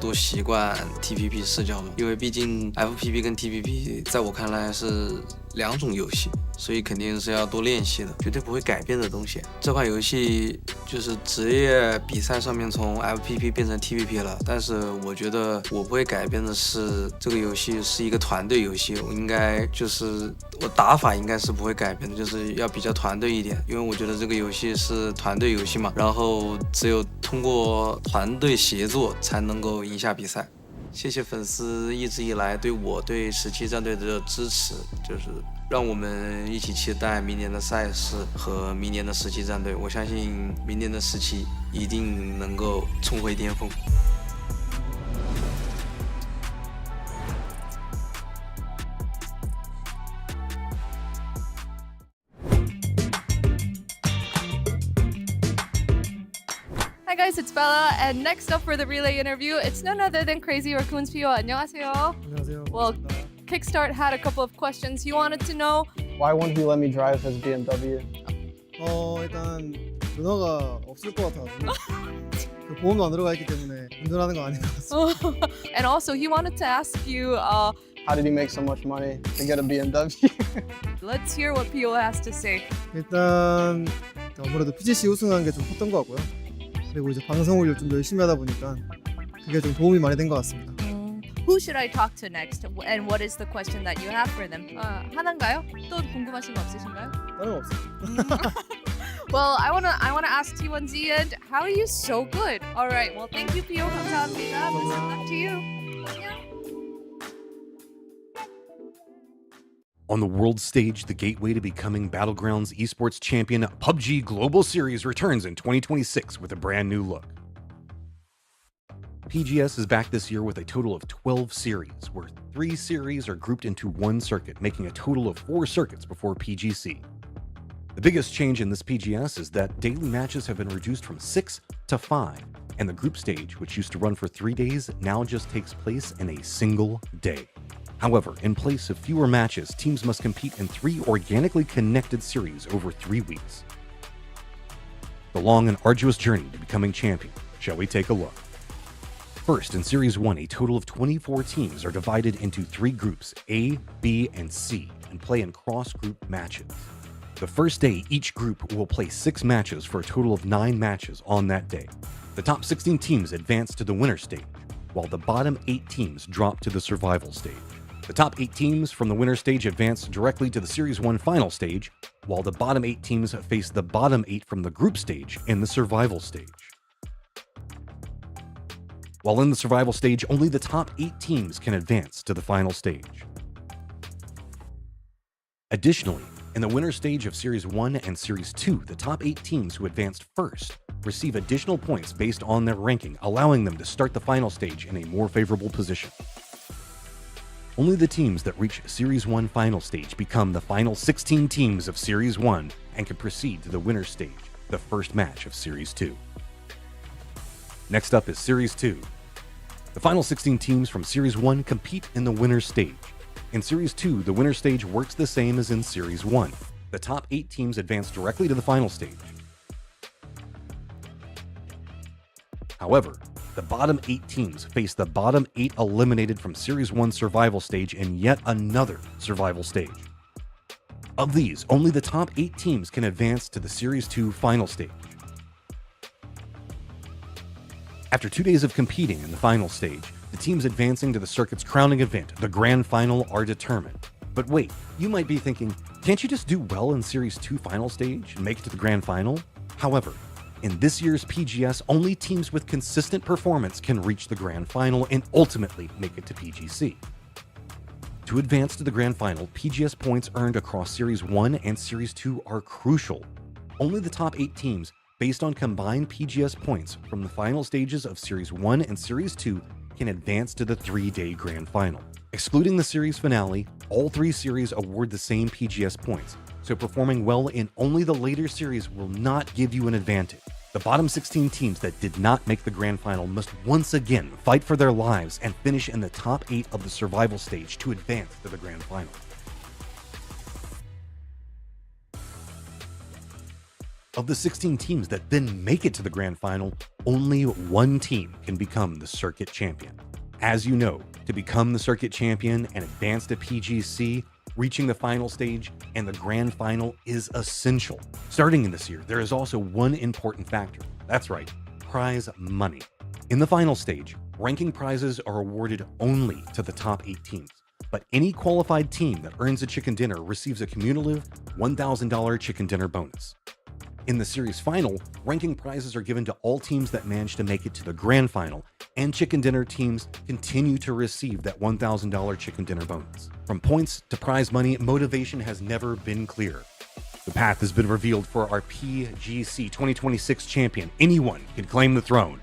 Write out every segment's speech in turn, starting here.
多习惯 TPP 视角了，因为毕竟 FPP 跟 TPP 在我看来是两种游戏，所以肯定是要多练习的，绝对不会改变的东西。这款游戏就是职业比赛上面从 FPP 变成 TPP 了，但是我觉得我不会改变的是，这个游戏是一个团队游戏，我应该就是我打法应该是不会改变的，就是要比较团队一点，因为我觉得这个游戏是团队游戏嘛，然后只有通过团队协作才能够赢下比赛。谢谢粉丝一直以来对我对17战队的支持，就是让我们一起期待明年的赛事和明年的17战队。我相信明年的17一定能够重回巅峰。Hi guys, it's Bella, and next up for the relay interview, it's none other than Crazy Raccoon's PO. 안녕하세요. 안녕하세요. Well, Kickstart had a couple of questions. He wanted to know Why won't he let me drive his BMW? 일단 면허가 없을 것 같아가지고 그 보험도 안 들어가 있기 때문에 운전하는 거 아닌 것 같습니다. and also he wanted to ask you, How did he make so much money to get a BMW? let's hear what PO has to say. 일단 아무래도 PGC 우승한 게 좀 컸던 것 같고요. 그리고 이제 방송을 좀 열심히 하다 보니까 그게 좀 도움이 많이 된 것 같습니다. Who should I talk to next? And what is the question that you have for them? 하나인가요? 또 궁금하신 거 없으신가요? 다른 거 없어요. Well, I wanna ask T1Z, and how are you so good? All right. Well, thank you, PO. 감사합니다. Best of luck to you. On the world stage, the gateway to becoming Battlegrounds Esports champion PUBG Global Series returns in 2026 with a brand new look. PGS is back this year with a total of 12 series, where 3 series are grouped into one circuit, making a total of 4 circuits before PGC. The biggest change in this PGS is that daily matches have been reduced from 6 to 5, and the group stage, which used to run for 3 days, now just takes place in a single day. However, in place of fewer matches, teams must compete in 3 organically connected series over 3 weeks. The long and arduous journey to becoming champion. Shall we take a look? First, in Series 1, a total of 24 teams are divided into 3 groups, A, B, and C, and play in cross-group matches. The first day, each group will play 6 matches for a total of 9 matches on that day. The top 16 teams advance to the winner stage, while the bottom 8 teams drop to the survival stage. The top 8 teams from the winner stage advance directly to the Series 1 final stage, while the bottom 8 teams face the bottom 8 from the group stage in the survival stage. While in the survival stage, only the top 8 teams can advance to the final stage. Additionally, in the winner stage of Series 1 and Series 2, the top 8 teams who advanced first receive additional points based on their ranking, allowing them to start the final stage in a more favorable position. Only the teams that reach Series 1 final stage become the final 16 teams of Series 1 and can proceed to the winner stage, the first match of Series 2. Next up is Series 2. The final 16 teams from Series 1 compete in the winner stage. In Series 2, the winner stage works the same as in Series 1. The top 8 teams advance directly to the final stage. However, the bottom 8 teams face the bottom 8 eliminated from Series 1 survival stage in yet another survival stage. Of these, only the top 8 teams can advance to the Series 2 final stage. After 2 days of competing in the final stage, the teams advancing to the circuit's crowning event, the Grand Final, are determined. But wait, you might be thinking, can't you just do well in Series 2 final stage and make it to the Grand Final? However, in this year's PGS, only teams with consistent performance can reach the Grand Final and ultimately make it to PGC. To advance to the Grand Final, PGS points earned across Series 1 and Series 2 are crucial. Only the top 8 teams, based on combined PGS points from the final stages of Series 1 and Series 2, can advance to the 3-day Grand Final. Excluding the series finale, all 3 series award the same PGS points, so performing well in only the later series will not give you an advantage. The bottom 16 teams that did not make the Grand Final must once again fight for their lives and finish in the top 8 of the survival stage to advance to the Grand Final. Of the 16 teams that then make it to the grand final, only one team can become the circuit champion. As you know, to become the circuit champion and advance to PGC, reaching the final stage and the grand final is essential. Starting in this year, there is also one important factor. That's right, prize money. In the final stage, ranking prizes are awarded only to the top 8 teams, but any qualified team that earns a chicken dinner receives a cumulative $1,000 chicken dinner bonus. In the series final, ranking prizes are given to all teams that manage to make it to the grand final, and chicken dinner teams continue to receive that $1,000 chicken dinner bonus. From points to prize money, motivation has never been clearer. The path has been revealed for our PGC 2026 champion. Anyone can claim the throne.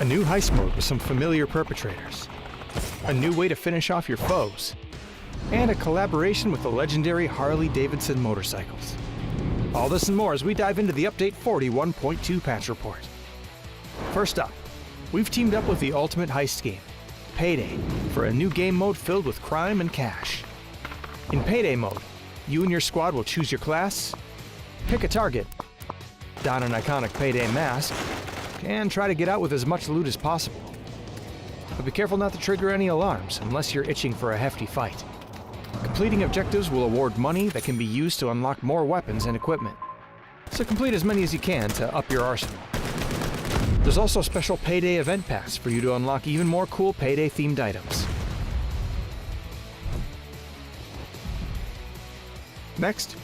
A new heist mode with some familiar perpetrators, a new way to finish off your foes, and a collaboration with the legendary Harley-Davidson motorcycles. All this and more as we dive into the Update 41.2 patch report. First up, we've teamed up with the ultimate heist game, Payday, for a new game mode filled with crime and cash. In Payday mode, you and your squad will choose your class, pick a target, don an iconic Payday mask, and try to get out with as much loot as possible. But be careful not to trigger any alarms unless you're itching for a hefty fight. Completing objectives will award money that can be used to unlock more weapons and equipment. So complete as many as you can to up your arsenal. There's also a special Payday event pass for you to unlock even more cool Payday themed items. Next,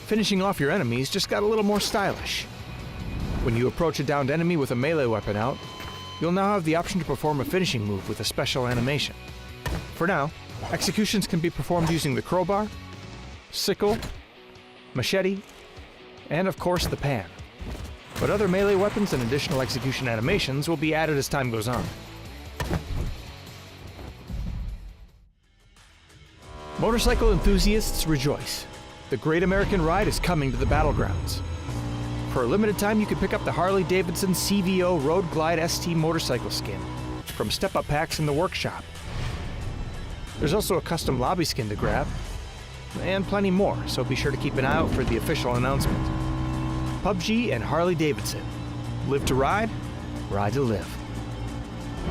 finishing off your enemies just got a little more stylish. When you approach a downed enemy with a melee weapon out, you'll now have the option to perform a finishing move with a special animation. For now, executions can be performed using the crowbar, sickle, machete, and of course the pan. But other melee weapons and additional execution animations will be added as time goes on. Motorcycle enthusiasts rejoice. The Great American Ride is coming to the battlegrounds. For a limited time, you can pick up the Harley-Davidson CVO Road Glide ST motorcycle skin from step-up packs in the workshop. There's also a custom lobby skin to grab, and plenty more, so be sure to keep an eye out for the official announcement. PUBG and Harley-Davidson. Live to ride, ride to live.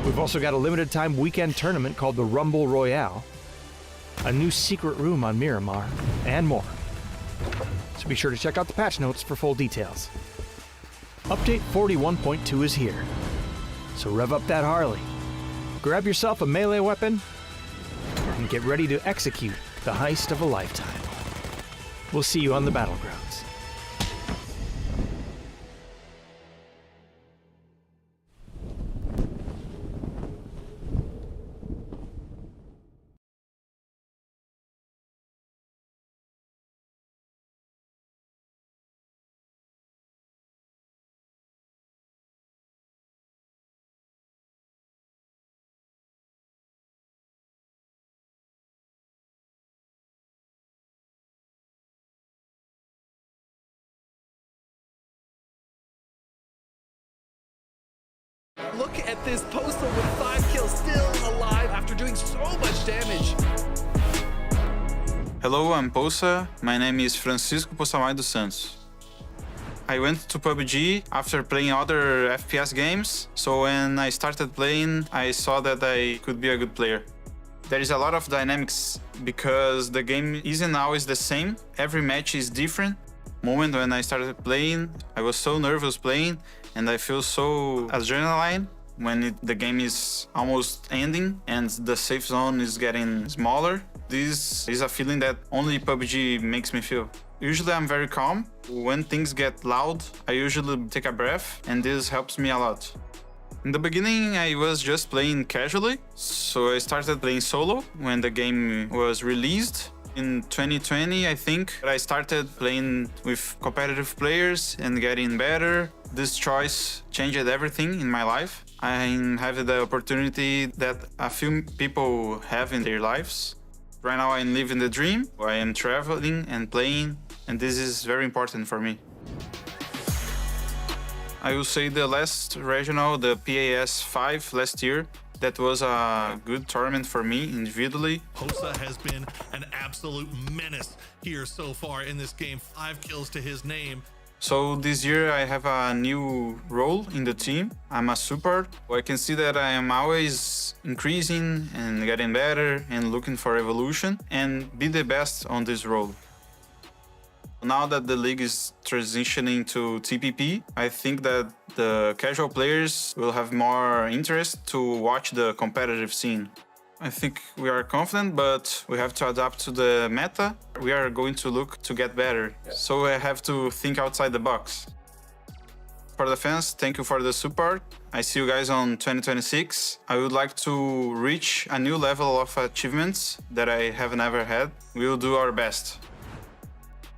We've also got a limited time weekend tournament called the Rumble Royale, a new secret room on Miramar, and more. So be sure to check out the patch notes for full details. Update 41.2 is here. So rev up that Harley, grab yourself a melee weapon, and get ready to execute the heist of a lifetime. We'll see you on the battleground. Look at this Postal with 5 kills, still alive after doing so much damage. Hello, I'm Poça. My name is Francisco Poçamai dos Santos. I went to PUBG after playing other FPS games, so when I started playing, I saw that I could be a good player. There is a lot of dynamics because the game isn't always the same. Every match is different. Moment when I started playing, I was so nervous playing, and I feel so adrenaline when the game is almost ending and the safe zone is getting smaller. This is a feeling that only PUBG makes me feel. Usually I'm very calm. When things get loud, I usually take a breath, and this helps me a lot. In the beginning, I was just playing casually, so I started playing solo when the game was released. In 2020, I think, I started playing with competitive players and getting better. This choice changed everything in my life. I have the opportunity that a few people have in their lives. Right now I'm living the dream. I am traveling and playing, and this is very important for me. I will say the last regional, the PAS 5 last year, that was a good tournament for me individually. Poça has been an absolute menace here so far in this game. 5 kills to his name. So this year I have a new role in the team. I'm a support. I can see that I am always increasing and getting better and looking for evolution and be the best on this role. Now that the league is transitioning to TPP, I think that the casual players will have more interest to watch the competitive scene. I think we are confident, but we have to adapt to the meta. We are going to look to get better, so I have to think outside the box. For the fans, thank you for the support. I see you guys on 2026. I would like to reach a new level of achievements that I have never had. We will do our best.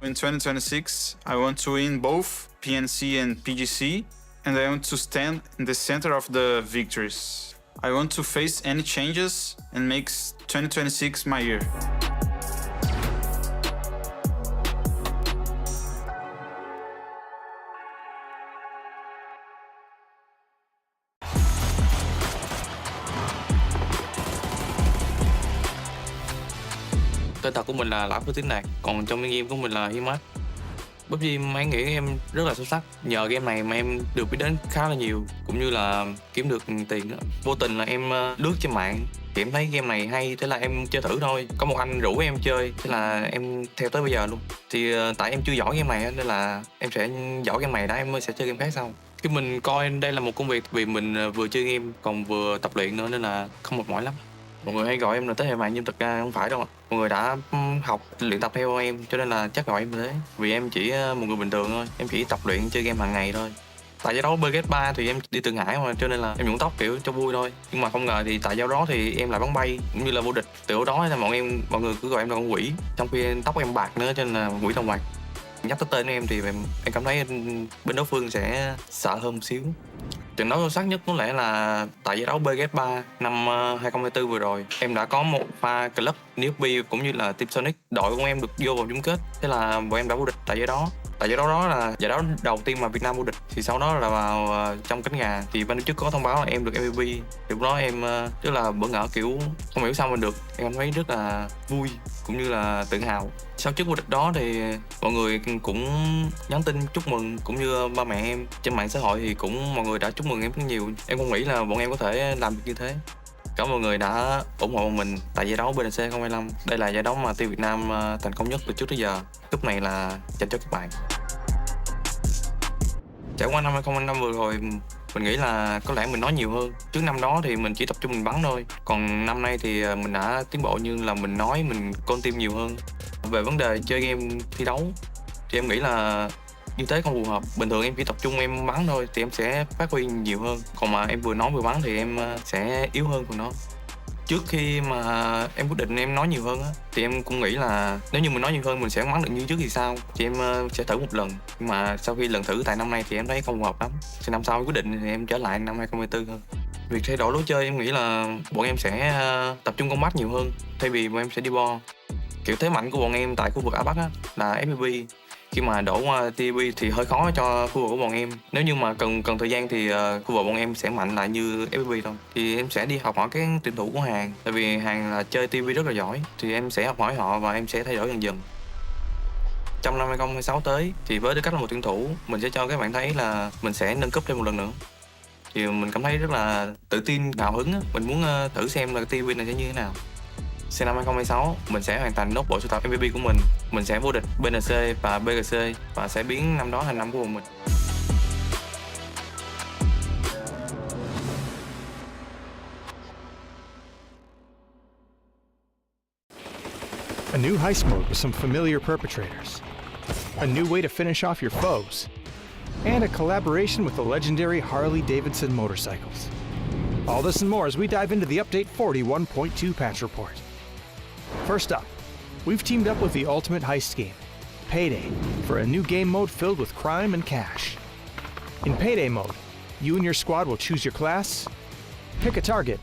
In 2026, I want to win both PNC and PGC, and I want to stand in the center of the victories. I want to face any changes and make 2026 my year. Tên thật của mình là Lão Phước Tín Đạt, còn trong game của mình là Himat. PUBG em nghĩ em rất là xuất sắc. Nhờ game này mà em được biết đến khá là nhiều, cũng như là kiếm được tiền. Vô tình là em lướt trên mạng thì em thấy game này hay, thế là em chơi thử thôi. Có một anh rủ em chơi, thế là em theo tới bây giờ luôn. Thì tại em chưa giỏi game này nên là em sẽ giỏi game này đã em mới sẽ chơi game khác sau. Khi mình coi đây là một công việc vì mình vừa chơi game còn vừa tập luyện nữa nên là không mệt mỏi lắm. Mọi người hay gọi em là thế hệ mạng nhưng thực ra không phải đâu ạ. Mọi người đã học luyện tập theo em cho nên là chắc gọi em thế. Vì em chỉ một người bình thường thôi, em chỉ tập luyện chơi game hàng ngày thôi. Tại giải đấu BG3 thì em đi Thượng Hải mà cho nên là em nhuộm tóc kiểu cho vui thôi. Nhưng mà không ngờ thì tại giao đó thì em lại bắn bay cũng như là vô địch. Từ đó là mọi người cứ gọi em là con quỷ. Trong khi tóc em bạc nữa cho nên là quỷ đồng bạc. Nhắc tới tên em thì em cảm thấy bên đối phương sẽ sợ hơn một xíu. Trận đấu sâu sắc nhất có lẽ là tại giải đấu BG3 năm 2024 vừa rồi. Em đã có một pha club newbie cũng như là Team Sonic. Đội của em được vô vào chung kết. Thế là bọn em đã vô địch tại giải đó. Tại giải đấu đó là giải đấu đầu tiên mà Việt Nam vô địch. Thì sau đó là vào trong cánh gà thì ban tổ chức có thông báo là em được MVP. Thì lúc đó em rất là bỡ ngỡ, kiểu không hiểu sao mình được. Em thấy rất là vui cũng như là tự hào. Sau chức vô địch đó thì mọi người cũng nhắn tin chúc mừng, cũng như ba mẹ em trên mạng xã hội thì cũng mọi người đã chúc mừng em rất nhiều. Em không nghĩ là bọn em có thể làm được như thế. Cảm ơn mọi người đã ủng hộ mình tại giải đấu BNC 2025. Đây là giải đấu mà team Việt Nam thành công nhất từ trước tới giờ. Lúc này là dành cho các bạn. Trải qua năm 2025 vừa rồi, mình nghĩ là có lẽ mình nói nhiều hơn. Trước năm đó thì mình chỉ tập trung mình bắn thôi. Còn năm nay thì mình đã tiến bộ như là mình nói, mình con tim nhiều hơn. Về vấn đề chơi game thi đấu thì em nghĩ là như thế không phù hợp. Bình thường em chỉ tập trung em bắn thôi thì em sẽ phát huy nhiều hơn. Còn mà em vừa nói vừa bắn thì em sẽ yếu hơn phần đó. Trước khi mà em quyết định em nói nhiều hơn á, thì em cũng nghĩ là nếu như mình nói nhiều hơn mình sẽ bắn được như trước thì sao. Thì em sẽ thử một lần. Nhưng mà sau khi lần thử tại năm nay thì em thấy không phù hợp lắm. Thì năm sau quyết định thì em trở lại năm 2024 hơn. Việc thay đổi lối chơi em nghĩ là bọn em sẽ tập trung combat nhiều hơn thay vì bọn em sẽ đi bo. Kiểu thế mạnh của bọn em tại khu vực Á Bắc á, là FPV. Khi mà đổ qua TVP thì hơi khó cho khu vực của bọn em. Nếu như mà cần thời gian thì khu vực bọn em sẽ mạnh lại như FPP thôi. Thì em sẽ đi học hỏi cái tuyển thủ của Hàn. Tại vì Hàn là chơi TVP rất là giỏi. Thì em sẽ học hỏi họ và em sẽ thay đổi dần dần. Trong năm 2026 tới thì với tư cách là một tuyển thủ, mình sẽ cho các bạn thấy là mình sẽ nâng cấp thêm một lần nữa. Thì mình cảm thấy rất là tự tin, hào hứng. Mình muốn thử xem là TVP này sẽ như thế nào. Sang năm 2026, mình sẽ hoàn thành nốt bộ sưu tập MVP của mình. Mình sẽ vô địch BNC và BGC và sẽ biến năm đó thành năm của mình. A new heist mode with some familiar perpetrators, a new way to finish off your foes, and a collaboration with the legendary Harley-Davidson motorcycles. All this and more as we dive into the Update 41.2 patch report. First up, we've teamed up with the ultimate heist game, Payday, for a new game mode filled with crime and cash. In Payday mode, you and your squad will choose your class, pick a target,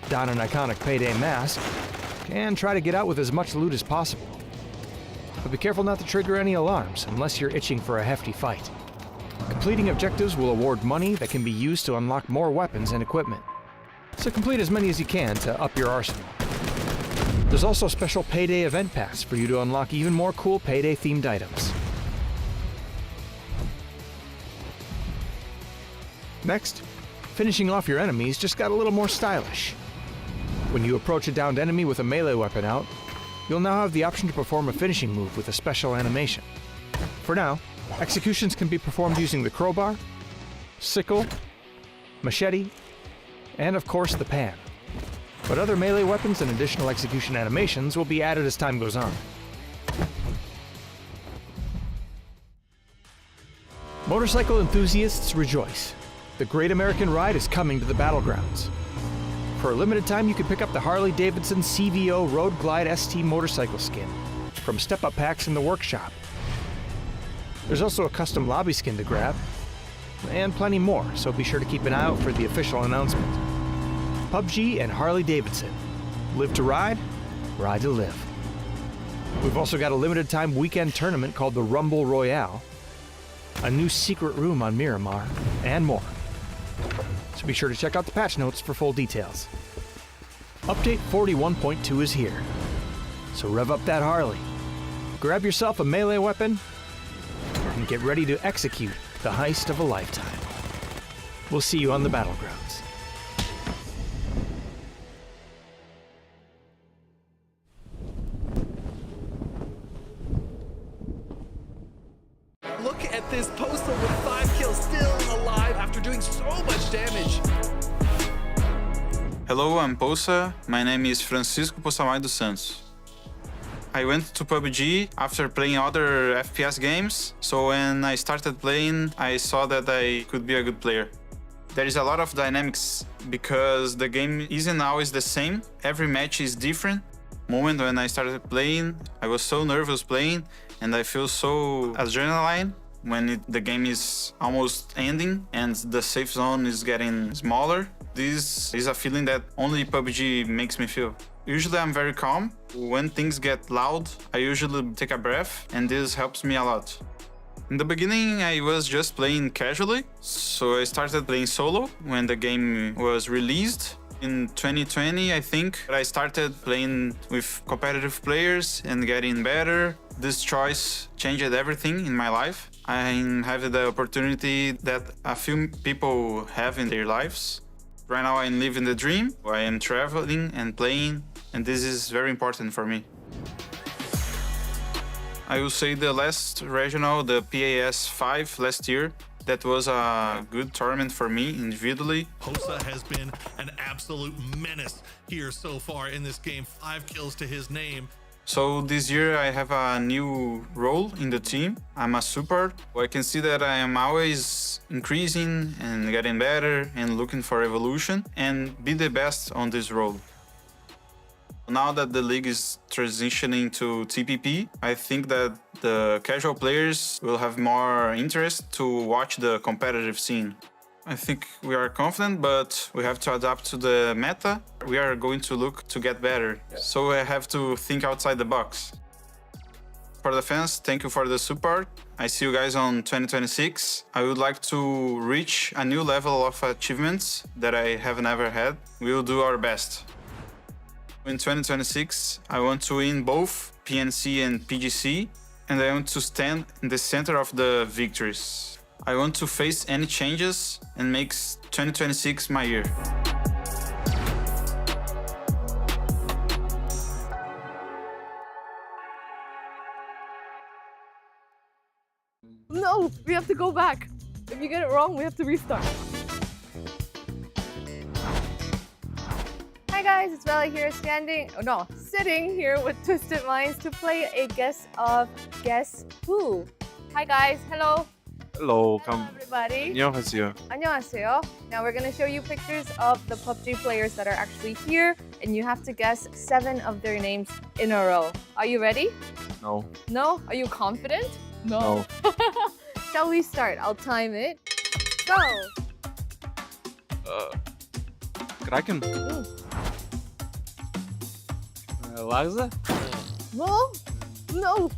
don an iconic Payday mask, and try to get out with as much loot as possible. But be careful not to trigger any alarms unless you're itching for a hefty fight. Completing objectives will award money that can be used to unlock more weapons and equipment. So complete as many as you can to up your arsenal. There's also a special Payday event pass for you to unlock even more cool Payday-themed items. Next, finishing off your enemies just got a little more stylish. When you approach a downed enemy with a melee weapon out, you'll now have the option to perform a finishing move with a special animation. For now, executions can be performed using the crowbar, sickle, machete, and of course the pan. But other melee weapons and additional execution animations will be added as time goes on. Motorcycle enthusiasts rejoice. The Great American Ride is coming to the battlegrounds. For a limited time, you can pick up the Harley-Davidson CVO Road Glide ST motorcycle skin from step-up packs in the workshop. There's also a custom lobby skin to grab, and plenty more, so be sure to keep an eye out for the official announcement. PUBG and Harley-Davidson. Live to ride, ride to live. We've also got a limited time weekend tournament called the Rumble Royale, a new secret room on Miramar, and more. So be sure to check out the patch notes for full details. Update 41.2 is here. So rev up that Harley, grab yourself a melee weapon, and get ready to execute the heist of a lifetime. We'll see you on the battlegrounds. Look at this Posa with 5 kills, still alive after doing so much damage. Hello, I'm Posa. My name is Francisco Poçamai dos Santos. I went to PUBG after playing other FPS games, so when I started playing, I saw that I could be a good player. There is a lot of dynamics because the game isn't always the same. Every match is different. Moment when I started playing, I was so nervous playing, and I feel so adrenaline when the game is almost ending and the safe zone is getting smaller. This is a feeling that only PUBG makes me feel. Usually I'm very calm. When things get loud, I usually take a breath, and this helps me a lot. In the beginning, I was just playing casually, so I started playing solo when the game was released. In 2020, I think, I started playing with competitive players and getting better. This choice changed everything in my life. I have the opportunity that a few people have in their lives. Right now I'm living the dream. I am traveling and playing, and this is very important for me. I will say the last regional, the PAS 5 last year, that was a good tournament for me individually. Posa has been an absolute menace here so far in this game. 5 kills to his name. So this year I have a new role in the team. I'm a support. I can see that I am always increasing and getting better and looking for evolution and be the best on this role. Now that the league is transitioning to TPP, I think that the casual players will have more interest to watch the competitive scene. I think we are confident, but we have to adapt to the meta. We are going to look to get better, so I have to think outside the box. For the fans, thank you for the support. I see you guys on 2026. I would like to reach a new level of achievements that I have never had. We will do our best. In 2026, I want to win both PNC and PGC, and I want to stand in the center of the victories. I want to face any changes and make 2026 my year. No, we have to go back. If you get it wrong, we have to restart. Hi guys, it's Bella here sitting here with Twisted Minds to play a Guess Who. Hi guys, hello. Hello, Everybody. 안녕하세요. 안녕하세요. Now we're going to show you pictures of the PUBG players that are actually here, and you have to guess 7 of their names in a row. Are you ready? No. No? Are you confident? No. Shall we start? I'll time it. Go! Kraken. Larza? No,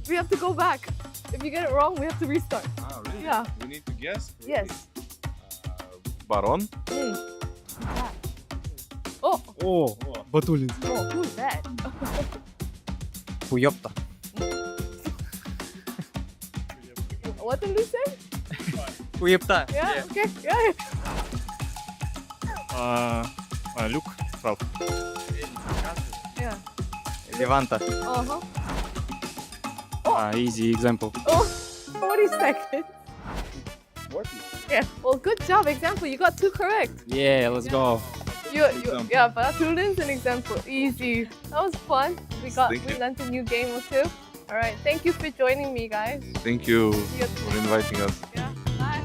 we have to go back. If you get it wrong, we have to restart. Ah, really? Yeah. We need to guess? Yes. Baron? Yeah. Oh, 버틀린. who's that? 귀엽다. What did we say? 귀엽다. Yeah, okay, yeah. Люк. Прав. Yeah. Леванта. Uh-huh. Easy example. Oh, 40 seconds. 40? Yeah, well, good job, example. You got 2 correct. Yeah, let's go. Yeah, battlegrounds an example. Easy. That was fun. We learned a new game or 2. All right, thank you for joining me, guys. Thank you See you for inviting us. Yeah, bye.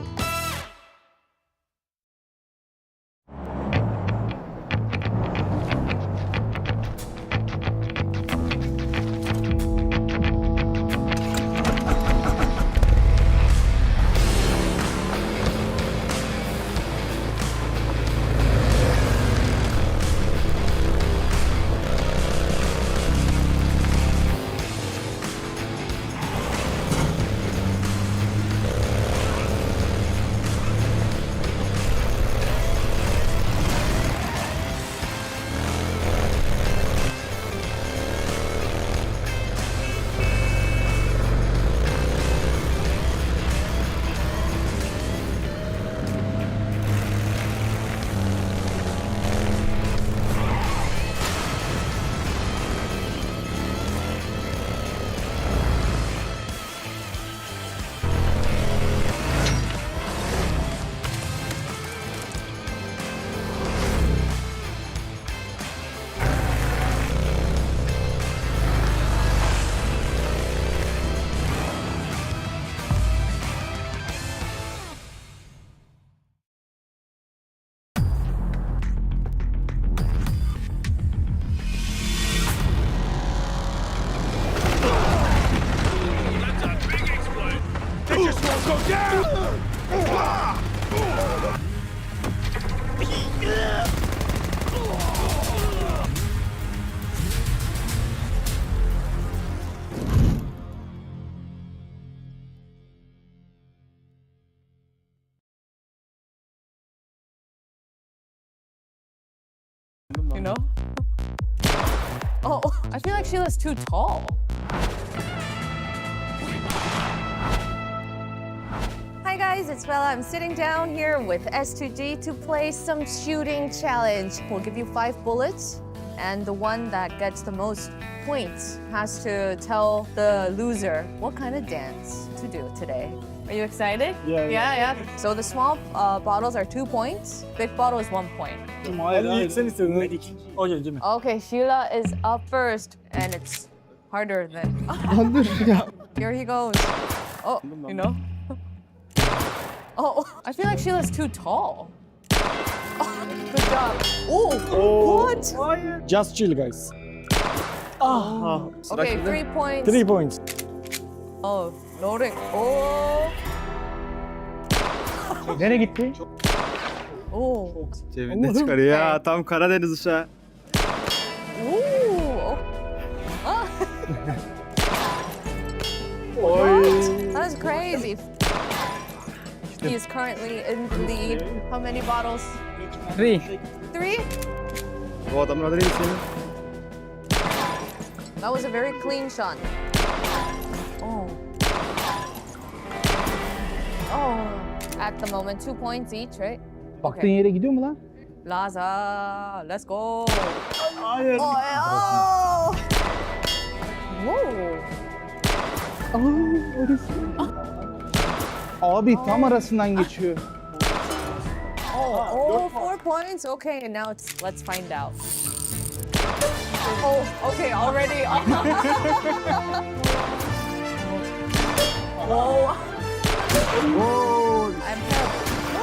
You know? Oh, I feel like Sheila's too tall. Hi guys, it's Bella. I'm sitting down here with S2G to play some shooting challenge. We'll give you 5 bullets, and the one that gets the most points has to tell the loser what kind of dance to do today. Are you excited? Yeah. So the small bottles are 2 points. Big bottle is 1 point. Okay, Sheila is up first, and it's harder than. Here he goes. Oh, you know. Oh, I feel like Sheila's too tall. Oh, good job. Oh, what? Just chill, guys. Okay, 3 points. 3 points. Oh, loading. Oh. 내리기티? Oh. 재밌네 축하해. 야 다음 가라데르 샷. Ooh. Ah. That's crazy. He is currently in the lead. How many bottles? 3. 3? Вот, обладатель. That was a very clean shot. Oh. Oh. At the moment, 2 points each, right? Baktığın yere gidiyor mu lan? Laza, let's go. Hayır. Oh. Whoa. Abi tam arasından geçiyor. Oh, 4 points. Okay, now let's find out. Oh, okay, already. Whoa. I'm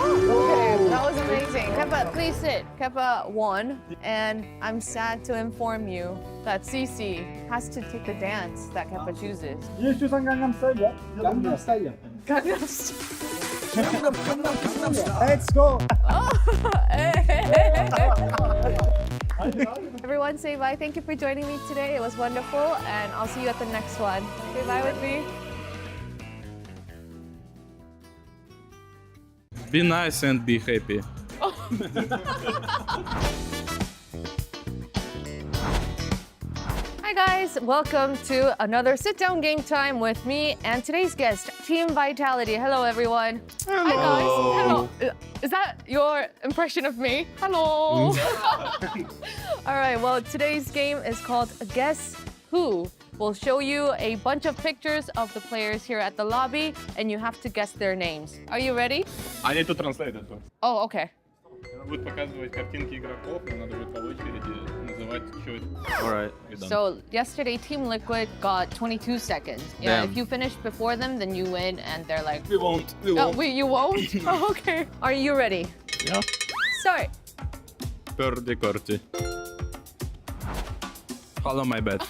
okay, that was amazing. Keppa, please sit. Keppa won, and I'm sad to inform you that Cece has to take the dance that Keppa chooses. Ya istiyorsan Gangnam Style yap. Gangnam Style yap. Gangnam Style. Let's go. Everyone say bye. Thank you for joining me today. It was wonderful, and I'll see you at the next one. Say bye with me. Be nice and be happy. Hi guys, welcome to another sit-down game time with me and today's guest, Team Vitality. Hello everyone. Hello. Hi guys. Hello. Is that your impression of me? Hello. All right, well today's game is called Guess Who. We'll show you a bunch of pictures of the players here at the lobby and you have to guess their names. Are you ready? I need to translate it. Oh, okay. Будет показывать картинки игроков, но надо будет по очереди называть чуть. Alright, So yesterday, Team Liquid got 22 seconds. Yeah, if you finish before them, then you win, and they're like, We won't. oh, wait, you won't? Oh, okay. Are you ready? Yeah. Start. Purdy Corty. Follow my bet.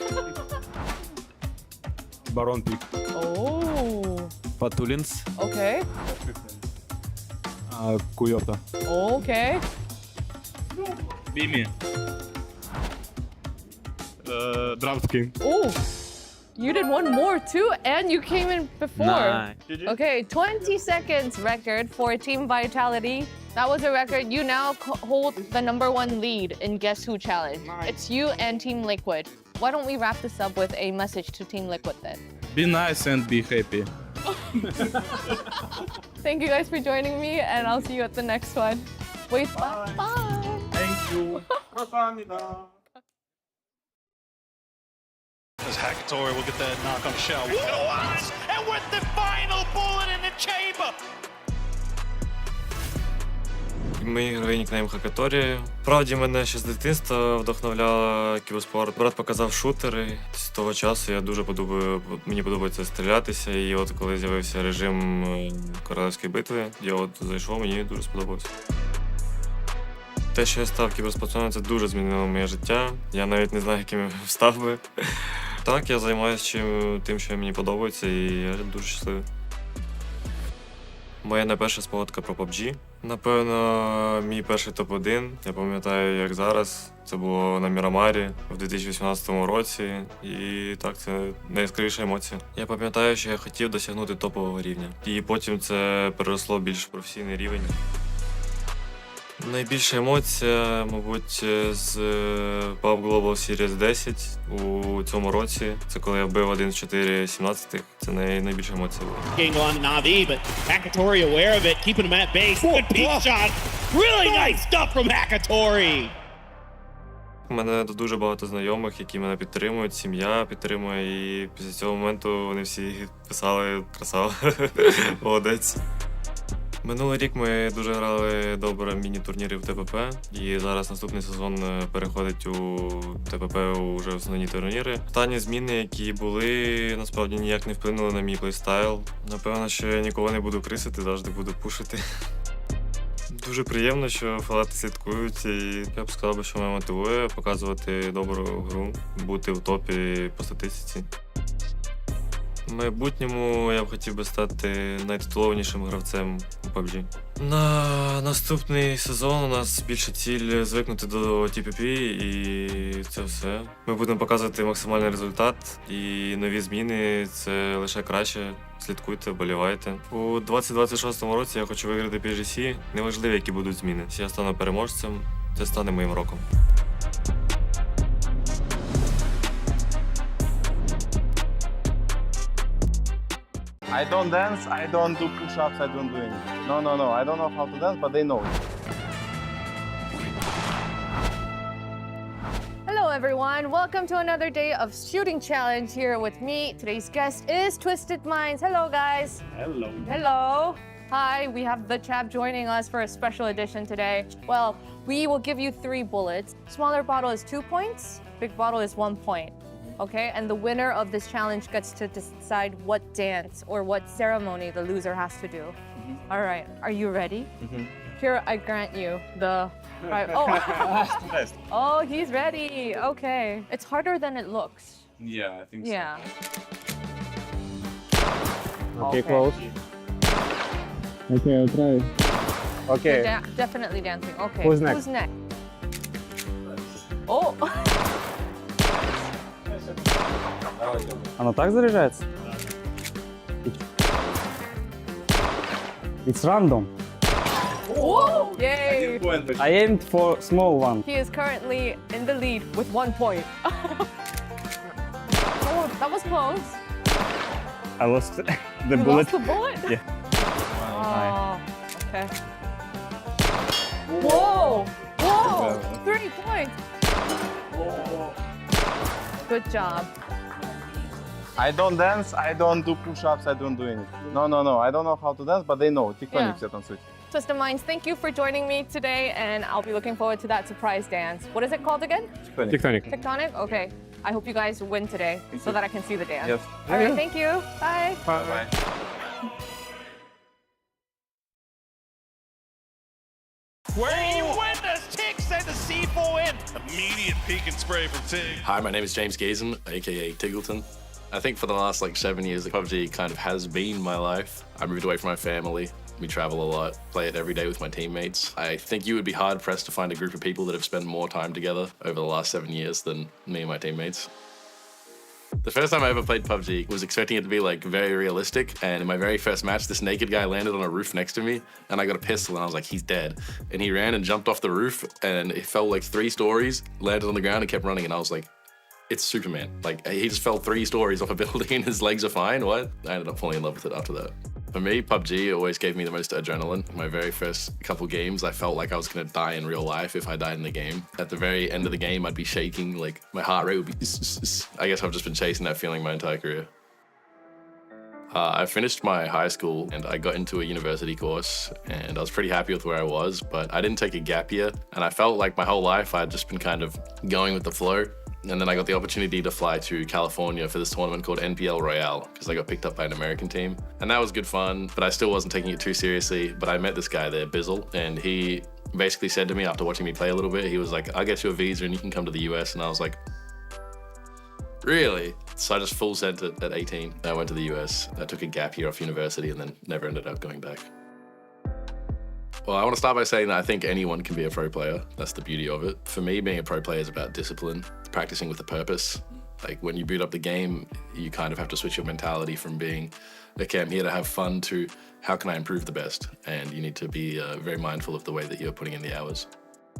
Baron pick. Oh. Patulins. Okay. Kuyota. Okay. Bimi. Drought King. Oh. You did one more too, and you came in before. Nice. Okay, 20 seconds record for Team Vitality. That was a record. You now hold the #1 lead in Guess Who Challenge. Nice. It's you and Team Liquid. Why don't we wrap this up with a message to Team Liquid then? Be nice and be happy. Thank you guys for joining me, and I'll see you at the next one. Wait, bye. Thank you. As Hackatory will get that knock on the shell. And with the final bullet in the chamber. Мій ігровий нікнейм Хакаторі. Справді, мене ще з дитинства вдохновляла кіберспорт. Брат показав шутери. З того часу мені подобається стрілятися. І от коли з'явився режим королевської битви, я от зайшов, мені дуже сподобалося. Те, що я став кіберспортсменом, це дуже змінило моє життя. Я навіть не знаю, яким я став би. Так, я займаюся тим, що мені подобається, і я дуже щасливий. Моя найперша спогадка про PUBG. Напевно, мій перший топ-1. Я пам'ятаю, як зараз. Це було на Мірамарі в 2018 році. І так, це найяскравіша емоція. Я пам'ятаю, що я хотів досягнути топового рівня. І потім це переросло в більш професійний рівень. Найбільша емоція, мабуть, з PUBG Global Series 10 у цьому році. Це коли я вбив 1 з 4 17-х. Це найбільша емоція була. Getting on Navi, but Hackatory aware of it, keeping him at base. Good peak shot. Really nice stuff from Hackatory. У мене дуже багато знайомих, які мене підтримують, сім'я підтримує, і після цього моменту вони всі писали «красава», «молодець». Минулий рік ми дуже грали добре міні-турніри в ТПП, і зараз наступний сезон переходить у ТПП уже основні турніри. Останні зміни, які були, насправді ніяк не вплинули на мій плейстайл. Напевно, що я нікого не буду крисити, завжди буду пушити. Дуже приємно, що фанати слідкують, і я б сказав, що мене мотивує показувати добру гру, бути в топі по статистиці. В майбутньому я б хотів би стати найтитулованішим гравцем у PUBG. На наступний сезон у нас більше ціль звикнути до TPP і це все. Ми будемо показувати максимальний результат і нові зміни – це лише краще. Слідкуйте, вболівайте. У 2026 році я хочу виграти PGC. Неважливо, які будуть зміни. Я стану переможцем, це стане моїм роком. I don't dance, I don't do push-ups, I don't do anything. No, I don't know how to dance, but they know it. Hello everyone, welcome to another day of shooting challenge here with me. Today's guest is Twisted Minds. Hello guys. Hello. Hello. Hi, we have the chap joining us for a special edition today. Well, we will give you 3 bullets. Smaller bottle is 2 points, big bottle is 1 point. Okay, and the winner of this challenge gets to decide what dance or what ceremony the loser has to do. All right, are you ready? Here, I grant you the right. Oh, oh, he's ready. Okay, it's harder than it looks. Yeah, I think so. Yeah. Okay, close. Okay, I'll try. Okay. Definitely dancing. Okay. Who's next? Who's next? Oh. Оно так заряжается? It's random. Whoa! Yay! I aimed for small one. He is currently in the lead with 1 point. Oh, that was close. I lost the You bullet. lost the bullet? Yeah. Oh, okay. Whoa! Whoa! 3 points. Good job. I don't dance, I don't do push-ups, I don't do anything. No, I don't know how to dance, but they know. Тектоник все танцуют. Twisted Minds, thank you for joining me today, and I'll be looking forward to that surprise dance. What is it called again? Тектоник. Tectonic? Okay. I hope you guys win today so that I can see the dance. Yes. All right, thank you. Bye. Bye. Where you win this, Tig sent the C4 in. Immediate peek and spray from Tig. Hi, my name is James Gazen, aka Tiggleton. I think for the last 7 years, PUBG kind of has been my life. I moved away from my family. We travel a lot, play it every day with my teammates. I think you would be hard pressed to find a group of people that have spent more time together over the last 7 years than me and my teammates. The first time I ever played PUBG was expecting it to be very realistic, and in my very first match, this naked guy landed on a roof next to me, and I got a pistol, and I was like, he's dead. And he ran and jumped off the roof, and it fell 3 stories, landed on the ground, and kept running, and I was like, it's Superman. He just fell 3 stories off a building and his legs are fine, what? I ended up falling in love with it after that. For me, PUBG always gave me the most adrenaline. My very first couple games, I felt like I was gonna die in real life if I died in the game. At the very end of the game, I'd be shaking, my heart rate would be I guess I've just been chasing that feeling my entire career. I finished my high school and I got into a university course and I was pretty happy with where I was, but I didn't take a gap year and I felt like my whole life I'd just been kind of going with the flow. And then I got the opportunity to fly to California for this tournament called NPL Royale because I got picked up by an American team. And that was good fun, but I still wasn't taking it too seriously. But I met this guy there, Bizzle, and he basically said to me after watching me play a little bit, he was like, I'll get you a visa and you can come to the US. And I was like, really? So I just full sent it at 18. I went to the US. I took a gap year off university and then never ended up going back. Well, I want to start by saying that I think anyone can be a pro player. That's the beauty of it. For me, being a pro player is about discipline, practicing with a purpose. When you boot up the game, you kind of have to switch your mentality from being, okay, I'm here to have fun to how can I improve the best? And you need to be very mindful of the way that you're putting in the hours.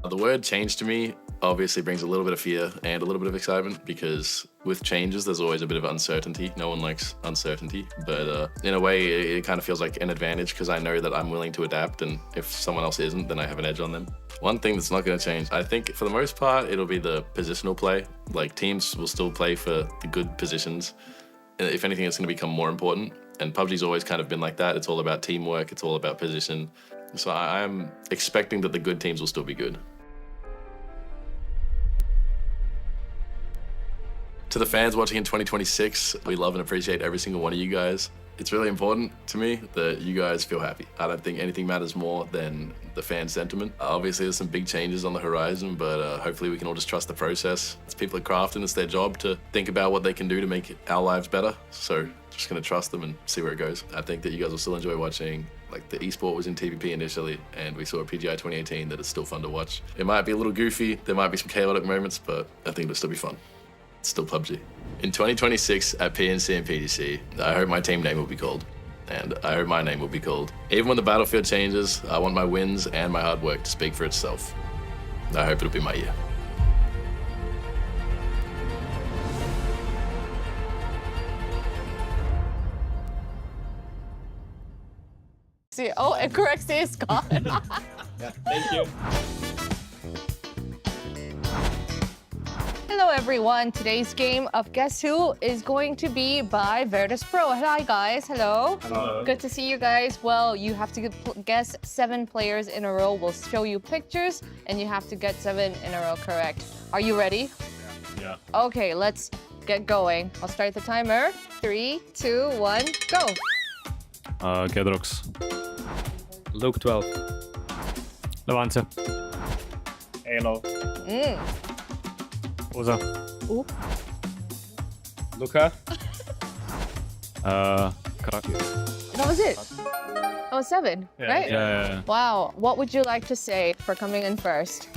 The word change to me obviously brings a little bit of fear and a little bit of excitement because with changes, there's always a bit of uncertainty. No one likes uncertainty, but in a way, it kind of feels like an advantage because I know that I'm willing to adapt, and if someone else isn't, then I have an edge on them. One thing that's not going to change, I think for the most part, it'll be the positional play. Teams will still play for the good positions. If anything, it's going to become more important, and PUBG's always kind of been like that. It's all about teamwork. It's all about position. So I'm expecting that the good teams will still be good. To the fans watching in 2026, we love and appreciate every single one of you guys. It's really important to me that you guys feel happy. I don't think anything matters more than the fan sentiment. Obviously, there's some big changes on the horizon, but hopefully we can all just trust the process. It's people at Crafton, it's their job to think about what they can do to make our lives better. So just gonna trust them and see where it goes. I think that you guys will still enjoy watching. Like, the esport was in TVP initially, and we saw a PGI 2018 that is still fun to watch. It might be a little goofy, there might be some chaotic moments, but I think it'll still be fun. It's still PUBG. In 2026 at PNC and PGC, I hope my team name will be called. And I hope my name will be called. Even when the battlefield changes, I want my wins and my hard work to speak for itself. I hope it'll be my year. See, oh, and correct say is gone. Yeah, thank you. Hello everyone, today's game of Guess Who is going to be by Virtus Pro. Hi guys, hello. Hello. Good to see you guys. Well, you have to guess 7 players in a row. We'll show you pictures and you have to get 7 in a row correct. Are you ready? Yeah. Okay, let's get going. I'll start the timer. 3, 2, 1, go. Gedrox. Luke 12. Levante. Halo. Oza. Ooh. Luca. Karakius. That was it. Oh, 7, right? Yeah. Wow, what would you like to say for coming in first?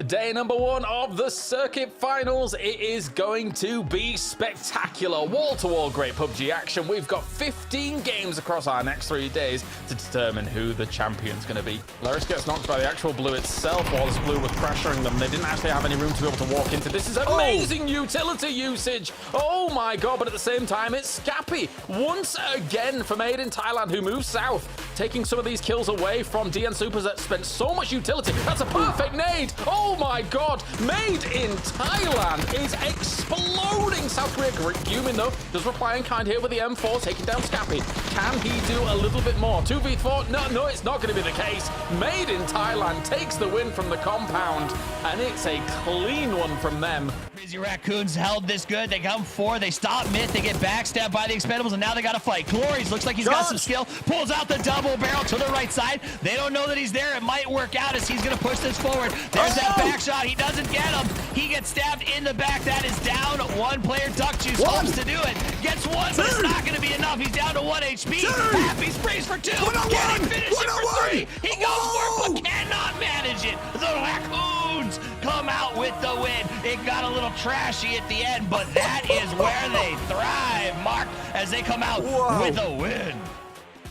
Day number 1 of the circuit finals. It is going to be spectacular. Wall-to-wall great PUBG action. We've got 15 games across our next 3 days to determine who the champion's going to be. Laris gets knocked by the actual blue itself whilst blue was pressuring them. They didn't actually have any room to be able to walk into. This is amazing utility usage. Oh my god, but at the same time, it's Scappy once again for Made in Thailand, who moves south, taking some of these kills away from DN Supers that spent so much utility. That's a perfect nade. Oh my god, Made in Thailand is exploding. South Korea, Gumin though, does reply in kind here with the M4, taking down Scappy. Can he do a little bit more? 2v4? No, it's not going to be the case. Made in Thailand takes the win from the compound, and it's a clean one from them. Crazy Raccoons held this good. They come 4, they stop mid, they get backstabbed by the Expendables, and now they got to fight. Glories looks like he's got some skill, pulls out the double barrel to the right side. They don't know that he's there. It might work out as he's going to push this forward. There's that back shot. He doesn't get him. He gets stabbed in the back. That is down. 1 player. Duck Juice hopes to do it. Gets 1, but it's not going to be enough. He's down to 1 HP. Happy sprays for 2. Can he finish it for 3? He goes for it, but cannot manage it. The Raccoons come out with the win. It got a little trashy at the end, but that is where they thrive, Mark, as they come out with a win.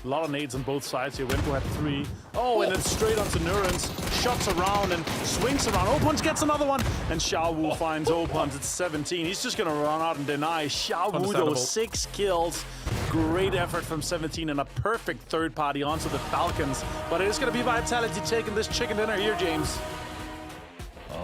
A lot of nades on both sides here. Wimpo had 3. Oh, and then straight onto Nurens. Shots around and swings around. Opens gets another one. And Xiaowu finds Opens at 17. He's just going to run out and deny. Xiaowu, though, 6 kills. Great effort from 17 and a perfect third party onto the Falcons. But it is going to be Vitality taking this chicken dinner here, James.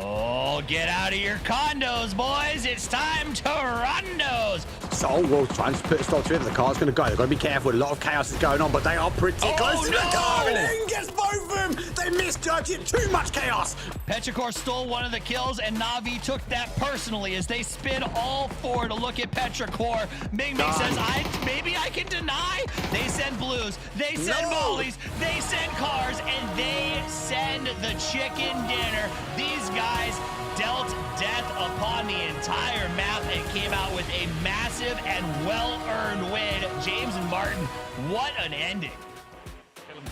Oh, get out of your condos, boys. It's time to rondos. So, well, trying to put a stop to it. The car's going to go. They've got to be careful. A lot of chaos is going on, but they are pretty close to the car. And in gets both of them. They misjudged it. Too much chaos. Petrichor stole one of the kills, and Na'Vi took that personally as they spin all 4 to look at Petrichor. Ming Ming says, maybe I can deny. They send blues. They send mollies. They send cars, and they send the chicken dinner. These guys dealt death upon the entire map and came out with a massive and well-earned win. James and Martin, what an ending.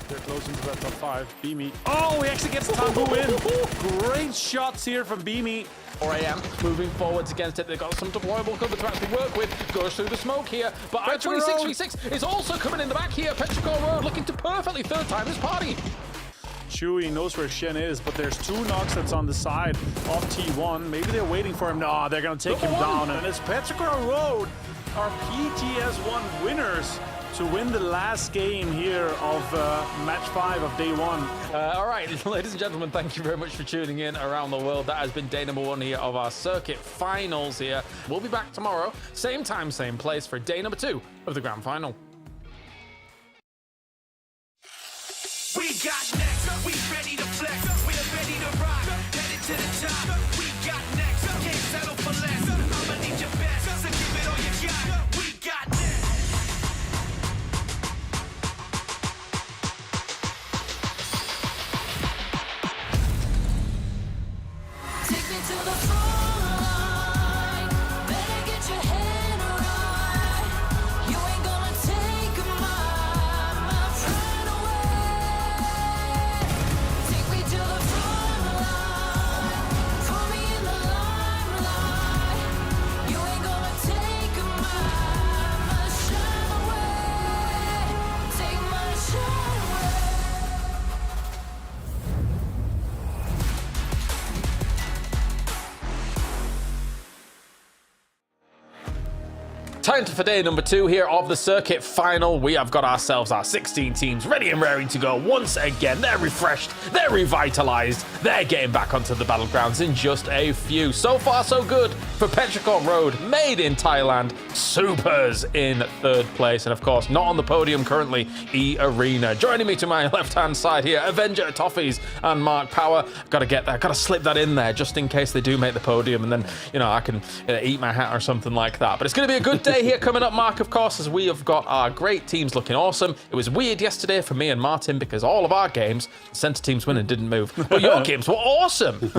They're close into that top 5. Beamy. Oh, he actually gets Tangu in. Great shots here from Beamy. 4 AM moving forwards against it. They've got some deployable cover to actually work with. Goes through the smoke here. But I-26v6 is also coming in the back here. Petrichor Road looking to perfectly third time this party. Chewy knows where Shen is, but there's 2 knocks that's on the side of T1. Maybe they're waiting for him. No, they're going to take him down. And it's Petrichor Road, our PTS1 winners, to win the last game here of match 5 of day 1. All right, ladies and gentlemen, thank you very much for tuning in around the world. That has been day number 1 here of our circuit finals here. We'll be back tomorrow, same time, same place, for day number 2 of the grand final. We got next, we ready to flex, we're ready to rock, headed to the top. We got next, can't settle for less. I'ma need your best, so give it all you got. We got next. time for day number 2 here of the circuit final. We have got ourselves our 16 teams ready and raring to go once again. They're refreshed, they're revitalized, they're getting back onto the battlegrounds in just a few. So far, so good for Petrichor Road, made in Thailand. Supers in 3rd place, and of course, not on the podium currently, E-Arena. Joining me to my left-hand side here, Avenger, Toffees, and Mark Power. Got to get that, got to slip that in there just in case they do make the podium, and then, you know, I can eat my hat or something like that. But it's going to be a good day here coming up, Mark, of course, as we have got our great teams looking awesome. It was weird yesterday for me and Martin because all of our games, center teams winning didn't move, but your games were awesome.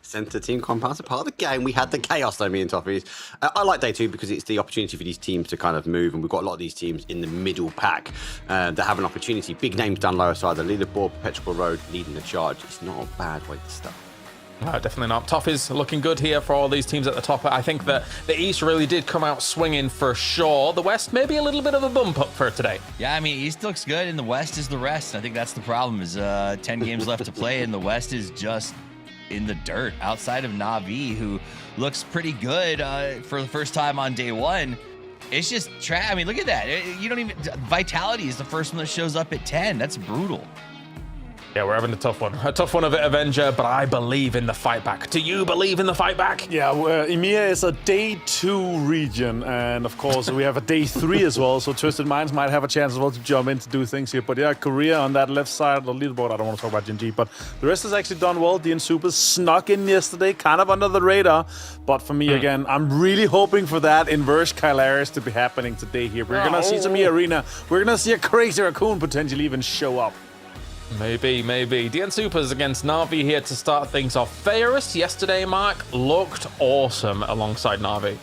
Center team compounds are part of the game. We had the chaos though, me and Toffees. I like day 2 because it's the opportunity for these teams to kind of move, and we've got a lot of these teams in the middle pack that have an opportunity. Big names down lower side, the leaderboard, Petrichor Road leading the charge. It's not a bad way to start. No, definitely not. Toffees looking good here for all these teams at the top. I think that the East really did come out swinging for sure. The West, maybe a little bit of a bump up for today. Yeah, I mean, East looks good and the West is the rest. I think that's the problem is 10 games left to play and the West is just in the dirt outside of Na'Vi, who looks pretty good for the first time on day 1. It's just I mean, look at that. You don't even Vitality is the first one that shows up at 10. That's brutal. Yeah, we're having a tough one of it, Avenger, but I believe in the fight back. Do you believe in the fight back? Yeah, EMEA is a day 2 region, and of course we have a day 3 as well, so Twisted Minds might have a chance as well to jump in to do things here. But yeah, Korea on that left side of the leaderboard, I don't want to talk about Gen G, but the rest has actually done well. DN Supers snuck in yesterday, kind of under the radar, but for me, again, I'm really hoping for that inverse Kylaris to be happening today here. We're going to see some E-Arena. We're going to see a crazy raccoon potentially even show up. Maybe. DN Supers against Na'Vi here to start things off. Ferris yesterday, Mark, looked awesome alongside Na'Vi.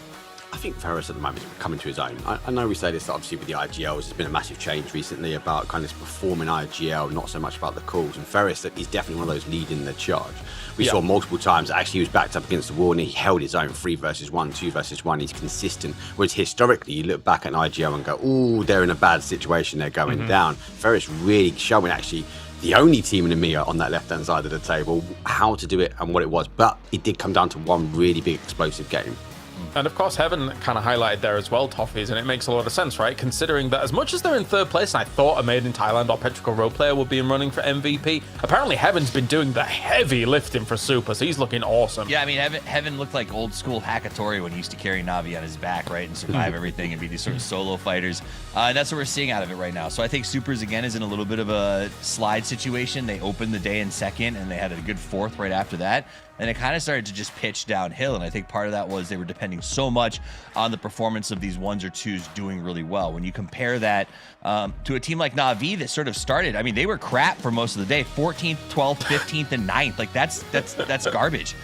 I think Ferris at the moment is coming to his own. I know we say this obviously with the IGLs. There's been a massive change recently about kind of performing IGL, not so much about the calls. And Ferris is definitely one of those leading the charge. We saw multiple times, actually, he was backed up against the wall and he held his own 3 versus 1, 2 versus 1. He's consistent. Whereas historically, you look back at an IGL and go, oh, they're in a bad situation. They're going down. Ferris really showing actually the only team in EMEA on that left-hand side of the table, how to do it and what it was. But it did come down to one really big explosive game. And of course, Heaven kind of highlighted there as well, Toffees, and it makes a lot of sense, right? Considering that as much as they're in 3rd place, and I thought a Made in Thailand or Petrichor Road player would be in running for MVP, apparently Heaven's been doing the heavy lifting for Super, so he's looking awesome. Yeah, I mean, Heaven looked like old school Hakatori when he used to carry Na'Vi on his back, right, and survive everything and be these sort of solo fighters. And that's what we're seeing out of it right now. So I think Supers, again, is in a little bit of a slide situation. They opened the day in 2nd, and they had a good 4th right after that. And it kind of started to just pitch downhill. And I think part of that was they were depending so much on the performance of these 1s or 2s doing really well. When you compare that to a team like Na'Vi that sort of started, I mean, they were crap for most of the day, 14th, 12th, 15th, and 9th. Like that's garbage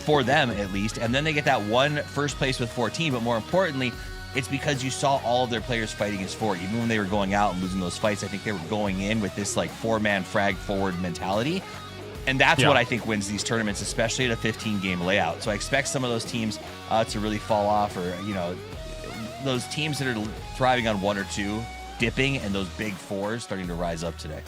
for them at least. And then they get that 1 first place with 14, but more importantly, it's because you saw all of their players fighting as 4. Even when they were going out and losing those fights, I think they were going in with this like 4-man frag forward mentality. And that's what I think wins these tournaments, especially at a 15-game layout. So I expect some of those teams to really fall off, or, you know, those teams that are thriving on 1 or 2 dipping, and those big 4s starting to rise up today.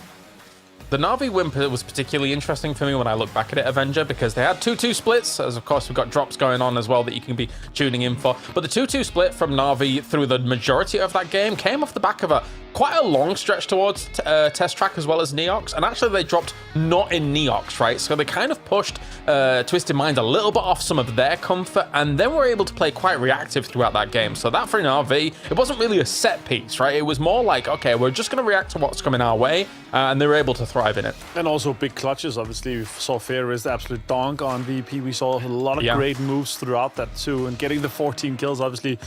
The Na'Vi win was particularly interesting for me when I look back at it, Avenger, because they had 2-2 splits, as of course we've got drops going on as well that you can be tuning in for. But the 2-2 split from Na'Vi through the majority of that game came off the back of quite a long stretch towards Test Track as well as Neox, and actually they dropped not in Neox, right? So they kind of pushed Twisted Minds a little bit off some of their comfort, and then were able to play quite reactive throughout that game. So that for Na'Vi, it wasn't really a set piece, right? It was more like, okay, we're just going to react to what's coming our way, and they were able to thrive in it. And also big clutches, obviously. We saw Ferris absolute donk on VP. We saw a lot of great moves throughout that too, and getting the 14 kills obviously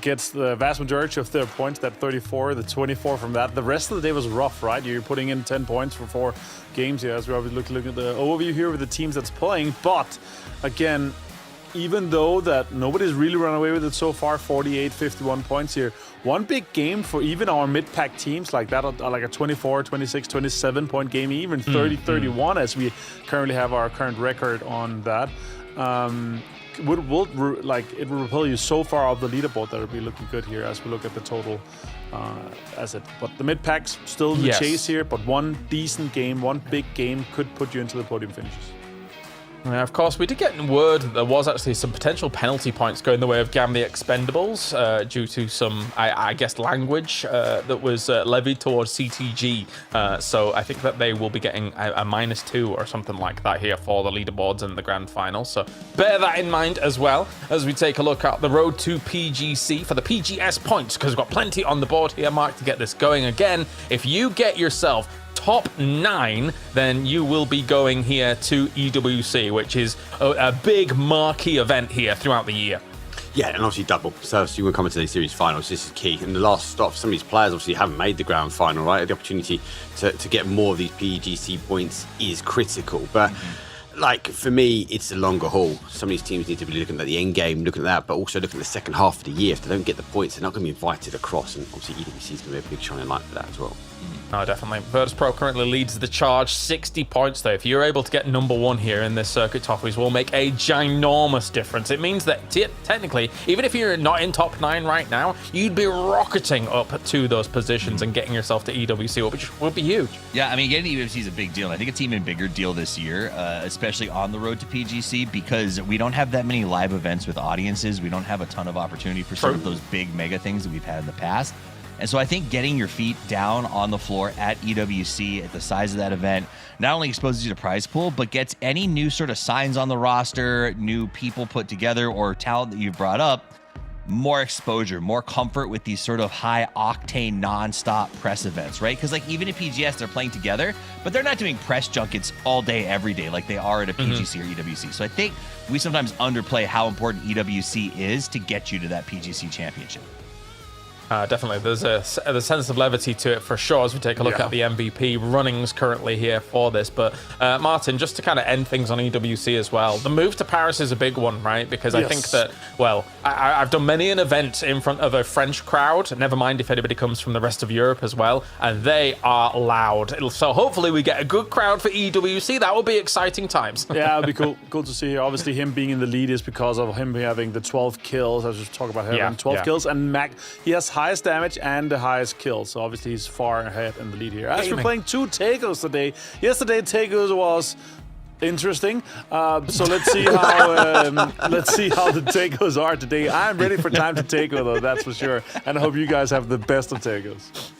gets the vast majority of their points, that 34, the 24 from that. The rest of the day was rough, right? You're putting in 10 points for 4 games here, as we obviously look at the overview here with the teams that's playing. But again, even though that nobody's really run away with it so far, 48, 51 points here. One big game for even our mid-pack teams like that, like a 24, 26, 27 point game, even 30, 31, as we currently have our current record on that. It will repel you so far off the leaderboard that it'll be looking good here as we look at the total asset. But the mid-packs still in the chase here, but one decent game, one big game could put you into the podium finishes. Of course, we did get word that there was actually some potential penalty points going the way of Gam the Expendables due to some, I guess, language that was levied towards CTG. So I think that they will be getting a -2 or something like that here for the leaderboards and the grand final. So bear that in mind as well as we take a look at the road to PGC for the PGS points, because we've got plenty on the board here, Mark, to get this going again. If you get yourself top 9, then you will be going here to EWC, which is a big marquee event here throughout the year. Yeah, and obviously double. So obviously when we come into these series finals, this is key. And the last stop, some of these players obviously haven't made the grand final, right? The opportunity to get more of these PGC points is critical. But like, for me, it's the longer haul. Some of these teams need to be looking at the end game, looking at that, but also looking at the second half of the year. If they don't get the points, they're not going to be invited across. And obviously EWC is going to be a big shining light for that as well. Oh, definitely. Virtus.pro currently leads the charge, 60 points though. If you're able to get number 1 here in this circuit, Toffees will make a ginormous difference. It means that technically, even if you're not in top 9 right now, you'd be rocketing up to those positions and getting yourself to EWC, which would be huge. Yeah, I mean, getting to EWC is a big deal. I think it's even a bigger deal this year, especially on the road to PGC, because we don't have that many live events with audiences. We don't have a ton of opportunity for some of those big mega things that we've had in the past. And so I think getting your feet down on the floor at EWC at the size of that event not only exposes you to prize pool, but gets any new sort of signs on the roster, new people put together, or talent that you've brought up, more exposure, more comfort with these sort of high octane non-stop press events, right? Because like even at PGS, they're playing together, but they're not doing press junkets all day, every day like they are at a PGC or EWC. So I think we sometimes underplay how important EWC is to get you to that PGC championship. Definitely. There's a sense of levity to it for sure as we take a look at the MVP runnings currently here for this. But Martin, just to kind of end things on EWC as well, the move to Paris is a big one, right? Because I think that, well, I've done many an event in front of a French crowd, never mind if anybody comes from the rest of Europe as well, and they are loud. So hopefully we get a good crowd for EWC. That will be exciting times. Yeah, it'll be cool to see. Obviously, him being in the lead is because of him having the 12 kills. I was just talking about him. 12 kills, and Mac, he has highest damage and the highest kills, so obviously he's far ahead in the lead here. As we're playing 2 Tagos today. Yesterday Tagos was interesting, so let's see how the Tagos are today. I'm ready for time to Tago though, that's for sure, and I hope you guys have the best of Tagos.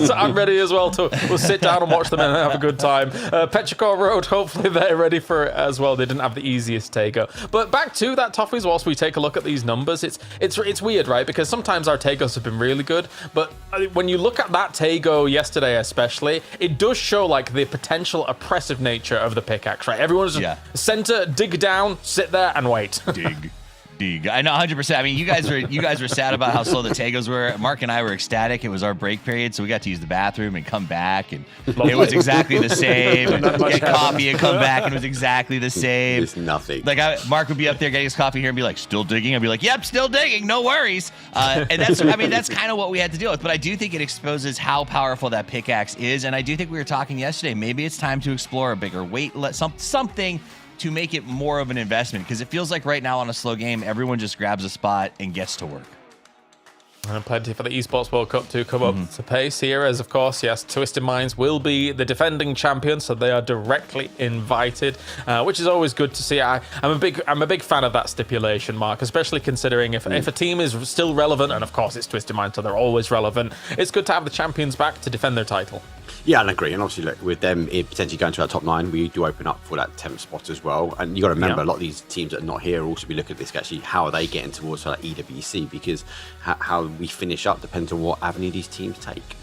So I'm ready as well we'll sit down and watch them and have a good time. Petrichor Road, hopefully they're ready for it as well. They didn't have the easiest Tago. But back to that, Toffees, whilst we take a look at these numbers, it's weird, right? Because sometimes our Tagos have been really good, but when you look at that Tago yesterday especially, it does show like the potential oppressive nature of the pickaxe, right? Everyone's center, dig down, sit there and wait. Dig. I know 100%. I mean, you guys were sad about how slow the Tagos were. Mark and I were ecstatic. It was our break period, so we got to use the bathroom and come back, and it was exactly the same. Get coffee and come back, and it was exactly the same. It's nothing. Like Mark would be up there getting his coffee here and be like, "Still digging?" I'd be like, "Yep, still digging. No worries." And that's kind of what we had to deal with. But I do think it exposes how powerful that pickaxe is, and I do think we were talking yesterday. Maybe it's time to explore a bigger weight, something to make it more of an investment, because it feels like right now on a slow game, everyone just grabs a spot and gets to work. And plenty for the Esports World Cup to come up to pace here, as of course, yes, Twisted Minds will be the defending champions, so they are directly invited, which is always good to see. I'm a big fan of that stipulation, Mark, especially considering if a team is still relevant, and of course it's Twisted Minds, so they're always relevant, it's good to have the champions back to defend their title. Yeah, I agree. And obviously, look, with them potentially going to our top 9, we do open up for that 10th spot as well. And you got to remember, a lot of these teams that are not here also be looking at this, actually, how are they getting towards that EWC? Because how we finish up depends on what avenue these teams take.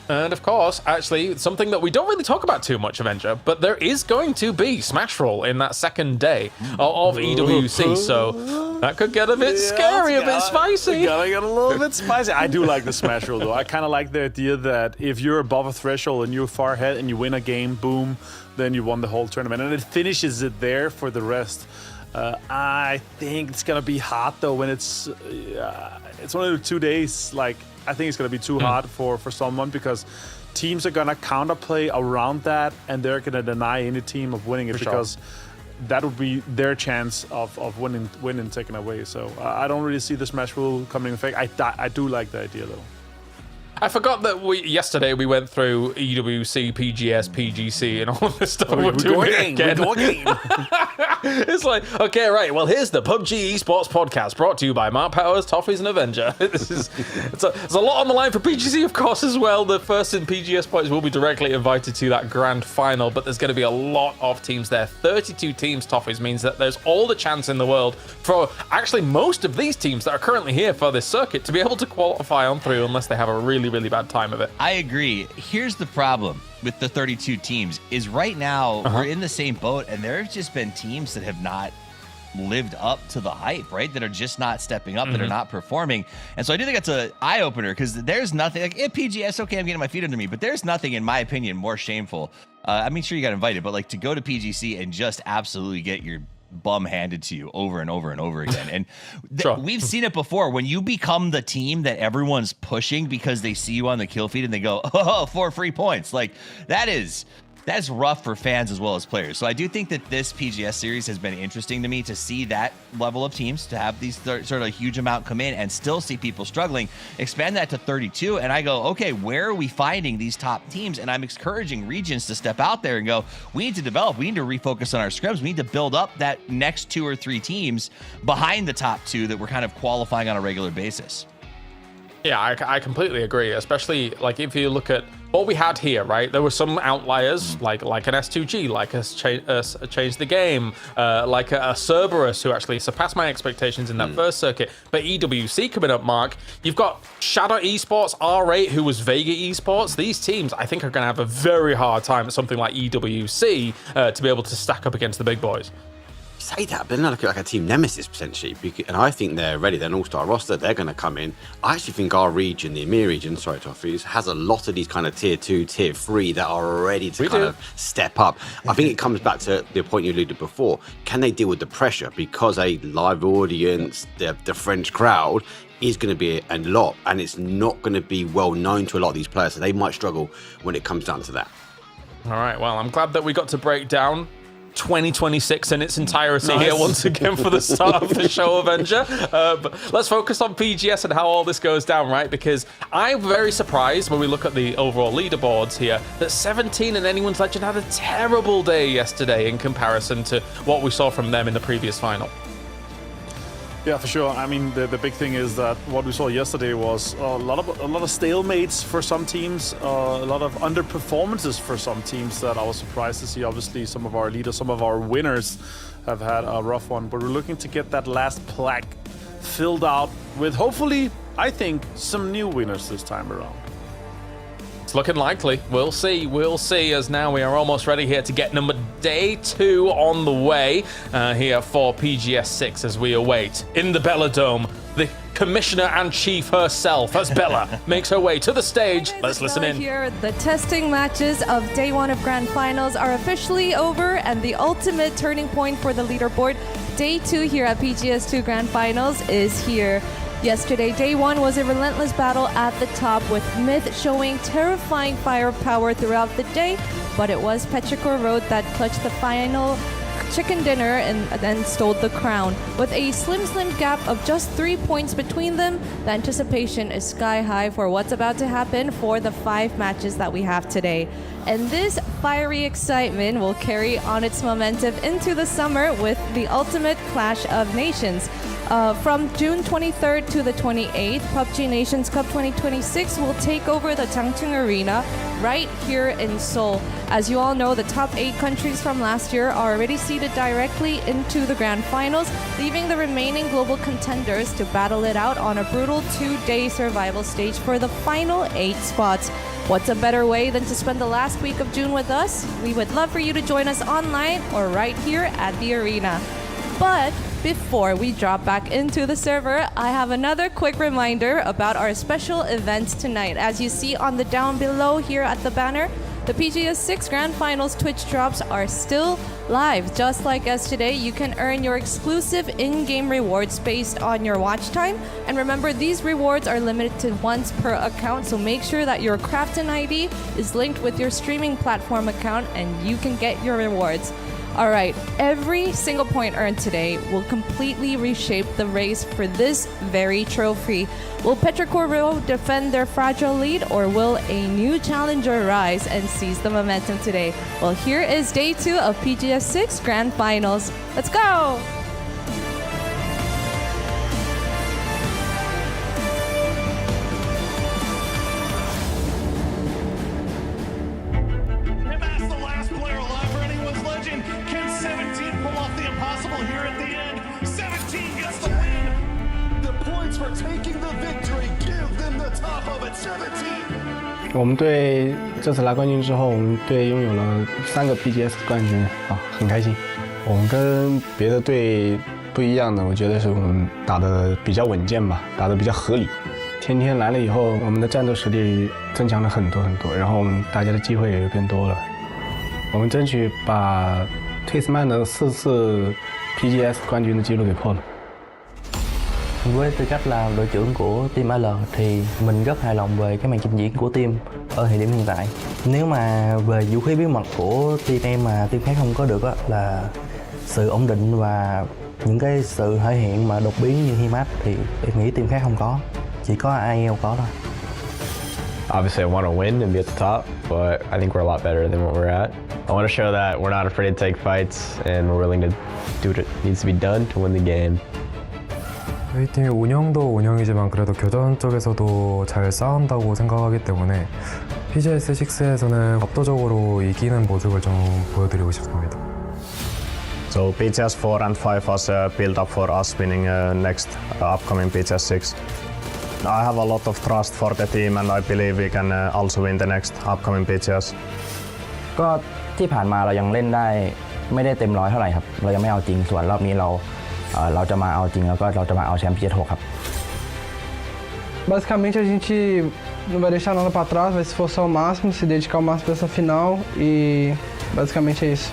And of course, actually, something that we don't really talk about too much, Avenger, but there is going to be Smash Roll in that second day of EWC, so that could get a bit scary, a bit spicy. Gotta get a little bit spicy. I do like the Smash Roll, though. I kind of like the idea that if you're above a threshold and you're far ahead and you win a game, boom, then you won the whole tournament. And it finishes it there for the rest. I think it's gonna be hot, though, when it's only 2 days, like, I think it's going to be too hard for someone, because teams are going to counterplay around that, and they're going to deny any team of winning it, because that would be their chance of winning taken away. So I don't really see the Smash Rule coming in effect. I do like the idea, though. I forgot that yesterday we went through EWC, PGS, PGC, and all of this stuff. We're doing it again. It's like, okay, right. Well, here's the PUBG Esports podcast brought to you by Mark Powers, Toffees, and Avenger. There's a lot on the line for PGC, of course, as well. The first in PGS points will be directly invited to that grand final, but there's going to be a lot of teams there. 32 teams, Toffees, means that there's all the chance in the world for actually most of these teams that are currently here for this circuit to be able to qualify on through unless they have a really bad time of it. I agree. Here's the problem with the 32 teams is right now we're in the same boat, and there have just been teams that have not lived up to the hype, right? That are just not stepping up, that are not performing. And so I do think that's an eye-opener, because there's nothing, like at PGS, okay, I'm getting my feet under me, but there's nothing, in my opinion, more shameful. I mean, sure, you got invited, but like to go to PGC and just absolutely get your bum handed to you over and over and over again. And we've seen it before. When you become the team that everyone's pushing because they see you on the kill feed and they go, oh, 4 free points. Like that's rough for fans as well as players. So I do think that this PGS series has been interesting to me to see that level of teams, to have these sort of huge amount come in and still see people struggling. Expand that to 32, and I go, okay, where are we finding these top teams? And I'm encouraging regions to step out there and go, we need to develop, we need to refocus on our scrims, we need to build up that next 2 or 3 teams behind the top 2 that we're kind of qualifying on a regular basis. Yeah, I completely agree, especially like if you look at what we had here, right? There were some outliers like an S2G, like us Change the Game, like a Cerberus, who actually surpassed my expectations in that first circuit. But EWC coming up, Mark, you've got Shadow Esports, R8, who was Vega Esports. These teams, I think, are going to have a very hard time at something like EWC to be able to stack up against the big boys. Say that, but then I look at like a team nemesis potentially, and I think they're ready. They're an all-star roster. They're going to come in. I actually think our region, the EMEA region, sorry, Toffees, has a lot of these kind of tier 2, tier 3 that are ready to of step up. I think it comes back to the point you alluded before. Can they deal with the pressure? Because a live audience, the French crowd, is going to be a lot, and it's not going to be well known to a lot of these players, so they might struggle when it comes down to that. All right, well, I'm glad that we got to break down 2026 in its entirety here once again for the start of the show, Avenger. But let's focus on PGS and how all this goes down, right? Because I'm very surprised when we look at the overall leaderboards here that 17 and Anyone's Legend had a terrible day yesterday in comparison to what we saw from them in the previous final. Yeah, for sure. I mean, the big thing is that what we saw yesterday was a lot of stalemates for some teams, a lot of underperformances for some teams that I was surprised to see. Obviously, some of our leaders, some of our winners have had a rough one, but we're looking to get that last plaque filled out with, hopefully, I think, some new winners this time around. It's looking likely. We'll see, as now we are almost ready here to get day 2 on the way here for PGS 6 as we await in the Bella Dome the commissioner and chief herself, as Bella makes her way to the stage. Let's listen in. Here, the testing matches of day 1 of Grand Finals are officially over, and the ultimate turning point for the leaderboard, day 2 here at PGS 2 Grand Finals, is here. Yesterday, day 1 was a relentless battle at the top, with Myth showing terrifying firepower throughout the day, but it was Petrichor Road that clutched the final chicken dinner and then stole the crown. With a slim gap of just 3 points between them, the anticipation is sky high for what's about to happen for the 5 matches that we have today. And this fiery excitement will carry on its momentum into the summer with the ultimate Clash of Nations. From June 23rd to the 28th, PUBG Nations Cup 2026 will take over the Changchun Arena right here in Seoul. As you all know, the top 8 countries from last year are already seeded directly into the Grand Finals, leaving the remaining global contenders to battle it out on a brutal 2-day survival stage for the final 8 spots. What's a better way than to spend the last week of June with us? We would love for you to join us online or right here at the arena. But before we drop back into the server, I have another quick reminder about our special events tonight. As you see on the down below here at the banner, the PGS 6 Grand Finals Twitch drops are still live. Just like yesterday, you can earn your exclusive in-game rewards based on your watch time. And remember, these rewards are limited to once per account, so make sure that your Krafton ID is linked with your streaming platform account and you can get your rewards. All right, every single point earned today will completely reshape the race for this very trophy. Will Petrocorvo defend their fragile lead, or will a new challenger rise and seize the momentum today? Well, here is day 2 of PGS 6 Grand Finals. Let's go!我们队这次拿冠军之后，我们队拥有了3个 PGS 冠军啊，很开心。我们跟别的队不一样的，我觉得是我们打得比较稳健吧，打得比较合理。天天来了以后，我们的战斗实力增强了很多，然后我们大家的机会也变多了。我们争取把Twistman的4次 PGS 冠军的记录给破了。 Với tư cách là đội trưởng của team AL thì mình rất hài lòng về cái màn trình diễn của team ở thời điểm hiện tại. Nếu mà về vũ khí bí mật của team em mà team khác không có được á, là sự ổn định và những cái sự thể hiện mà đột biến như Himat thì em nghĩ team khác không có, chỉ có IEL có thôi. Obviously, I want to win and be at the top, but I think we're a lot better than what we're at. I want to show that we're not afraid to take fights and we're willing to do what needs to be done to win the game. 저희 팀의 운영도 운영이지만 그래도 교전 쪽에서도 잘 싸운다고 생각하기 때문에 PGS 6에서는 압도적으로 이기는 모습을 좀 보여드리고 싶습니다. So PGS 4 and 5 was a build up for us winning next upcoming PGS 6. I have a lot of trust for the team and I believe we can also win the next upcoming PGS. ก็ที่ผ่านมาเรายังเล่นได้ไม่ได้เต็มร้อยเท่าไหร่ครับเรายังไม่เอาจริงส่วนรอบนี้เราจะมาเอาจริงแล้วก็เราจะมาเอาแชมป์ PGS 6 ครับ Basicamente a gente não vai deixar nada para trás, vai se esforçar ao máximo, se dedicar ao máximo para essa final e basicamente é isso.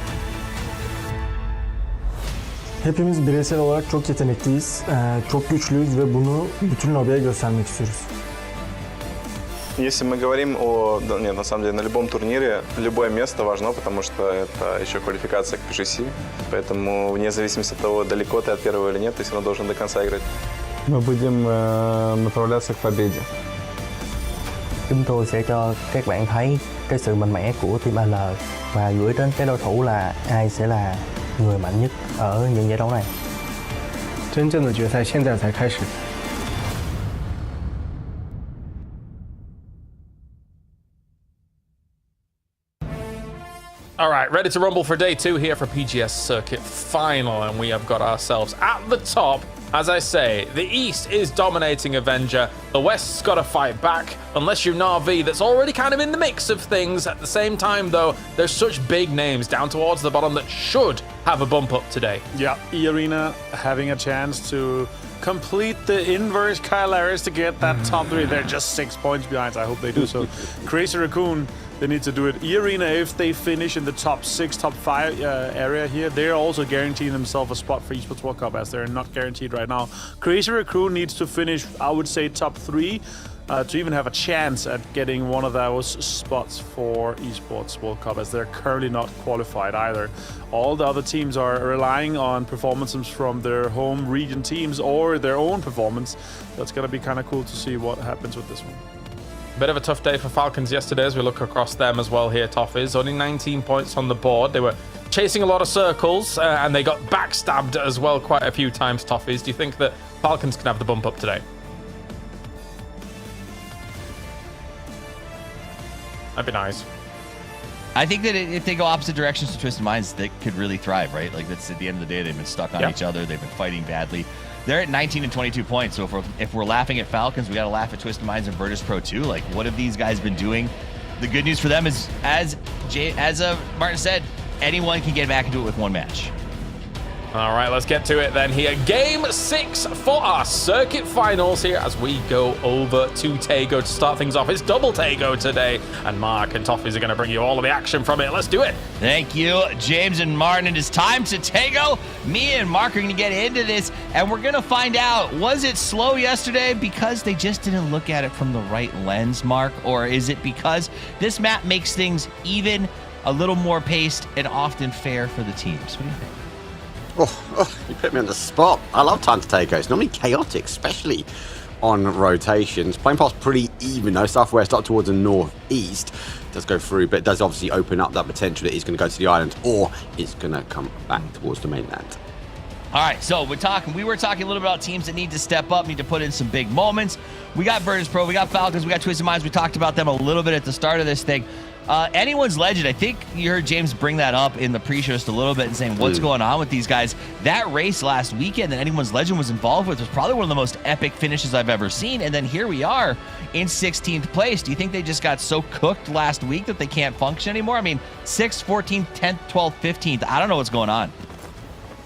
Hepimiz bireysel olarak çok yetenekliyiz, çok güçlüyüz ve bunu bütün lobiye göstermek istiyoruz. Если мы говорим нет, на самом деле, на любом турнире любое место важно, потому что это еще квалификация к PGC. Поэтому вне зависимости от того, далеко ты от первого или нет, ты все равно должен до конца играть. Мы будем направляться к победе. Chúng tôi sẽ cho các bạn thấy cái sự mạnh mẽ của team AL và gửi đến cái đối thủ là ai sẽ là người mạnh nhất ở những giải đấu này. 真正的决赛现在才开始。 All right, ready to rumble for day 2 here for PGS Circuit Final, and we have got ourselves at the top. As I say, the East is dominating Avenger. The West's got to fight back, unless you're Na'Vi, that's already kind of in the mix of things. At the same time, though, there's such big names down towards the bottom that should have a bump up today. Yeah, E-Arena having a chance to complete the inverse Kyle Harris to get that top 3. They're just 6 points behind, so I hope they do so. Crazy Raccoon, they need to do it. E-Arena, if they finish in the top 6, top 5 area here, they're also guaranteeing themselves a spot for Esports World Cup, as they're not guaranteed right now. Crazy Raccoon needs to finish, I would say, top 3 to even have a chance at getting one of those spots for Esports World Cup, as they're currently not qualified either. All the other teams are relying on performances from their home region teams or their own performance. That's going to be kind of cool to see what happens with this one. Bit of a tough day for Falcons yesterday as we look across them as well here, Toffees. Only 19 points on the board. They were chasing a lot of circles and they got backstabbed as well quite a few times, Toffees. Do you think that Falcons can have the bump up today? That'd be nice. I think that if they go opposite directions to Twisted Minds, they could really thrive, right? Like, that's at the end of the day, they've been stuck on each other. They've been fighting badly. They're at 19 and 22 points. So if we're laughing at Falcons, we got to laugh at Twisted Minds and Virtus Pro too. Like, what have these guys been doing? The good news for them is, as Martin said, anyone can get back into it with one match. All right, let's get to it then here. Game 6 for our circuit finals here as we go over to Tago to start things off. It's double Tago today, and Mark and Toffees are going to bring you all of the action from it. Let's do it. Thank you, James and Martin. It is time to Tago. Me and Mark are going to get into this, and we're going to find out, was it slow yesterday because they just didn't look at it from the right lens, Mark? Or is it because this map makes things even a little more paced and often fair for the teams? What do you think? You put me on the spot. I love time to take It's normally chaotic, especially on rotations. Playing past pretty even though. Southwest up towards the northeast does go through, but it does obviously open up that potential that he's going to go to the island or it's going to come back towards the mainland. All right, so we were talking a little bit about teams that need to step up, need to put in some big moments. We got Virtus Pro, we got Falcons, we got Twisted Minds. We talked about them a little bit at the start of this thing. Anyone's Legend, I think you heard James bring that up in the pre-show just a little bit and saying what's going on with these guys. That race last weekend that Anyone's Legend was involved with was probably one of the most epic finishes I've ever seen. And then here we are in 16th place. Do you think they just got so cooked last week that they can't function anymore? I mean, 6th, 14th, 10th, 12th, 15th. I don't know what's going on.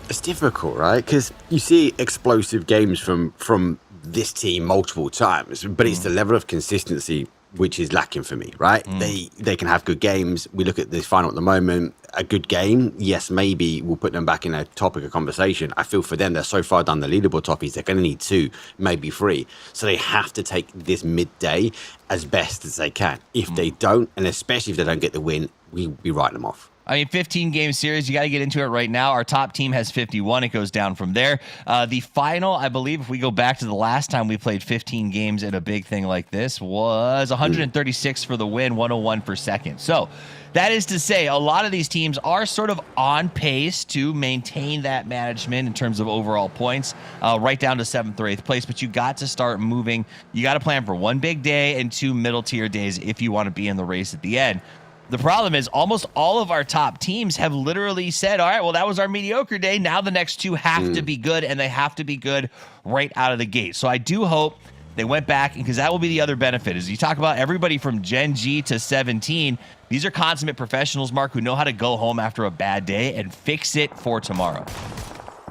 It's difficult, right? Because you see explosive games from this team multiple times, but it's the level of consistency which is lacking for me, right? They can have good games. We look at this final at the moment. A good game, yes, maybe we'll put them back in a topic of conversation. I feel for them, they're so far down the leaderboard toppies, they're going to need 2, maybe 3. So they have to take this midday as best as they can. If they don't, and especially if they don't get the win, we write them off. I mean, 15-game series, you got to get into it right now. Our top team has 51. It goes down from there. The final, I believe, if we go back to the last time we played 15 games in a big thing like this, was 136 for the win, 101 for second. So that is to say, a lot of these teams are sort of on pace to maintain that management in terms of overall points, right down to 7th or 8th place. But you got to start moving. You got to plan for 1 big day and 2 middle-tier days if you want to be in the race at the end. The problem is almost all of our top teams have literally said, all right, well, that was our mediocre day. Now the next 2 have to be good, and they have to be good right out of the gate. So I do hope they went back, because that will be the other benefit. Is you talk about everybody from Gen G to 17. These are consummate professionals, Mark, who know how to go home after a bad day and fix it for tomorrow.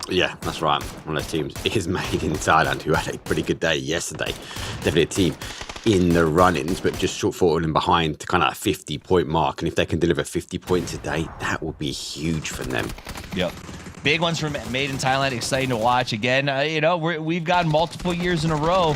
Yeah, that's right. One of those teams is Made in Thailand, who had a pretty good day yesterday. Definitely a team in the run-ins, but just short falling behind to kind of a 50-point mark. And if they can deliver 50 points a day, that will be huge for them. Yep. Big ones from Made in Thailand. Exciting to watch. Again, we've got multiple years in a row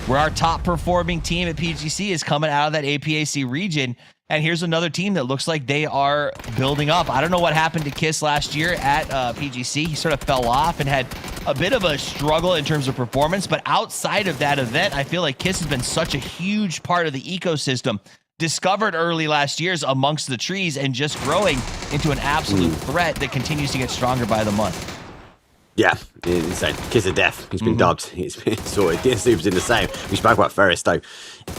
where our top performing team at PGC is coming out of that APAC region. And here's another team that looks like they are building up. I don't know what happened to Kiss last year at PGC. He sort of fell off and had a bit of a struggle in terms of performance. But outside of that event, I feel like Kiss has been such a huge part of the ecosystem. Discovered early last year's amongst the trees and just growing into an absolute threat that continues to get stronger by the month. Yeah, insane. Kiss of Death. He's been dubbed. He's been sorted. DSU's in the same. We spoke about Ferris, though,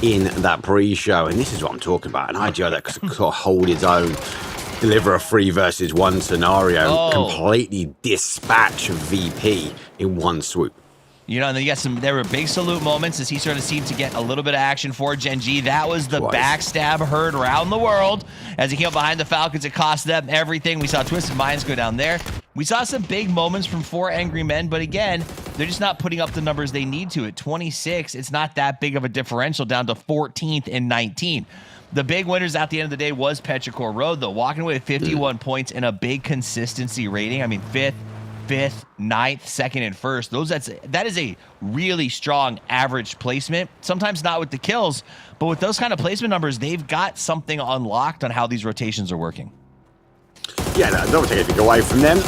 in that pre-show, and this is what I'm talking about. An IGL that could sort of hold its own, deliver a 3 versus 1 scenario, completely dispatch VP in one swoop. You know, and then there were big salute moments as he sort of seemed to get a little bit of action for Gen G. That was the backstab heard around the world. As he came up behind the Falcons, it cost them everything. We saw Twisted Minds go down there. We saw some big moments from 4 Angry Men, but again, they're just not putting up the numbers they need to. At 26, it's not that big of a differential down to 14th and 19. The big winners at the end of the day was Petrichor Road, though, walking away with 51 points and a big consistency rating. I mean, 5th, 9th, 2nd, and 1st. That is a really strong average placement. Sometimes not with the kills, but with those kind of placement numbers, they've got something unlocked on how these rotations are working. Yeah, no, don't take anything away from them.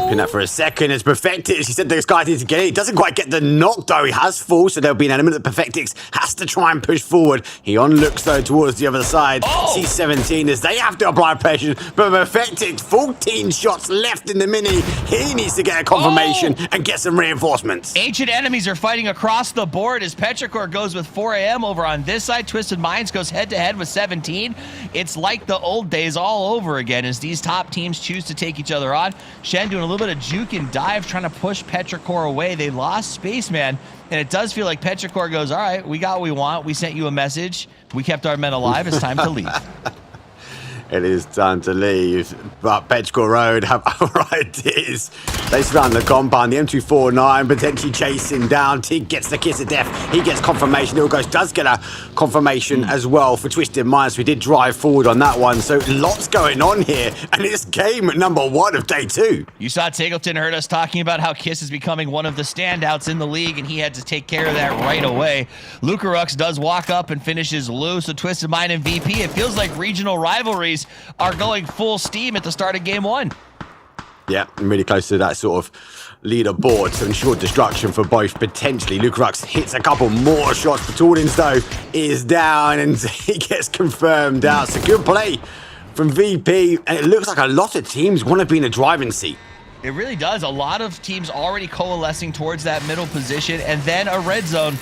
Pin that for a second. It's Perfectix. He said this guy needs to get it. He doesn't quite get the knock, though. He has full, so there'll be an element that Perfectix has to try and push forward. He looks, though, towards the other side. C17 as they have to apply pressure, but Perfectix, 14 shots left in the mini. He needs to get a confirmation and get some reinforcements. Ancient enemies are fighting across the board as Petrichor goes with 4 AM over on this side. Twisted Minds goes head-to-head with 17. It's like the old days all over again as these top teams choose to take each other on. Shen doing a little bit of juke and dive, trying to push Petrichor away. They lost Spaceman, and it does feel like Petrichor goes, all right, we got what we want. We sent you a message. We kept our men alive. It's time to leave. It is time to leave, but Petrichor Road have other ideas. They surround the compound, the M249 potentially chasing down. Tig gets the kiss of death. He gets confirmation. Ilgos does get a confirmation as well for Twisted Minds. We did drive forward on that one, so lots going on here, and it's game number 1 of day 2. You saw Taggleton heard us talking about how Kiss is becoming one of the standouts in the league, and he had to take care of that right away. Lucarux does walk up and finishes loose. So Twisted Mind and VP, it feels like regional rivalries Glories are going full steam at the start of game 1. Yeah, really close to that sort of leaderboard, so ensured destruction for both potentially. Lukrux hits a couple more shots, but Tordins though is down and he gets confirmed out. So good play from VP, and it looks like a lot of teams want to be in the driving seat. It really does. A lot of teams already coalescing towards that middle position, and then a red zone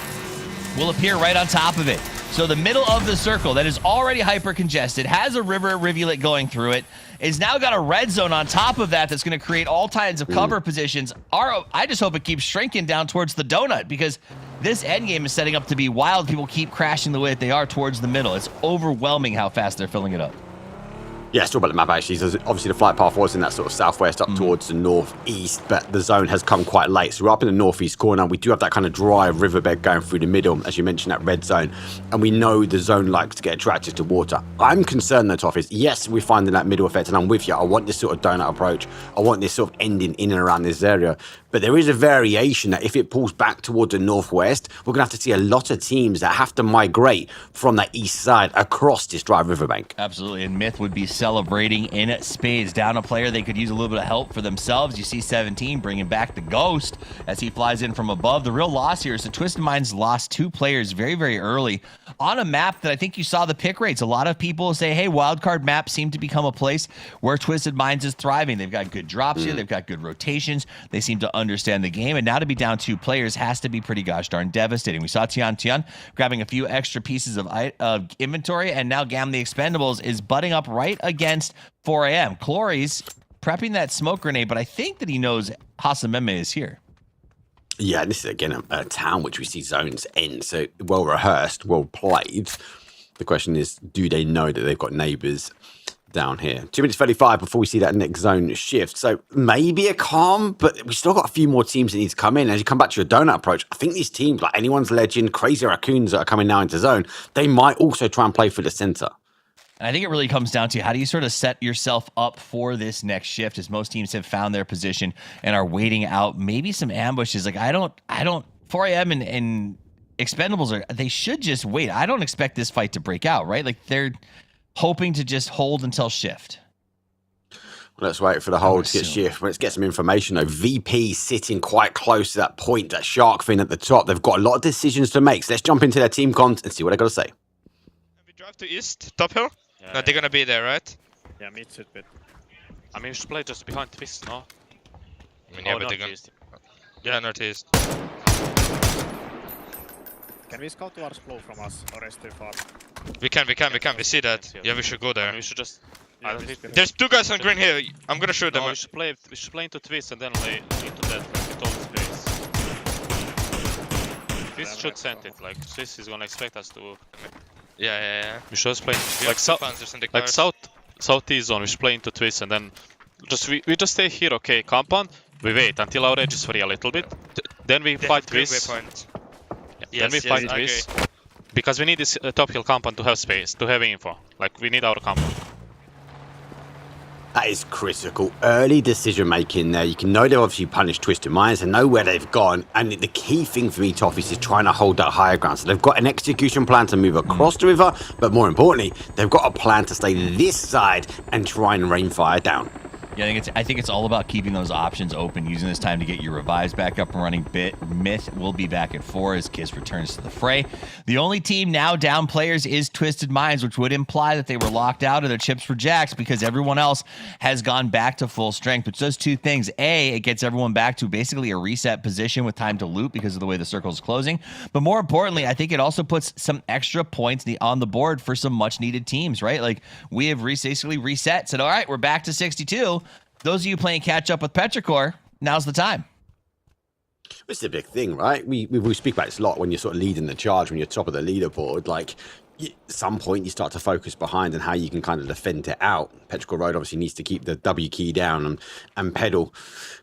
will appear right on top of it. So the middle of the circle that is already hyper congested, has a rivulet going through it, is now got a red zone on top of that that's going to create all kinds of cover positions. I just hope it keeps shrinking down towards the donut, because this end game is setting up to be wild. People keep crashing the way that they are towards the middle. It's overwhelming how fast they're filling it up. Yeah, it's all about the map actually. So obviously the flight path was in that sort of southwest up towards the northeast, but the zone has come quite late. So we're up in the northeast corner. We do have that kind of dry riverbed going through the middle, as you mentioned, that red zone. And we know the zone likes to get attracted to water. I'm concerned though, Toff, yes, we're finding that middle effect, and I'm with you. I want this sort of donut approach. I want this sort of ending in and around this area. But there is a variation that if it pulls back towards the northwest, we're going to have to see a lot of teams that have to migrate from that east side across this dry riverbank. Absolutely, and Myth would be celebrating in spades. Down a player, they could use a little bit of help for themselves. You see 17 bringing back the Ghost as he flies in from above. The real loss here is the Twisted Minds lost 2 players very, very early on a map that I think you saw the pick rates. A lot of people say, hey, wildcard maps seem to become a place where Twisted Minds is thriving. They've got good drops here. They've got good rotations. They seem to understand the game, and now to be down 2 players has to be pretty gosh darn devastating. We saw Tian grabbing a few extra pieces of inventory, and now Gam the Expendables is butting up right against 4am. Glory's prepping that smoke grenade, but I think that he knows Hasameme is here. Yeah, this is again a town which we see zones end, so well rehearsed, well played. The question is, do they know that they've got neighbours down here? 2 minutes 35 before we see that next zone shift. So maybe a calm, but we still got a few more teams that need to come in. As you come back to your donut approach, I think these teams, like Anyone's Legend, Crazy Raccoons that are coming now into zone, they might also try and play for the center. I think it really comes down to how do you sort of set yourself up for this next shift, as most teams have found their position and are waiting out maybe some ambushes. Like I don't 4am and Expendables they should just wait. I don't expect this fight to break out, right? Like they're hoping to just hold until shift. Well, let's wait for the hold to get shift. Let's get some information though. VP sitting quite close to that point, that shark fin at the top. They've got a lot of decisions to make. So let's jump into their team comms and see what they got to say. We drive to east, top hill. No, they're gonna be there, right? Yeah, mid should be. I mean, you should play just behind Twist, no? I mean, yeah, but they're gonna... Yeah, northeast. Can we scout towards blue from us, or is too far? We can, we see that. Yeah, we should go there. We should just... There's 2 guys on green here. I'm gonna shoot them. We should play into Twist and then lay into that with all the space. Twist should send it, like Twist is gonna expect us to... Yeah. We should just play like southeast zone. We should play into Twist and then we just stay here. Okay, compound. We wait until our edge is free a little bit. Then we fight Twist. Then we fight Twist because we need this top hill compound to have space, to have info. Like we need our compound. That is critical. Early decision making there. You can know they've obviously punished Twisted Minds and know where they've gone. And the key thing for me, Toffees, is trying to hold that higher ground. So they've got an execution plan to move across the river, but more importantly, they've got a plan to stay this side and try and rain fire down. Yeah, I think it's all about keeping those options open, using this time to get your revives back up and running. Myth will be back at 4 as Kiss returns to the fray. The only team now down players is Twisted Minds, which would imply that they were locked out of their chips for jacks because everyone else has gone back to full strength, which does 2 things. A, it gets everyone back to basically a reset position with time to loot because of the way the circle is closing. But more importantly, I think it also puts some extra points on the board for some much needed teams, right? Like we have basically reset, said, all right, we're back to 62. Those of you playing catch up with Petrichor, now's the time. It's a big thing, right? We speak about this a lot when you're sort of leading the charge, when you're top of the leaderboard. Like, at some point you start to focus behind and how you can kind of defend it out. Petrichor Road obviously needs to keep the W key down and pedal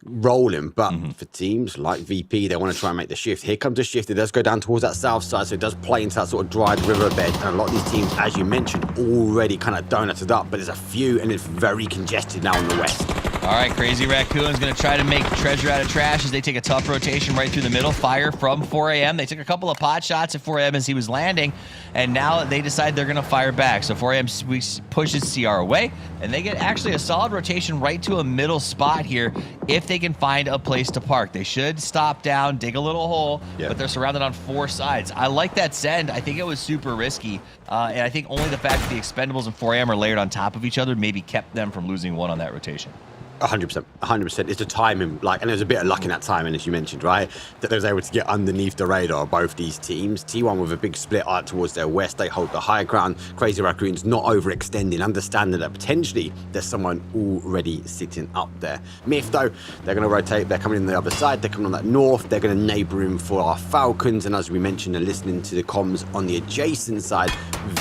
rolling. But for teams like VP, they want to try and make the shift. Here comes the shift. It does go down towards that south side, so it does play into that sort of dried riverbed. And a lot of these teams, as you mentioned, already kind of donuted up. But there's a few, and it's very congested now in the west. All right, Crazy Raccoon's going to try to make treasure out of trash as they take a tough rotation right through the middle. Fire from 4am. They took a couple of pot shots at 4am as he was landing, and now now they decide they're going to fire back. So 4AM pushes CR away, and they get actually a solid rotation right to a middle spot here if they can find a place to park. They should stop down, dig a little hole, but they're surrounded on 4 sides. I like that send. I think it was super risky, and I think only the fact that the Expendables and 4AM are layered on top of each other maybe kept them from losing one on that rotation. 100%, 100%. It's the timing, and there's a bit of luck in that timing, as you mentioned, right? That they was able to get underneath the radar of both these teams. T1 with a big split out towards their west, they hold the high ground. Crazy Raccoons not overextending, understanding that potentially there's someone already sitting up there. Myth, though, they're going to rotate. They're coming in the other side. They're coming on that north. They're going to neighbor in for our Falcons. And as we mentioned, they're listening to the comms on the adjacent side.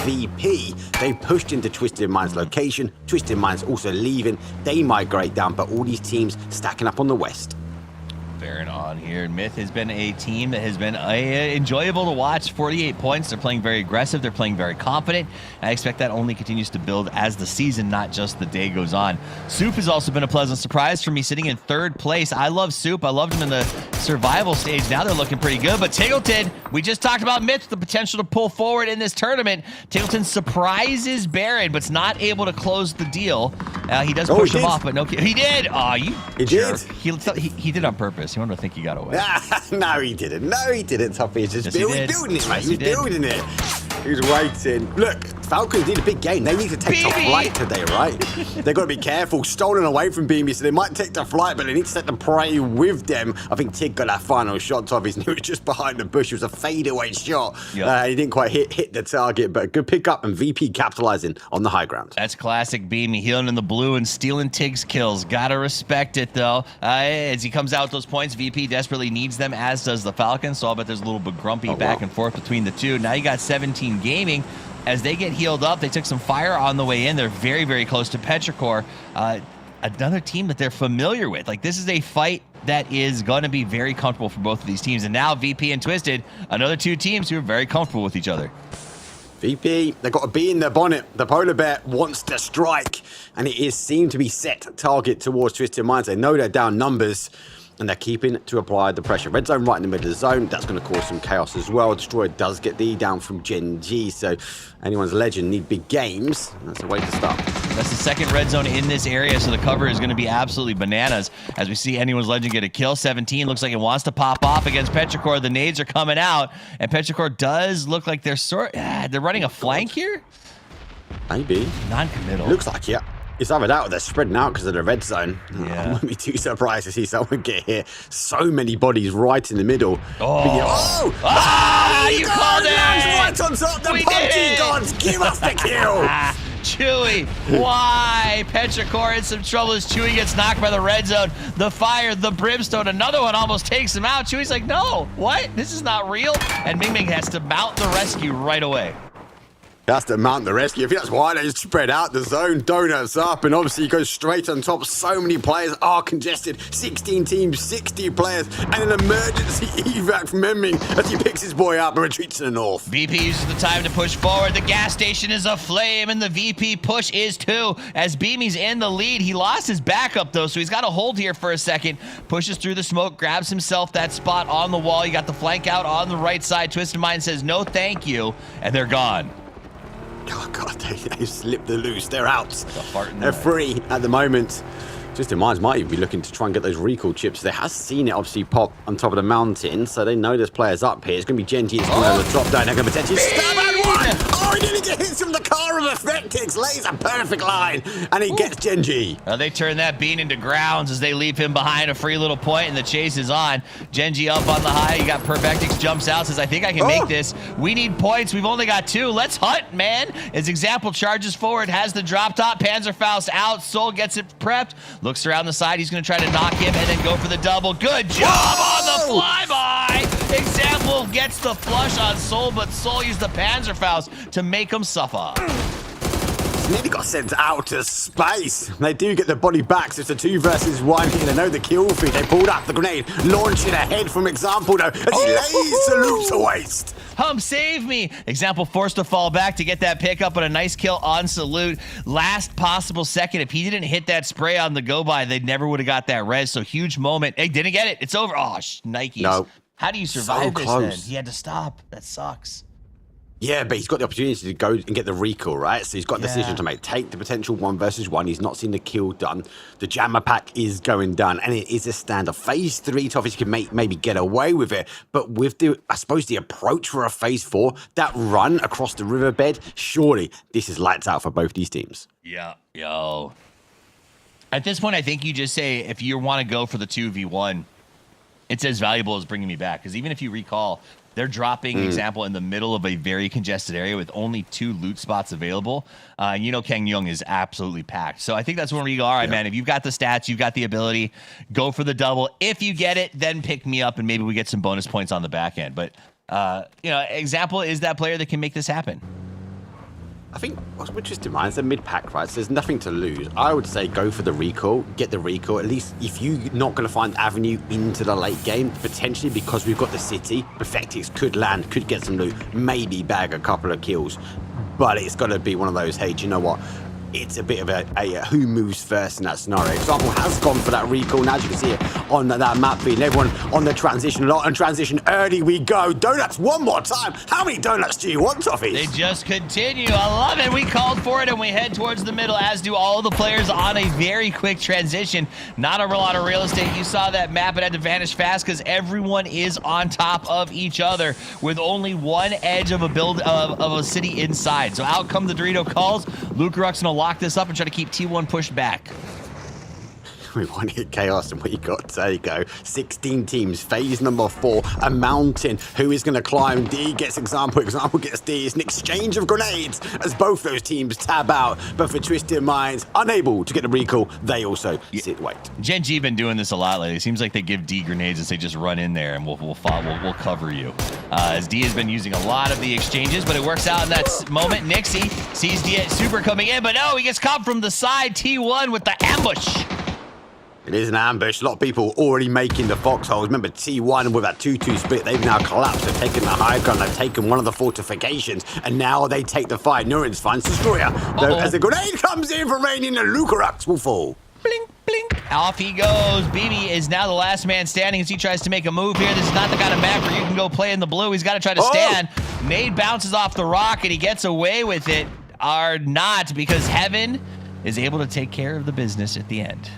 VP, they pushed into Twisted Minds location. Twisted Minds also leaving. They migrate down, but all these teams stacking up on the west. Baron on here. Myth has been a team that has been enjoyable to watch. 48 points. They're playing very aggressive. They're playing very confident. I expect that only continues to build as the season, not just the day goes on. Soup has also been a pleasant surprise for me, sitting in 3rd place. I love Soup. I loved him in the survival stage. Now they're looking pretty good. But Tiggleton, we just talked about Myth, the potential to pull forward in this tournament. Tiggleton surprises Baron, but's not able to close the deal. He does push him off, but no, he did. Oh, you jerk. He did on purpose. You want to think he got away? No, he didn't. No, he didn't, Toppy. He's just building it, mate. He's building it. He's waiting. Look, Falcons need a big game. They need to take to flight today, right? They've got to be careful. Stolen away from BB, so they might take to flight, but they need to set the prey with them. I think Tig got that final shot, Toppy. He was just behind the bush. It was a fadeaway shot. Yep. He didn't quite hit the target, but a good pickup, and VP capitalizing on the high ground. That's classic Beamy, healing in the blue and stealing Tig's kills. Gotta respect it, though. As he comes out with those points, VP desperately needs them, as does the Falcons, so I'll bet there's a little bit grumpy back and forth between the two. Now you got 17 Gaming. As they get healed up, they took some fire on the way in. They're very, very close to Petrichor, another team that they're familiar with. Like, this is a fight that is going to be very comfortable for both of these teams. And now VP and Twisted, another 2 teams who are very comfortable with each other. VP, they've got a bee in their bonnet. The polar bear wants to strike, and it is seen to be set target towards Twisted Minds. They know they're down numbers, and they're keeping to apply the pressure. Red zone right in the middle of the zone. That's going to cause some chaos as well. Destroyer does get the down from Gen G, so anyone's legend need big games. That's a way to start. That's the 2nd red zone in this area, so the cover is going to be absolutely bananas. As we see anyone's legend get a kill. 17 looks like it wants to pop off against Petrichor. The nades are coming out, and Petrichor does look like they're they're running a flank here? Maybe. Non-committal. Looks like, yeah. It's either that or they're spreading out because of the red zone. Yeah. I wouldn't be too surprised to see someone get hit. So many bodies right in the middle. Oh! You called it! Right on top. The PUBG gods, give us the kill! Chewy, why? Petrichor in some trouble as Chewy gets knocked by the red zone. The fire, the brimstone, another one almost takes him out. Chewy's like, no, what? This is not real. And Ming Ming has to mount the rescue right away. That's to mount the rescue. I think that's why they spread out the zone, donuts up, and obviously goes straight on top. So many players are congested. 16 teams, 60 players, and an emergency evac from Memming as he picks his boy up and retreats to the north. VP uses the time to push forward. The gas station is aflame, and the VP push is too. As Beamy's in the lead, he lost his backup though, so he's got to hold here for a second. Pushes through the smoke, grabs himself that spot on the wall. You got the flank out on the right side. Twisted Mind says no thank you, and they're gone. Oh God, they slipped the loose. They're out. They're free at the moment. Twisted Minds might even be looking to try and get those recall chips. They have seen it obviously pop on top of the mountain, so they know there's players up here. It's going to be Genji. It's going to drop down. They're going to potentially stab at one. Oh, he didn't get hit from the car of Effectix. Lays a perfect line, and he gets Genji. They turn that bean into grounds as they leave him behind a free little point, and the chase is on. Genji up on the high. You got Perfectix jumps out, says, I think I can make this. We need points. We've only got 2. Let's hunt, man. As Example charges forward, has the drop top. Panzerfaust out. Soul gets it prepped. Looks around the side. He's going to try to knock him and then go for the double. Good job on the flyby. Example gets the flush on Soul, but Soul used the Panzerfaust to make him suffer. Nearly got sent out to space. They do get the body back, so it's a 2 versus 1 here. They know the kill feed. They pulled out the grenade, launching ahead from Example though, as he lays Salute to waste. Save me. Example forced to fall back to get that pickup and a nice kill on Salute. Last possible second. If he didn't hit that spray on the go by, they never would have got that res. So huge moment. Hey, didn't get it. It's over. Oh, Nikes. No. How do you survive So this close. then? He had to stop. That sucks. Yeah, but he's got the opportunity to go and get the recall, right? So he's got a decision to make. Take the potential 1 versus 1. He's not seen the kill done. The jammer pack is going down, and it is a standoff. Phase 3, Toffees can maybe get away with it, but with the, I suppose, the approach for a Phase 4, that run across the riverbed, surely this is lights out for both these teams. Yeah, yo. At this point, I think you just say, if you want to go for the 2v1, it's as valuable as bringing me back. Because even if you recall, they're dropping, example, in the middle of a very congested area with only 2 loot spots available. You know Kang Young is absolutely packed. So I think that's when we go, all right, man, if you've got the stats, you've got the ability, go for the double. If you get it, then pick me up and maybe we get some bonus points on the back end. But, you know, example is that player that can make this happen. I think what's interesting, man, it's a mid-pack, right? So there's nothing to lose. I would say go for the recall, get the recall. At least if you're not going to find avenue into the late game, potentially because we've got the city, Perfectix could land, could get some loot, maybe bag a couple of kills. But it's got to be one of those, hey, do you know what? It's a bit of a who moves first in that scenario. Example has gone for that recall. Now as you can see it on that map feed. Everyone on the transition lot and transition early we go. Donuts one more time. How many donuts do you want, Toffees? They just continue. I love it. We called for it and we head towards the middle, as do all the players on a very quick transition. Not a lot of real estate. You saw that map. It had to vanish fast because everyone is on top of each other with only one edge of a build of a city inside. So out come the Dorito calls. Lucaruk's gonna lock this up and try to keep T1 pushed back. We want to hit chaos, and we got, there you go, 16 teams. Phase number 4, a mountain. Who is going to climb? D gets example gets D. It's an exchange of grenades as both those teams tab out. But for Twisted Minds, unable to get the recall, they also sit wait. Gen G been doing this a lot lately. It seems like they give D grenades and say just run in there and we'll cover you. As D has been using a lot of the exchanges, but it works out in that moment. Nixie sees D Super coming in, but no, he gets caught from the side. T1 with the ambush. It is an ambush. A lot of people already making the foxholes. Remember, T1 with that 2-2 split, they've now collapsed. They've taken the high ground. They've taken one of the fortifications. And now they take the fight. Nurin's finds Destroyer. Though, as the grenade comes in from Raining, the Lucarux will fall. Blink, blink. Off he goes. BB is now the last man standing as he tries to make a move here. This is not the kind of map where you can go play in the blue. He's got to try to stand. Nade bounces off the rock and he gets away with it. Or not, because Heaven is able to take care of the business at the end.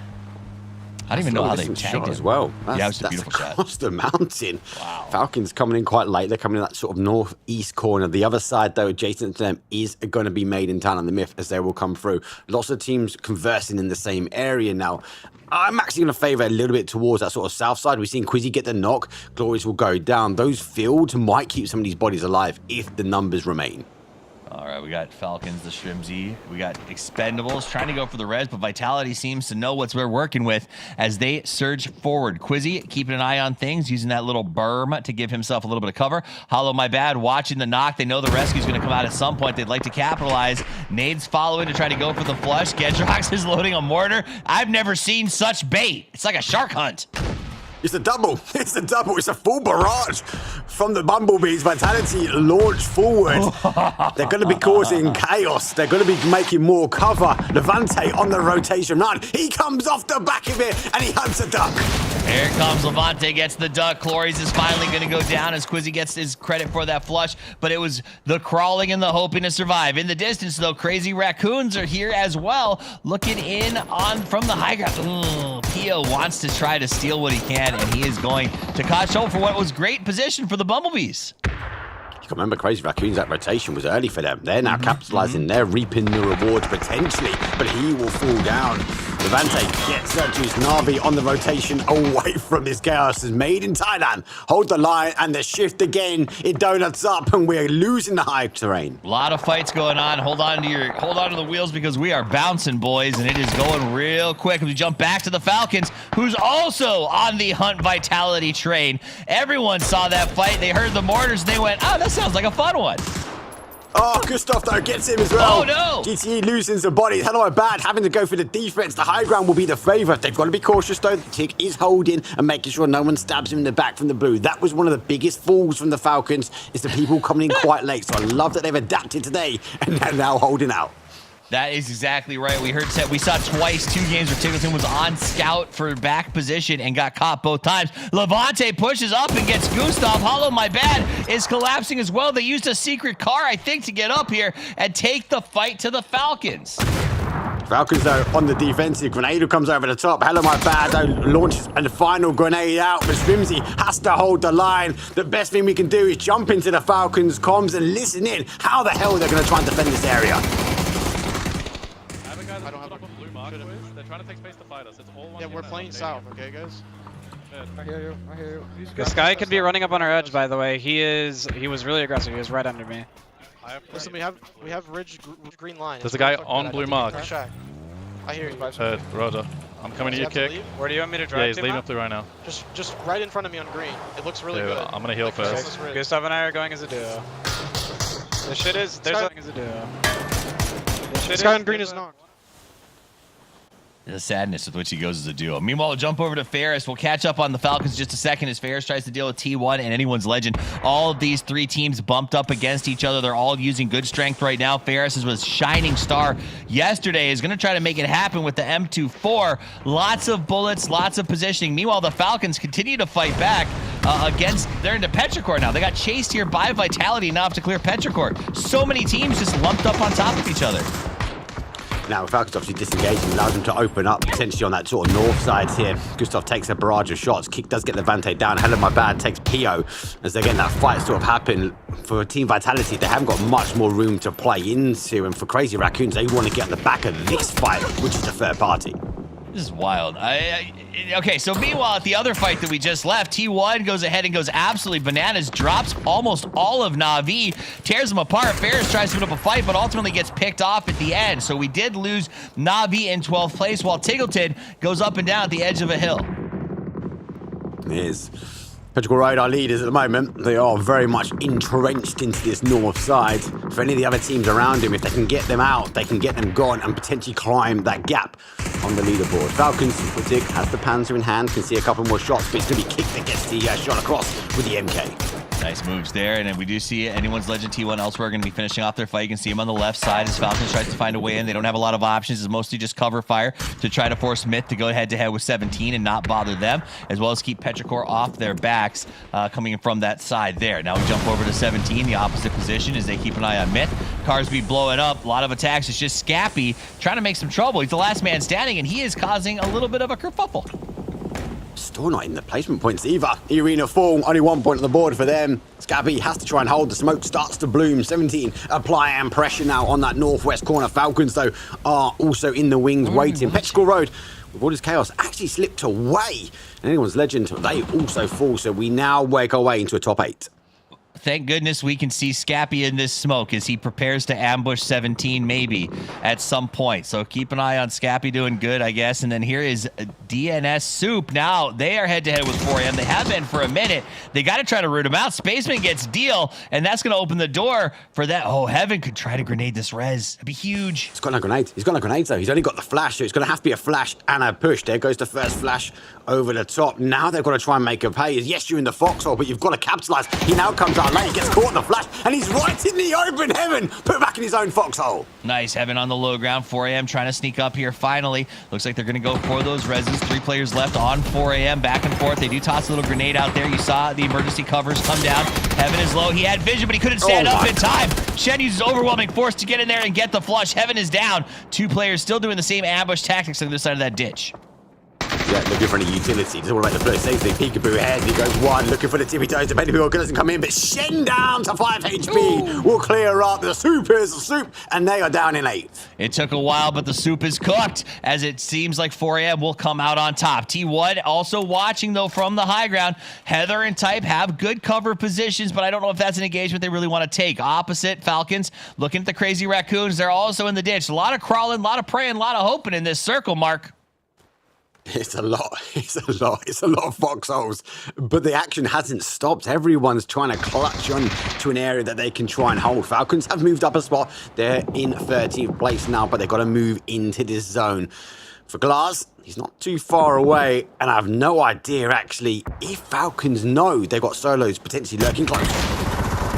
I don't even know how they tagged it as well. Yeah, it was a beautiful shot. Across the mountain. Wow. Falcons coming in quite late. They're coming in that sort of northeast corner. The other side, though, adjacent to them, is going to be made in town on the Myth as they will come through. Lots of teams conversing in the same area now. I'm actually going to favour a little bit towards that sort of south side. We've seen Quizzy get the knock. Glorious will go down. Those fields might keep some of these bodies alive if the numbers remain. All right, we got Falcons, the Shrimsy. We got Expendables trying to go for the res, but Vitality seems to know what we're working with as they surge forward. Quizzy keeping an eye on things, using that little berm to give himself a little bit of cover. Hollow, my bad, watching the knock. They know the rescue's going to come out at some point. They'd like to capitalize. Nade's following to try to go for the flush. Gedrox is loading a mortar. I've never seen such bait. It's like a shark hunt. It's a double. It's a double. It's a full barrage from the Bumblebees. Vitality launch forward. They're going to be causing chaos. They're going to be making more cover. Levante on the rotation run. He comes off the back of it and he hunts a duck. Here comes Levante, gets the duck. Clories is finally going to go down as Quizzy gets his credit for that flush, but it was the crawling and the hoping to survive. In the distance, though, Crazy Raccoons are here as well, looking in on from the high ground. Pio wants to try to steal what he can, and he is going to cause trouble for what was great position for the Bumblebees. You can remember Crazy Raccoons, that rotation was early for them. They're now capitalizing. They're reaping the rewards potentially, but he will fall down. Levante gets Sergius Navi on the rotation away from this chaos. Is made in Thailand. Hold the line and the shift again. It donuts up and we're losing the high terrain. A lot of fights going on. Hold on to the wheels because we are bouncing, boys, and it is going real quick. We jump back to the Falcons, who's also on the Hunt Vitality train. Everyone saw that fight. They heard the mortars and they went, oh, that sounds like a fun one. Oh, Gustav though gets him as well. Oh no! GTE loosens the body. How not bad. Having to go for the defense. The high ground will be the favourite. They've got to be cautious though. The tick is holding and making sure no one stabs him in the back from the blue. That was one of the biggest falls from the Falcons. Is the people coming in quite late. So I love that they've adapted today and they're now holding out. That is exactly right. We saw twice 2 games where Tiggleton was on scout for back position and got caught both times. Levante pushes up and gets Gustav. Hollow, my bad, is collapsing as well. They used a secret car, I think, to get up here and take the fight to the Falcons. Falcons, though, on the defensive. Grenade comes over the top. Hello, my bad, though, launches and the final grenade out. But Swimsy has to hold the line. The best thing we can do is jump into the Falcons' comms and listen in. How the hell they're going to try and defend this area? I don't have a blue mark. They're trying to take space to fight us. It's all one. Yeah, we're playing south, okay, guys? I hear you. I hear you. This guy could be running up on our edge, by the way. He was really aggressive. He was right under me. Listen, we have ridge green line. There's a guy on blue mark. I hear you. Roger. I'm coming to your kick. Where do you want me to drive? Yeah, he's leaving up blue right now. Just right in front of me on green. It looks really good. I'm gonna heal first. Gustav and I are going as a duo. The shit is there's something as a duo. This guy on green is knocked. The sadness with which he goes as a duo. Meanwhile, we'll jump over to Ferris. We'll catch up on the Falcons in just a second as Ferris tries to deal with T1 and Anyone's Legend. All of these 3 teams bumped up against each other. They're all using good strength right now. Ferris was Shining Star yesterday. Is going to try to make it happen with the M24. Lots of bullets, lots of positioning. Meanwhile, the Falcons continue to fight back against... They're into Petrichor now. They got chased here by Vitality enough to clear Petrichor. So many teams just lumped up on top of each other. Now, Falcons obviously disengaging, allows them to open up potentially on that sort of north side here. Gustav takes a barrage of shots. Kick does get Levante down. Hell of my bad takes Pio as they're getting that fight sort of happen. For Team Vitality, they haven't got much more room to play into. And for Crazy Raccoons, they want to get on the back of this fight, which is the third party. This is wild. Okay, so meanwhile, at the other fight that we just left, T1 goes ahead and goes absolutely bananas, drops almost all of Na'Vi, tears them apart. Ferris tries to put up a fight, but ultimately gets picked off at the end. So we did lose Na'Vi in 12th place, while Tiggleton goes up and down at the edge of a hill. Here's Petrichor Road, our leaders at the moment. They are very much entrenched into this north side. For any of the other teams around him, if they can get them out, they can get them gone and potentially climb that gap on the leaderboard. Falcons, Tig has the Panzer in hand, can see a couple more shots, but it's going to be Kick that gets the shot across with the MK. Nice moves there, and then we do see Anyone's Legend T1 elsewhere going to be finishing off their fight. You can see him on the left side as Falcons tries to find a way in. They don't have a lot of options. It's mostly just cover fire to try to force Myth to go head-to-head with 17 and not bother them, as well as keep Petrichor off their backs coming in from that side there. Now we jump over to 17, the opposite position, as they keep an eye on Myth. Cars be blowing up. A lot of attacks. It's just Scappy trying to make some trouble. He's the last man standing, and he is causing a little bit of a kerfuffle. Still not in the placement points either. Arena Fall, only 1 point on the board for them. Scabby has to try and hold. The smoke starts to bloom. 17 apply and pressure now on that northwest corner. Falcons, though, are also in the wings waiting. Petrichor Road, with all this chaos, actually slipped away. And Anyone's Legend, they also fall. So we now work our way into a top 8. Thank goodness we can see Scappy in this smoke as he prepares to ambush 17 maybe at some point. So keep an eye on Scappy doing good, I guess. And then here is DNS Soup. Now they are head-to-head with 4AM. They have been for a minute. They got to try to root him out. Spaceman gets deal, and that's going to open the door for that. Oh, Heaven could try to grenade this res. That'd be huge. He's got no grenades. He's got no grenades, though. He's only got the flash, so it's going to have to be a flash and a push. There goes the first flash over the top. Now they've got to try and make a pay. Yes, you're in the foxhole, but you've got to capitalize. He now comes out late, gets caught in the flash, and he's right in the open. Heaven put back in his own foxhole. Nice. Heaven on the low ground. 4AM trying to sneak up here finally. Looks like they're going to go for those reses. 3 players left on 4AM. Back and forth. They do toss a little grenade out there. You saw the emergency covers come down. Heaven is low. He had vision, but he couldn't stand up in time. Shen uses overwhelming force to get in there and get the flush. Heaven is down. 2 players still doing the same ambush tactics on the other side of that ditch. Yeah, looking for any utility. Doesn't want to make the first save thing. Peekaboo ahead. He goes 1, looking for the tippy toes. The Baby doesn't come in, but Shen down to 5 HP. Will clear up. The Soup is the Soup, and they are down in 8. It took a while, but the Soup is cooked, as it seems like 4AM will come out on top. T1 also watching, though, from the high ground. Heather and Type have good cover positions, but I don't know if that's an engagement they really want to take. Opposite, Falcons looking at the Crazy Raccoons. They're also in the ditch. A lot of crawling, a lot of praying, a lot of hoping in this circle, Mark. It's a lot of foxholes, but the action hasn't stopped. Everyone's trying to clutch on to an area that they can try and hold. Falcons have moved up a spot. They're in 13th place now, but they've got to move into this zone. For Glass, he's not too far away, and I have no idea, actually, if Falcons know they've got solos potentially lurking close.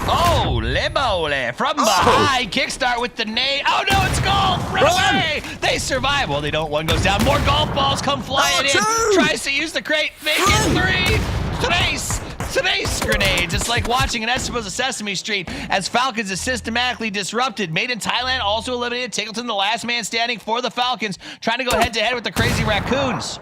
Oh, Lebole from behind. Kickstart with the nade. Oh no, it's golf. Run away. They survive. Well, they don't. One goes down. More golf balls come flying in. Tries to use the crate. Make it 3. Trace grenades. It's like watching an episode of Sesame Street as Falcons is systematically disrupted. Made in Thailand also eliminated. Tiggleton, the last man standing for the Falcons, trying to go head-to-head with the Crazy Raccoons.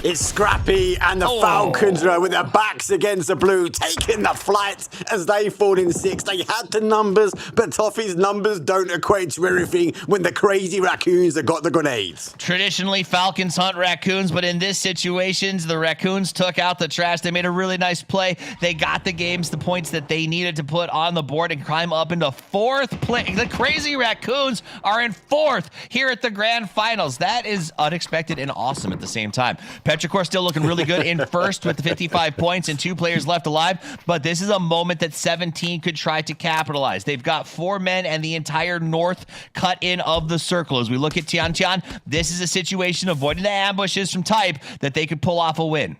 It's Scrappy and the Falcons with their backs against the blue, taking the flight as they fall in 6. They had the numbers, but Toffee's numbers don't equate to everything when the Crazy Raccoons have got the grenades. Traditionally, Falcons hunt raccoons, but in this situation, the Raccoons took out the trash. They made a really nice play. They got the games, the points that they needed to put on the board and climb up into 4th place. The Crazy Raccoons are in 4th here at the Grand Finals. That is unexpected and awesome at the same time. Petrichor still looking really good in 1st with the 55 points and 2 players left alive, but this is a moment that 17 could try to capitalize. They've got 4 men and the entire north cut in of the circle. As we look at Tian Tian, this is a situation avoiding the ambushes from Type that they could pull off a win.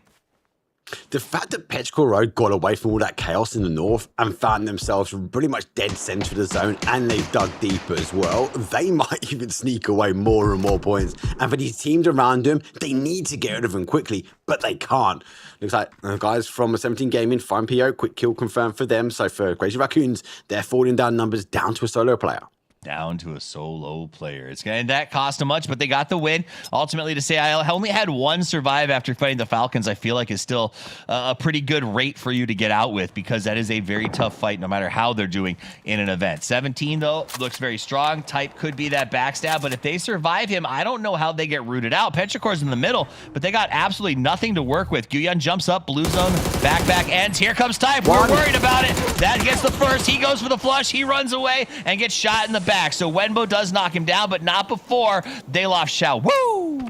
The fact that Petrichor Road got away from all that chaos in the north and found themselves pretty much dead center of the zone, and they've dug deeper as well, they might even sneak away more and more points. And for these teams around them, they need to get rid of them quickly, but they can't. Looks like the guys from 17 Gaming, fine PO, quick kill confirmed for them. So for Crazy Raccoons, they're falling down numbers down to a solo player. Down to a solo player. And that cost them much, but they got the win. Ultimately, to say I only had 1 survive after fighting the Falcons, I feel like is still a pretty good rate for you to get out with, because that is a very tough fight no matter how they're doing in an event. 17, though, looks very strong. Type could be that backstab, but if they survive him, I don't know how they get rooted out. Petrichor's in the middle, but they got absolutely nothing to work with. Guyan jumps up, blue zone, back ends. Here comes Type. We're worried about it. That gets the first. He goes for the flush. He runs away and gets shot in the back. So Wenbo does knock him down, but not before they lost Shao. Woo!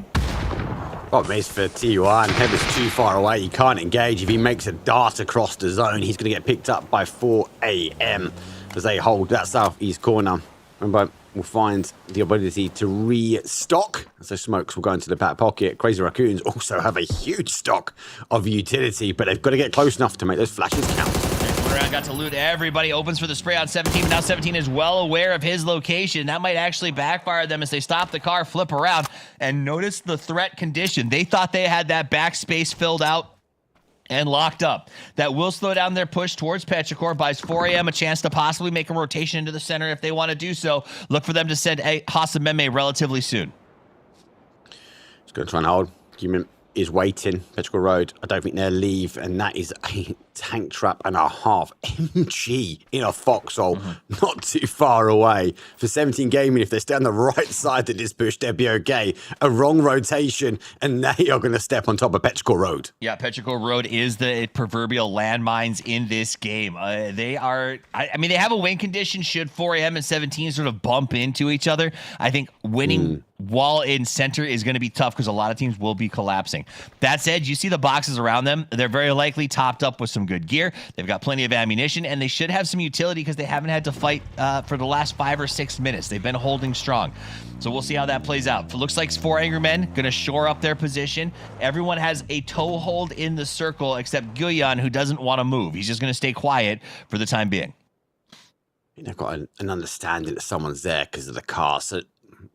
Got miss for T1. Heather's too far away. He can't engage. If he makes a dart across the zone, he's going to get picked up by 4 AM as they hold that southeast corner. Wenbo will find the ability to restock. So Smokes will go into the back pocket. Crazy Raccoons also have a huge stock of utility, but they've got to get close enough to make those flashes count. Around got to loot everybody. Opens for the spray on 17, but now 17 is well aware of his location. That might actually backfire them as they stop the car, flip around, and notice the threat condition. They thought they had that backspace filled out and locked up. That will slow down their push towards Petrichor, buys 4 AM a chance to possibly make a rotation into the center if they want to do so. Look for them to send a Hasameme relatively soon. Just going to try and hold. Human is waiting. Petrichor Road, I don't think they'll leave, and that is a tank trap and a half. MG in a foxhole, not too far away. For 17 Gaming, if they stay on the right side of this push, they'll be okay. A wrong rotation, and they are going to step on top of Petrichor Road. Yeah, Petrichor Road is the proverbial landmines in this game. They are, I mean, they have a win condition should 4 AM and 17 sort of bump into each other. I think winning while in center is going to be tough because a lot of teams will be collapsing. That said, you see the boxes around them. They're very likely topped up with some good gear. They've got plenty of ammunition, and they should have some utility because they haven't had to fight for the last 5 or 6 minutes. They've been holding strong. So we'll see how that plays out. It looks like 4 Angry Men going to shore up their position. Everyone has a toehold in the circle except Guyan, who doesn't want to move. He's just going to stay quiet for the time being. They've got an understanding that someone's there because of the car. So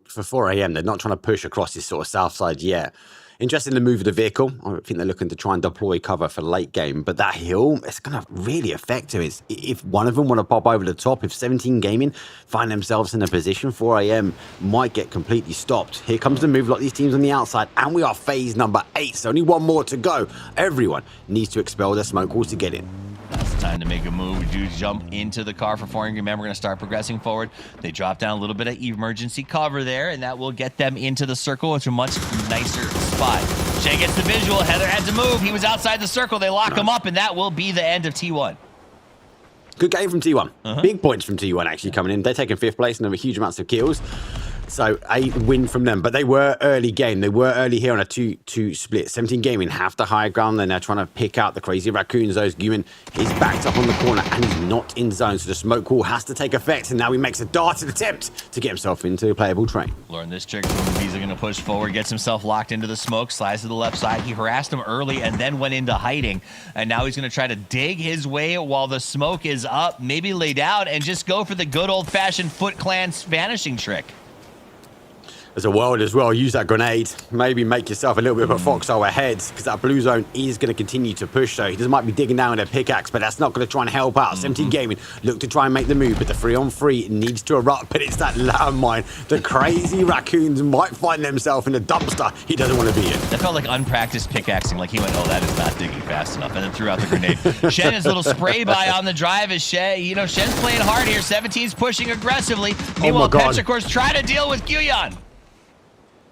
for 4 AM, they're not trying to push across this sort of south side yet. Interesting the move of the vehicle. I think they're looking to try and deploy cover for late game, but that hill, it's going to really affect them. If one of them want to pop over the top, if 17 Gaming find themselves in a position, 4 AM might get completely stopped. Here comes the move, like these teams on the outside, and we are phase number 8, so only 1 more to go. Everyone needs to expel their smoke walls to get in. That's the time to make a move. We do jump into the car for 4 Angry Men. We're going to start progressing forward. They drop down a little bit of emergency cover there, and that will get them into the circle, which is a much nicer spot. Shay gets the visual. Heather had to move. He was outside the circle. They lock him up, and that will be the end of T1. Good game from T1. Big points from T1 actually coming in. They're taking 5th place and have a huge amounts of kills. So a win from them, but they were early game. They were early here on a 2-2 split. 17 Gaming have the high ground. Then they're trying to pick out the crazy raccoons. Those Guman is backed up on the corner and he's not in zone. So the smoke wall has to take effect. And now he makes a darted attempt to get himself into a playable train. Learn this trick from him. He's going to push forward, gets himself locked into the smoke, slides to the left side. He harassed him early and then went into hiding. And now he's going to try to dig his way while the smoke is up, maybe lay down and just go for the good old-fashioned Foot Clan vanishing trick. As a world as well, use that grenade. Maybe make yourself a little bit of a foxhole ahead, because that blue zone is going to continue to push. So he just might be digging down with a pickaxe, but that's not going to try and help out. 17 Gaming look to try and make the move, but the 3-on-3 needs to erupt. But it's that landmine. The crazy raccoons might find themselves in a dumpster he doesn't want to be in. That felt like unpracticed pickaxing. Like he went, oh, that is not digging fast enough, and then threw out the grenade. Shen is a little spray by on the drive as Shen, Shen's playing hard here. 17's pushing aggressively. Meanwhile, Petrichor's trying to deal with Guyan.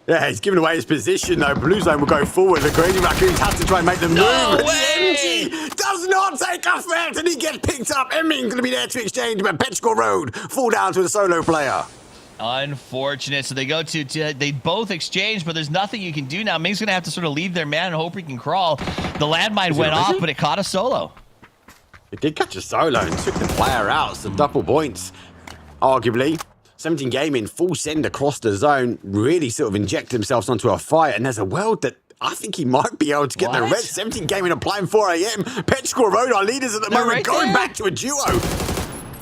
Yeah, he's giving away his position though. Blue zone will go forward. The crazy raccoons have to try and make the move. No but way! the MG does not take effect and he gets picked up. Emin's going to be there to exchange, but Petrichor Road fall down to the solo player. Unfortunate. So they go they both exchange, but there's nothing you can do now. Ming's going to have to sort of leave their man and hope he can crawl. The landmine went off, but it caught a solo. It did catch a solo and took the player out. Some double points, arguably. 17 Gaming, full send across the zone, really sort of inject themselves onto a fight, and there's a world that I think he might be able to get the red. 17 Gaming applying 4 AM. Petrichor Road are leaders at the moment, going back to a duo.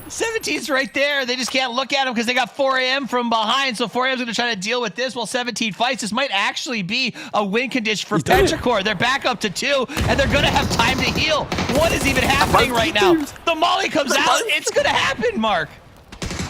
17's right there. They just can't look at him because they got 4 AM from behind. So 4 AM's going to try to deal with this while 17 fights. This might actually be a win condition for Petrichor. They're back up to 2, and they're going to have time to heal. What is even happening right now? The molly comes out. It's going to happen, Mark.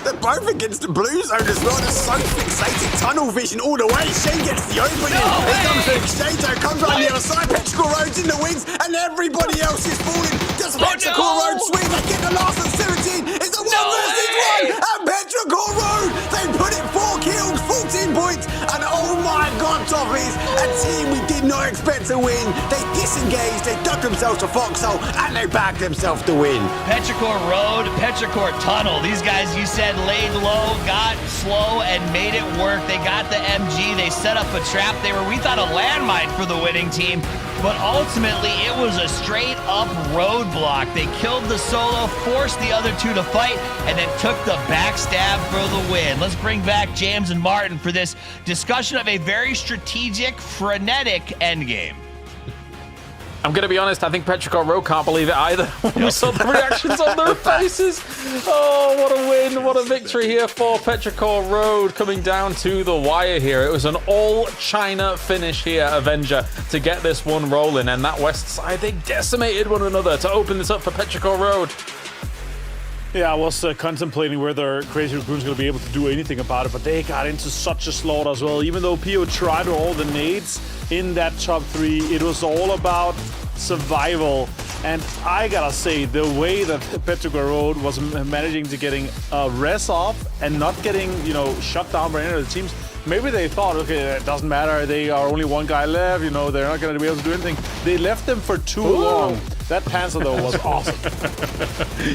They're both against the blue zone as well. They're so fixated. Tunnel vision all the way. Shen gets the opening. Here comes the exchange. It comes around the other side. Petrichor Road's in the wings, and everybody else is falling. Does Petrichor Road swing? They get the last of 17. It's a 1 versus 1. And Petrichor Road, they put it 4 kills, 14 points. And oh my God, Toffees, a team we did not expect to win. They disengaged, they dug themselves a foxhole, and they backed themselves to win. Petrichor Road, Petrichor Tunnel. These guys, you said, laid low, got slow, and made it work. They got the MG. They set up a trap. They were, we thought, a landmine for the winning team. But ultimately, it was a straight-up roadblock. They killed the solo, forced the other 2 to fight, and then took the backstab for the win. Let's bring back James and Martin for this discussion of a very strategic, frenetic endgame. I'm going to be honest, I think Petrichor Road can't believe it either when we saw the reactions on their faces. Oh, what a win, what a victory here for Petrichor Road, coming down to the wire here. It was an all-China finish here, Avenger, to get this one rolling. And that west side, they decimated one another to open this up for Petrichor Road. Yeah, I was contemplating whether Crazy Raccoon's going to be able to do anything about it, but they got into such a slaughter as well. Even though Pio tried with all the nades in that top 3, it was all about survival. And I gotta say, the way that Petrichor Road was managing to getting res off and not getting, shut down by any of the teams, maybe they thought, okay, it doesn't matter, they are only 1 guy left, they're not going to be able to do anything. They left them for too long. That Panzer, though, was awesome.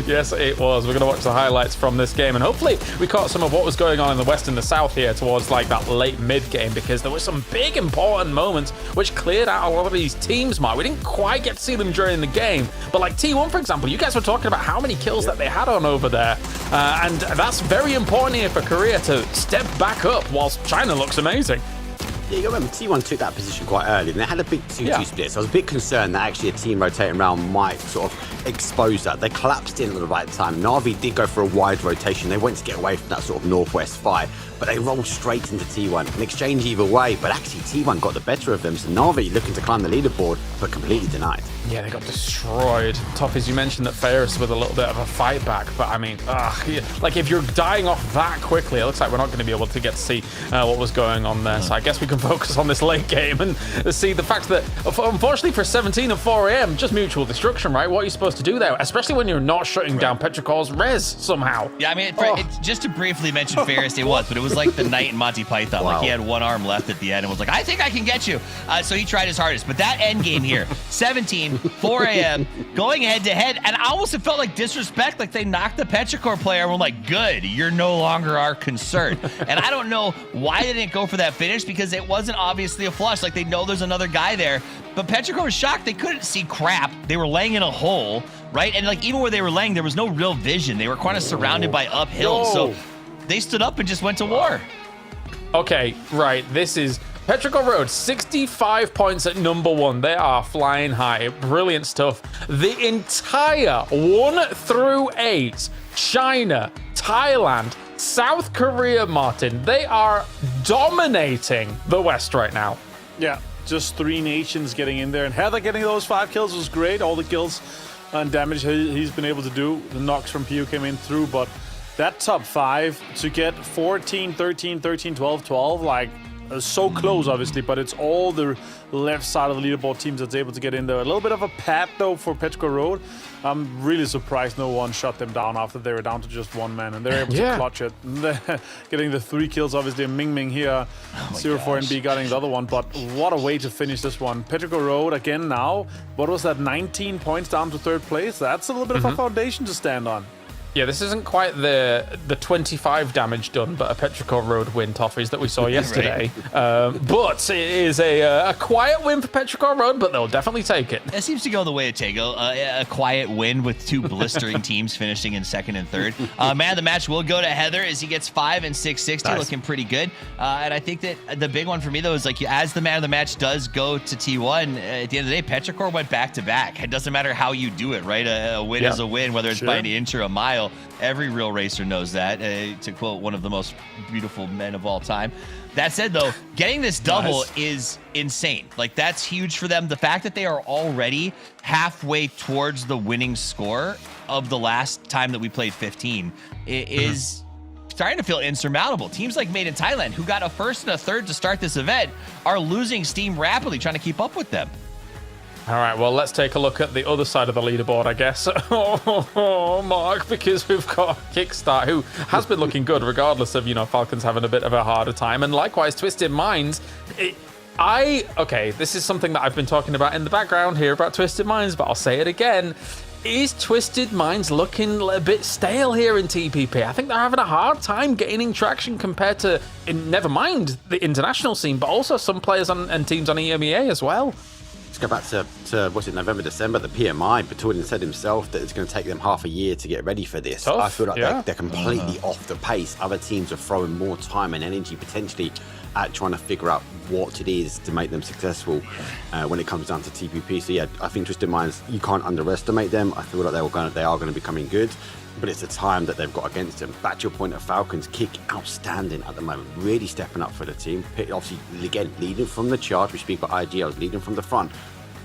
Yes, it was. We're going to watch the highlights from this game, and hopefully we caught some of what was going on in the west and the south here towards like that late mid game, because there were some big important moments which cleared out a lot of these teams, Mark. We didn't quite get to see them during the game, but like T1, for example, you guys were talking about how many kills that they had on over there, and that's very important here for Korea to step back up whilst China looks amazing. Yeah, you remember T1 took that position quite early, and they had a big 2-2 split, so I was a bit concerned that actually a team rotating around might sort of expose that. They collapsed in at the right time. Na'Vi did go for a wide rotation. They went to get away from that sort of northwest fight, but they rolled straight into T1. An exchange either way, but actually T1 got the better of them, so Na'Vi looking to climb the leaderboard, but completely denied. Yeah, they got destroyed. Tough, as you mentioned that Ferris with a little bit of a fight back, but I mean, like if you're dying off that quickly, it looks like we're not going to be able to get to see what was going on there. So I guess we can focus on this late game and see the fact that, unfortunately for 17 and 4 AM, just mutual destruction, right? What are you supposed to do there? Especially when you're not shutting down Petrichor's res somehow. Yeah, I mean, just to briefly mention Ferris, it was was like the knight in Monty Python. Like he had one arm left at the end and was like, I think I can get you. So he tried his hardest. But that end game here, 17, 4 a.m., going head to head. And I almost felt like disrespect, like they knocked the Petrichor player and were like, good, you're no longer our concern. And I don't know why they didn't go for that finish, because it wasn't obviously a flush. Like they know there's another guy there. But Petrichor was shocked. They couldn't see crap. They were laying in a hole, right? And like even where they were laying, there was no real vision. They were kind of surrounded by uphill. So they stood up and just went to war. Okay, right. This is Petrichor Road, 65 points at number 1. They are flying high. Brilliant stuff. The entire 1 through 8, China, Thailand, South Korea, Martin, they are dominating the West right now. Yeah, just 3 nations getting in there. And Heather getting those 5 kills was great. All the kills and damage he's been able to do. The knocks from PU came in through, but that top 5 to get 14, 13, 13, 12, 12, like so close, obviously, but it's all the left side of the leaderboard teams that's able to get in there. A little bit of a pad, though, for Petrichor Road. I'm really surprised no one shut them down after they were down to just 1 man, and they're able to clutch it. Getting the 3 kills, obviously, Ming Ming here, 0-4-NB getting the other one, but what a way to finish this one. Petrichor Road, again now, what was that, 19 points down to 3rd place? That's a little bit of a foundation to stand on. Yeah, this isn't quite the 25 damage done, but a Petrichor Road win, Toffees, that we saw yesterday. But it is a quiet win for Petrichor Road, but they'll definitely take it. It seems to go the way of Tego. A quiet win with 2 blistering teams finishing in 2nd and 3rd. Man of the match will go to Heather as he gets 5 and 660, looking pretty good. And I think that the big one for me, though, is like as the man of the match does go to T1, at the end of the day, Petrichor went back-to-back. It doesn't matter how you do it, right? A win is a win, whether it's by an inch or a mile. Every real racer knows that, to quote one of the most beautiful men of all time. That said, though, getting this double is insane. Like, that's huge for them. The fact that they are already halfway towards the winning score of the last time that we played 15 is starting to feel insurmountable. Teams like Made in Thailand, who got a 1st and a 3rd to start this event, are losing steam rapidly trying to keep up with them. All right, well, let's take a look at the other side of the leaderboard, I guess. Mark, because we've got Kickstart, who has been looking good, regardless of, Falcons having a bit of a harder time. And likewise, Twisted Minds. Okay, this is something that I've been talking about in the background here about Twisted Minds, but I'll say it again. Is Twisted Minds looking a bit stale here in TPP? I think they're having a hard time gaining traction compared to, never mind the international scene, but also some players and teams on EMEA as well. Let's go back to what's it, November, December, the PMI. Bertolini said himself that it's going to take them half a year to get ready for this. I feel like they're completely off the pace. Other teams are throwing more time and energy potentially at trying to figure out what it is to make them successful when it comes down to TPP. So yeah, I think Twisted Minds, you can't underestimate them. I feel like they are going to be coming good, but it's the time that they've got against them. Back to your point of Falcons, Kick outstanding at the moment, really stepping up for the team. Obviously, again, leading from the charge. We speak about IGLs, leading from the front.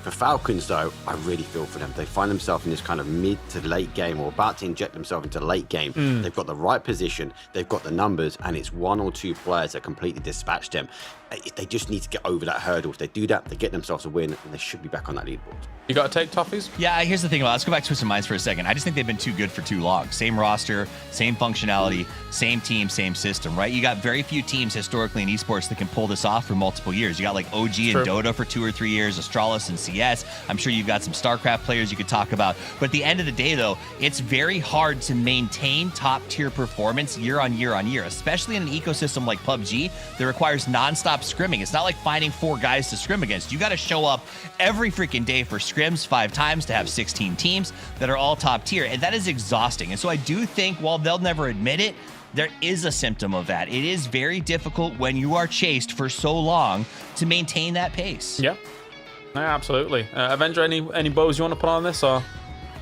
For Falcons, though, I really feel for them. They find themselves in this kind of mid to late game, or about to inject themselves into late game. They've got the right position, they've got the numbers, and it's 1 or 2 players that completely dispatch them. They just need to get over that hurdle. If they do that, they get themselves a win, and they should be back on that leaderboard. You got to take Toffees? Yeah, here's the thing about it. Let's go back to Twisted Minds for a second. I just think they've been too good for too long. Same roster, same functionality, same team, same system, right? You got very few teams historically in esports that can pull this off for multiple years. You got like OG and Dota for 2 or 3 years, Astralis and CS. I'm sure you've got some StarCraft players you could talk about. But at the end of the day, though, it's very hard to maintain top-tier performance year on year on year, especially in an ecosystem like PUBG that requires nonstop scrimming. It's not like finding 4 guys to scrim against. You got to show up every freaking day for scrims 5 times to have 16 teams that are all top tier, and that is exhausting. And so I do think, while they'll never admit it, there is a symptom of that. It is very difficult when you are chased for so long to maintain that pace. Yeah, absolutely. Avenger, any bows you want to put on this, or?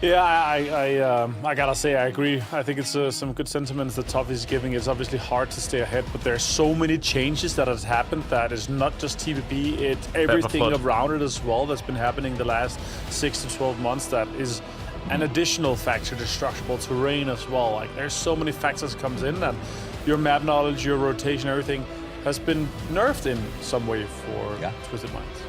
Yeah, I gotta say I agree. I think it's some good sentiments that Toff is giving. It's obviously hard to stay ahead, but there's so many changes that has happened that is not just TPP, it's everything around it as well that's been happening the last 6 to 12 months that is an additional factor, destructible terrain as well. Like, there's so many factors that comes in, and your map knowledge, your rotation, everything has been nerfed in some way for Twisted Minds.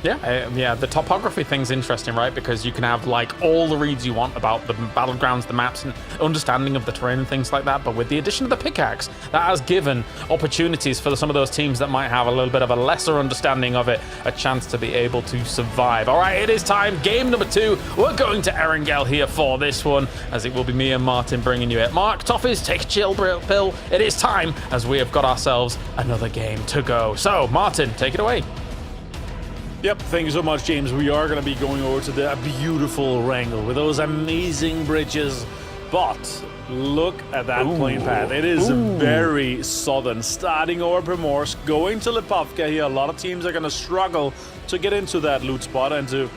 Yeah, the topography thing's interesting, right? Because you can have like all the reads you want about the battlegrounds, the maps, and understanding of the terrain and things like that. But with the addition of the pickaxe, that has given opportunities for some of those teams that might have a little bit of a lesser understanding of it, a chance to be able to survive. All right, it is time. Game number 2. We're going to Erangel here for this one, as it will be me and Martin bringing you it. Mark, Toffees, take a chill pill. It is time, as we have got ourselves another game to go. So, Martin, take it away. Yep, thank you so much, James. We are going to be going over to the beautiful Wrangle with those amazing bridges. But look at that plane path. It is very southern, starting over Primorsk, going to Lipovka here. A lot of teams are going to struggle to get into that loot spot and to,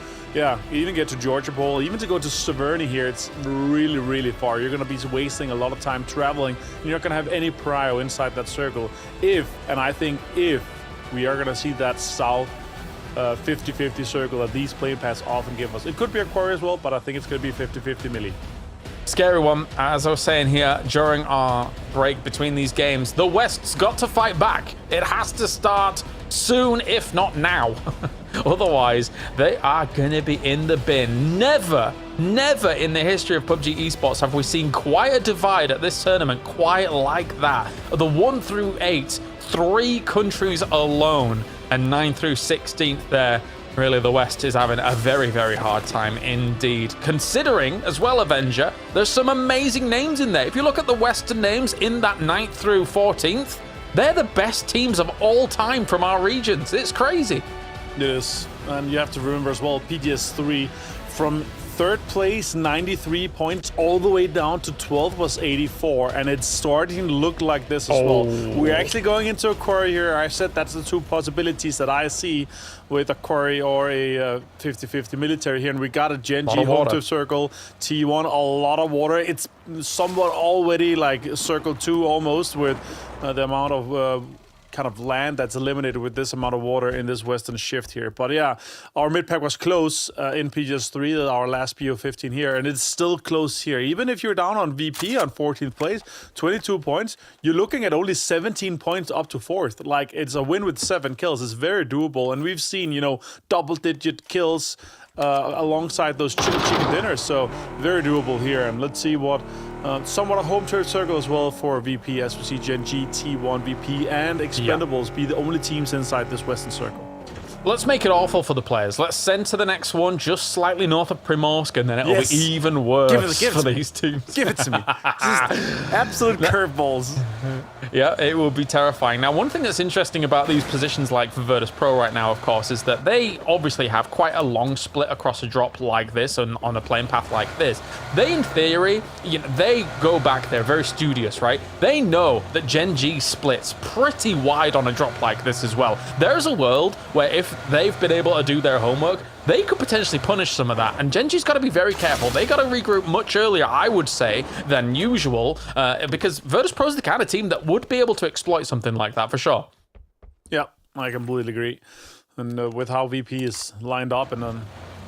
even get to Georgia Pole, even to go to Severny here. It's really, really far. You're going to be wasting a lot of time traveling. You're not going to have any prio inside that circle. If we are going to see that south 50-50 circle that these plane paths often give us. It could be a quarry as well, but I think it's going to be 50-50 melee. Scary one. As I was saying here during our break between these games, the West's got to fight back. It has to start soon, if not now. Otherwise, they are going to be in the bin. Never in the history of PUBG Esports have we seen quite a divide at this tournament quite like that. The 1 through 8, 3 countries alone, and 9 through 16th there. Really, the West is having a very, very hard time indeed. Considering, as well, Avenger, there's some amazing names in there. If you look at the Western names in that 9th through 14th, they're the best teams of all time from our regions. It's crazy. It is. And you have to remember as well, PGS3 from 3rd place, 93 points, all the way down to 12th was 84, and it's starting to look like this as well. We're actually going into a quarry here. I said that's the 2 possibilities that I see with a quarry or a 50-50 military here, and we got a Genji home to circle, T1, a lot of water. It's somewhat already like circle 2 almost with the amount of kind of land that's eliminated with this amount of water in this western shift here. But yeah, our mid pack was close in PGS3, our last PO15 here, and it's still close here. Even if you're down on VP on 14th place, 22 points, you're looking at only 17 points up to 4th. Like, it's a win with 7 kills. It's very doable, and we've seen, double-digit kills alongside those chicken dinners, so very doable here. And let's see what somewhat a home turf circle as well for VP, as we see Gen G, T1, VP, and Expendables be the only teams inside this western circle. Let's make it awful for the players. Let's send to the next one just slightly north of Primorsk, and then it'll be even worse for these teams. Give it to me. Just absolute curveballs. Yeah, it will be terrifying. Now, one thing that's interesting about these positions like for Virtus Pro right now, of course, is that they obviously have quite a long split across a drop like this and on a plane path like this. They, in theory, they go back there very studious, right? They know that Gen G splits pretty wide on a drop like this as well. There's a world where if they've been able to do their homework, they could potentially punish some of that. And Gen G's got to be very careful. They got to regroup much earlier, I would say, than usual, because Virtus Pro is the kind of team that would be able to exploit something like that for sure. Yeah, I completely agree. And with how VP is lined up and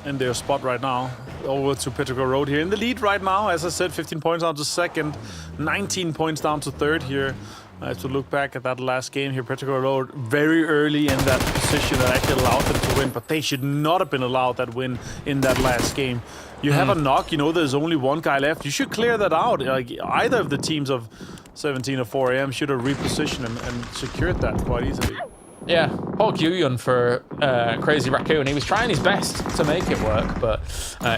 in their spot right now, over to Petrico Road here in the lead right now. As I said, 15 points down to 2nd, 19 points down to 3rd here. I have to look back at that last game here. Petrico Road very early in that position that actually allowed them to win, but they should not have been allowed that win in that last game. You have a knock, there's only one guy left. You should clear that out. Like, either of the teams of 17 or 4 AM should have repositioned and secured that quite easily. Yeah, poor Gyuyun for Crazy Raccoon. He was trying his best to make it work, but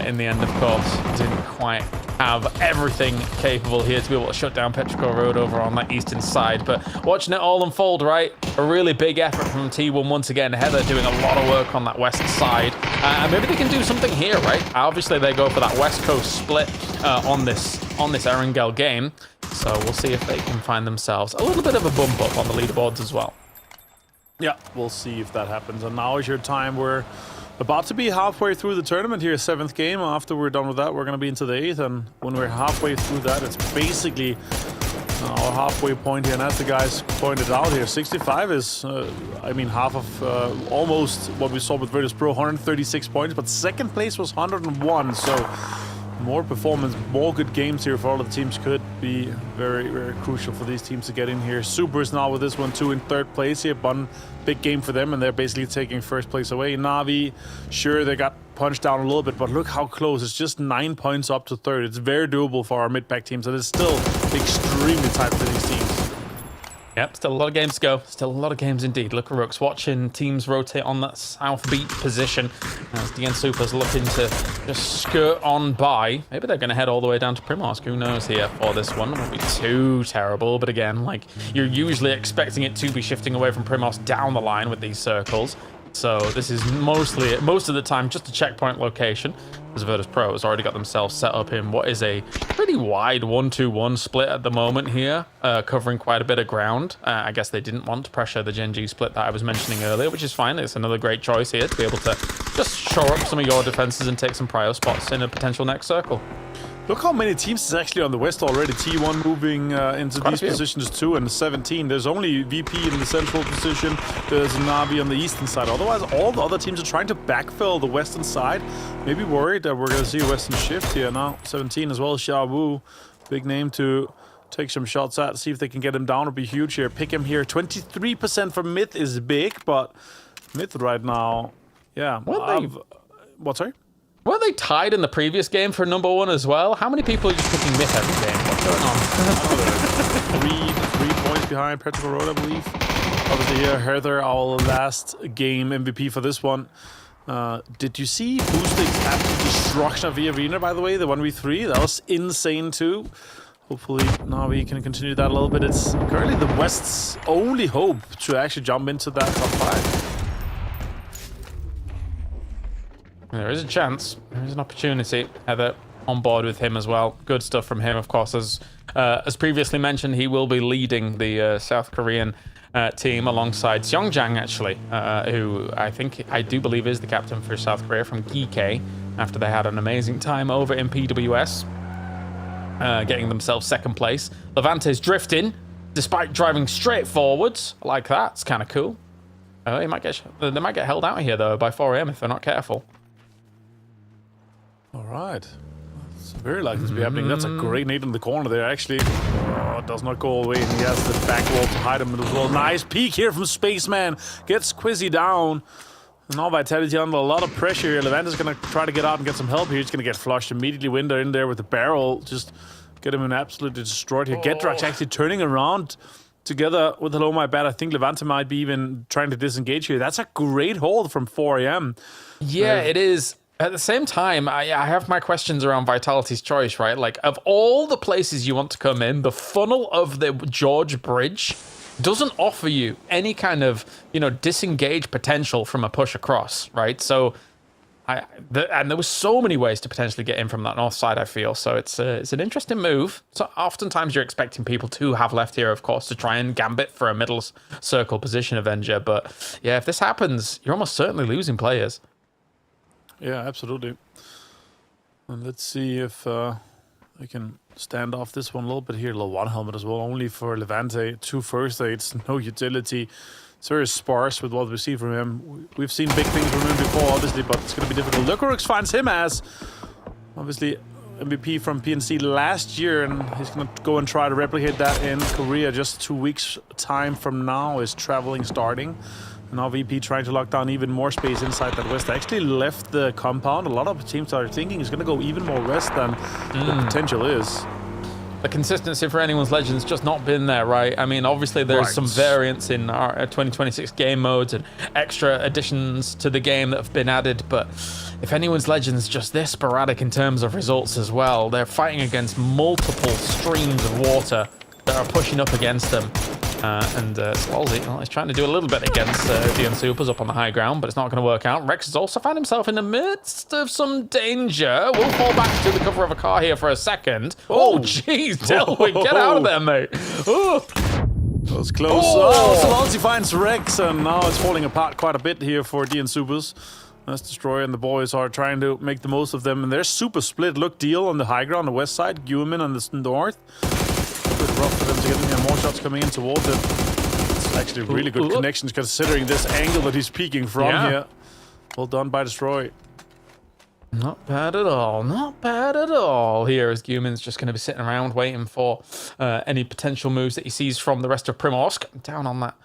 in the end, of course, didn't quite have everything capable here to be able to shut down Petrico Road over on that eastern side. But watching it all unfold, right? A really big effort from T1 once again. Heather doing a lot of work on that west side. And maybe they can do something here, right? Obviously, they go for that west coast split on this Erangel game. So we'll see if they can find themselves a little bit of a bump up on the leaderboards as well. Yeah, we'll see if that happens. And now is your time. We're about to be halfway through the tournament here, 7th game. After we're done with that, we're going to be into the 8th. And when we're halfway through that, it's basically our halfway point here. And as the guys pointed out here, 65 is, half of almost what we saw with Virtus Pro, 136 points. But 2nd place was 101. So more performance, more good games here for all of the teams could be very, very crucial for these teams to get in here. Supers now with this one too in third place here. One big game for them, and they're basically taking first place away. Na'Vi, sure, they got punched down a little bit, but look how close. It's just 9 points up to third. It's very doable for our mid-pack teams, and it's still extremely tight for these teams. Yep, still a lot of games to go. Still a lot of games indeed. Look at Rooks watching teams rotate on that south beat position as DN Super's looking to just skirt on by. Maybe they're going to head all the way down to Primorsk. Who knows here for this one? It won't be too terrible, but again, like, you're usually expecting it to be shifting away from Primorsk down the line with these circles. So this is most of the time just a checkpoint location, as Virtus Pro has already got themselves set up in what is a pretty wide 1-2-1 split at the moment here, covering quite a bit of ground. I guess they didn't want to pressure the Gen G split that I was mentioning earlier, which is fine. It's another great choice here to be able to just shore up some of your defenses and take some prio spots in a potential next circle. Look how many teams is actually on the west already. T1 moving into these positions too, and 17. There's only VP in the central position. There's Na'Vi on the eastern side. Otherwise, all the other teams are trying to backfill the western side. Maybe worried that we're going to see a western shift here now. 17 as well, Xia Wu. Big name to take some shots at. See if they can get him down. It'll be huge here. Pick him here. 23% for Myth is big, but Myth right now, yeah. What, sorry? Weren't they tied in the previous game for #1 as well? How many people are just picking Myth every game? What's going on? three points behind Petrical Road, I believe. Obviously here, Herther, our last game MVP for this one. Did you see Boosting's absolute destruction of the arena, by the way? The 1v3? That was insane too. Hopefully now we can continue that a little bit. It's currently the West's only hope to actually jump into that top 5. There is a chance. There is an opportunity. Heather on board with him as well. Good stuff from him, of course. As previously mentioned, he will be leading the South Korean team alongside Seongjang, actually, who I do believe is the captain for South Korea from GK, after they had an amazing time over in PWS, getting themselves second place. Levante's drifting, despite driving straight forwards. I like that. It's kind of cool. They might get held out here, though, by 4am if they're not careful. All right. It's very likely to be happening. That's a great nade in the corner there, actually. Oh, it does not go away, and he has the back wall to hide him as well. Nice peek here from Spaceman. Gets Quizzy down. And now Vitality under a lot of pressure here. Levante's going to try to get out and get some help here. He's going to get flushed immediately. Winder in there with the barrel. Just get him absolutely destroyed here. Getrax actually turning around together with Hello My Bad. I think Levante might be even trying to disengage here. That's a great hold from 4am. Yeah, it is. At the same time, I have my questions around Vitality's choice, right? Like, of all the places you want to come in, the funnel of the George Bridge doesn't offer you any kind of, disengage potential from a push across, right? So, and there were so many ways to potentially get in from that north side, I feel. So it's an interesting move. So oftentimes you're expecting people to have left here, of course, to try and gambit for a middle circle position Avenger. But yeah, if this happens, you're almost certainly losing players. Yeah, absolutely. And let's see if we can stand off this one a little bit here. A little one helmet as well, only for Levante. 2 first aids, no utility. It's very sparse with what we see from him. We've seen big things from him before, obviously, but it's going to be difficult. Lucarux finds him as, obviously, MVP from PNC last year, and he's going to go and try to replicate that in Korea just 2 weeks' time from now. Is traveling starting. Now VP trying to lock down even more space inside that west. Actually left the compound. A lot of teams are thinking he's going to go even more west than the potential is. The consistency for anyone's Legends just not been there, right? I mean, obviously there's some variants in our 2026 game modes and extra additions to the game that have been added, but if anyone's Legends just this sporadic in terms of results as well, they're fighting against multiple streams of water that are pushing up against them. And Swalzy, he's trying to do a little bit against DN Supers up on the high ground, but it's not going to work out. Rex has also found himself in the midst of some danger. We'll fall back to the cover of a car here for a second. Oh, jeez, Delwig, get out of there, mate. Oh. That was close. Oh, Swalzy finds Rex, and now it's falling apart quite a bit here for DN Supers. That's Destroyer, and the boys are trying to make the most of them, and they're super split. Look, Deal on the high ground, on the west side, Guillermin on the north. A bit rough for them to get in here. More shots coming in towards it. It's actually really good connections considering this angle that he's peeking from here. Well done by Destroy. Not bad at all. Not bad at all. Here as Guman's just going to be sitting around waiting for any potential moves that he sees from the rest of Primorsk. Down on that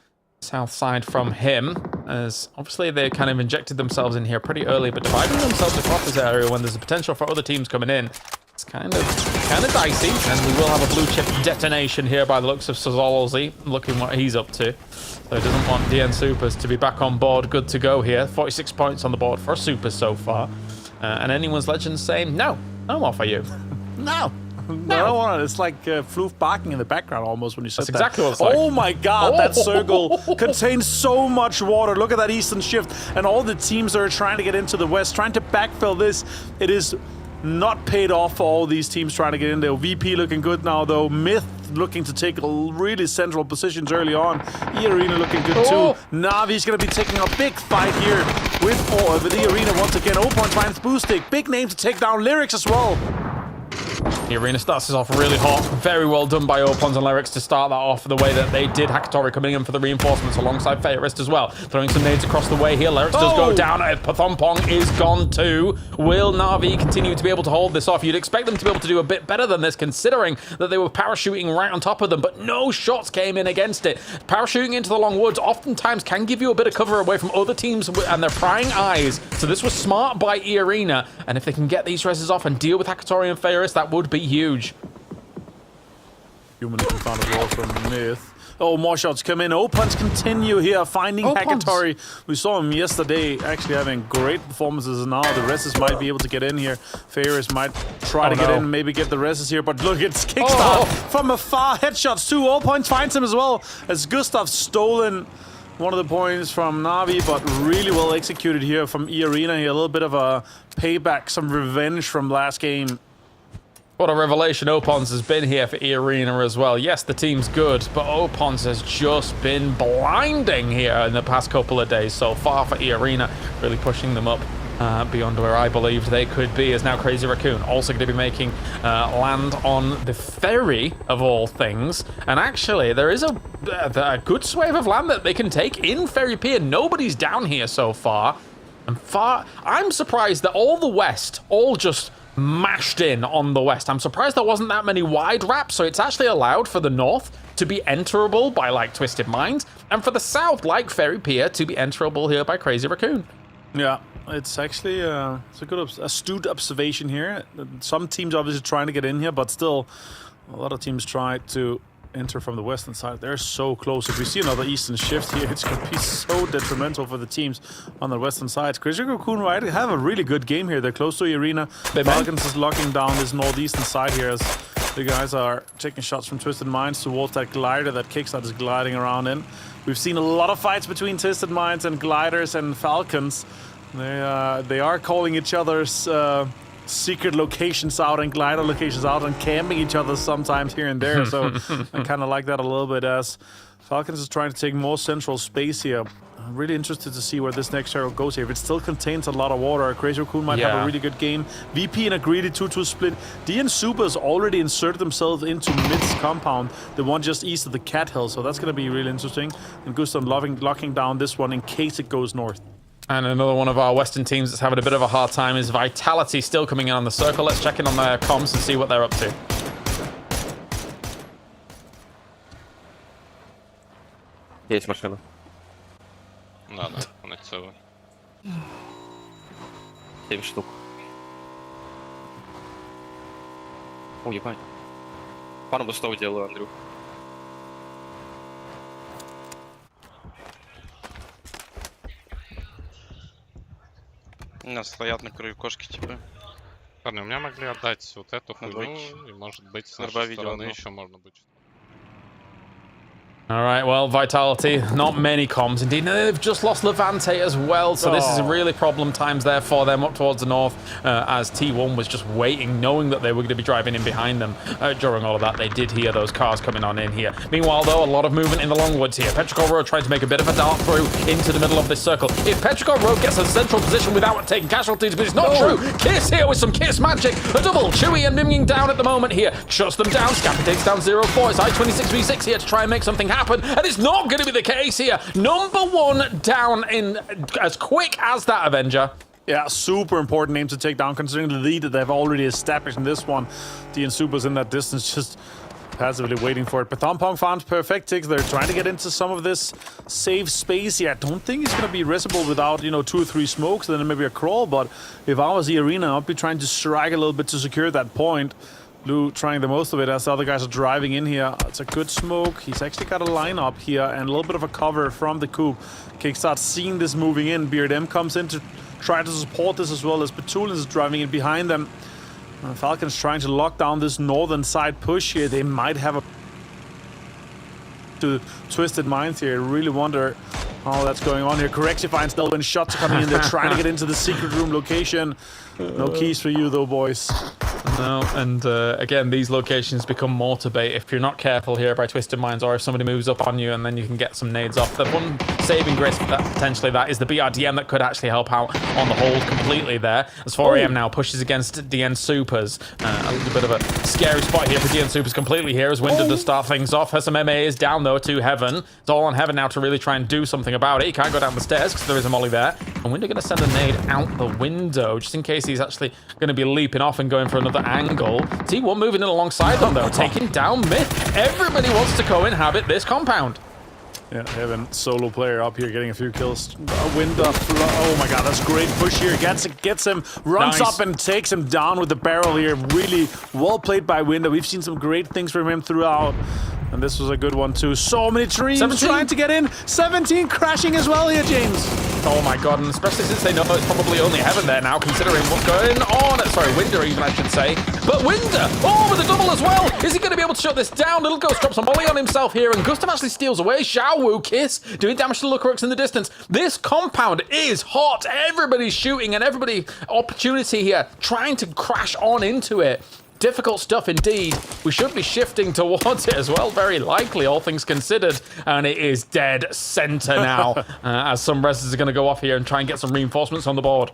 south side from him, as obviously they kind of injected themselves in here pretty early, but dividing themselves across this area when there's a potential for other teams coming in, it's kind of dicey. And we will have a blue chip detonation here by the looks of Sazolzy, looking what he's up to. So he doesn't want DN Supers to be back on board, good to go here. 46 points on the board for Supers so far. And anyone's legends saying, no more for you. No. No, I don't want it. It's like Floof barking in the background almost when you said That's exactly what it's like. Oh my god, that circle contains so much water. Look at that eastern shift. And all the teams that are trying to get into the west, trying to backfill this. It is not paid off for all these teams trying to get in there. VP looking good now, though. Myth looking to take really central positions early on. E-Arena looking good too. Navi's going to be taking a big fight here with the Arena once again. Opon finds Boostic. Big name to take down. Lyrics as well. The Arena starts us off really hot. Very well done by Opons and Lyrics to start that off the way that they did. Hakatori coming in for the reinforcements alongside Fairist as well. Throwing some nades across the way here. Lyrics does go down. Pathompong is gone too. Will Na'Vi continue to be able to hold this off? You'd expect them to be able to do a bit better than this, considering that they were parachuting right on top of them, but no shots came in against it. Parachuting into the long woods oftentimes can give you a bit of cover away from other teams and their prying eyes. So this was smart by E-Arena, and if they can get these reses off and deal with Hakatori and Fairist, that would be huge. Human found as well from Myth. Oh, more shots come in. Opons continue here, finding Hakatori. We saw him yesterday actually having great performances, and now the Reses might be able to get in here. Fairist might try to get in, maybe get the Reses here, but look, it's Kickstart from afar. Headshots too. Opons finds him as well, as Gustav stolen one of the points from Na'Vi, but really well executed here from E-Arena here. A little bit of a payback, some revenge from last game. What a revelation Opons has been here for E-Arena as well. Yes, the team's good, but Opons has just been blinding here in the past couple of days so far for E-Arena, really pushing them up beyond where I believed they could be. Is now Crazy Raccoon also going to be making land on the ferry of all things. And actually, there is a good swathe of land that they can take in Ferry Pier. Nobody's down here so far. I'm surprised that all the west, all just mashed in on the west. I'm surprised there wasn't that many wide wraps, so it's actually allowed for the north to be enterable by like Twisted Mind, and for the south, like Ferry Pier, to be enterable here by Crazy Raccoon. Yeah, it's actually it's a good astute observation here. Some teams obviously trying to get in here, but still a lot of teams try to enter from the western side. They're so close. If we see another eastern shift here, it's going to be so detrimental for the teams on the western side. Crazy Raccoon right have a really good game here. They're close to the Arena. Falcons is locking down this northeastern side here as the guys are taking shots from Twisted Minds towards that glider that Kickstart is gliding around in. We've seen a lot of fights between Twisted Minds and gliders and Falcons. They are calling each other's secret locations out and glider locations out and camping each other sometimes here and there. So I kind of like that a little bit, as Falcons is trying to take more central space here. I'm really interested to see where this next arrow goes here. If it still contains a lot of water, Crazy Raccoon might have a really good game. VP in a greedy 2-2 split. DN Supers already inserted themselves into Mid's compound, the one just east of the Cat Hill. So that's going to be really interesting. And Gustav locking down this one in case it goes north. And another one of our Western teams that's having a bit of a hard time is Vitality, still coming in on the circle. Let's check in on their comms and see what they're up to. Есть машина. Ладно, он их целый. 7 штук. О, ебать. Пару бустов делаю, Андрюх. У нас стоят на краю кошки, типа. Парни, у меня могли отдать вот эту хуйню, и может быть с нашей стороны еще можно быть. All right, well, Vitality, not many comms indeed. No, they've just lost Levante as well, so this is really problem times there for them up towards the north, as T1 was just waiting, knowing that they were going to be driving in behind them. During all of that, they did hear those cars coming on in here. Meanwhile, though, a lot of movement in the long woods here. Petrichor Road trying to make a bit of a dart through into the middle of this circle. If Petrichor Road gets a central position without taking casualties, but it's not true. Kiss here with some Kiss magic. A double. Chewy and Miming down at the moment here. Shuts them down. Scappy takes down 0-4. It's I-26v6 here to try and make something happen. And it's not going to be the case here. Number one down in as quick as that, Avenger. Yeah, super important name to take down, considering the lead that they've already established in this one. DN Super's in that distance, just passively waiting for it. But Pong found Perfectix. They're trying to get into some of this safe space here. I don't think he's going to be resible without, 2 or 3 smokes, then maybe a crawl. But if I was the arena, I'd be trying to strike a little bit to secure that point. Lou trying the most of it as the other guys are driving in here. It's a good smoke. He's actually got a lineup here and a little bit of a cover from the coup. Kickstart seeing this moving in. Beard comes in to try to support this as well as Petulin is driving in behind them. Falcons trying to lock down this northern side push here. They might have a to Twisted Minds here. I really wonder how that's going on here. Correction finds still when shots are coming in. They're trying to get into the secret room location. No keys for you though, boys. No, and again, these locations become more to bait if you're not careful here by Twisted Minds, or if somebody moves up on you and then you can get some nades off. The one saving grace for that, potentially, that is the BRDM that could actually help out on the hold completely there. As 4am now pushes against DN Supers. A little bit of a scary spot here for DN Supers completely here as Winder does start things off. SMMA is down though to Heaven. It's all on Heaven now to really try and do something about it. He can't go down the stairs because there is a molly there. And Winder going to send a nade out the window just in case he's actually going to be leaping off and going for another angle. T1 moving in alongside them though, taking down Myth. Everybody wants to co-inhabit this compound. Yeah, Heaven, solo player up here, getting a few kills. Wind up. Oh my god, that's a great push here. Gets him, runs up and takes him down with the barrel here. Really well played by Winder. We've seen some great things from him throughout. And this was a good one too. So many trees trying to get in. 17 crashing as well here, James. Oh my god, and especially since they know it's probably only Heaven there now, considering what's going on. Sorry, Winder even, I should say. But Winder, with a double as well. Is he going to be able to shut this down? Little Ghost drops a molly on himself here, and Gustav actually steals away. Xiaowu Kiss doing damage to Lucrux in the distance. This compound is hot. Everybody's shooting, and everybody opportunity here, trying to crash on into it. Difficult stuff indeed. We should be shifting towards it as well, very likely, all things considered. And it is dead center now, as some reses are going to go off here and try and get some reinforcements on the board.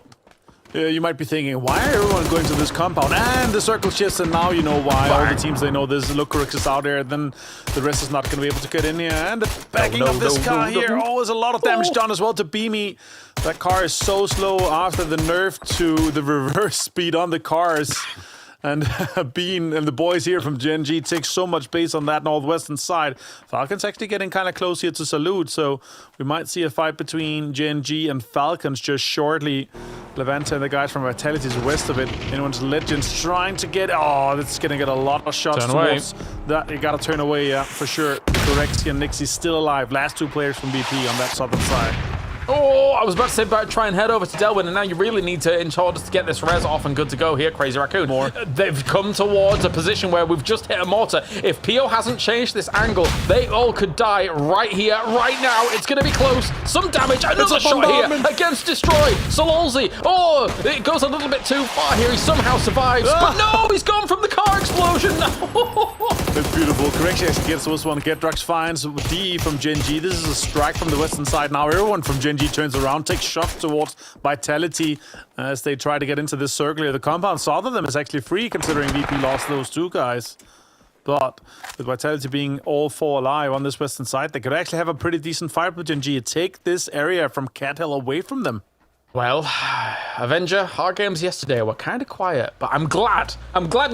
You might be thinking, why are everyone going to this compound? And the circle shifts, and now you know why. All the teams, they know this. Lucrux is out there, then the rest is not going to be able to get in here. And the backing of this car here. Oh, there's a lot of damage done as well to Beamy. That car is so slow after the nerf to the reverse speed on the cars. And Bean and the boys here from Gen G take so much base on that northwestern side. Falcons actually getting kind of close here to Salute, so we might see a fight between Gen G and Falcons just shortly. Levante and the guys from Vitality is west of it. Anyone's Legends trying to get... Oh, that's going to get a lot of shots towards that. You got to turn away, yeah, for sure. Corexi and Nixie still alive. Last 2 players from BP on that southern side. Oh, I was about to say, try and head over to Delwyn, and now you really need to, in order to get this res off and good to go here, Crazy Raccoon. They've come towards a position where we've just hit a mortar. If Pio hasn't changed this angle, they all could die right here, right now. It's going to be close. Some damage. Another shot here against Destroy. Sololzi. Oh, it goes a little bit too far here. He somehow survives. But no, he's gone from the car explosion. No. It's beautiful. Correction actually gets this one. Getrax finds DE from Gen G. This is a strike from the western side. Now everyone from Gen G turns around, takes shots towards Vitality as they try to get into this circle here. The compound south of them is actually free, considering VP lost those 2 guys. But with Vitality being all 4 alive on this western side, they could actually have a pretty decent fight with Gen G. Take this area from Cat Hill away from them. Well, Avenger, our games yesterday were kind of quiet, but I'm glad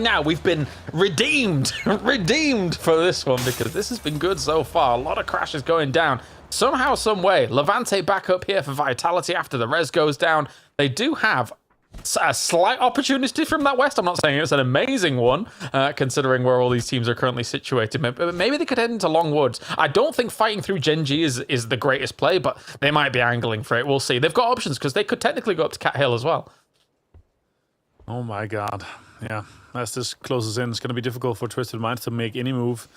now we've been redeemed for this one, because this has been good so far. A lot of crashes going down. Somehow, some way, Levante back up here for Vitality after the res goes down. They do have a slight opportunity from that west. I'm not saying it's an amazing one, considering where all these teams are currently situated. Maybe they could head into Longwoods. I don't think fighting through Gen G is the greatest play, but they might be angling for it. We'll see. They've got options, because they could technically go up to Cat Hill as well. Oh my god. Yeah, as this closes in, it's going to be difficult for Twisted Minds to make any move.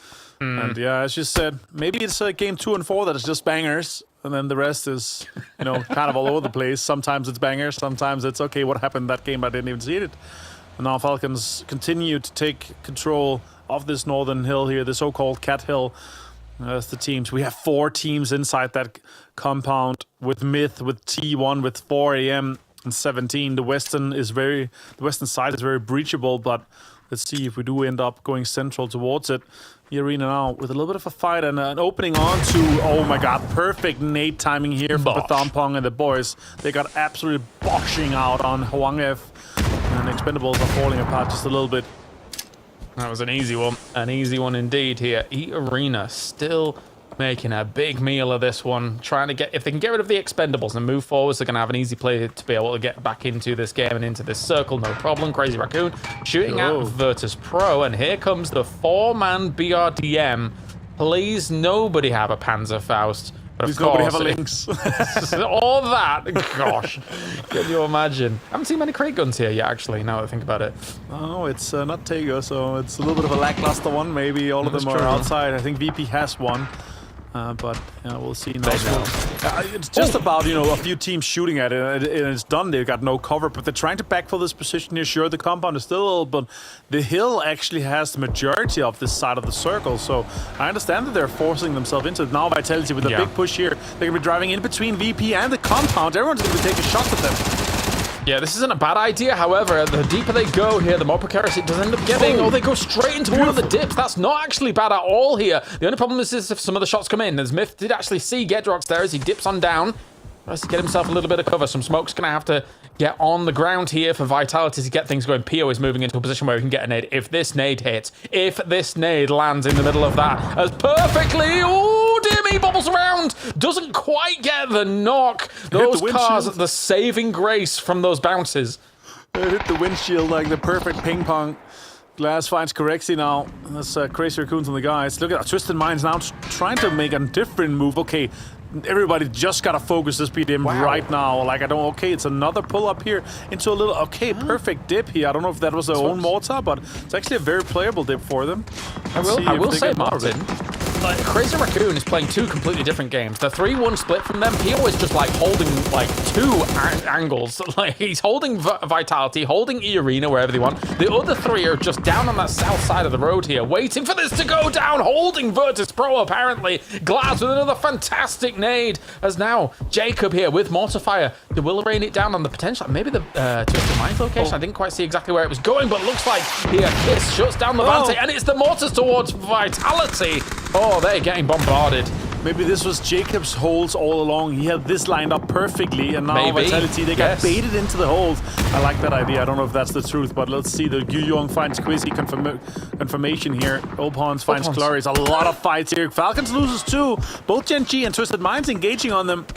And yeah, as you said, maybe it's game 2 and 4 that is just bangers, and then the rest is, kind of all over the place. Sometimes it's bangers, sometimes it's, okay, what happened in that game? I didn't even see it. And now Falcons continue to take control of this northern hill here, the so-called Cat Hill. As the teams, we have 4 teams inside that compound with Myth, with T1, with 4am and 17. The western side is very breachable, but Let's see if we do end up going central towards it. The arena now with a little bit of a fight and an opening onto, oh my god, perfect nade timing here for Pathampong and the boys. They got absolutely boshing out on Hwangf, and Expendables are falling apart just a little bit. That was an easy one indeed here. Arena still making a big meal of this one, trying to get, if they can get rid of the Expendables and move forwards, they're going to have an easy play to be able to get back into this game and into this circle, no problem. Crazy Raccoon shooting at Virtus Pro, and here comes the 4-man BRDM. Please nobody have a Panzerfaust. But of course, nobody have a Lynx. all that, gosh, can you imagine? I haven't seen many crate guns here yet, actually, now that I think about it. Oh, it's not Tego, so it's a little bit of a lackluster one. Maybe all of them are outside. I think VP has one. But we'll see now. It's just about, a few teams shooting at it, and it's done. They've got no cover, but they're trying to backfill this position here. Sure, the compound is still a little, but the hill actually has the majority of this side of the circle. So I understand that they're forcing themselves into it. Now Vitality with a big push here. They're going to be driving in between VP and the compound. Everyone's going to be taking shots at them. Yeah, this isn't a bad idea. However, the deeper they go here, the more precarious it does end up getting. Oh, they go straight into one of the dips. That's not actually bad at all here. The only problem is if some of the shots come in. As Myth did actually see Gedrox there as he dips on down. Tries to get himself a little bit of cover. Some smoke's going to have to get on the ground here for Vitality to get things going. Pio is moving into a position where he can get a nade. If this nade hits, if this nade lands in the middle of that as perfectly, oh dear me, bobbles around, doesn't quite get the knock. Those cars, the saving grace from those bounces. It hit the windshield like the perfect ping pong. Glass finds Correxy now. That's Crazy Raccoons on the guys. Look at that. Twisted Minds now trying to make a different move. Okay, everybody just gotta focus this PDM right now. Like, okay, it's another pull up here into a little, perfect dip here. I don't know if that was their own mortar, but it's actually a very playable dip for them. I will say, Martin, Crazy Raccoon is playing two completely different games. The 3-1 split from them, Pio is just like holding like two angles. Like, he's holding Vitality, holding E-Arena wherever they want. The other three are just down on that south side of the road here, waiting for this to go down, holding Virtus Pro apparently. Glass with another fantastic nade, as now Jacob here with Mortarfire. They will rain it down on the potential, maybe the Twisted Minds location. I didn't quite see exactly where it was going, but looks like here Kiss shuts down the Vante, and it's the mortars towards Vitality. Oh, they're getting bombarded. Maybe this was Jacob's holes all along. He had this lined up perfectly, and now Vitality, they got baited into the holes. I like that idea. I don't know if that's the truth, but let's see. The Guyong finds Quizzy confirmation here. Opons finds Clarice. A lot of fights here. Falcons loses too. Both Gen G and Twisted Minds engaging on them.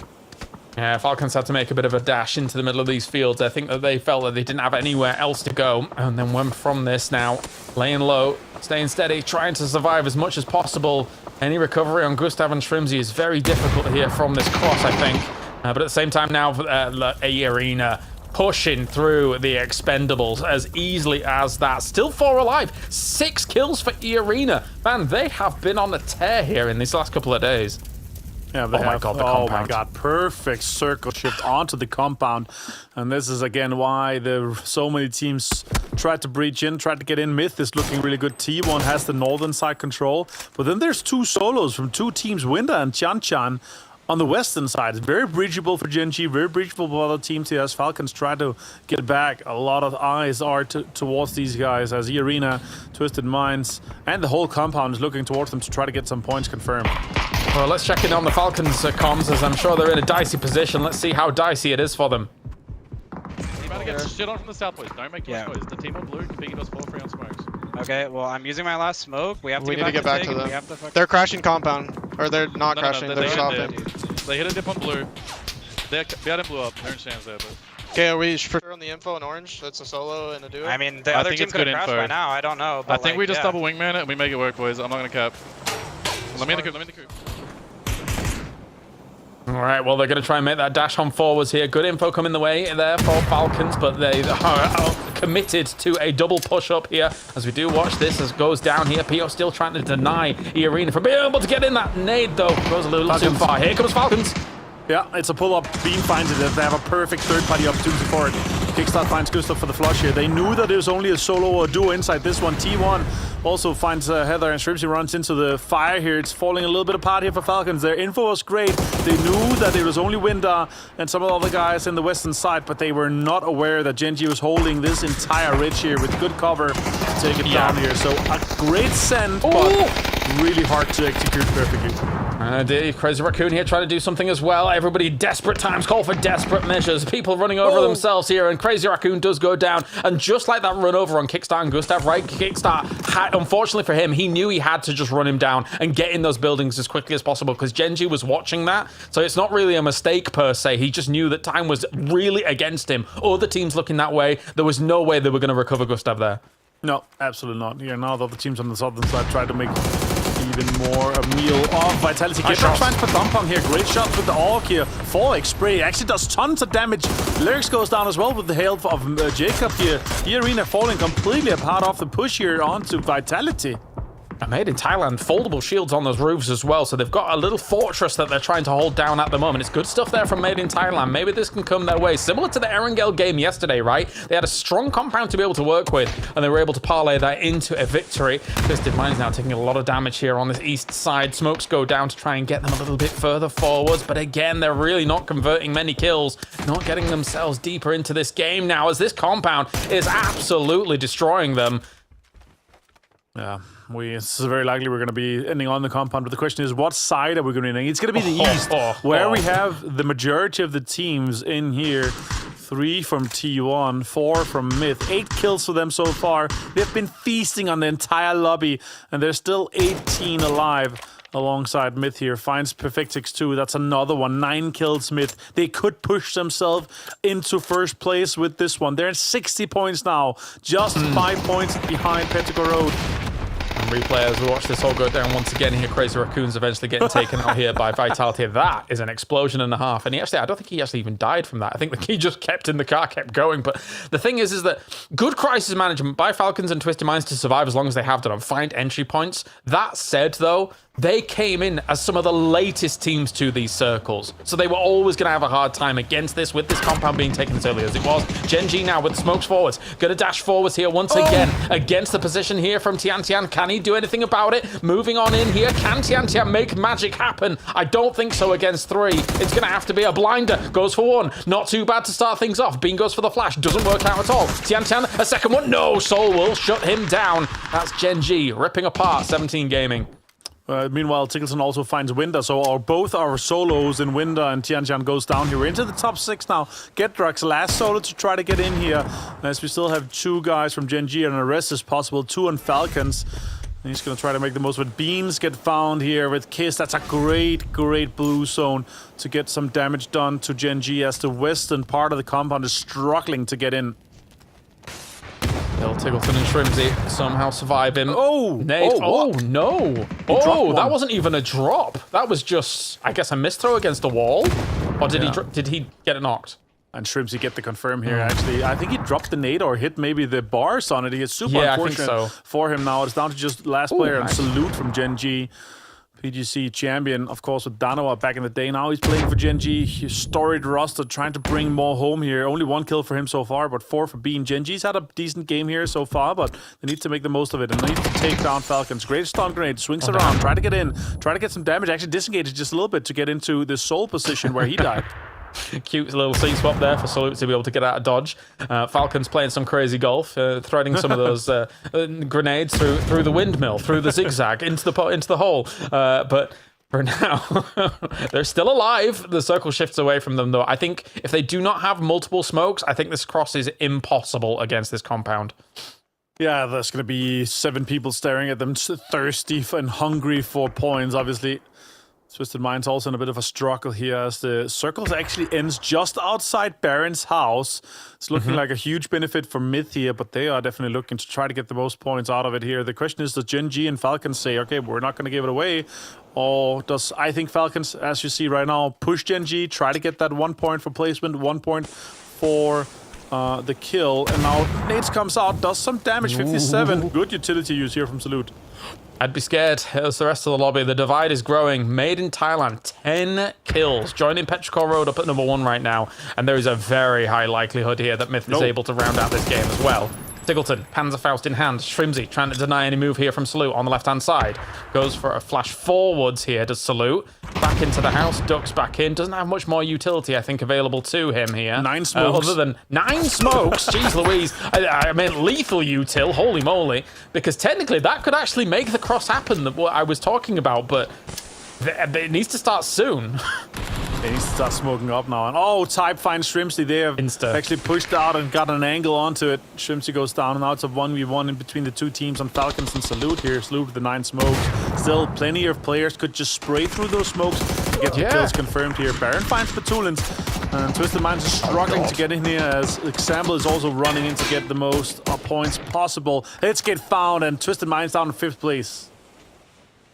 Yeah, Falcons had to make a bit of a dash into the middle of these fields. I think that they felt that they didn't have anywhere else to go, and then went from this now, laying low, staying steady, trying to survive as much as possible. Any recovery on Gustav and Shrimsy is very difficult here from this cross, I think. But at the same time now, E-Arena pushing through the Expendables as easily as that. Still 4 alive. 6 kills for E-Arena. Man, they have been on a tear here in these last couple of days. Yeah, oh my god, the compound. Oh my god, perfect circle shift onto the compound. And this is again why so many teams tried to breach in, tried to get in. Myth is looking really good. T1 has the northern side control. But then there's 2 solos from 2 teams, Winter and Chan on the western side. It's very breachable for Gen G, very breachable for other teams here as Falcons try to get back. A lot of eyes are towards these guys as E-Arena, Twisted Minds, and the whole compound is looking towards them to try to get some points confirmed. Well, let's check in on the Falcons comms, as I'm sure they're in a dicey position. Let's see how dicey it is for them. You're about to get shit on from the south, boys. Don't make too much noise. The team on blue can beat us 4-3 on smokes. Okay, well, I'm using my last smoke. We need to get back to them. They're crashing compound. Or they're not crashing, they're stopping. They hit a dip on blue. They had him blew up. They're in Shams there, but... Okay, are we for sure on the info in orange? That's a solo and a duo? I mean, the other team could have crashed by now. I don't know. But I think we just double wingman it and we make it work, boys. I'm not going to cap. Let me in the coop, All right, well, they're going to try and make that dash on forwards here. Good info coming the way there for Falcons, but they are committed to a double push-up here. As we do watch this as goes down here. Pio still trying to deny E-Arena from being able to get in that nade, though. Goes a little too far. Here comes Falcons. Yeah, it's a pull-up. Beam finds it. They have a perfect third-party opportunity for it. Kickstart finds Gustav for the flush here. They knew that it was only a solo or duo inside this one. T1 also finds Heather, and Shrimpsy runs into the fire here. It's falling a little bit apart here for Falcons. Their info was great. They knew that it was only Winda and some of the other guys in the western side, but they were not aware that Genji was holding this entire ridge here with good cover to take it down here. So a great send, but really hard to execute perfectly. Crazy Raccoon here trying to do something as well. Everybody, desperate times call for desperate measures. People running over themselves here, and Crazy Raccoon does go down. And just like that run over on Kickstart and Gustav, right? Kickstart, unfortunately for him, he knew he had to just run him down and get in those buildings as quickly as possible because Genji was watching that. So it's not really a mistake per se. He just knew that time was really against him. Other teams looking that way, there was no way they were going to recover Gustav there. No, absolutely not. Here now the other teams on the southern side try to make even more a meal of Vitality. Get that transfer Dumpong here. Great shot with the AUG here. Falling spray actually does tons of damage. Lyrics goes down as well with the help of Jacob here. The arena falling completely apart off the push here onto Vitality. Made in Thailand, foldable shields on those roofs as well, so they've got a little fortress that they're trying to hold down at the moment. It's good stuff there from Made in Thailand. Maybe this can come their way. Similar to the Erangel game yesterday, right? They had a strong compound to be able to work with, and they were able to parlay that into a victory. Twisted Mind's now taking a lot of damage here on this east side. Smokes go down to try and get them a little bit further forwards, but again, they're really not converting many kills, not getting themselves deeper into this game now, as this compound is absolutely destroying them. Yeah. It's very likely we're going to be ending on the compound, but the question is, what side are we going to be ending? It's going to be the east, where we have the majority of the teams in here. 3 from T1, 4 from Myth. 8 kills for them so far. They've been feasting on the entire lobby, and there's still 18 alive alongside Myth here. Finds Perfectix 2. That's another one. 9 kills Myth. They could push themselves into first place with this one. They're at 60 points now. Just 5 points behind Petrichor Road. And replay as we watch this all go down once again here. Crazy Raccoon's eventually getting taken out here by Vitality. That is an explosion and a half. And he actually, I don't think he actually even died from that. I think he just kept in the car, kept going. But the thing is that good crisis management by Falcons and Twisted Minds to survive as long as they have done and find entry points. That said, though, they came in as some of the latest teams to these circles. So they were always going to have a hard time against this, with this compound being taken as early as it was. Genji now with smokes forwards. Going to dash forwards here once again against the position here from Tian Tian. Can he do anything about it? Moving on in here. Can Tian Tian make magic happen? I don't think so against 3. It's going to have to be a blinder. Goes for 1. Not too bad to start things off. Bean goes for the flash. Doesn't work out at all. Tian Tian, a second one. No, Soul will shut him down. That's Genji ripping apart 17 Gaming. Meanwhile, Tickleton also finds Winda, so both our solos in Winda and Tiantian goes down here. We're into the top 6 now. Getdrax, last solo to try to get in here, as we still have 2 guys from Genji and the rest is possible. 2 on Falcons. And he's going to try to make the most of it. Beans get found here with Kiss. That's a great, great blue zone to get some damage done to Genji, as the western part of the compound is struggling to get in. Little Tiggleton and Shrimsy somehow survive him. Oh! Nate. Oh, no. Oh, that wasn't even a drop. That was just, I guess, a misthrow against a wall. Or did he get it knocked? And Shrimpsy get the confirm here, actually. I think he dropped the nade or hit maybe the bars on it. It's super unfortunate for him now. It's down to just last player and Salute from Genji. PGC champion, of course, with Danoa back in the day. Now he's playing for Genji. His storied roster, trying to bring more home here. Only 1 kill for him so far, but 4 for Bean. Genji's had a decent game here so far, but they need to make the most of it. And they need to take down Falcons. Great stun grenade, swings around, try to get in, try to get some damage. Actually disengages just a little bit to get into the soul position where he died. Cute little C-swap there for Salute to be able to get out of dodge. Falcons playing some crazy golf, threading some of those grenades through the windmill, through the zigzag, into the hole. But for now, they're still alive. The circle shifts away from them, though. I think if they do not have multiple smokes, I think this cross is impossible against this compound. Yeah, there's going to be 7 people staring at them, thirsty and hungry for points, obviously. Twisted Mind's also in a bit of a struggle here, as the circles actually ends just outside Baron's house. It's looking like a huge benefit for Myth here, but they are definitely looking to try to get the most points out of it here. The question is, does Genji and Falcons say, okay, we're not going to give it away? Or does, I think, Falcons, as you see right now, push Genji, try to get that 1 point for placement, 1 point for the kill. And now Nades comes out, does some damage, 57. Good utility use here from Salute. I'd be scared. As the rest of the lobby, the divide is growing. Made in Thailand, 10 kills. Joining Petrichor Road up at number 1 right now. And there is a very high likelihood here that Myth is able to round out this game as well. Tiggleton, Panzerfaust in hand. Shrimsy trying to deny any move here from Salute on the left-hand side. Goes for a flash forwards here, does Salute. Back into the house, ducks back in. Doesn't have much more utility, I think, available to him here. 9 smokes. Other than 9 smokes. Jeez Louise. I meant lethal util, holy moly. Because technically that could actually make the cross happen that what I was talking about, but it needs to start soon. They need to start smoking up now. And oh, Type finds Shrimpsy. They have actually pushed out and got an angle onto it. Shrimpsy goes down, and now it's a 1v1 in between the two teams on Falcons and Salute here. Salute with the 9 smokes. Still, plenty of players could just spray through those smokes to get the kills confirmed here. Baron finds Patulins, and Twisted Minds is struggling to get in here as Example is also running in to get the most points possible. Let's get found, and Twisted Minds down in 5th place.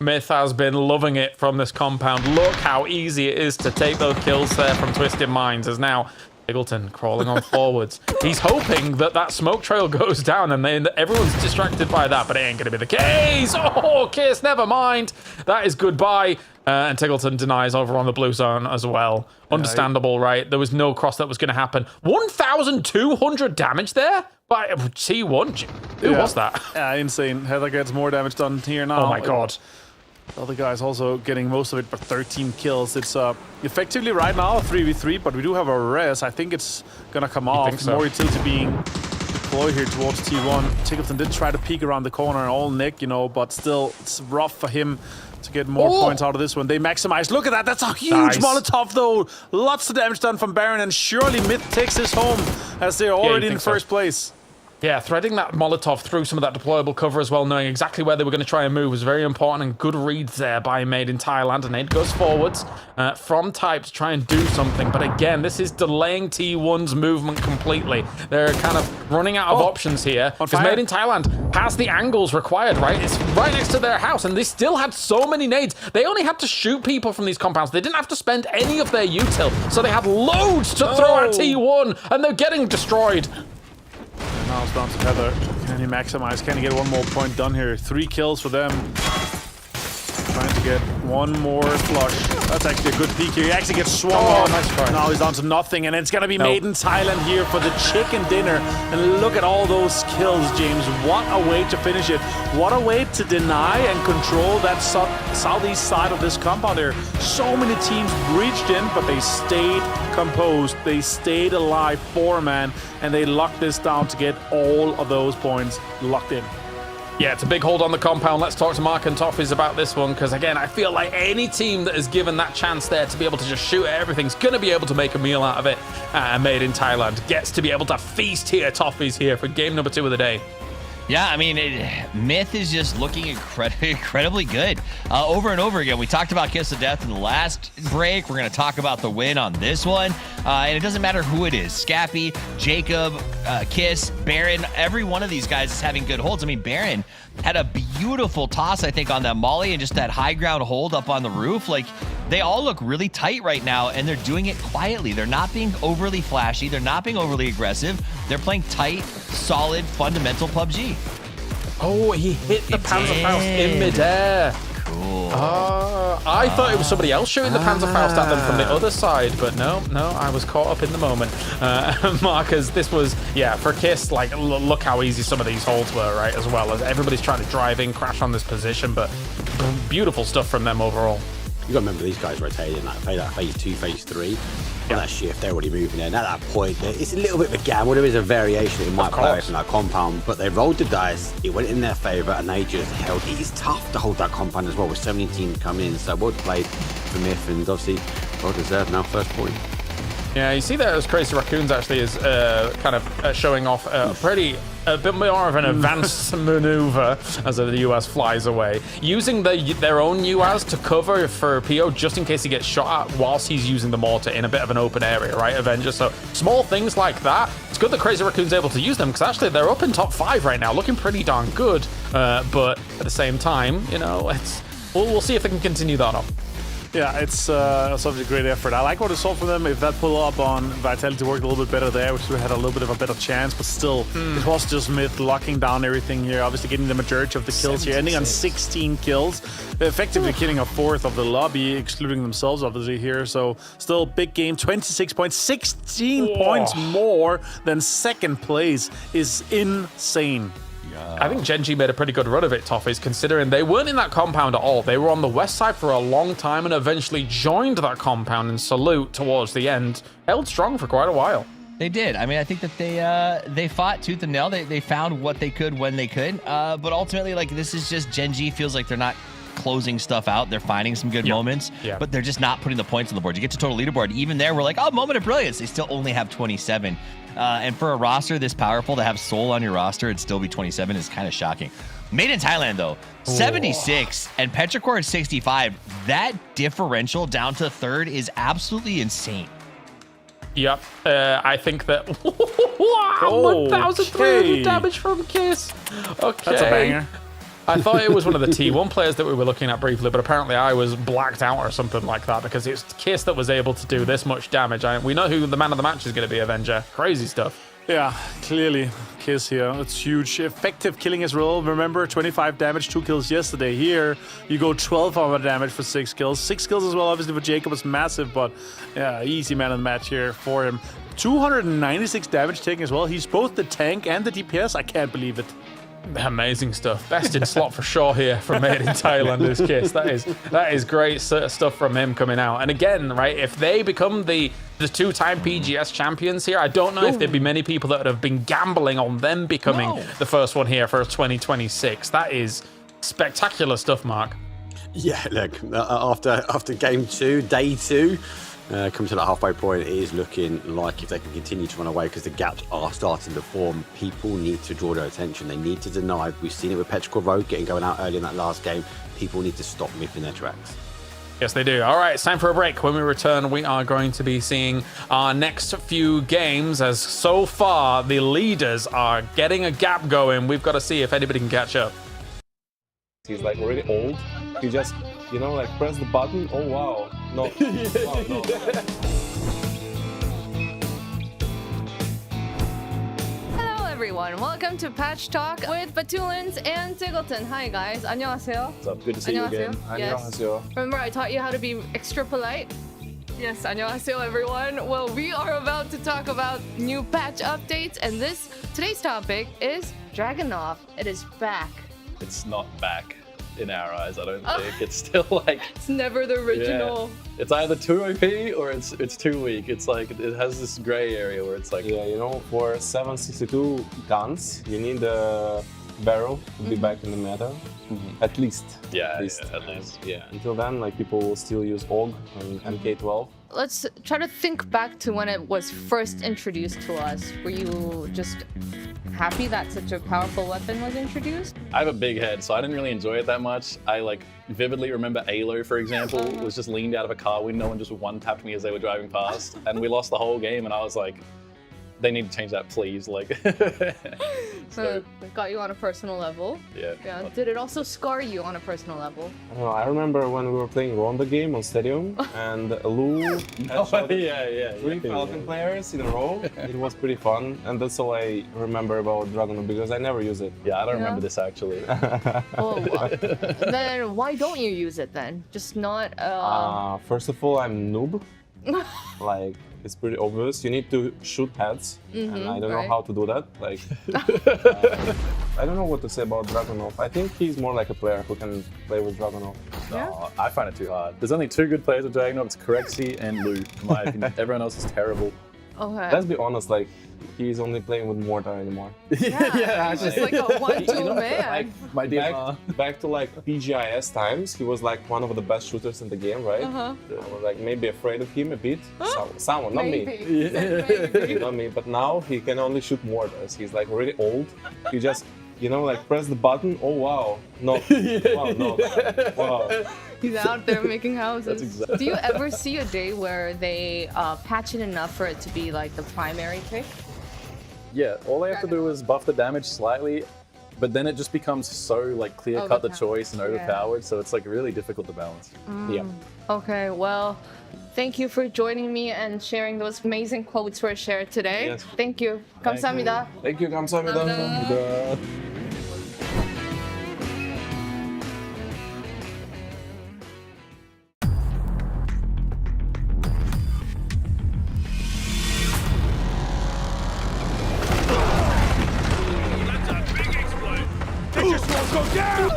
Myth has been loving it from this compound. Look how easy it is to take those kills there from Twisted Minds. As now Tiggleton crawling on forwards. He's hoping that that smoke trail goes down and then everyone's distracted by that, but it ain't going to be the case. Oh, Kiss, never mind. That is goodbye. And Tiggleton denies over on the blue zone as well. Understandable, right? There was no cross that was going to happen. 1,200 damage there by T1. Who was that? Yeah, insane. Heather gets more damage done here now. Oh my god. The other guy's also getting most of it, but 13 kills. It's effectively right now a 3v3, but we do have a res. I think it's gonna come off. So? More utility being deployed here towards T1. Tiggleton did try to peek around the corner all Nick, you know, but still it's rough for him to get more points out of this one. They maximize. Look at that. That's a huge Molotov, though. Lots of damage done from Baron, and surely Myth takes this home as they're already in first place. Yeah, threading that Molotov through some of that deployable cover as well, knowing exactly where they were going to try and move was very important, and good reads there by Made in Thailand. And it goes forwards from Type to try and do something. But again, this is delaying T1's movement completely. They're kind of running out of options here. Because Made in Thailand has the angles required, right? It's right next to their house, and they still had so many nades. They only had to shoot people from these compounds. They didn't have to spend any of their util. So they had loads to throw at T1, and they're getting destroyed. And now it's down to Heather. Can he maximize? Can he get one more point done here? 3 kills for them. Trying to get one more flush. That's actually a good peek here. He actually gets swung on. Nice try. Now he's down to nothing, and it's going to be Made in Thailand here for the chicken dinner. And look at all those kills, James. What a way to finish it. What a way to deny and control that southeast side of this compound there. So many teams breached in, but they stayed composed. They stayed alive, 4-man, and they locked this down to get all of those points locked in. Yeah, it's a big hold on the compound. Let's talk to Mark and Toffees about this one, because again, I feel like any team that is given that chance there to be able to just shoot at everything's going to be able to make a meal out of it. Made in Thailand gets to be able to feast here, Toffees here for game number 2 of the day. Yeah, I mean, Myth is just looking incredibly good. Over and over again, we talked about Kiss of Death in the last break. We're going to talk about the win on this one. And it doesn't matter who it is. Scappy, Jacob, Kiss, Baron, every one of these guys is having good holds. I mean, Baron had a beautiful toss, I think, on that molly and just that high ground hold up on the roof. Like, they all look really tight right now, and they're doing it quietly. They're not being overly flashy. They're not being overly aggressive. They're playing tight, solid, fundamental PUBG. Oh, he hit the Panzerfaust in midair. Cool. I thought it was somebody else shooting the Panzerfaust at them from the other side, but no, I was caught up in the moment. Marcus, this was, yeah, for Kiss, like, look how easy some of these holds were, right, as well. As everybody's trying to drive in, crash on this position, but beautiful stuff from them overall. You got to remember these guys rotating like phase 2, phase 3. On that shift, they're already moving in. At that point, it's a little bit of a gamble. There is a variation that it might play from that compound, but they rolled the dice. It went in their favour, and they just held. It is tough to hold that compound as well with so many teams coming in. So well played for Myth, and obviously well deserved now first point. Yeah, you see that as Crazy Raccoons actually is kind of showing off a bit more of an advanced maneuver as the US flies away, using their own UAS to cover for PO just in case he gets shot at whilst he's using the mortar in a bit of an open area, right, Avenger? So small things like that. It's good that Crazy Raccoon's able to use them, because actually they're up in top 5 right now, looking pretty darn good. But at the same time, you know, we'll see if they can continue that up. Yeah, it's such a great effort. I like what I saw from them. If that pull-up on Vitality worked a little bit better there, which we had a little bit of a better chance, but still, it was just Myth locking down everything here, obviously getting the majority of the kills here, ending on 16 kills, effectively killing a fourth of the lobby, excluding themselves, obviously, here. So, still, big game, 26 points, 16 points more than second place is insane. I think Gen G made a pretty good run of it, Toffees, considering they weren't in that compound at all. They were on the west side for a long time and eventually joined that compound in Salute towards the end. Held strong for quite a while. They did. I mean, I think that they fought tooth and nail. They found what they could when they could. But ultimately, like, this is just Gen G feels like they're not closing stuff out. They're finding some good moments, but they're just not putting the points on the board. You get to total leaderboard. Even there, we're like, oh, moment of brilliance. They still only have 27. And for a roster this powerful, to have Seoul on your roster and still be 27 is kind of shocking. Made in Thailand, though, 76 and Petrichor at 65. That differential down to third is absolutely insane. Yep, I think that 1,300 damage from Kiss. Okay, That's a banger. I thought it was one of the T1 players that we were looking at briefly, but apparently I was blacked out or something like that because it's Kiss that was able to do this much damage. We know who the man of the match is going to be, Avenger. Crazy stuff. Yeah, clearly Kiss here. It's huge. Effective killing as well. Remember, 25 damage, 2 kills yesterday. Here, you go 12 armor damage for 6 kills. 6 kills as well, obviously, for Jacob was massive, but yeah, easy man of the match here for him. 296 damage taken as well. He's both the tank and the DPS. I can't believe it. Amazing stuff. Best in slot for sure here from Made in Thailand is Kiss. That is great stuff from him coming out. And again, right, if they become the 2-time PGS champions here, I don't know if there'd be many people that would have been gambling on them becoming the first one here for 2026. That is spectacular stuff, Mark. Yeah, look, after game 2, day 2, coming to that halfway point, it is looking like if they can continue to run away, because the gaps are starting to form, people need to draw their attention. They need to deny. We've seen it with Petrichor Road going out early in that last game. People need to stop miffing their tracks. Yes, they do. All right, it's time for a break. When we return, we are going to be seeing our next few games, as so far the leaders are getting a gap going. We've got to see if anybody can catch up. He's like already old. You just, you know, like press the button. Oh wow. No. Wow, no. Hello everyone, welcome to Patch Talk with Batulins and Tiggleton. Hi guys, 안녕하세요. What's up? Good to see you again. Yes. Remember I taught you how to be extra polite? Yes, 안녕하세요 everyone. Well, we are about to talk about new patch updates, and today's topic is Dragunov. It is back. It's not back in our eyes, I don't think. It's still like... It's never the original. Yeah. It's either too OP or it's too weak. It's like, it has this gray area where it's like... Yeah, you know, for 762 guns, you need a barrel to be back in the meta. At least. Yeah, at least. Yeah, until then, like, people will still use AUG and MK12. Let's try to think back to when it was first introduced to us. Were you just happy that such a powerful weapon was introduced? I have a big head, so I didn't really enjoy it that much. I like vividly remember Alo, for example, was just leaned out of a car window and just one-tapped me as they were driving past, and we lost the whole game, and I was like, they need to change that, please. Like, so it got you on a personal level. Yeah. Did it also scar you on a personal level? I don't know, I remember when we were playing Ronda game on Stadium, and Lou headshot 3 Falcon players in a row. It was pretty fun, and that's all I remember about Dragunov, because I never use it. Yeah, I don't remember this actually. Then why don't you use it then? Just not... First of all, I'm noob. Like, it's pretty obvious. You need to shoot heads, and I don't know how to do that. Like, I don't know what to say about Dragunov. I think he's more like a player who can play with Dragunov. No, I find it too hard. There's only 2 good players with Dragunov. It's Corexi and Lou, in my opinion. Everyone else is terrible. Okay. Let's be honest, like, he's only playing with Mortar anymore. Yeah, he's just like a one-two man. Like, back to like PGIS times, he was like one of the best shooters in the game, right? I was like maybe afraid of him a bit. Someone, not me. Maybe. Not me, but now he can only shoot mortars. He's like really old. You just, you know, like press the button. Oh wow, no, wow, no, wow. He's out there making houses. That's exactly. Do you ever see a day where they patch it enough for it to be like the primary pick? Yeah, all they have to do is buff the damage slightly, but then it just becomes so like clear cut the choice and overpowered, so it's like really difficult to balance. Yeah. Okay, well, thank you for joining me and sharing those amazing quotes we shared today. Yes. Thank you. 감사합니다. Thank you, 감사합니다. They just won't go down!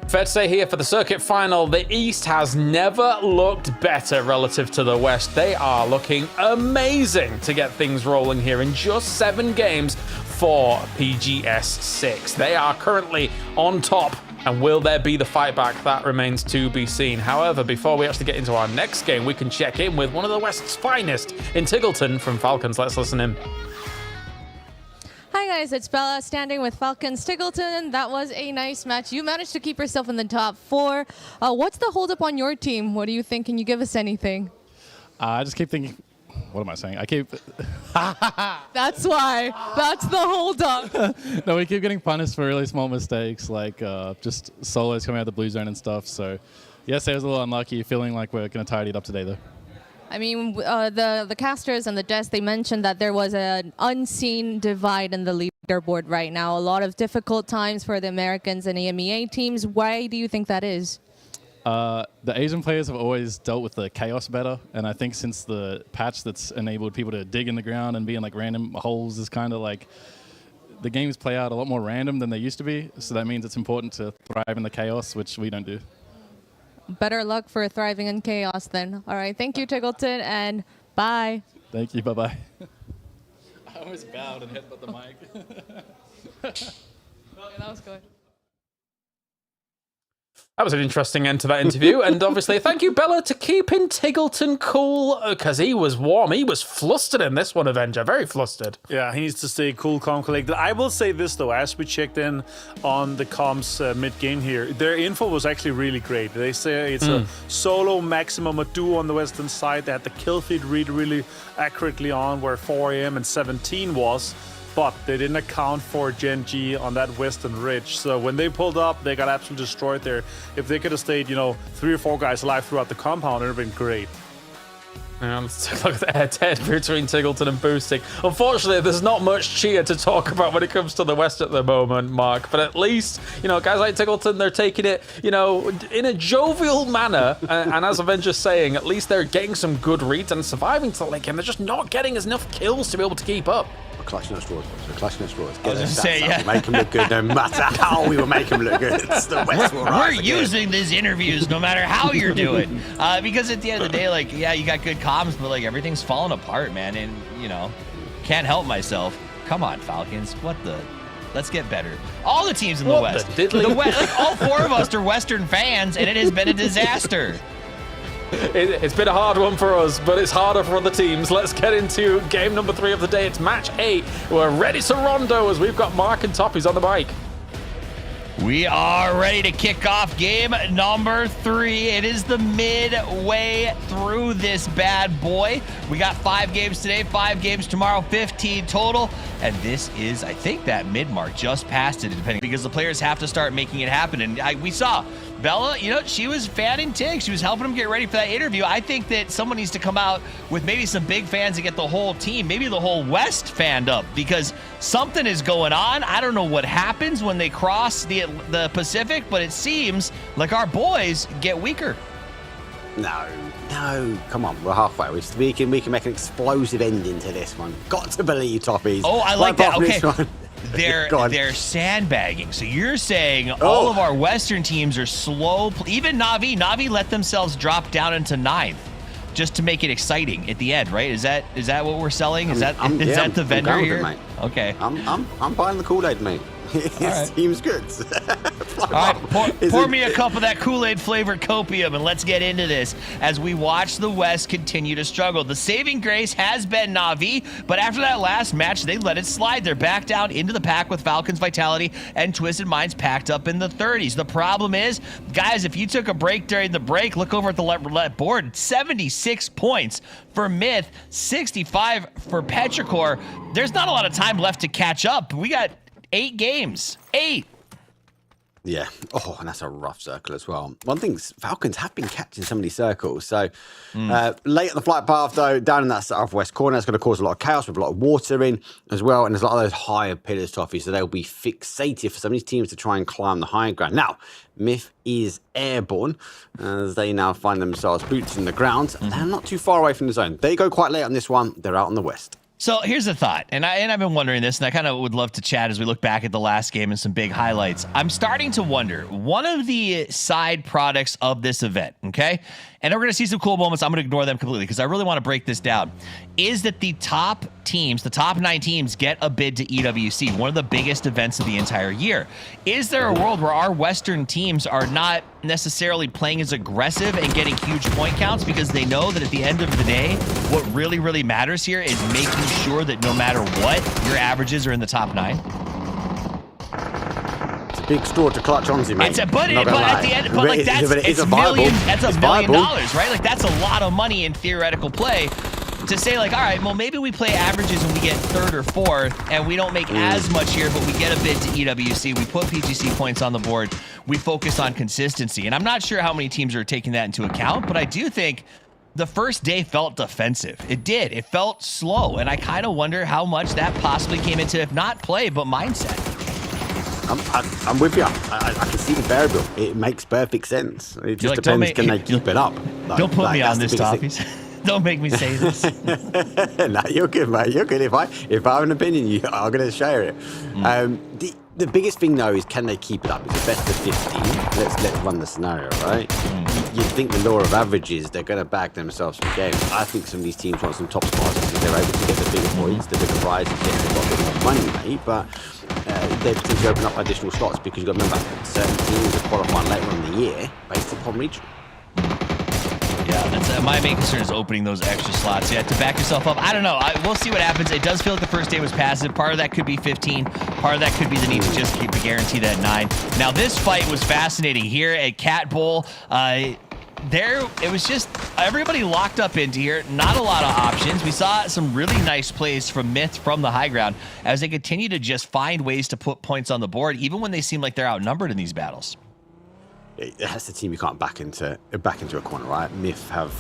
Fair to say here for the circuit final, the East has never looked better relative to the West. They are looking amazing to get things rolling here in just 7 games for PGS6. They are currently on top, and will there be the fight back? That remains to be seen. However, before we actually get into our next game, we can check in with one of the West's finest in Tiggleton from Falcons. Let's listen in. Hi guys, it's Bella standing with Falcons Tiggleton. That was a nice match. You managed to keep yourself in the top 4. What's the holdup on your team? What do you think? Can you give us anything? I just keep thinking, what am I saying? I keep... That's why. That's the holdup. No, we keep getting punished for really small mistakes, like just solos coming out of the blue zone and stuff. So, yes, I was a little unlucky, feeling like we're going to tidy it up today, though. I mean, the casters and the devs, they mentioned that there was an unseen divide in the leaderboard right now. A lot of difficult times for the Americans and EMEA teams. Why do you think that is? The Asian players have always dealt with the chaos better, and I think since the patch that's enabled people to dig in the ground and be in like random holes is kind of like the games play out a lot more random than they used to be. So that means it's important to thrive in the chaos, which we don't do. Better luck for thriving in chaos then. All right, thank you, Tiggleton, and bye. Thank you, bye-bye. I almost bowed and headbutt the mic. That was good. That was an interesting end to that interview, and obviously thank you, Bella, to keeping Tiggleton cool, because he was warm. He was flustered in this one, Avenger, very flustered. Yeah, he needs to stay cool, calm, collected. I will say this, though, as we checked in on the comms mid-game here, their info was actually really great. They say it's a solo maximum, a duo on the western side. They had the kill feed read really accurately on where 4 AM and 17 was. But they didn't account for Gen G on that western ridge. So when they pulled up, they got absolutely destroyed there. If they could have stayed, 3 or 4 guys alive throughout the compound, it would have been great. Let's take a look at the head-to-head between Tiggleton and Boosting. Unfortunately, there's not much cheer to talk about when it comes to the West at the moment, Mark. But at least, guys like Tiggleton, they're taking it, in a jovial manner. And as Avenger's saying, at least they're getting some good reads and surviving to the late game. They're just not getting enough kills to be able to keep up. We're clutching at straws, boys. We're clutching at straws. I was just saying, yeah. Make them look good no matter how we will make them look good. It's the West will rise We're again. using these interviews no matter how you're doing. Because at the end of the day, you got good comms, but everything's falling apart, man. And, can't help myself. Come on, Falcons. Let's get better. All the teams in the West. All 4 of us are Western fans, and it has been a disaster. It's been a hard one for us, but it's harder for other teams. Let's get into game number 3 of the day. It's match 8. We're ready to rondo as we've got Mark and Toppy's on the mic. We are ready to kick off game number 3. It is the midway through this bad boy. We got 5 games today, 5 games tomorrow, 15 total. And this is, I think, that mid-mark, just past it, depending, because the players have to start making it happen. And we saw Bella, she was fanning Tig. She was helping him get ready for that interview. I think that someone needs to come out with maybe some big fans and get the whole team, maybe the whole West fanned up, because something is going on. I don't know what happens when they cross the Pacific, but it seems like our boys get weaker. No, come on, we're halfway. We can make an explosive ending to this one. Got to believe, Toppies. Oh, I like that. Okay. They're sandbagging. So you're saying all of our Western teams are slow. Even Na'Vi. Na'Vi let themselves drop down into 9th just to make it exciting at the end, right? Is that what we're selling? Is that the vendor here? Mate. Okay. I'm buying the Kool-Aid, mate. It seems good. All right, pour me a cup of that Kool-Aid flavored copium and let's get into this as we watch the West continue to struggle. The saving grace has been Na'Vi, but after that last match, they let it slide. They're back down into the pack with Falcons Vitality and Twisted Minds packed up in the 30s. The problem is, guys, if you took a break during the break, look over at the board, 76 points for Myth, 65 for Petrichor. There's not a lot of time left to catch up. We got 8 games. 8. Yeah. Oh, and that's a rough circle as well. One thing, Falcons have been catching some of these circles. So late on the flight path, though, down in that southwest corner, it's going to cause a lot of chaos with a lot of water in as well. And there's a lot of those higher pillars, Toffee, so they'll be fixated for some of these teams to try and climb the high ground. Now, Myth is airborne as they now find themselves boots in the ground. They're not too far away from the zone. They go quite late on this one. They're out on the west. So here's a thought, and I've been wondering this, and I kind of would love to chat as we look back at the last game and some big highlights. I'm starting to wonder, one of the side products of this event, okay, and we're going to see some cool moments. I'm going to ignore them completely because I really want to break this down, is that the top teams, the top 9 teams, get a bid to EWC, one of the biggest events of the entire year. Is there a world where our Western teams are not necessarily playing as aggressive and getting huge point counts because they know that at the end of the day, what really, really matters here is making sure that no matter what, your averages are in the top 9? It's a big straw to clutch onto, mate. But at the end, but like that's $1 million, right? Like that's a lot of money in theoretical play. To say like, all right, well, maybe we play averages and we get 3rd or 4th and we don't make as much here, but we get a bid to EWC. We put PGC points on the board. We focus on consistency. And I'm not sure how many teams are taking that into account, but I do think the first day felt defensive. It did. It felt slow. And I kind of wonder how much that possibly came into, if not play, but mindset. I'm with you. I can see the variable. It makes perfect sense. It just depends, can they keep it up? Don't put me on this, Toffees. Don't make me say this. No, you're good, mate. You're good. If I have an opinion, I'm going to share it. The biggest thing, though, is can they keep it up? It's a best of 15. Let's run the scenario, right? You'd think the law of averages, they're going to back themselves for games. I think some of these teams want some top spots because they're able to get the bigger points, the bigger prizes, they've got a bit more money, mate. But they potentially open up additional slots because you've got to remember, certain teams are qualifying later on in the year based upon region. Yeah, that's my main concern is opening those extra slots. Yeah, to back yourself up. I don't know. We'll see what happens. It does feel like the first day was passive. Part of that could be 15. Part of that could be the need to just keep a guarantee that 9. Now, this fight was fascinating here at Cat Bowl. It was just everybody locked up into here. Not a lot of options. We saw some really nice plays from Myth from the high ground as they continue to just find ways to put points on the board, even when they seem like they're outnumbered in these battles. That's the team you can't back into a corner, right? Myth have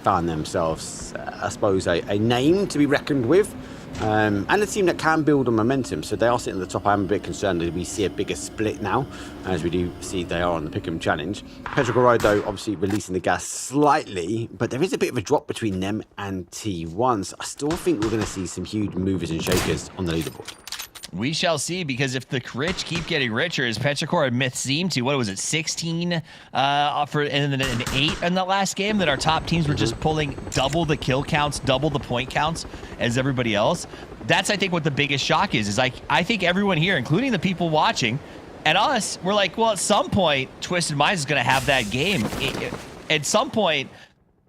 found themselves, I suppose, a name to be reckoned with, and a team that can build on momentum. So they are sitting at the top. I'm a bit concerned that we see a bigger split now, as we do see they are on the Pick'em Challenge. Petrichor, though, obviously releasing the gas slightly, but there is a bit of a drop between them and T1. So I still think we're going to see some huge movers and shakers on the leaderboard. We shall see, because if the rich keep getting richer, as Petrichor and Myth seem to, what was it, 16 and then an 8 in the last game, that our top teams were just pulling double the kill counts, double the point counts as everybody else. That's, I think, what the biggest shock is like, I think everyone here, including the people watching, and us, we're like, well, at some point, Twisted Minds is going to have that game. At some point,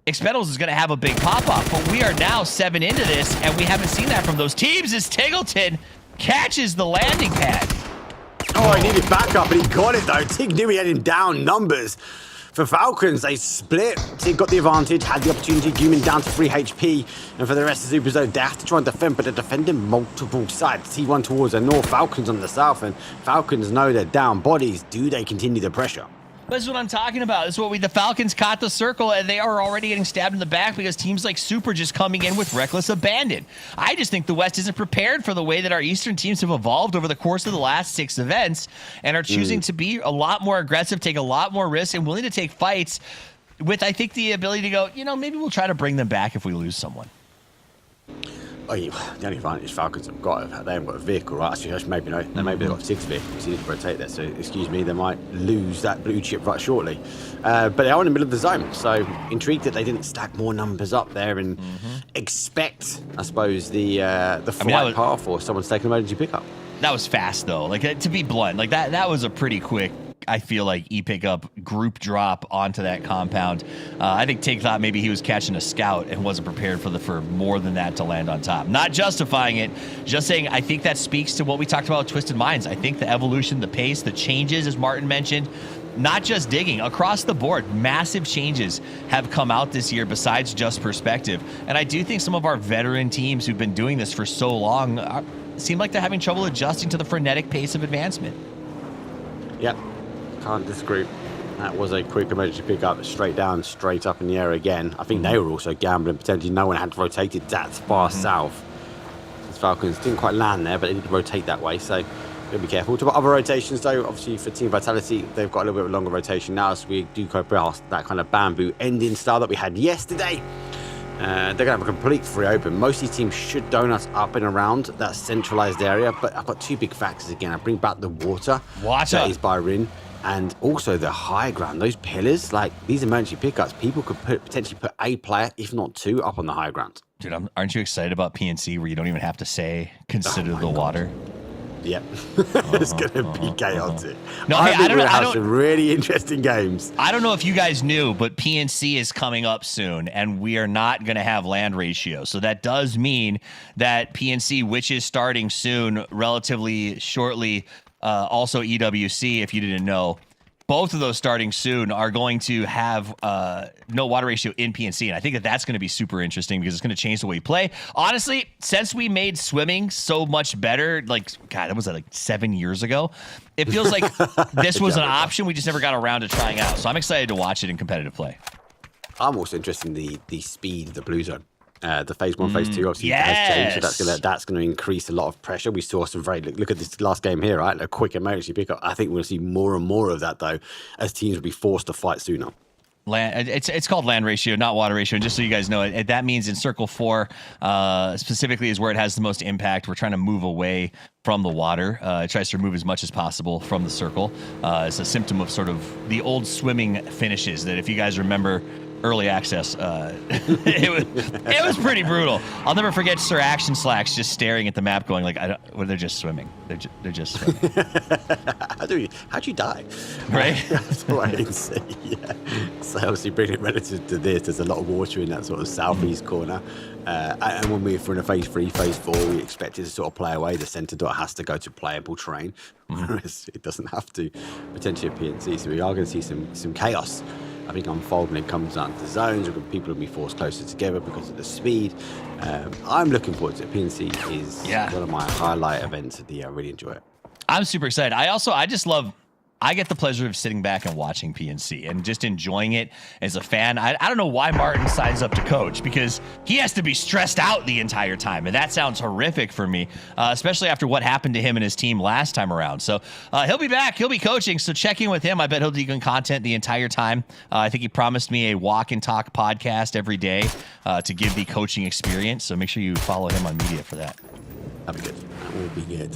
Expendables is going to have a big pop-off, but we are now 7 into this, and we haven't seen that from those teams as Tingleton catches the landing pad. Oh, he needed backup, but he got it, though. Tig knew he had him down numbers. For Falcons, they split. Tig got the advantage, had the opportunity. Gumin down to 3 HP. And for the rest of the Super Zone, they have to try and defend, but they're defending multiple sides. T1 towards the north, Falcons on the south, and Falcons know they're down bodies. Do they continue the pressure? This is what I'm talking about. This is what the Falcons caught the circle, and they are already getting stabbed in the back because teams like Super just coming in with reckless abandon. I just think the West isn't prepared for the way that our Eastern teams have evolved over the course of the last 6 events and are choosing to be a lot more aggressive, take a lot more risks, and willing to take fights with, I think, the ability to go, maybe we'll try to bring them back if we lose someone. Oh, the only advantage Falcons have got, they haven't got a vehicle, right? Actually, maybe they've got 6 vehicles. You need to rotate that, so excuse me, they might lose that blue chip right shortly. But they are in the middle of the zone, so intrigued that they didn't stack more numbers up there and expect, I suppose, the flight path or someone's taking emergency pickup. was fast though. Like to be blunt, like that was a pretty quick, I feel like, e-pickup group drop onto that compound. I think Tig thought maybe he was catching a scout and wasn't prepared for more than that to land on top. Not justifying it, just saying I think that speaks to what we talked about with Twisted Minds. I think the evolution, the pace, the changes, as Martin mentioned, not just digging, across the board, massive changes have come out this year besides just perspective. And I do think some of our veteran teams who've been doing this for so long seem like they're having trouble adjusting to the frenetic pace of advancement. Yep, can't disagree. That was a quick emergency pickup, straight down, straight up in the air again. I think they were also gambling, potentially no one had rotated that far south. The Falcons didn't quite land there, but they did rotate that way, so gotta be careful. To other rotations though, obviously for Team Vitality, they've got a little bit of a longer rotation now, so we do go past that kind of bamboo ending style that we had yesterday. They're gonna have a complete free open. Most of these teams should donut up and around that centralized area, but I've got two big factors again. I bring back the water. That is by Rin, and also the high ground. Those pillars, like these emergency pickups, people could potentially put a player, if not two, up on the high ground. Dude, aren't you excited about PNC where you don't even have to say consider the water? Yep. It's going to be chaotic. No, I hey, think I don't we're know. going to have some really interesting games. I don't know if you guys knew, but PNC is coming up soon, and we are not going to have land ratio. So that does mean that PNC, which is starting soon, relatively shortly, also EWC, if you didn't know, both of those starting soon are going to have no water ratio in PNC. And I think that that's going to be super interesting because it's going to change the way we play. Honestly, since we made swimming so much better, like, God, that was like 7 years ago, it feels like this was an option we just never got around to trying out. So I'm excited to watch it in competitive play. I'm also interested in the speed of the blue zone. The phase 1, phase 2 obviously has changed, so that's going to increase a lot of pressure. We saw some look at this last game here, right? A quick emergency pickup. I think we'll see more and more of that though, as teams will be forced to fight sooner. It's called land ratio, not water ratio. And just so you guys know, that means in Circle 4 specifically is where it has the most impact. We're trying to move away from the water. It tries to remove as much as possible from the circle. It's a symptom of sort of the old swimming finishes that, if you guys remember early access, it was pretty brutal. I'll never forget Sir Action Slacks just staring at the map going like, they're just swimming. They're just swimming. How'd you die? Right? That's what I didn't see. Yeah. So obviously bringing it relative to this, there's a lot of water in that sort of southeast corner. And when we're in a phase 3, phase 4, we expect it to sort of play away. The center dot has to go to playable terrain, whereas it doesn't have to potentially at PNC. So we are going to see some chaos, I think, unfold when it comes down to zones. People will be forced closer together because of the speed. I'm looking forward to it. PNC is one of my highlight events of the year. I really enjoy it. I'm super excited. I get the pleasure of sitting back and watching PNC and just enjoying it as a fan. I don't know why Martin signs up to coach, because he has to be stressed out the entire time. And that sounds horrific for me, especially after what happened to him and his team last time around. So he'll be back. He'll be coaching. So check in with him. I bet he'll do good content the entire time. I think he promised me a walk and talk podcast every day to give the coaching experience. So make sure you follow him on media for that. That'll be good. That will be good.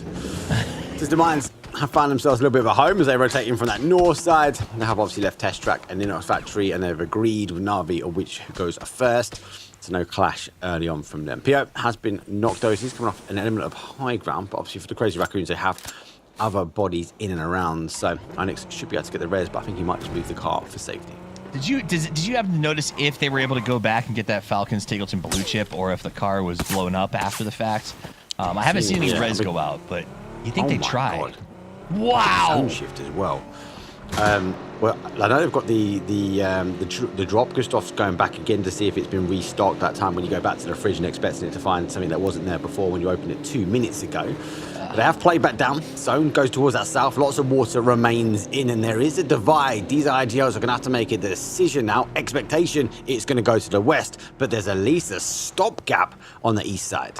Since the Mines have found themselves a little bit of a home as they rotate in from that north side, they have obviously left Test Track and Linux Factory, and they've agreed with Navi on which goes first. So no clash early on from them. PO has been knocked over. He's coming off an element of high ground, but obviously for the Crazy Raccoons, they have other bodies in and around. So Onyx should be able to get the res, but I think he might just move the car for safety. Did you happen to notice if they were able to go back and get that Falcons Tigleton blue chip, or if the car was blown up after the fact? I haven't seen any res go out, but you think they tried? God. Wow! Zone shift as well. Well, I know they've got the drop. Gustav's going back again to see if it's been restocked. That time when you go back to the fridge and expecting it to find something that wasn't there before when you opened it 2 minutes ago. They have played back down. Zone goes towards that south. Lots of water remains in, and there is a divide. These IGLs are going to have to make a decision now. Expectation, it's going to go to the west, but there's at least a stopgap on the east side.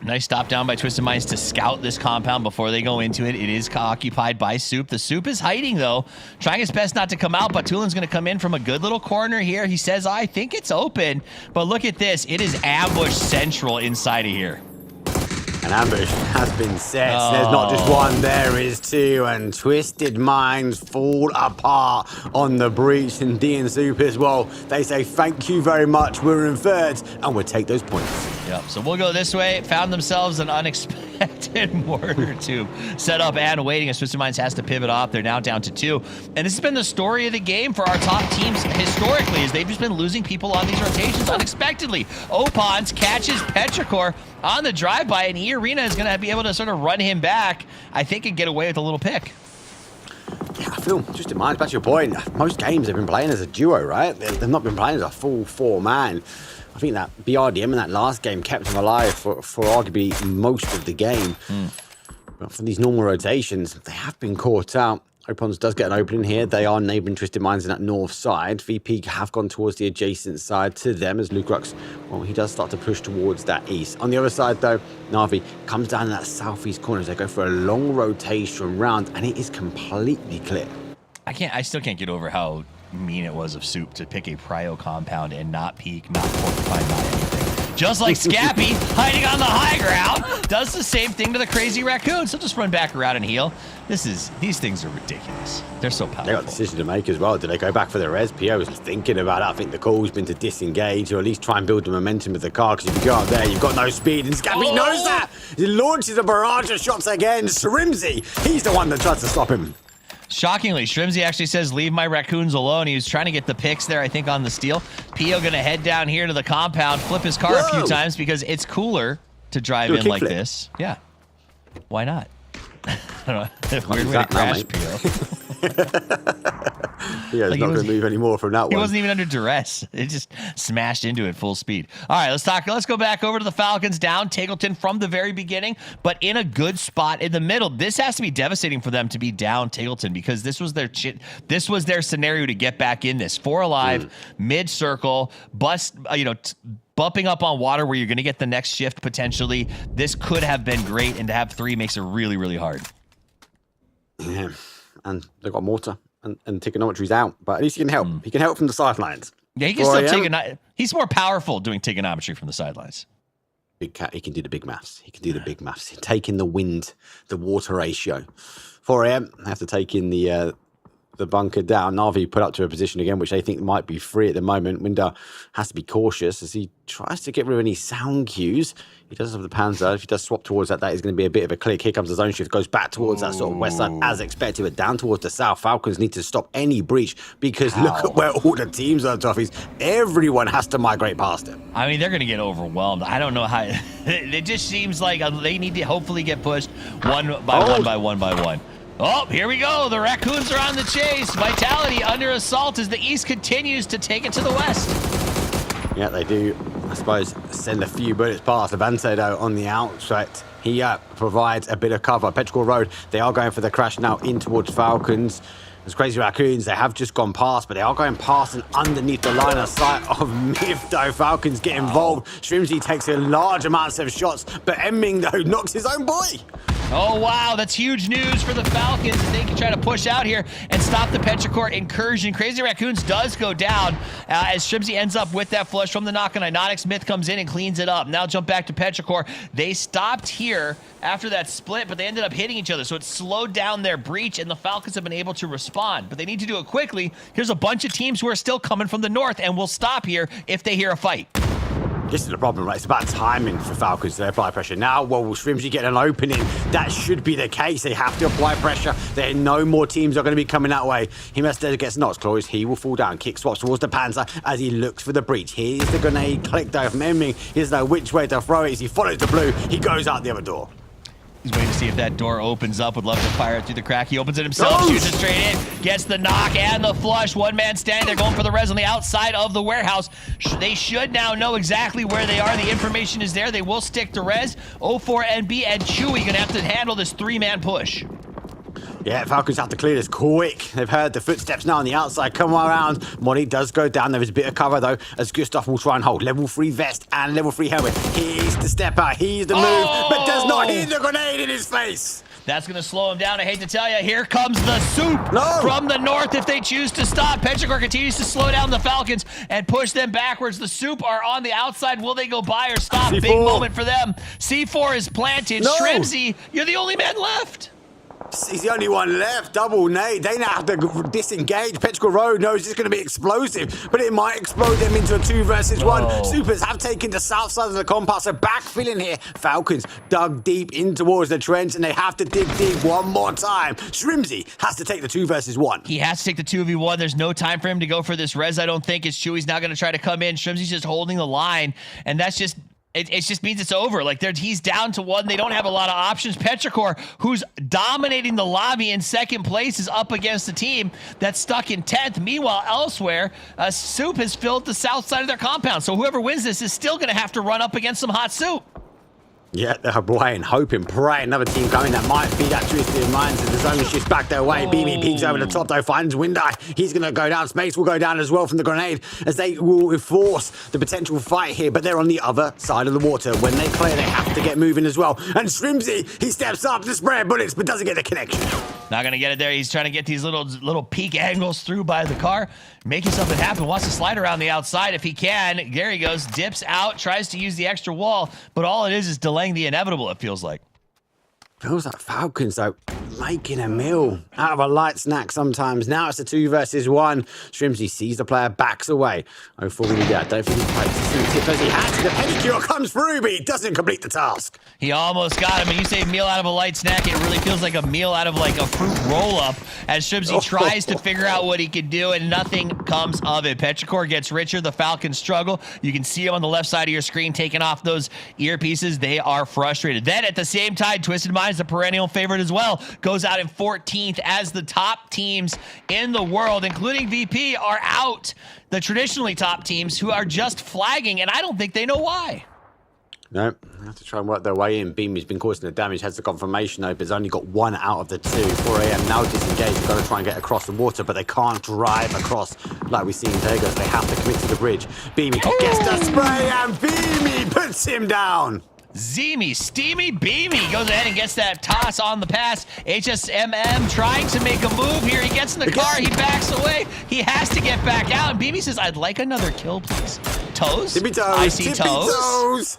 Nice stop down by Twisted Minds to scout this compound before they go into it. It is occupied by Soup. The Soup is hiding, though, trying his best not to come out, but Tulin's going to come in from a good little corner here. He says, I think it's open, but look at this. It is ambush central inside of here. An ambush has been set. Oh. There's not just one, there is two, and Twisted Minds fall apart on the breach, and D and Soup as well. They say, thank you very much, we're in third, and we'll take those points. Yep, so we'll go this way. Found themselves an unexpected mortar tube set up and waiting as Twisted Minds has to pivot off. They're now down to 2. And this has been the story of the game for our top teams historically, is they've just been losing people on these rotations unexpectedly. Opons catches Petrichor on the drive-by, and E-Arena is going to be able to sort of run him back, I think, and get away with a little pick. Yeah, I feel, just in mind, back to your point, most games they've been playing as a duo, right? They've not been playing as a full 4-man. I think that BRDM in that last game kept him alive for arguably most of the game. But for these normal rotations, they have been caught out. Opons does get an opening here. They are neighbouring Twisted Minds in that north side. VP have gone towards the adjacent side to them as Lukrux, well, he does start to push towards that east. On the other side, though, Na'Vi comes down in that southeast corner as they go for a long rotation round, and it is completely clear. I still can't get over how mean it was of Soup to pick a Prio compound and not peek, not porcupine, not anything. Just like Scappy, hiding on the high ground, does the same thing to the crazy raccoons. He'll just run back around and heal. These things are ridiculous. They're so powerful. They got a decision to make as well. Do they go back for the res? PO was thinking about it. I think the call's been to disengage or at least try and build the momentum of the car, because if you go up there, you've got no speed, and Scappy knows that. He launches a barrage of shots again. Shrimsy, he's the one that tries to stop him. Shockingly, Shrimsy actually says, leave my raccoons alone. He was trying to get the picks there, I think, on the steal. Pio gonna head down here to the compound, flip his car a few times because it's cooler to drive in like this. Yeah. Why not? I don't know. Weird way to crash, Pio. Yeah, he's not going to move anymore from that one. He wasn't even under duress. It just smashed into it full speed. All right, let's go back over to the Falcons, down Tackleton from the very beginning, but in a good spot in the middle. This has to be devastating for them to be down Tackleton, because this was their scenario to get back in this. 4 alive, mid-circle, bust, bumping up on water where you're going to get the next shift potentially. This could have been great, and to have 3 makes it really, really hard. Yeah, and they've got mortar. And trigonometry's out, but at least he can help. He can help from the sidelines. Yeah, he can still he's more powerful doing trigonometry from the sidelines. Big cat, he can do the big maths. He can do the big maths. Taking the wind, the water ratio. 4 AM, have to take in the bunker down. Na'Vi put up to a position again, which they think might be free at the moment. Winder has to be cautious as he tries to get rid of any sound cues. He does have the Panzer. If he does swap towards that is going to be a bit of a click. Here comes the zone shift, goes back towards that sort of west side as expected, but down towards the south. Falcons need to stop any breach, because look at where all the teams are, Toffees. Everyone has to migrate past him. I mean, they're going to get overwhelmed. I don't know how. It just seems like they need to hopefully get pushed one by one. Oh, here we go. The Raccoons are on the chase. Vitality under assault as the East continues to take it to the West. Yeah, they do, I suppose, send a few bullets past. Levante, though, on the outside, he provides a bit of cover. Petrichor Road, they are going for the crash now in towards Falcons. Those Crazy Raccoons, they have just gone past, but they are going past and underneath the line of sight of Myth, though. Falcons get involved. Shrimsy takes a large amount of shots, but Emming, though, knocks his own boy. Oh, wow. That's huge news for the Falcons. They can try to push out here and stop the Petrichor incursion. Crazy Raccoons does go down as Shrimsy ends up with that flush from the knock on Inotic. Smith comes in and cleans it up. Now jump back to Petrichor. They stopped here after that split, but they ended up hitting each other, so it slowed down their breach, and the Falcons have been able to respond. But they need to do it quickly. Here's a bunch of teams who are still coming from the north and will stop here if they hear a fight. This is the problem, right? It's about timing for Falcons to apply pressure. Now, will Shrimsy get an opening? That should be the case. They have to apply pressure. There no more teams are going to be coming that way. He must gets Knots Claws. He will fall down. Kick swaps towards the Panzer as he looks for the breach. Here's the grenade click though from Emming. He doesn't know which way to throw it. As he follows the blue, he goes out the other door. He's waiting to see if that door opens up. Would love to fire it through the crack. He opens it himself, shoots it straight in, gets the knock and the flush. One man standing there going for the res on the outside of the warehouse. They should now know exactly where they are. The information is there. They will stick to res. 04NB and Chewy going to have to handle this 3-man push. Yeah, Falcons have to clear this quick. They've heard the footsteps now on the outside. Come around. Molly does go down. There is a bit of cover, though, as Gustav will try and hold. Level 3 vest and level 3 helmet. He's the step out. He's the move, but does not hit the grenade in his face. That's going to slow him down. I hate to tell you. Here comes the Soup from the north if they choose to stop. Petrichor continues to slow down the Falcons and push them backwards. The Soup are on the outside. Will they go by or stop? C4. Big moment for them. C4 is planted. No. Shrimsy, you're the only man left. He's the only one left. Double nade. They now have to disengage. Petrichor Road knows it's going to be explosive, but it might explode them into a 2 versus 1. Supers have taken the south side of the compound, so backfilling here. Falcons dug deep in towards the trench, and they have to dig deep one more time. Shrimzy has to take the 2 versus 1. He has to take the 2v1. There's no time for him to go for this res, I don't think. It's Chewy's now going to try to come in. Shrimzy's just holding the line, and that's just... It just means it's over. Like, he's down to 1. They don't have a lot of options. Petrichor, who's dominating the lobby in second place, is up against a team that's stuck in 10th. Meanwhile, elsewhere, Soup has filled the south side of their compound. So whoever wins this is still going to have to run up against some hot Soup. Yeah, they're playing, hoping, praying. Another team coming that might be that twisted minds as the zone shifts back their way. BB peeks over the top though, finds Windeye. He's going to go down. Space will go down as well from the grenade as they will force the potential fight here, but they're on the other side of the water. When they clear, they have to get moving as well. And Shrimzy, he steps up to spray bullets, but doesn't get the connection. Not going to get it there. He's trying to get these little peak angles through by the car, making something happen. Wants to slide around the outside if he can. There he goes, dips out, tries to use the extra wall, but all it is delaying the inevitable, it feels like. Feels like Falcons, though, making a meal out of a light snack sometimes. Now it's a 2 versus 1. Shrimzy sees the player, backs away. Oh, for me, I don't think he's quite tip as he has. The pedicure comes through, but he doesn't complete the task. He almost got him. And you say meal out of a light snack, it really feels like a meal out of like a fruit roll-up as Shrimzy tries to figure out what he can do, and nothing comes of it. Petrichor gets richer. The Falcons struggle. You can see him on the left side of your screen taking off those earpieces. They are frustrated. Then at the same time, Twisted Minds, the perennial favorite as well, goes out in 14th as the top teams in the world, including VP, are out. The traditionally top teams who are just flagging, and I don't think they know why. No, they have to try and work their way in. Beamy's been causing the damage, has the confirmation though, but has only got 1 out of the 2. 4 AM now disengaged, they've got to try and get across the water, but they can't drive across like we've seen in Vegas. They have to commit to the bridge. Beamy gets the spray, and Beamy puts him down. Zeemy, steamy, beamy goes ahead and gets that toss on the pass. HSMM trying to make a move here. He gets in the car, he backs away. He has to get back out. And Beamy says, I'd like another kill, please. Toes? Tippy toes. I see Tippy toes.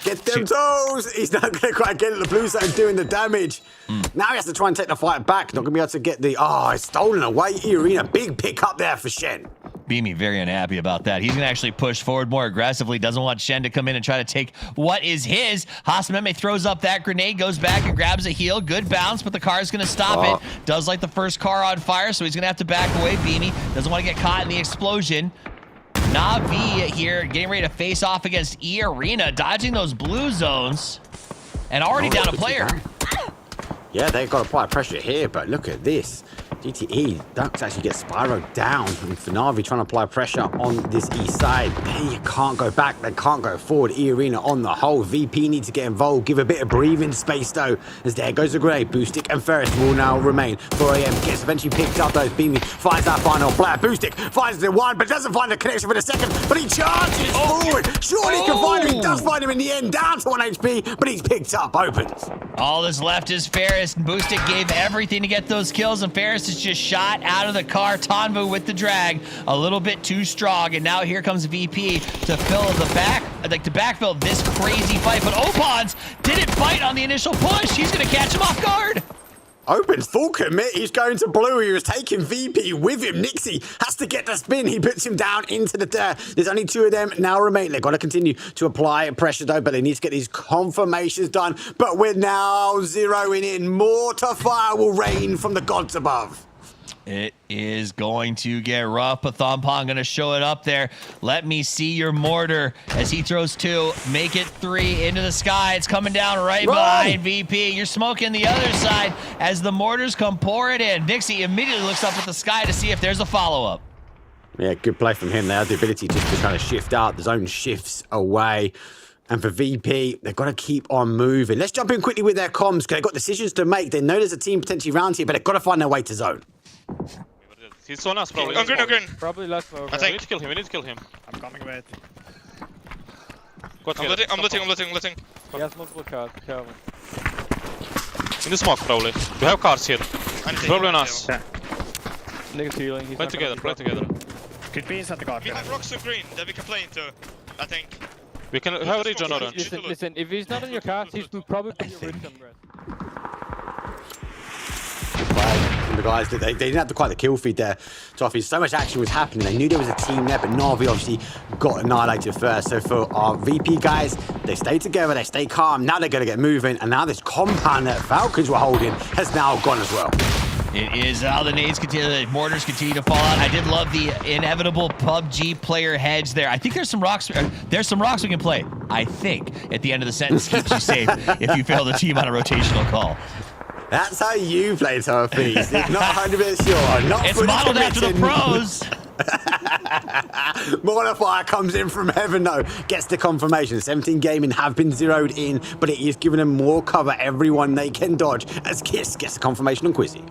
Get them toes. He's not going to quite get it. The blue zone doing the damage. Now he has to try and take the fight back. Not going to be able to get the... Oh, it's stolen away. Arena. Big pick up there for Shen. Beamy very unhappy about that. He's going to actually push forward more aggressively. Doesn't want Shen to come in and try to take what is his. Hasameme throws up that grenade, goes back and grabs a heal. Good bounce, but the car is going to stop it. Does light the first car on fire, so he's going to have to back away. Beamy doesn't want to get caught in the explosion. Na'Vi here getting ready to face off against E-Arena, dodging those blue zones, and already down a player. Yeah, they've got to apply pressure here, but look at this. GTE Ducks actually get Spyro down, and Na'Vi trying to apply pressure on this east side. They can't go back, they can't go forward. E-Arena on the whole. VP needs to get involved, give a bit of breathing space though, as there goes the grenade. Boostic and Ferris will now remain. 4 AM gets eventually picked up though. Beamy finds that final player. Boostic finds the one, but doesn't find the connection for the second, but he charges forward. Surely he can find him. He does find him in the end, down to 1 HP, but he's picked up, opens. All that's left is Ferris, and Boostic gave everything to get those kills, and Ferris is just shot out of the car. Tonvu with the drag, a little bit too strong, and now here comes VP to fill the back, like to backfill this crazy fight. But Opons didn't fight on the initial push. He's gonna catch him off guard. Opens full commit. He's going to blue. He was taking VP with him. Nixie has to get the spin. He puts him down into the dirt. There's only 2 of them now remain. They've got to continue to apply pressure though, but they need to get these confirmations done. But we're now zeroing in. Mortar fire will rain from the gods above. It is going to get rough. Pathompong going to show it up there. Let me see your mortar as he throws 2. Make it 3 into the sky. It's coming down right behind VP. You're smoking the other side as the mortars come pour it in. Nixie immediately looks up at the sky to see if there's a follow-up. Yeah, good play from him. They have the ability just to kind of shift out. The zone shifts away. And for VP, they've got to keep on moving. Let's jump in quickly with their comms because they've got decisions to make. They know there's a team potentially around here, but they've got to find their way to zone. He's on us, probably. On green. Probably last over. I think. We need to kill him. I'm coming with. I'm looting. He has multiple cars, careful. In the smoke, probably. We have cars here. Probably on us. Yeah. Niggas healing. Play together. Could be inside the car. We have rocks on green that we can play into, I think. We can have a ridge on orange. Listen, if he's not in your cars, he's probably put your ridge on red. from the guys that they didn't have quite the kill feed there. Toffee, so much action was happening. They knew there was a team there, but Na'Vi obviously got annihilated first. So for our VP guys, they stayed together, they stayed calm. Now they're going to get moving, and now this compound that Falcons were holding has now gone as well. It is how the nades continue, the mortars continue to fall out. I did love the inevitable PUBG player hedge there. I think there's some rocks we can play. I think at the end of the sentence keeps you safe if you fail the team on a rotational call. That's how you play Toffees. Not 100% sure. Not it's modeled after the pros. Mortifier comes in from heaven though, gets the confirmation. 17 Gaming have been zeroed in, but it is giving them more cover, everyone they can dodge, as Kiss gets the confirmation on Quizzy.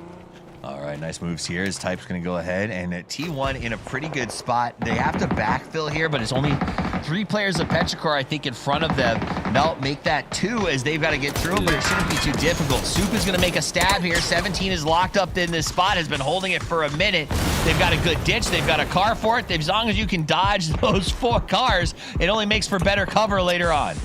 All right, nice moves here. His Type's going to go ahead, and T1 in a pretty good spot. They have to backfill here, but it's only 3 players of Petrichor, I think, in front of them. They'll make that 2 as they've got to get through, but it shouldn't be too difficult. Soup is going to make a stab here. 17 is locked up in this spot, has been holding it for a minute. They've got a good ditch. They've got a car for it. As long as you can dodge those 4 cars, it only makes for better cover later on.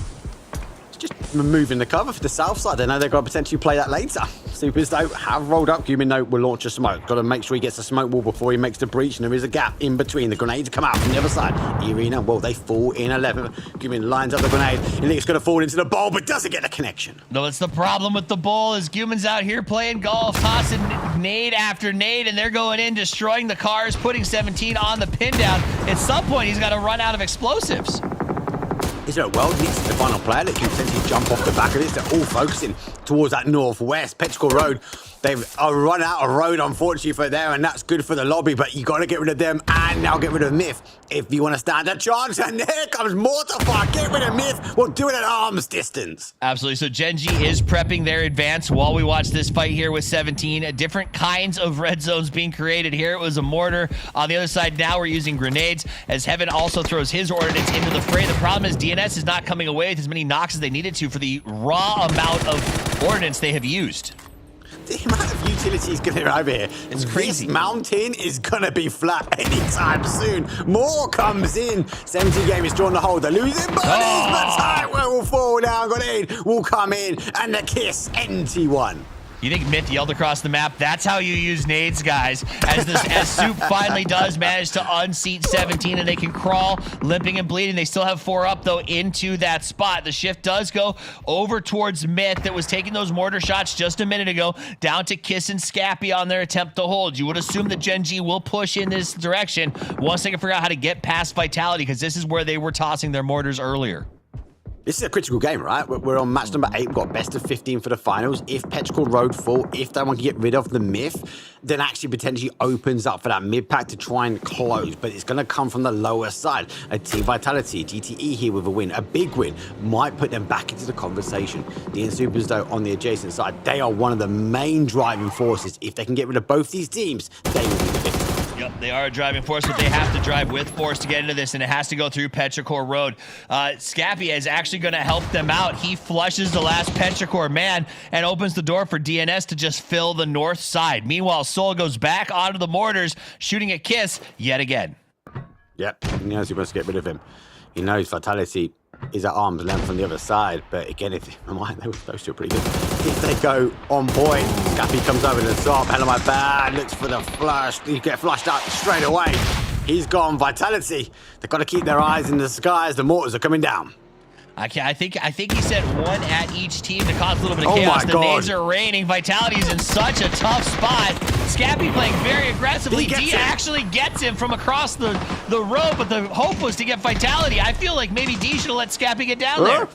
Just removing the cover for the south side. They know they've got to potentially play that later. Supers, though, have rolled up. Gumin, though, will launch a smoke. Got to make sure he gets a smoke wall before he makes the breach, and there is a gap in between. The grenades come out from the other side. Irina, well, they fall in 11. Gumin lines up the grenade. He thinks it's going to fall into the bowl, but doesn't get the connection. No, it's the problem with the bowl is Gumin's out here playing golf, tossing nade after nade, and they're going in, destroying the cars, putting 17 on the pin down. At some point, he's got to run out of explosives. Is there a world needs the final player that can potentially jump off the back of this? They're all focusing towards that northwest Petrichor Road. They've run out of road, unfortunately, for there, and that's good for the lobby, but you got to get rid of them and now get rid of Myth if you want to stand a chance. And there comes Mortifier. Get rid of Myth. We'll do it at arm's distance. Absolutely. So Genji is prepping their advance while we watch this fight here with 17. Different kinds of red zones being created here. It was a mortar. On the other side now we're using grenades as Heaven also throws his ordnance into the fray. The problem is DNS is not coming away with as many knocks as they needed to for the raw amount of ordnance they have used. The amount of utilities going to arrive here. It's crazy. This mountain is going to be flat anytime soon. More comes in. 17 Game is drawn to hold. They're losing bodies, but Tight will fall down. Grenade will come in, and the Kiss NT1. You think Myth yelled across the map? That's how you use nades, guys. As Soup finally does manage to unseat 17 and they can crawl, limping and bleeding. They still have 4 up, though, into that spot. The shift does go over towards Myth that was taking those mortar shots just a minute ago, down to Kiss and Scappy on their attempt to hold. You would assume that Genji will push in this direction once they can figure out how to get past Vitality, because this is where they were tossing their mortars earlier. This is a critical game, right? We're on match number 8. We've got best of 15 for the finals. If Petrichor Road fall, if they want to get rid of the Myth, then actually potentially opens up for that mid-pack to try and close. But it's going to come from the lower side. A Team Vitality, GTE here with a win, a big win, might put them back into the conversation. The Insupers, though, on the adjacent side, they are one of the main driving forces. If they can get rid of both these teams, they will be the victor. Yep, they are a driving force, but they have to drive with force to get into this, and it has to go through Petrichor Road. Scappy is actually going to help them out. He flushes the last Petrichor man and opens the door for DNS to just fill the north side. Meanwhile, Soul goes back onto the mortars, shooting at Kiss yet again. Yep, he knows he wants to get rid of him. He knows Vitality is at arm's length from the other side, but again, those two are pretty good. If they go on point, Scappy comes over to the top, hell of my bad, looks for the flush, you get flushed out straight away. He's gone. Vitality, they've got to keep their eyes in the sky as the mortars are coming down. I think he said 1 at each team to cause a little bit of chaos. The nades are raining. Vitality's in such a tough spot. Scappy playing very aggressively. D actually gets him from across the road, but the hope was to get Vitality. I feel like maybe D should have let Scappy get down there.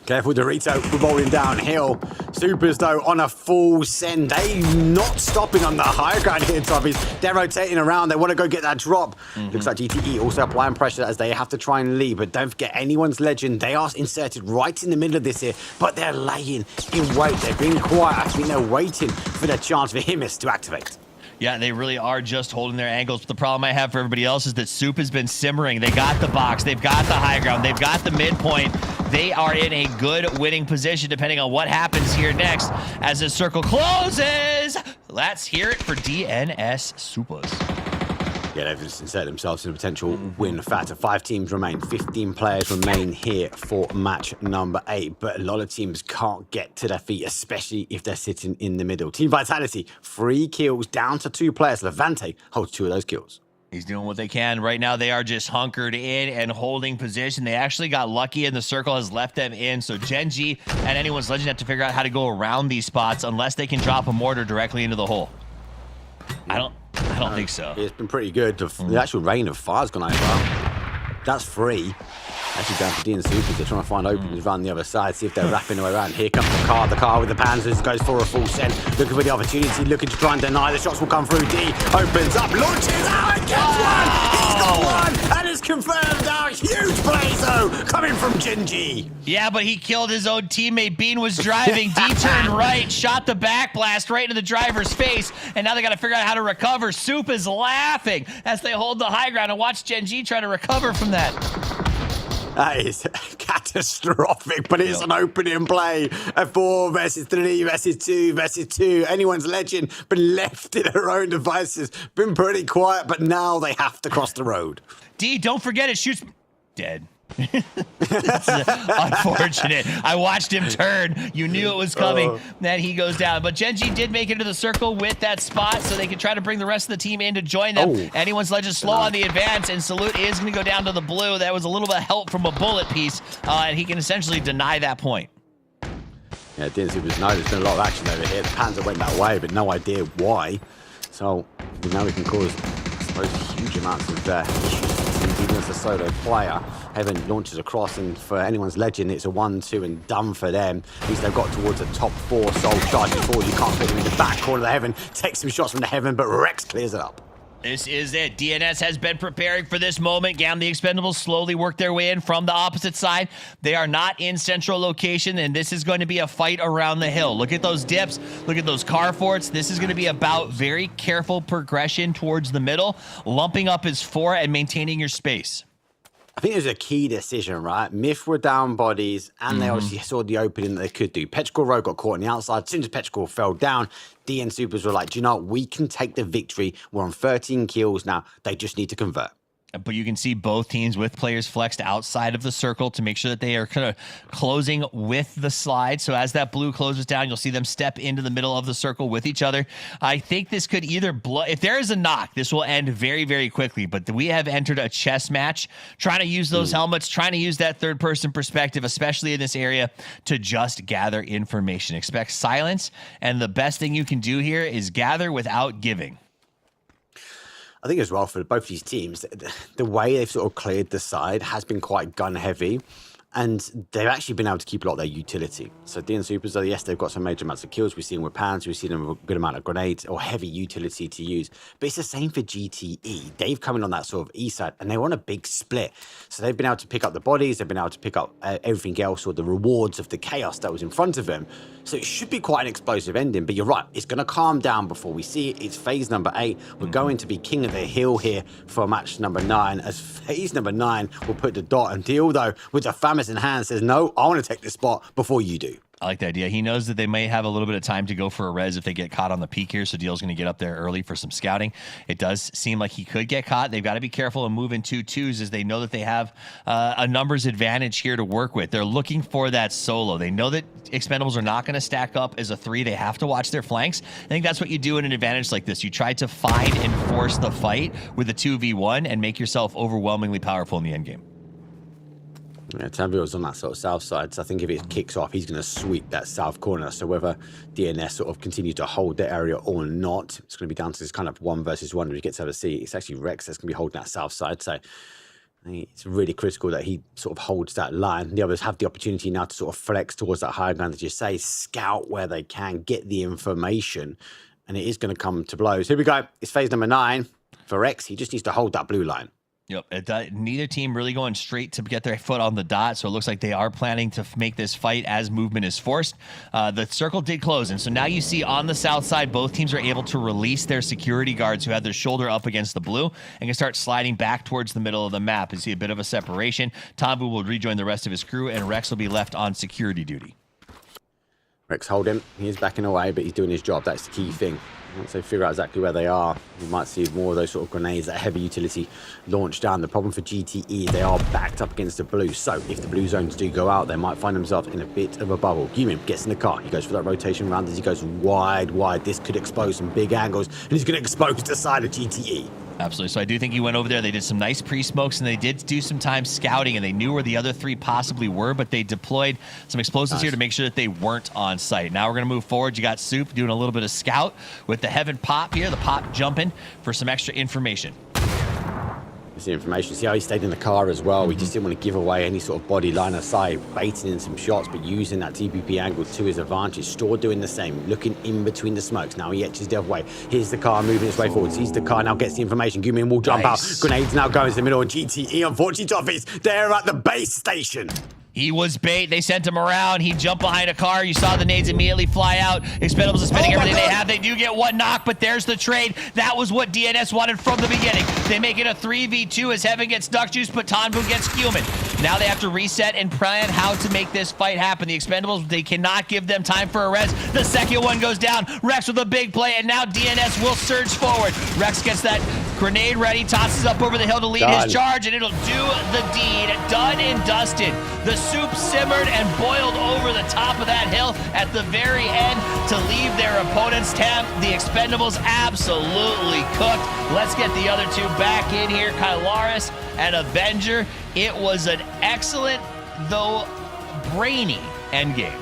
Careful, Dorito, we're rolling downhill. Supers, though, on a full send. They not stopping on the higher ground here, Tubbies. They're rotating around. They want to go get that drop. Looks like GTE also applying pressure as they have to try and lead. But don't forget, anyone's legend. They are inserted right in the middle of this here, but they're laying in wait. They've been quiet. I think they're waiting for the chance for Himis to activate. Yeah, they really are just holding their angles. But the problem I have for everybody else is that Soup has been simmering. They got the box. They've got the high ground. They've got the midpoint. They are in a good winning position depending on what happens here next as the circle closes. Let's hear it for DNS Supers. Yeah, they've just inserted themselves in a potential win factor. 5 teams remain. 15 players remain here for match number 8. But a lot of teams can't get to their feet, especially if they're sitting in the middle. Team Vitality, 3 kills down to 2 players. Levante holds 2 of those kills. He's doing what they can. Right now, they are just hunkered in and holding position. They actually got lucky, and the circle has left them in. So Gen.G and Anyone's Legend have to figure out how to go around these spots unless they can drop a mortar directly into the hole. I don't think so. It's been pretty good. The actual rain of fire's gone over. That's 3. Actually down for D and Supers. They're trying to find openings around the other side, see if they're wrapping their way around. Here comes the car with the Panzers, goes for a full send, looking for the opportunity, looking to try and deny. The shots will come through. D opens up, launches out, and gets one! He's got one, and it's confirmed out. Huge play, though, coming from Gen.G. Yeah, but he killed his own teammate. Bean was driving, D turned right, shot the back blast right into the driver's face, and now they got to figure out how to recover. Soup is laughing as they hold the high ground, and watch Gen.G try to recover from that. That is catastrophic, but it's an opening play. A 4 versus 3 versus 2 versus 2. Anyone's Legend been left to their own devices. Been pretty quiet, but now they have to cross the road. D, don't forget it shoots... Dead. That's unfortunate. I watched him turn. You knew it was coming. Then he goes down. But Gen.G did make it into the circle with that spot, so they can try to bring the rest of the team in to join them. Anyone's Legend slow on the advance, and Salute is going to go down to the blue. That was a little bit of help from a bullet piece, and he can essentially deny that point. Yeah, it didn't know there's been a lot of action over here. The Panzer went that way, but no idea why. So now we can cause, I suppose, huge amounts of issues, even as a solo player. Heaven launches across, and for Anyone's Legend, it's a 1-2 and done for them. At least they've got towards a top 4 soul charging forward. You can't put them in the back corner of the Heaven. Takes some shots from the Heaven, but Rex clears it up. This is it. DNS has been preparing for this moment. Gam, the Expendables slowly work their way in from the opposite side. They are not in central location, and this is going to be a fight around the hill. Look at those dips. Look at those car forts. This is going to be about very careful progression towards the middle, lumping up his 4 and maintaining your space. I think it was a key decision, right? Myth were down bodies, and they obviously saw the opening that they could do. Petrichor Road got caught on the outside. As soon as Petrichor fell down, D and Supers were like, do you know what? We can take the victory. We're on 13 kills now. They just need to convert. But you can see both teams with players flexed outside of the circle to make sure that they are kind of closing with the slide. So as that blue closes down, you'll see them step into the middle of the circle with each other. I think this could either blow. If there is a knock, this will end very, very quickly. But we have entered a chess match, trying to use those helmets, trying to use that third-person perspective, especially in this area, to just gather information. Expect silence, and the best thing you can do here is gather without giving. I think as well for both these teams, the way they've sort of cleared the side has been quite gun heavy, and they've actually been able to keep a lot of their utility. So D and Supers, yes, they've got some major amounts of kills. We've seen with Pans, we've seen them with a good amount of grenades or heavy utility to use. But it's the same for GTE. They've come in on that sort of E side, and they were on a big split. So they've been able to pick up the bodies, they've been able to pick up everything else, or the rewards of the chaos that was in front of them. So it should be quite an explosive ending, but you're right, it's going to calm down before we see it. It's phase number 8. We're going to be king of the hill here for match number 9, as phase number 9 will put the dot. And Deal, though, with the FAMAS in hand, says, no, I want to take this spot before you do. I like the idea. He knows that they may have a little bit of time to go for a res if they get caught on the peak here, so Deal's going to get up there early for some scouting. It does seem like he could get caught. They've got to be careful and move in 2-2s as they know that they have a numbers advantage here to work with. They're looking for that solo. They know that Expendables are not going to stack up as a 3. They have to watch their flanks. I think that's what you do in an advantage like this. You try to find and force the fight with a 2v1 and make yourself overwhelmingly powerful in the endgame. Yeah, Tambio's on that sort of south side, so I think if it kicks off, he's going to sweep that south corner. So whether DNS sort of continue to hold the area or not, it's going to be down to this kind of 1 versus 1 when he gets over C. It's actually Rex that's going to be holding that south side, so I think it's really critical that he sort of holds that line. The others have the opportunity now to sort of flex towards that higher ground, as you say, scout where they can, get the information, and it is going to come to blows. Here we go. It's phase number 9. For Rex, he just needs to hold that blue line. Yep. Neither team really going straight to get their foot on the dot, so it looks like they are planning to make this fight as movement is forced. The circle did close, and so now you see on the south side, both teams are able to release their security guards who had their shoulder up against the blue and can start sliding back towards the middle of the map. You see a bit of a separation. Tambu will rejoin the rest of his crew, and Rex will be left on security duty. Rex hold him. He is backing away, but he's doing his job. That's the key thing. Once they figure out exactly where they are, we might see more of those sort of grenades, that heavy utility launched down. The problem for GTE is they are backed up against the blue. So if the blue zones do go out, they might find themselves in a bit of a bubble. Gumin gets in the car. He goes for that rotation round as he goes wide. This could expose some big angles, and he's going to expose the side of GTE. Absolutely. So I do think he went over there. They did some nice pre-smokes, and they did do some time scouting, and they knew where the other three possibly were, but they deployed some explosives here to make sure that they weren't on site. Now we're going to move forward. You got Soup doing a little bit of scout with the Heaven Pop here, the Pop jumping for some extra information. The information. See how he stayed in the car as well. We just didn't want to give away any sort of body line of sight, baiting in some shots, but using that TPP angle to his advantage. Store doing the same, looking in between the smokes. Now he etches the other way. Here's the car moving its way forward. Sees the car, now gets the information. Gumin will jump out. Grenades now going to the middle, and GTE, unfortunately, Toffees, they're at the base station. He was bait. They sent him around. He jumped behind a car. You saw the nades immediately fly out. Expendables is spending everything they have. They do get one knock, but there's the trade. That was what DNS wanted from the beginning. They make it a 3v2 as Heaven gets Duck Juice, but Tanbu gets Cumin. Now they have to reset and plan how to make this fight happen. The Expendables, they cannot give them time for a res. The second one goes down. Rex with a big play, and now DNS will surge forward. Rex gets that grenade ready, tosses up over the hill to lead his charge, and it'll do the deed. Done and dusted. The Soup simmered and boiled over the top of that hill at the very end to leave their opponent's tab. The Expendables absolutely cooked. Let's get the other two back in here, Kylaris and Avenger. It was an excellent, though brainy endgame.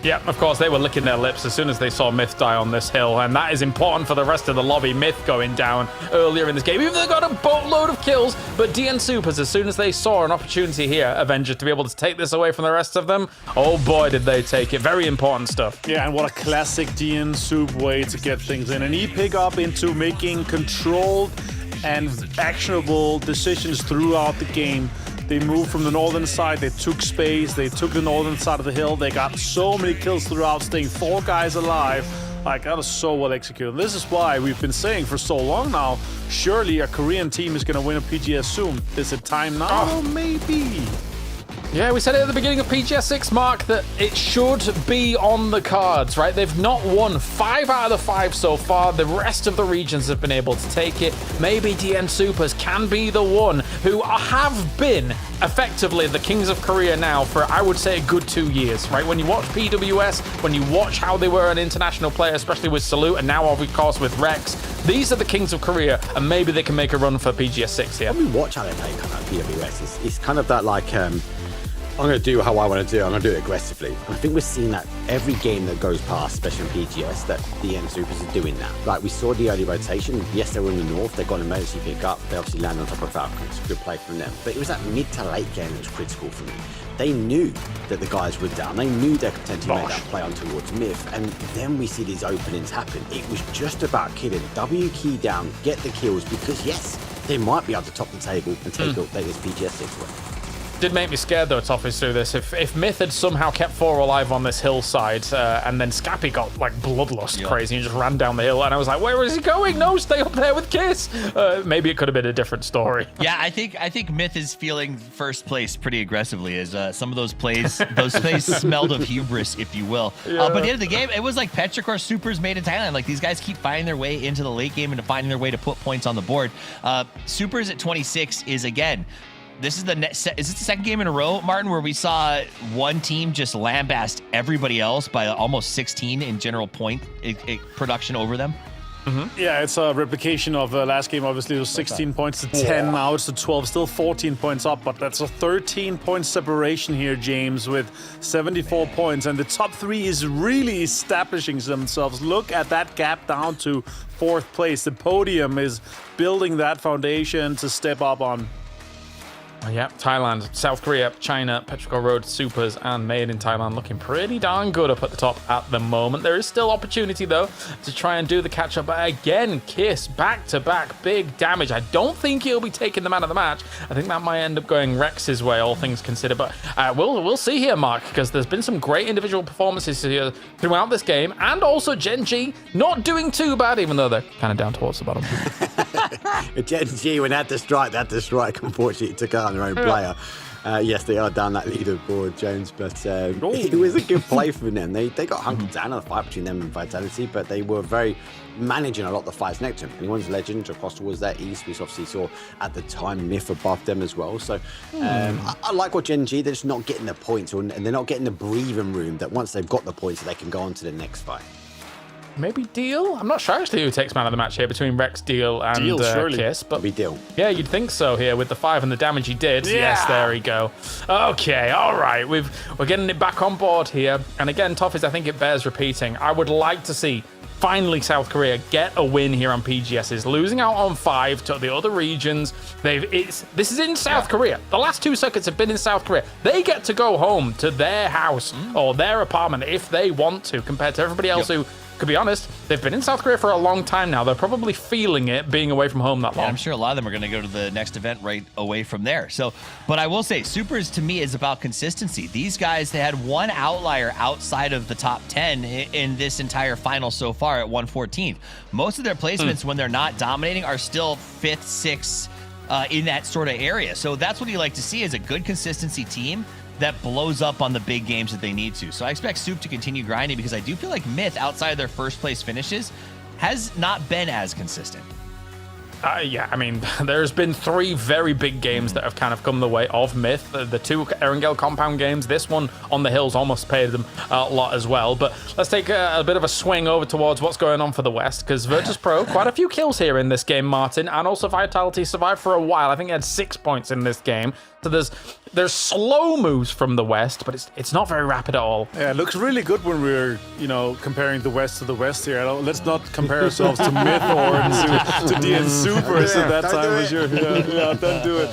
Yeah, of course, they were licking their lips as soon as they saw Myth die on this hill, and that is important for the rest of the lobby. Myth going down earlier in this game, even though they got a boatload of kills, but DN Supers, as soon as they saw an opportunity here, Avenger, to be able to take this away from the rest of them, oh boy, did they take it. Very important stuff. Yeah, and what a classic DN Soup way to get things in. And he pick up into making controlled and actionable decisions throughout the game. They moved from the northern side, they took space, they took the northern side of the hill, they got so many kills throughout, staying 4 guys alive. Like, that was so well executed. This is why we've been saying for so long now, surely a Korean team is going to win a PGS soon. Is it time now? Oh, maybe. Yeah, we said it at the beginning of PGS 6, Mark, that it should be on the cards, right? They've not won 5 out of the 5 so far. The rest of the regions have been able to take it. Maybe DN Supers can be the one who have been effectively the Kings of Korea now for, I would say, a good 2 years, right? When you watch PWS, when you watch how they were an international player, especially with Salute, and now, of course, with Rex, these are the Kings of Korea, and maybe they can make a run for PGS 6 here. When we watch how they play PWS, it's kind of that, like, I'm going to do how I want to do it. I'm going to do it aggressively. And I think we're seeing that every game that goes past, especially on PGS, that the DN Supers are doing that. Like, we saw the early rotation. Yes, they were in the north. They got an emergency pick up. They obviously landed on top of Falcons. Good play from them. But it was that mid to late game that was critical for me. They knew that the guys were down. They knew they could potentially make that play on towards Myth. And then we see these openings happen. It was just about killing. W key down, get the kills, because yes, they might be able to top the table and take this PGS 6 away. Did make me scared though, Toffees, through this. If Myth had somehow kept 4 alive on this hillside, and then Scappy got like bloodlust crazy and just ran down the hill, and I was like, where is he going? No, stay up there with Kiss. Maybe it could have been a different story. Yeah, I think Myth is feeling first place pretty aggressively, as some of those plays smelled of hubris, if you will. Yeah. But at the end of the game, it was like Petrichor Supers made in Thailand. Like, these guys keep finding their way into the late game and finding their way to put points on the board. Supers at 26 is, again, is this the second game in a row, Martin, where we saw one team just lambast everybody else by almost 16 in general point production over them? Yeah, it's a replication of last game. Obviously, it was 16 points to 10. Now it's to 12, still 14 points up, but that's a 13-point separation here, James, with 74 points. And the top 3 is really establishing themselves. Look at that gap down to 4th place. The podium is building that foundation to step up on. Yeah, Thailand, South Korea, China, Petrichor Road, Supers, and Made in Thailand looking pretty darn good up at the top at the moment. There is still opportunity, though, to try and do the catch-up. But again, Kiss, back-to-back, big damage. I don't think he'll be taking the man of the match. I think that might end up going Rex's way, all things considered. But we'll see here, Mark, because there's been some great individual performances here throughout this game. And also Gen G not doing too bad, even though they're kind of down towards the bottom. Gen G, when they had to strike, unfortunately, took out their own player. Yes, they are down that leaderboard, James, but it was a good play from them. They got hunkered down on the fight between them and Vitality, but they were very managing a lot of the fights next to him. Anyone's Legend across towards their east, we obviously saw at the time Myth above them as well. So I like what Gen G, they're just not getting the points, and they're not getting the breathing room that once they've got the points, they can go on to the next fight. Maybe Deal? I'm not sure actually who takes man of the match here between Rex, Deal, and Kiss. But be Deal. Yeah, you'd think so here with the 5 and the damage he did. Yeah. Yes, there we go. Okay, all right. We're getting it back on board here. And again, Toffees, I think it bears repeating. I would like to see finally South Korea get a win here on PGS's, losing out on 5 to the other regions. This is in South Korea. The last 2 circuits have been in South Korea. They get to go home to their house or their apartment if they want to, compared to everybody else who, to be honest, they've been in South Korea for a long time now. They're probably feeling it being away from home that long. Yeah, I'm sure a lot of them are going to go to the next event right away from there. So, but I will say, Supers to me is about consistency. These guys, they had one outlier outside of the top 10 in this entire final so far at 114th. Most of their placements when they're not dominating are still 5th, 6th in that sort of area. So that's what you like to see is a good consistency team that blows up on the big games that they need to. So I expect Soup to continue grinding because I do feel like Myth, outside of their first place finishes, has not been as consistent. Yeah, I mean, there's been 3 very big games that have kind of come the way of Myth. The 2 Erangel compound games, this one on the hills almost paid them a lot as well. But let's take a bit of a swing over towards what's going on for the West, because Virtus Pro, quite a few kills here in this game, Martin, and also Vitality survived for a while. I think he had 6 points in this game. So there's slow moves from the West, but it's not very rapid at all. Yeah, it looks really good when we're, comparing the West to the West here. Let's not compare ourselves to Myth or to DN Supers at that time for sure. Yeah, don't do it.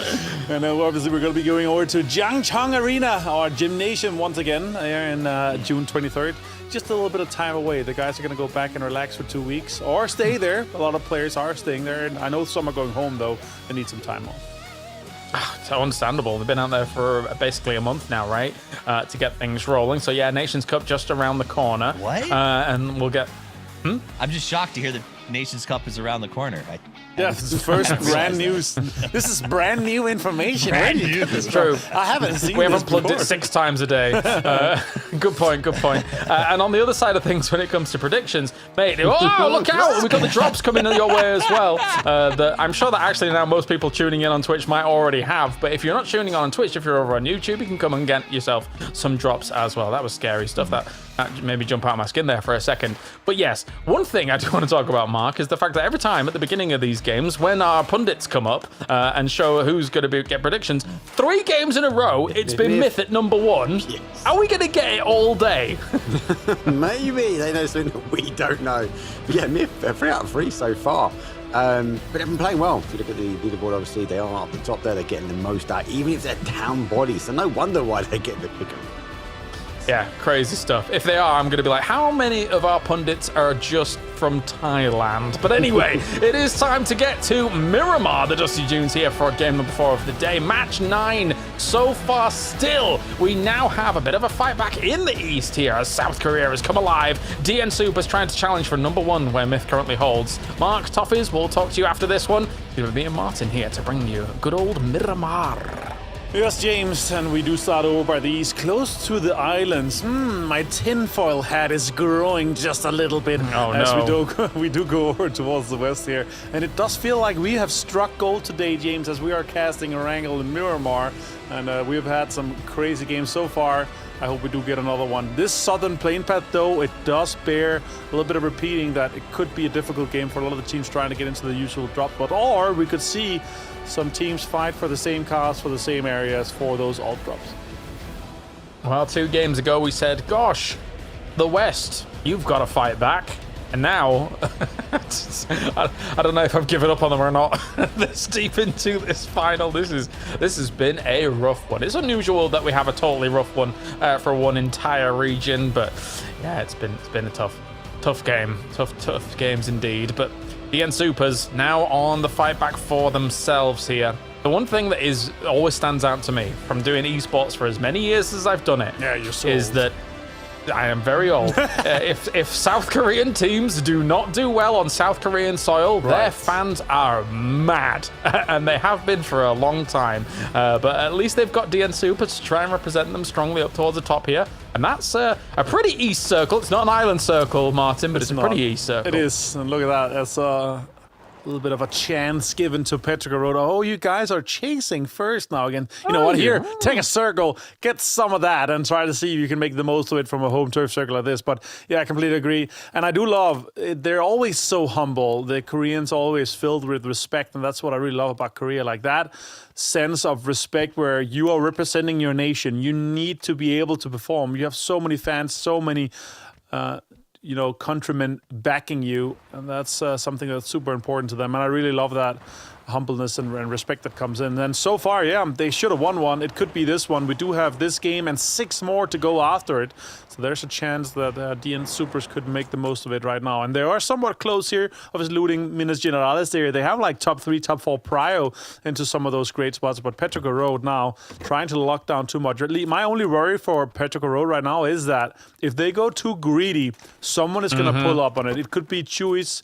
And then obviously we're going to be going over to Jiangchong Arena, our gymnasium once again, here in June 23rd. Just a little bit of time away. The guys are going to go back and relax for 2 weeks or stay there. A lot of players are staying there. And I know some are going home, though. They need some time off. It's understandable. They've been out there for basically a month now, right? To get things rolling. So yeah, Nations Cup just around the corner. What? And we'll get... I'm just shocked to hear that Nations Cup is around the corner. Yeah, this is the first brand news. This is brand new information. Brand new. It's true. I haven't seen We haven't this plugged before. it 6 times a day. Good point. And on the other side of things, when it comes to predictions, mate, oh, look out! We've got the drops coming your way as well. I'm sure that actually now most people tuning in on Twitch might already have, but if you're not tuning on Twitch, if you're over on YouTube, you can come and get yourself some drops as well. That was scary stuff. That made me jump out of my skin there for a second. But yes, one thing I do want to talk about, Mark, is the fact that every time at the beginning of these games, when our pundits come up and show who's going to get predictions, 3 games in a row, it's been Myth at number 1. Yes. Are we going to get it all day? Maybe. They know something that we don't know. But yeah, Myth, 3 out of 3 so far. But they've been playing well. If you look at the leaderboard, obviously, they are up the top there. They're getting the most out, even if they're down bodies. So no wonder why they're getting the pick. Yeah, crazy stuff. If they are, I'm going to be like, how many of our pundits are just from Thailand? But anyway, it is time to get to Miramar, the Dusty Dunes here for game number 4 of the day. Match 9 so far still. We now have a bit of a fight back in the east here as South Korea has come alive. DN Super's trying to challenge for number 1 where Myth currently holds. Mark, Toffees, we'll talk to you after this one. It's me and Martin here to bring you good old Miramar. Yes, James, and we do start over by the east, close to the islands. My tinfoil hat is growing just a little bit as we do go over towards the west here. And it does feel like we have struck gold today, James, as we are casting Erangel in Miramar. And we've had some crazy games so far. I hope we do get another one. This southern plane path, though, it does bear a little bit of repeating that it could be a difficult game for a lot of the teams trying to get into the usual drop spot. Or we could see some teams fight for the same cars, for the same areas, for those alt drops. Well, 2 games ago we said, gosh, the West, you've got to fight back. And now, I don't know if I've given up on them or not. This deep into this final, this has been a rough one. It's unusual that we have a totally rough one for one entire region, but yeah, it's been a tough game, tough games indeed. But DN Supers now on the fight back for themselves here. The one thing that always stands out to me from doing esports for as many years as I've done it is that I am very old. If South Korean teams do not do well on South Korean soil, their fans are mad, and they have been for a long time. But at least they've got DN Super to try and represent them strongly up towards the top here. And that's a pretty east circle. It's not an island circle, Martin, but it's a pretty east circle. It is, and look at that. That's a little bit of a chance given to Petrogorod. Oh, you guys are chasing first now again. You know what? Here, take a circle, get some of that, and try to see if you can make the most of it from a home turf circle like this. But yeah, I completely agree. And I do love, they're always so humble. The Koreans always filled with respect, and that's what I really love about Korea. Like that sense of respect where you are representing your nation. You need to be able to perform. You have so many fans, so many countrymen backing you, and that's something that's super important to them. And I really love that humbleness and respect that comes in. And so far, yeah, they should have won one. It could be this one. We do have this game and 6 more to go after it. So there's a chance that DN Supers could make the most of it right now. And they are somewhat close here of his looting Minas Generales there. They have like top 3, top 4 prio into some of those great spots. But Petrogorod now trying to lock down too much. My only worry for Petrogorod right now is that if they go too greedy, someone is going to pull up on it. It could be Chewy's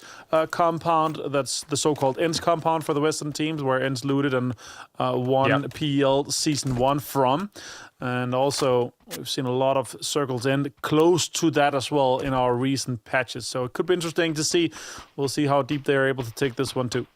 compound. That's the so-called ENS compound for the Western teams, where ENS looted and won PL Season 1 from. And also, we've seen a lot of circles end close to that as well in our recent patches. So it could be interesting to see. We'll see how deep they're able to take this one too.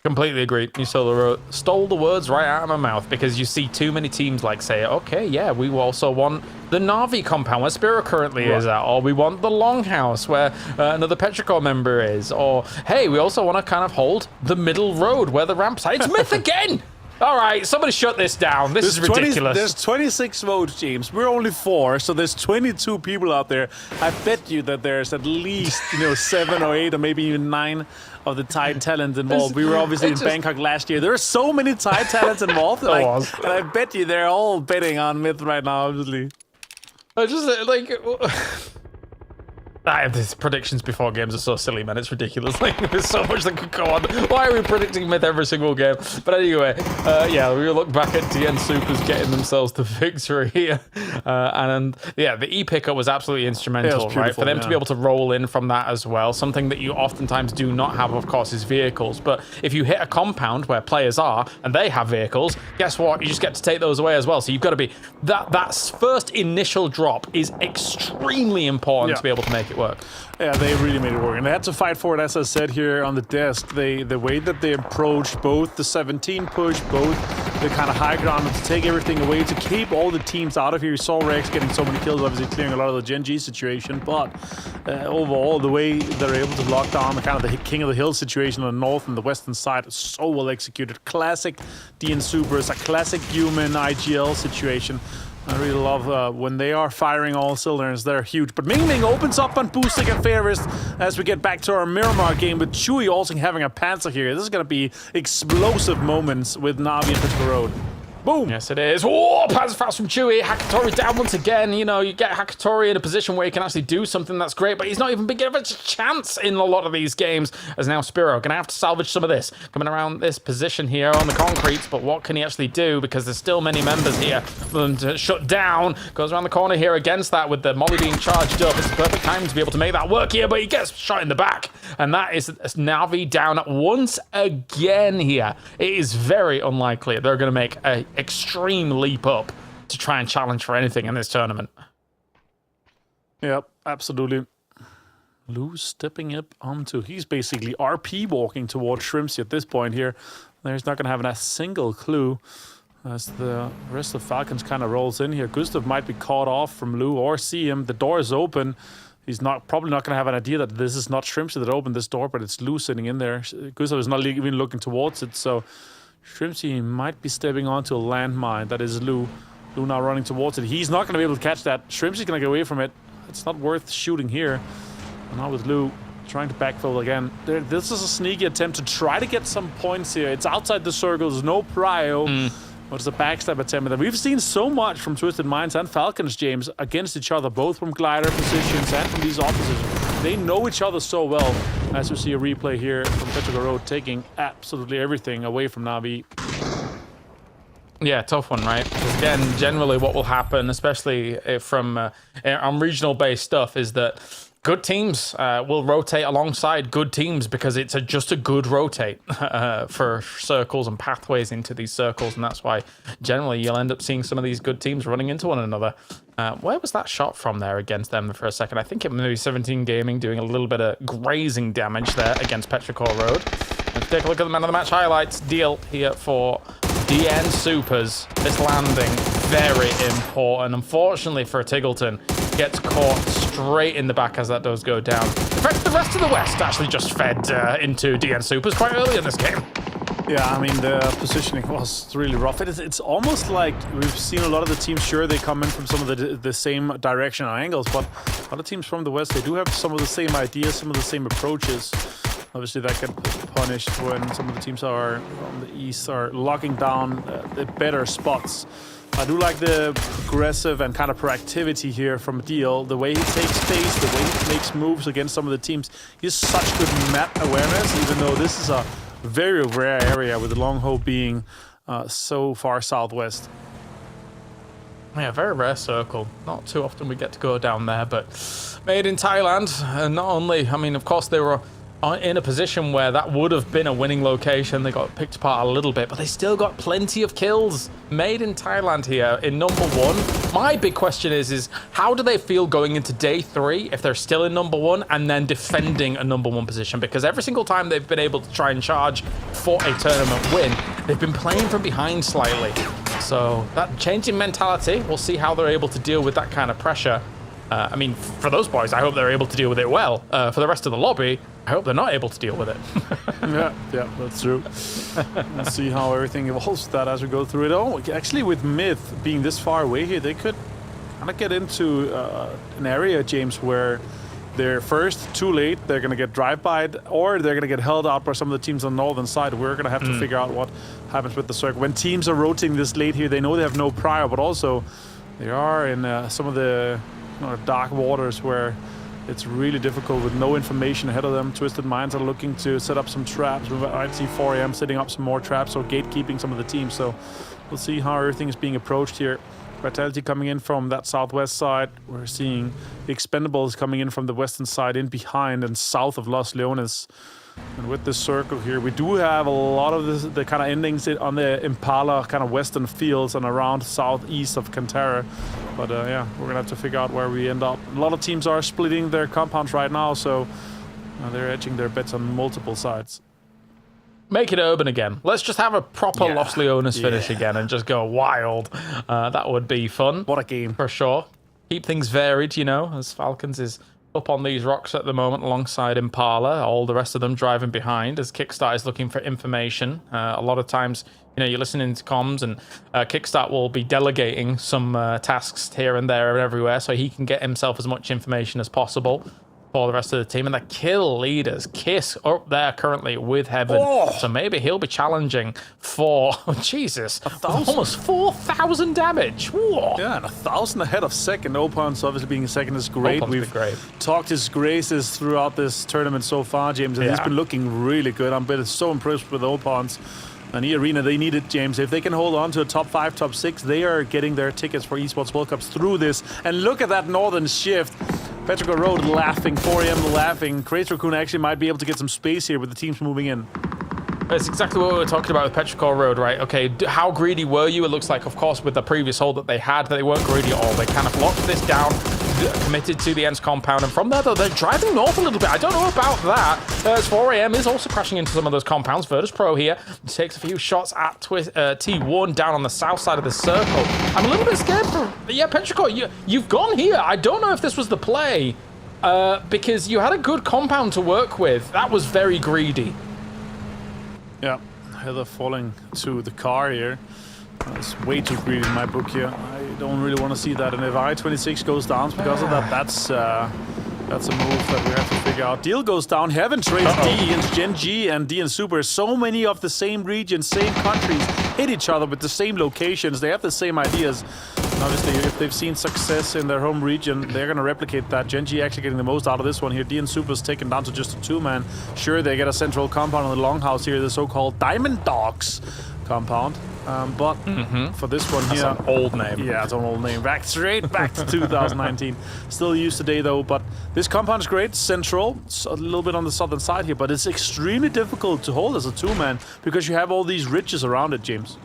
Completely agreed. You stole the words right out of my mouth, because you see too many teams like say, okay, yeah, we also want the Na'Vi compound where Spiro currently is at, or we want the Longhouse where another Petrichor member is, or hey, we also want to kind of hold the middle road where the ramp side. It's Myth again! All right, somebody shut this down. This is ridiculous. There's 26 votes, James. We're only 4, so there's 22 people out there. I bet you that there's at least 7 or 8 or maybe even 9 of the Tide talents involved. We were obviously in Bangkok last year. There are so many Tide talents involved. And I bet you they're all betting on Myth right now, obviously. These predictions before games are so silly, man. It's ridiculous. There's so much that could go on. Why are we predicting Myth every single game? But anyway, yeah, we look back at DN Supers getting themselves the victory here. And yeah, the E-Picker was absolutely instrumental, right? For them to be able to roll in from that as well. Something that you oftentimes do not have, of course, is vehicles. But if you hit a compound where players are and they have vehicles, guess what? You just get to take those away as well. So you've got to be... That first initial drop is extremely important to be able to make it work. Yeah, they really made it work. And they had to fight for it, as I said here on the desk. The way that they approached both the 17 push, both the kind of high ground to take everything away, to keep all the teams out of here. You saw Rex getting so many kills, obviously clearing a lot of the Gen G situation. But overall, the way they're able to lock down the kind of the King of the Hill situation on the north and the western side is so well executed. Classic DN Supers, a classic human IGL situation. I really love when they are firing all cylinders. They're huge. But Ming Ming opens up on boosting and Ferris as we get back to our Miramar game with Chewy also having a Panzer here. This is going to be explosive moments with Na'Vi and Petrogorod. Boom! Yes, it is. Oh, Panzer Faust from Chewy. Hakatori down once again. You know, you get Hakatori in a position where he can actually do something that's great, but he's not even been given a chance in a lot of these games. As now Spiro gonna have to salvage some of this. Coming around this position here on the concretes, but what can he actually do? Because there's still many members here for them to shut down. Goes around the corner here against that with the molly being charged up. It's the perfect time to be able to make that work here, but he gets shot in the back. And that is Na'Vi down once again here. It is very unlikely they're gonna make a extreme leap up to try and challenge for anything in this tournament. Yep, absolutely. Lou stepping up onto... He's basically RP walking towards Shrimpsy at this point here. He's not going to have a single clue as the rest of Falcons kind of rolls in here. Gustav might be caught off from Lou or see him. The door is open. He's probably not going to have an idea that this is not Shrimpsy that opened this door, but it's Lou sitting in there. Gustav is not even looking towards it, so... Shrimpsy might be stepping onto a landmine. That is Lou. Lou now running towards it. He's not going to be able to catch that. Shrimpsy's going to get away from it. It's not worth shooting here. And now with Lou trying to backfill again. This is a sneaky attempt to try to get some points here. It's outside the circle. There's no prio. But it's a backstab attempt. And we've seen so much from Twisted Minds and Falcons, James, against each other, both from glider positions and from these oppositions. They know each other so well. As we see a replay here from Petrogorod taking absolutely everything away from Na'Vi. Yeah, tough one, right? Because again, generally what will happen, especially from on regional-based stuff, is that good teams will rotate alongside good teams because it's just a good rotate for circles and pathways into these circles, and that's why generally you'll end up seeing some of these good teams running into one another. Where was that shot from there against them for a second? I think it may be 17 Gaming doing a little bit of grazing damage there against Petrichor Road. Let's take a look at the man of the match highlights. Deal here for DN Supers. This landing, very important. Unfortunately for Tiggleton, gets caught straight in the back as that does go down. In fact, the rest of the West actually just fed into DN Supers quite early in this game. Yeah, I mean, the positioning was really rough. It's almost like we've seen a lot of the teams, sure, they come in from some of the same direction or angles, but a lot of teams from the West, they do have some of the same ideas, some of the same approaches. Obviously, that gets punished when some of the teams are from the East are locking down the better spots. I do like the aggressive and kind of proactivity here from Deal. The way he takes space, the way he makes moves against some of the teams. He has such good map awareness, even though this is a very rare area with the Long Ho being so far southwest. Yeah, very rare circle. Not too often we get to go down there, but made in Thailand. And not only, I mean, of course, they were in a position where that would have been a winning location. They got picked apart a little bit, but they still got plenty of kills. Made in Thailand here in number one. My big question is how do they feel going into day 3 if they're still in number 1 and then defending a number 1 position? Because every single time they've been able to try and charge for a tournament win, they've been playing from behind slightly. So that change in mentality, we'll see how they're able to deal with that kind of pressure. I mean, for those boys, I hope they're able to deal with it well. For the rest of the lobby, I hope they're not able to deal with it. yeah, that's true. We'll see how everything evolves with that as we go through it. Oh, actually, with Myth being this far away here, they could kind of get into an area, James, where they're first too late, they're going to get drive-by'd, or they're going to get held out by some of the teams on the northern side. We're going to have to figure out what happens with the circle. When teams are rotating this late here, they know they have no prior, but also they are in some of the dark waters where it's really difficult with no information ahead of them. Twisted Minds are looking to set up some traps. We might see 4AM setting up some more traps or gatekeeping some of the teams. So we'll see how everything is being approached here. Vitality coming in from that southwest side. We're seeing the Expendables coming in from the western side, in behind and south of Los Leones. And with this circle here, we do have a lot of the kind of endings on the Impala kind of western fields and around southeast of Kantara. But yeah, we're gonna have to figure out where we end up. A lot of teams are splitting their compounds right now, so they're edging their bets on multiple sides. Make it urban again. Let's just have a proper Los Leones finish again and just go wild. That would be fun. What a game. For sure. Keep things varied, you know, as Falcons is up on these rocks at the moment alongside Impala, all the rest of them driving behind as Kickstart is looking for information. A lot of times, you know, you're listening to comms and Kickstart will be delegating some tasks here and there and everywhere so he can get himself as much information as possible for the rest of the team. And the kill leaders, Kiss up there currently with Heaven. So maybe he'll be challenging for, Jesus, almost 4,000 damage. Whoa. Yeah, and 1,000 ahead of second. Opans obviously being second is great. We've talked his graces throughout this tournament so far, James, and he's been looking really good. I'm so impressed with Opans. And E-Arena, they need it, James. If they can hold on to a top 5, top 6, they are getting their tickets for Esports World Cups through this. And look at that northern shift. Petrichor Road laughing, 4AM laughing. Crazy Raccoon actually might be able to get some space here with the teams moving in. That's exactly what we were talking about with Petrichor Road, right? Okay, how greedy were you? It looks like, of course, with the previous hold that they had, they weren't greedy at all. They kind of locked this down, committed to the Ents compound, and from there, though, they're driving north a little bit. I don't know about that, as 4AM is also crashing into some of those compounds. Virtus Pro here takes a few shots at T1 down on the south side of the circle. I'm a little bit scared for... Yeah, Petrichor, you've gone here. I don't know if this was the play, because you had a good compound to work with. That was very greedy. Yeah, Heather falling to the car here. It's way too greedy in my book here. I don't really want to see that. And if I-26 goes down because of that, that's a move that we have to figure out. Deal goes down. Heaven trades D and Gen G and D and Super. So many of the same regions, same countries hit each other with the same locations. They have the same ideas. And obviously, if they've seen success in their home region, they're going to replicate that. Gen G actually getting the most out of this one here. D and Super's taken down to just a 2-man. Sure, they get a central compound on the longhouse here, the so-called Diamond Dogs. compound. But for this one here, that's an old name. Yeah, it's an old name. Straight back to 2019. Still used today though. But this compound is great. Central, a little bit on the southern side here, but it's extremely difficult to hold as a two-man because you have all these ridges around it, James.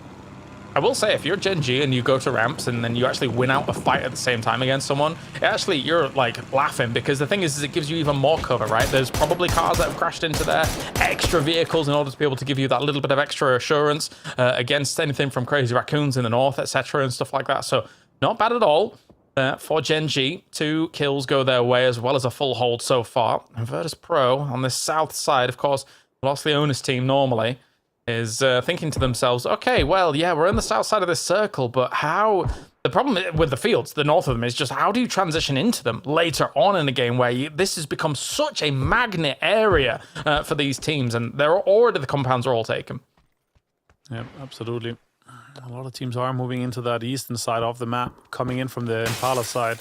I will say, if you're Gen G and you go to ramps and then you actually win out a fight at the same time against someone, actually you're like laughing, because the thing is it gives you even more cover, right? There's probably cars that have crashed into there, extra vehicles in order to be able to give you that little bit of extra assurance against anything from crazy raccoons in the north, etc. and stuff like that. So not bad at all for Gen G. 2 kills go their way as well as a full hold so far. And Virtus Pro on the south side, of course, lost the Onus team normally, is thinking to themselves, okay, well, yeah, we're on the south side of this circle, but how... The problem with the fields, the north of them, is just how do you transition into them later on in a game where this has become such a magnet area for these teams, and they're already, the compounds are all taken. Yeah, absolutely. A lot of teams are moving into that eastern side of the map, coming in from the Impala side.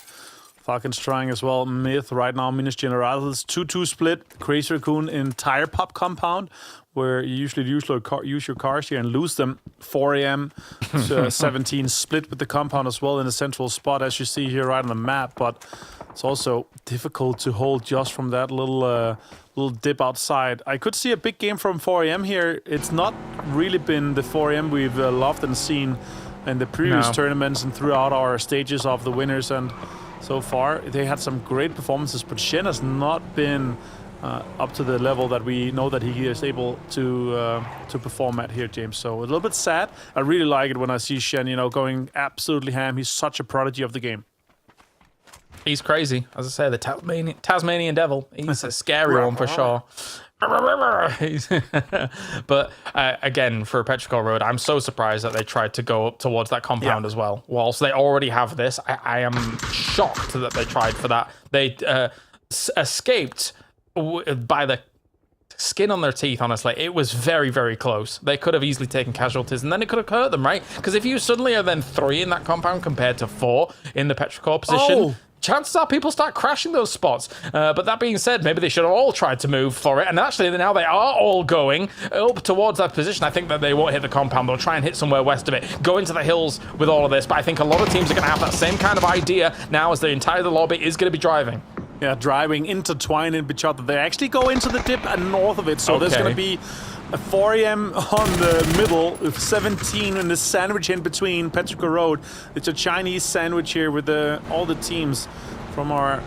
Falcons trying as well. Myth right now, Minus Generals, 2-2 split. Crazy Raccoon entire pub compound, where you usually use your cars here and lose them. 4 a.m. to 17 split with the compound as well in the central spot, as you see here right on the map. But it's also difficult to hold just from that little dip outside. I could see a big game from 4 a.m. here. It's not really been the 4 a.m. we've loved and seen in the previous tournaments and throughout our stages of the winners. And so far, they had some great performances, but Shen has not been up to the level that we know that he is able to perform at here, James. So a little bit sad. I really like it when I see Shen, you know, going absolutely ham. He's such a prodigy of the game. He's crazy. As I say, the Tasmanian devil. He's a scary one for sure. But again, for Petrichor Road, I'm so surprised that they tried to go up towards that compound as well. Whilst they already have this, I am shocked that they tried for that. They escaped by the skin on their teeth, honestly. It was very, very close. They could have easily taken casualties, and then it could have hurt them, right? Because if you suddenly are then 3 in that compound compared to 4 in the Petrichor position, chances are people start crashing those spots. But that being said, maybe they should have all tried to move for it. And actually, now they are all going up towards that position. I think that they won't hit the compound. They'll try and hit somewhere west of it, go into the hills with all of this. But I think a lot of teams are going to have that same kind of idea now, as the entire lobby is going to be driving. Yeah, driving, intertwined in each other. They actually go into the dip and north of it. So there's going to be a 4 a.m. on the middle with 17 in the sandwich in between Petrichor Road. It's a Chinese sandwich here with all the teams from our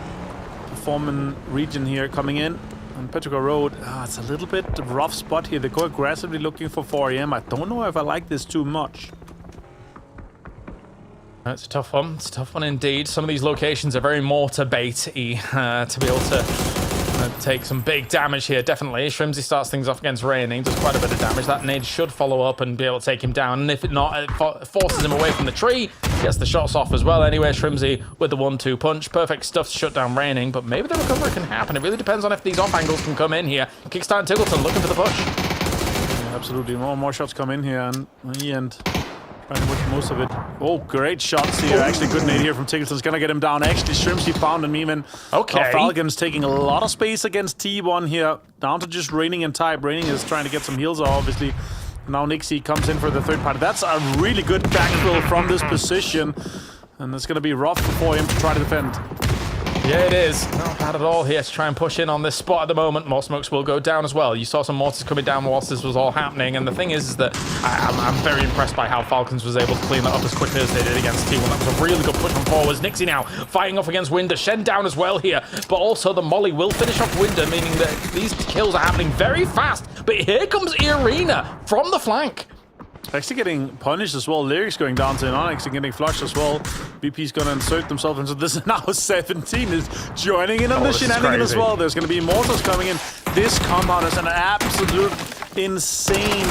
performing region here coming in. On Petrichor Road, it's a little bit rough spot here. They go aggressively looking for 4 a.m. I don't know if I like this too much. It's a tough one. It's a tough one indeed. Some of these locations are very mortar baity to be able to take some big damage here, definitely. Shrimsy starts things off against Raining, does quite a bit of damage. That nade should follow up and be able to take him down. And if it not, it forces him away from the tree. Gets the shots off as well. Anyway, Shrimsy with the 1-2 punch. Perfect stuff to shut down Raining, but maybe the recovery can happen. It really depends on if these off angles can come in here. Kickstart and Tiggleton looking for the push. Yeah, absolutely. More shots come in here, and in the end, trying to push most of it. Oh, great shots here. Actually, good nade here from Tiggleton's gonna get him down. Actually, Shrimpsy found him even. Okay. Falcons taking a lot of space against T1 here. Down to just Raining and Type. Raining is trying to get some heals, obviously. Now Nixie comes in for the third party. That's a really good backfill from this position. And it's gonna be rough for him to try to defend. Yeah, it is. Not bad at all here to try and push in on this spot at the moment. More smokes will go down as well. You saw some mortars coming down whilst this was all happening. And the thing is that I'm very impressed by how Falcons was able to clean that up as quickly as they did against T1. That was a really good push from forwards. Nixie now fighting off against Winder. Shen down as well here. But also the Molly will finish off Winder, meaning that these kills are happening very fast. But here comes Irina from the flank. Actually getting punished as well. Lyrics going down to Onyx and getting flushed as well. VP's gonna insert themselves into this. Now 17 is joining in on the shenanigans as well. There's gonna be mortars coming in. This compound is an absolute insane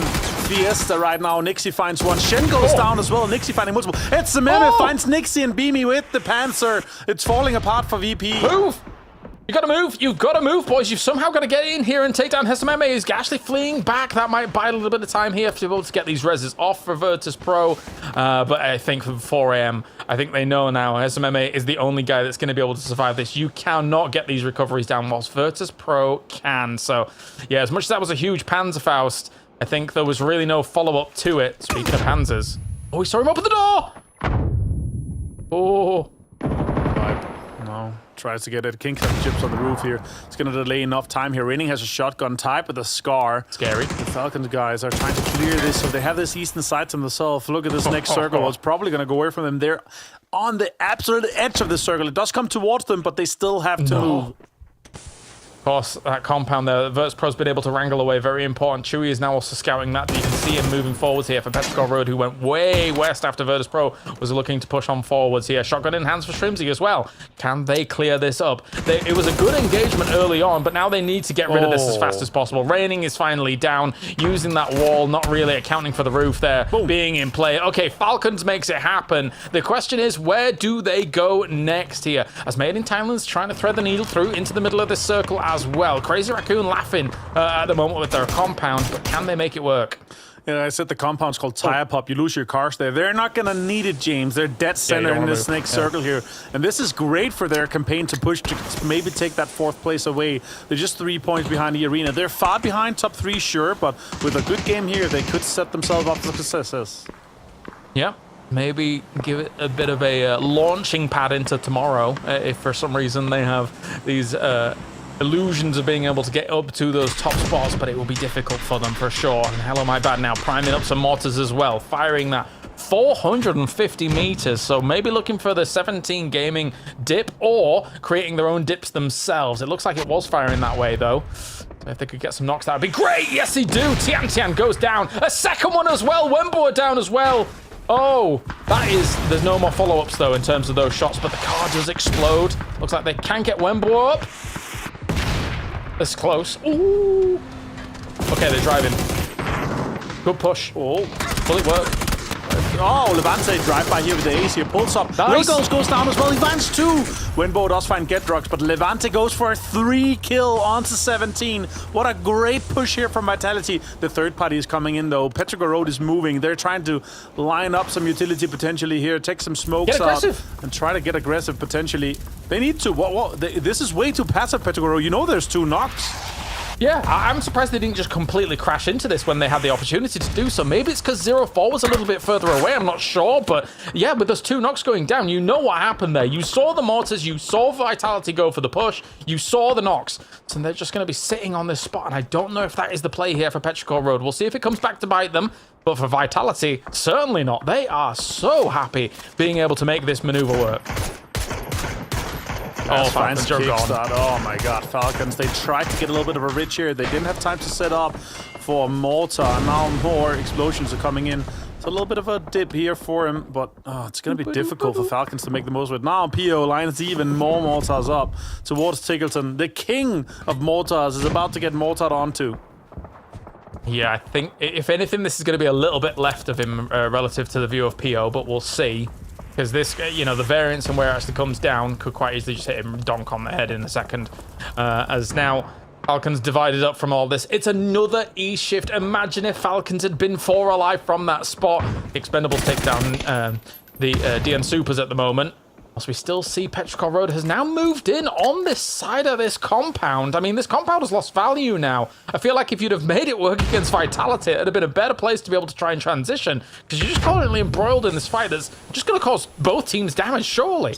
fiesta right now. Nixie finds one. Shen goes down as well. Nixie finding multiple. It's the Meme finds Nixie and Beamy with the Panzer. It's falling apart for VP. Move! You gotta move. You've gotta move, boys. You've somehow got to get in here and take down Hesameme. He's actually fleeing back. That might buy a little bit of time here to be able to get these reses off for Virtus Pro. But I think for 4 a.m., I think they know now Hesameme is the only guy that's going to be able to survive this. You cannot get these recoveries down whilst Virtus Pro can. So, yeah, as much as that was a huge Panzerfaust, I think there was really no follow-up to it. Speaking of Hans's. Oh, we saw him open the door! Oh. No. Tries to get it. King chips on the roof here. It's going to delay enough time here. Raining has a shotgun type with a scar. Scary. The Falcons guys are trying to clear this, so they have this eastern side to themselves. Look at this next circle. It's probably going to go away from them. They're on the absolute edge of the circle. It does come towards them, but they still have to move. Of course, that compound there, Virtus Pro's been able to wrangle away. Very important. Chewy is now also scouting that. You can see him moving forwards here for Petrichor Road, who went way west after Virtus Pro was looking to push on forwards here. Shotgun in hands for Shrimsy as well. Can they clear this up? It was a good engagement early on, but now they need to get rid of this as fast as possible. Raining is finally down, using that wall, not really accounting for the roof there being in play. Okay, Falcons makes it happen. The question is, where do they go next here? As Made in Thailand's trying to thread the needle through into the middle of this circle as well. Crazy Raccoon laughing at the moment with their compound, but can they make it work? Yeah, I said the compound's called Tire Pop. You lose your cars there. They're not going to need it, James. They're dead center in this next circle here. And this is great for their campaign to push to maybe take that 4th place away. They're just 3 points behind the arena. They're far behind top 3, sure, but with a good game here, they could set themselves up for success. Yeah. Maybe give it a bit of a launching pad into tomorrow if for some reason they have these illusions of being able to get up to those top spots, but it will be difficult for them for sure. And hello, my bad now, priming up some mortars as well, firing that 450 meters, so maybe looking for the 17 gaming dip or creating their own dips themselves. It looks like it was firing that way though. If they could get some knocks, that would be great. Yes, they do. Tian Tian goes down. A second one as well. Wembo are down as well. Oh, that is... There's no more follow-ups, though, in terms of those shots, but the car does explode. Looks like they can get Wembo up. It's close. Ooh. Okay, they're driving. Good push. Oh, will it work? Oh, Levante drive by here with the ace here. Pulls up. Nice. Will goes down as well. He finds 2. Wembo does find Get Drugs, but Levante goes for a 3 kill onto 17. What a great push here from Vitality. The third party is coming in though. Petrichor Road is moving. They're trying to line up some utility potentially here. Take some smokes out and try to get aggressive potentially. They need to. This is way too passive, Petrichor Road. You know there's 2 knocks. Yeah, I'm surprised they didn't just completely crash into this when they had the opportunity to do so. Maybe it's because 0-4 was a little bit further away, I'm not sure. But yeah, with those 2 knocks going down, you know what happened there. You saw the mortars, you saw Vitality go for the push, you saw the knocks. So they're just going to be sitting on this spot, and I don't know if that is the play here for Petrichor Road. We'll see if it comes back to bite them. But for Vitality, certainly not. They are so happy being able to make this maneuver work. Oh, Falcons kickstart. Oh my god, Falcons. They tried to get a little bit of a ridge here. They didn't have time to set up for mortar. Now more explosions are coming in. It's a little bit of a dip here for him, but it's going to be difficult for Falcons to make the most of it. Now PO lines even more mortars up towards Tiggleton. The king of mortars is about to get mortared onto. Yeah, I think, if anything, this is going to be a little bit left of him relative to the view of PO, but we'll see. Because this, you know, the variance and where it actually comes down could quite easily just hit him donk on the head in a second. As now, Falcons divided up from all this. It's another E-shift. Imagine if Falcons had been 4 alive from that spot. The Expendables take down the DN Supers at the moment. As we still see Petrichor Road has now moved in on this side of this compound. I mean, this compound has lost value now. I feel like if you'd have made it work against Vitality, it would have been a better place to be able to try and transition. Because you're just currently embroiled in this fight that's just going to cause both teams damage, surely.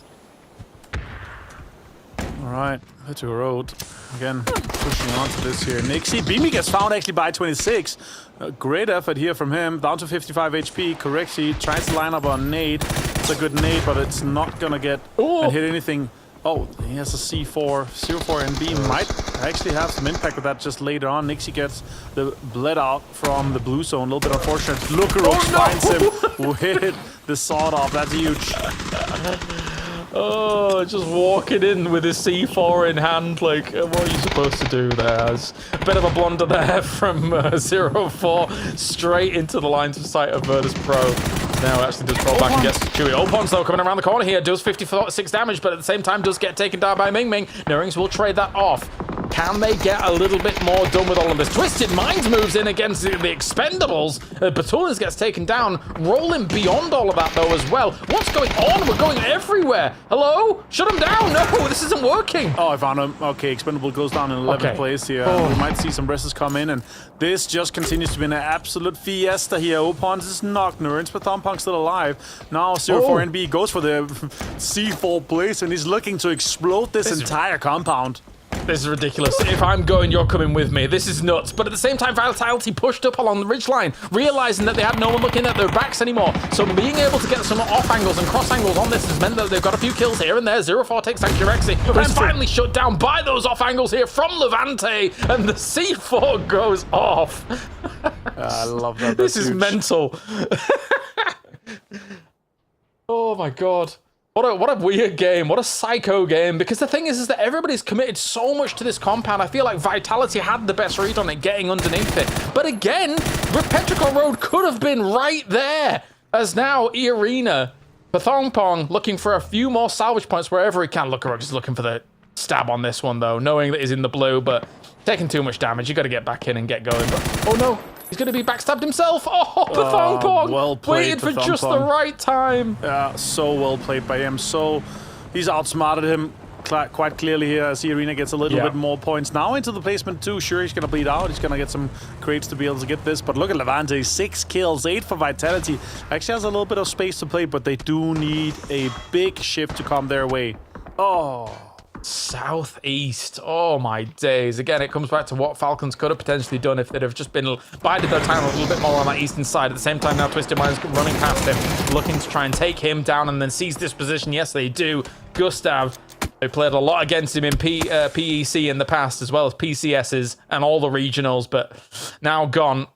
All right, Petrichor Road. Again, pushing onto this here. Nixie. Beamy gets found actually by 26. A great effort here from him. Down to 55 HP. Correxy tries to line up on nade. It's a good nade, but it's not going to get and hit anything. Oh, he has a C4. 04 and B might actually have some impact with that just later on. Nixie gets the bled out from the blue zone. A little bit unfortunate. Lukarok finds him with the sawed off. That's huge. Oh, just walking in with his C4 in hand, like, what are you supposed to do there? It's a bit of a blunder there from 04, straight into the lines of sight of Virtus Pro. Now actually does roll back and gets Chewy. Opons, though, coming around the corner here, does 56 damage, but at the same time does get taken down by Ming Ming. Nerings will trade that off. Can they get a little bit more done with all of this? Twisted Minds moves in against the Expendables. Batullins gets taken down. Rolling beyond all of that, though, as well. What's going on? We're going everywhere. Hello? Shut him down. No, this isn't working. Oh, I found him. Okay, Expendable goes down in 11th place here. We might see some resses come in, and this just continues to be an absolute fiesta here. Opons is knocked. Nurens, but Thompong's still alive. Now 04NB goes for the C4 place, and he's looking to explode this entire compound. This is ridiculous. If I'm going, you're coming with me. This is nuts. But at the same time, Vitality pushed up along the ridgeline, realizing that they had no one looking at their backs anymore. So being able to get some off angles and cross angles on this has meant that they've got a few kills here and there. 04 takes Sancturexi, but then finally shut down by those off angles here from Levante, and the C4 goes off. I love that. This is mental. Oh my god. What a weird game. What a psycho game. Because the thing is that everybody's committed so much to this compound. I feel like Vitality had the best read on it, getting underneath it. But again, Petrichor Road could have been right there. As now, E-Arena, Pathongpong looking for a few more salvage points wherever he can. Look, just looking for the stab on this one, though, knowing that he's in the blue, but taking too much damage. You got to get back in and get going. But, oh no. He's going to be backstabbed himself. Oh, Pathongpong! Well played, waited for just the right time. Yeah, so well played by him. So he's outsmarted him quite clearly here as Arena gets a little bit more points. Now into the placement too. Sure, he's going to bleed out. He's going to get some crates to be able to get this. But look at Levante. 6 kills, 8 for Vitality. Actually has a little bit of space to play, but they do need a big shift to come their way. Oh. Southeast. Oh my days. Again, it comes back to what Falcons could have potentially done if they'd have just been bided their time a little bit more on that eastern side. At the same time now, Twisted Minds running past him, looking to try and take him down and then seize this position. Yes, they do. Gustav, they played a lot against him in PEC in the past, as well as PCSs and all the regionals, but now gone.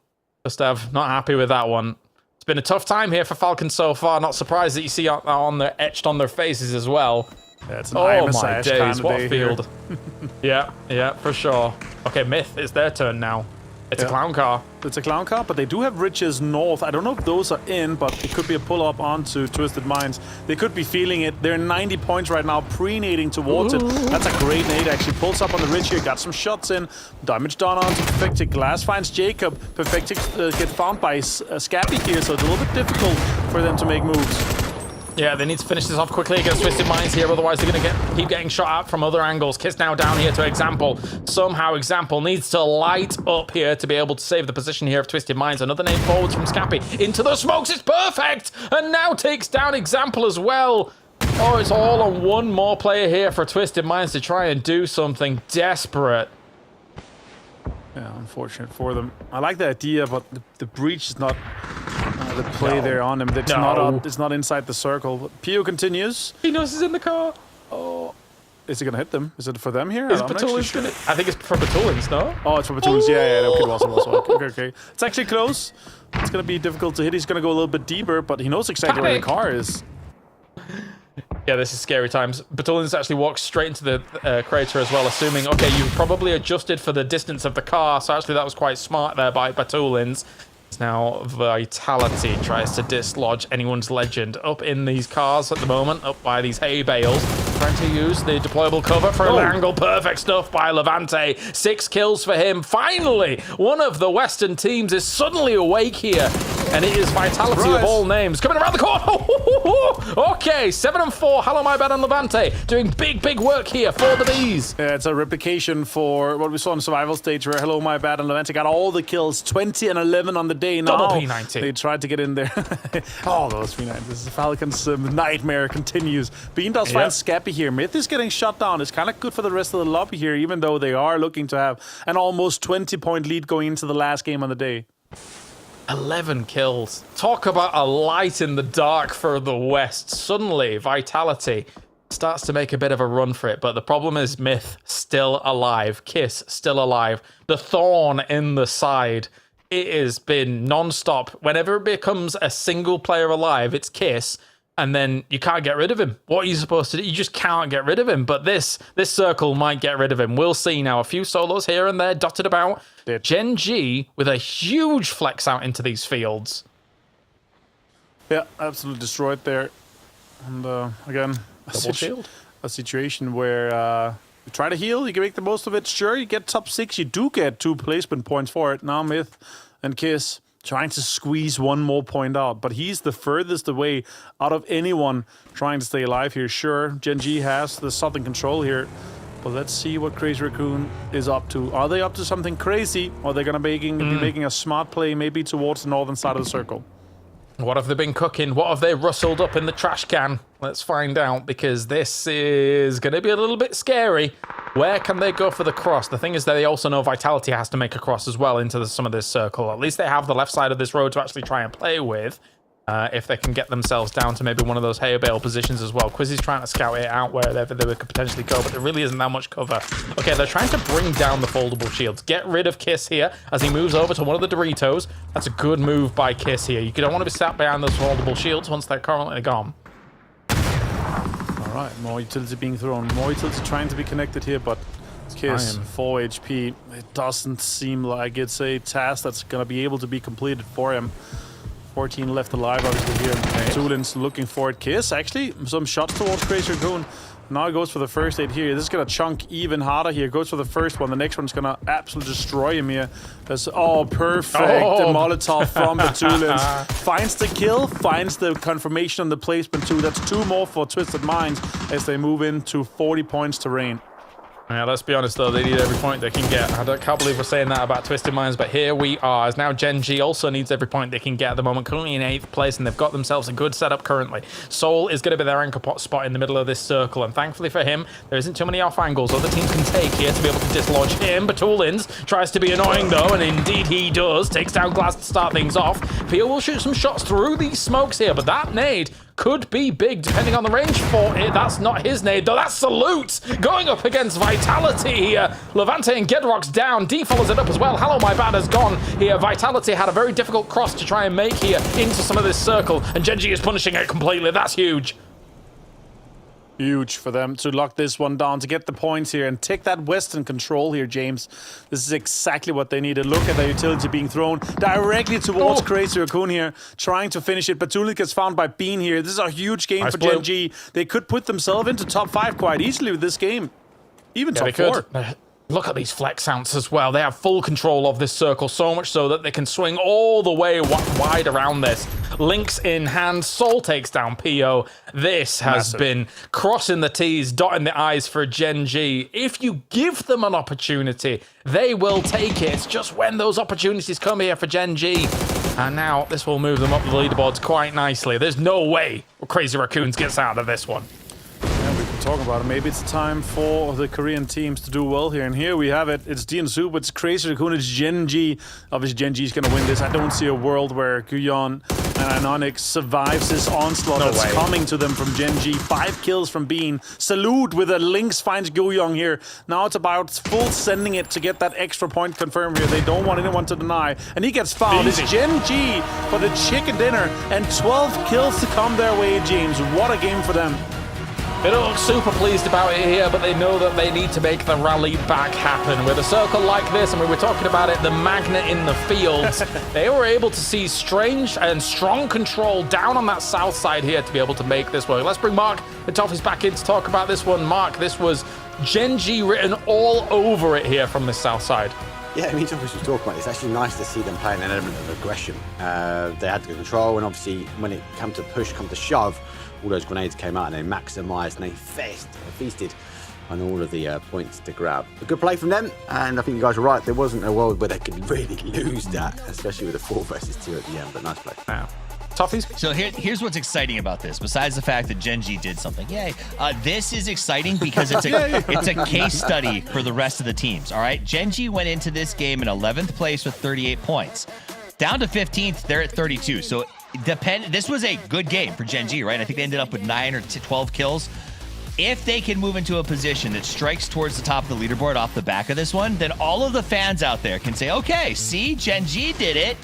Gustav, not happy with that one. It's been a tough time here for Falcons so far. Not surprised that you see etched on their faces as well. Yeah, it's an oh my days, kind of what a field. Yeah, for sure. Okay, Myth, it's their turn now. It's a clown car. It's a clown car, but they do have Riches North. I don't know if those are in, but it could be a pull-up onto Twisted Minds. They could be feeling it. They're 90 points right now, pre-nading towards it. That's a great nade, actually. Pulls up on the ridge here, got some shots in. Damage done onto Perfectic. Glass finds Jacob. Perfectic get found by Scappy here, so it's a little bit difficult for them to make moves. Yeah, they need to finish this off quickly against Twisted Minds here, otherwise they're going to keep getting shot at from other angles. Kiss now down here to Example. Somehow Example needs to light up here to be able to save the position here of Twisted Minds. Another name forwards from Scappy. Into the smokes, it's perfect! And now takes down Example as well. Oh, it's all on one more player here for Twisted Minds to try and do something desperate. Yeah, unfortunate for them. I like the idea, but the breach is not the play there on him. It's not inside the circle. But Pio continues. He knows he's in the car. Oh, is it gonna hit them? Is it for them here? Is Batullins gonna? I think it's for Batullins, no? Oh, it's for Batullins. Yeah. Okay, it was. Okay. It's actually close. It's gonna be difficult to hit. He's gonna go a little bit deeper, but he knows exactly where the car is. Yeah, this is scary times. Batullins actually walks straight into the crater as well, assuming, okay, you've probably adjusted for the distance of the car, so actually that was quite smart there by Batullins. Now Vitality tries to dislodge anyone's legend up in these cars at the moment, up by these hay bales. Trying to use the deployable cover for an angle. Perfect stuff by Levante. 6 kills for him. Finally, one of the Western teams is suddenly awake here. And it is Vitality of all names. Coming around the corner. Okay, 7-4. Hello, my bad on Levante. Doing big work here for the Bees. Yeah, it's a replication for what we saw in Survival Stage where Hello, my bad on Levante got all the kills. 20 and 11 on the day. Now, double P90. They tried to get in there. All those P90s. This is Falcons' nightmare continues. Bean does find Scappy here. Myth is getting shut down. It's kind of good for the rest of the lobby here, even though they are looking to have an almost 20-point lead going into the last game on the day. 11 kills. Talk about a light in the dark for the West. Suddenly, Vitality starts to make a bit of a run for it, but the problem is Myth still alive. Kiss still alive. The thorn in the side. It has been non-stop. Whenever it becomes a single player alive, it's Kiss, and then you can't get rid of him. What are you supposed to do? You just can't get rid of him. But this circle might get rid of him. We'll see now. A few solos here and there dotted about. Gen G with a huge flex out into these fields. Yeah, absolutely destroyed there. And again, a situation where You try to heal, you can make the most of it. Sure, you get top 6. You do get 2 placement points for it. Now Myth and Kiss trying to squeeze 1 more point out. But he's the furthest away out of anyone trying to stay alive here. Sure, Gen G has the southern control here. But let's see what Crazy Raccoon is up to. Are they up to something crazy? Or are they going to be making a smart play maybe towards the northern side of the circle? What have they been cooking? What have they rustled up in the trash can? Let's find out, because this is going to be a little bit scary. Where can they go for the cross? The thing is that they also know Vitality has to make a cross as well into some of this circle. At least they have the left side of this road to actually try and play with. If they can get themselves down to maybe one of those hay bale positions as well. Quizzy's trying to scout it out wherever they could potentially go, but there really isn't that much cover. Okay, they're trying to bring down the foldable shields. Get rid of Kiss here as he moves over to one of the Doritos. That's a good move by Kiss here. You don't want to be sat behind those foldable shields once they're currently gone. All right, more utility being thrown. More utility trying to be connected here, but Kiss, 4 HP. It doesn't seem like it's a task that's going to be able to be completed for him. 14 left alive, obviously, here. Zulin's looking for it. Kiss, actually, some shots towards Crazy Raccoon. Now he goes for the first aid here. This is going to chunk even harder here. Goes for the first one. The next one's going to absolutely destroy him here. That's, perfect. The Molotov from the Tulins. Finds the kill, finds the confirmation on the placement too. That's 2 more for Twisted Minds as they move into 40 points to Rain. Yeah, let's be honest though, they need every point they can get. I can't believe we're saying that about Twisted Minds, but here we are. As now Gen G also needs every point they can get at the moment, currently in 8th place, and they've got themselves a good setup currently. Soul is going to be their anchor spot in the middle of this circle, and thankfully for him, there isn't too many off angles other teams can take here to be able to dislodge him. Batulins tries to be annoying though, and indeed he does. Takes down Glass to start things off. Pio will shoot some shots through these smokes here, but that nade could be big depending on the range for it. That's not his nade though, that's Salute going up against Vitality here. Levante and Gedrock's down. D follows it up as well. Hello My Bad has gone here. Vitality had a very difficult cross to try and make here into some of this circle, and Gen G is punishing it completely. That's huge. Huge for them to lock this one down, to get the points here and take that western control here, James. This is exactly what they needed. Look at the utility being thrown directly towards Crazy Raccoon here, trying to finish it. Batulik gets found by Bean here. This is a huge game for Gen G. They could put themselves into top 5 quite easily with this game. Even top 4. Look at these flex ounce as well. They have full control of this circle, so much so that they can swing all the way wide around this. Links in hand. Soul takes down PO. This has been crossing the T's, dotting the I's for Gen G. If you give them an opportunity, they will take it. It's just when those opportunities come here for Gen G. And now this will move them up the leaderboards quite nicely. There's no way Crazy Raccoons gets out of this one. Yeah, we can talk about it. Maybe it's time for the Korean teams to do well here. And here we have it. It's D and Soup, it's Crazy Raccoon, it's Gen G. Obviously, Gen G is going to win this. I don't see a world where Guyon and Anonic survives this onslaught that's coming to them from Gen G. 5 kills from Bean. Salute with a Lynx finds Guyon here. Now it's about full sending it to get that extra point confirmed here. They don't want anyone to deny. And he gets fouled. It's Gen G for the chicken dinner. And 12 kills to come their way, James. What a game for them. They don't look super pleased about it here, but they know that they need to make the rally back happen. With a circle like this, and we were talking about it, the magnet in the fields, they were able to see strange and strong control down on that south side here to be able to make this work. Let's bring Mark and Toffees back in to talk about this one. Mark, this was Gen G written all over it here from this south side. Yeah, I mean, Toffees was talking about it. It's actually nice to see them playing an element of aggression. They had the control, and obviously when it come to push, come to shove, all those grenades came out and they maximised and they feasted on all of the points to grab. A good play from them, and I think you guys are right. There wasn't a world where they could really lose that, especially with a 4 versus 2 at the end, but nice play. Wow. Toffees? So here's what's exciting about this, besides the fact that Gen G did something. Yay. This is exciting because it's a case study for the rest of the teams, all right? Gen G went into this game in 11th place with 38 points. Down to 15th, they're at 32. So this was a good game for Gen G, right? I think they ended up with 9 or 12 kills. If they can move into a position that strikes towards the top of the leaderboard off the back of this one, then all of the fans out there can say, okay, see, Gen G did it.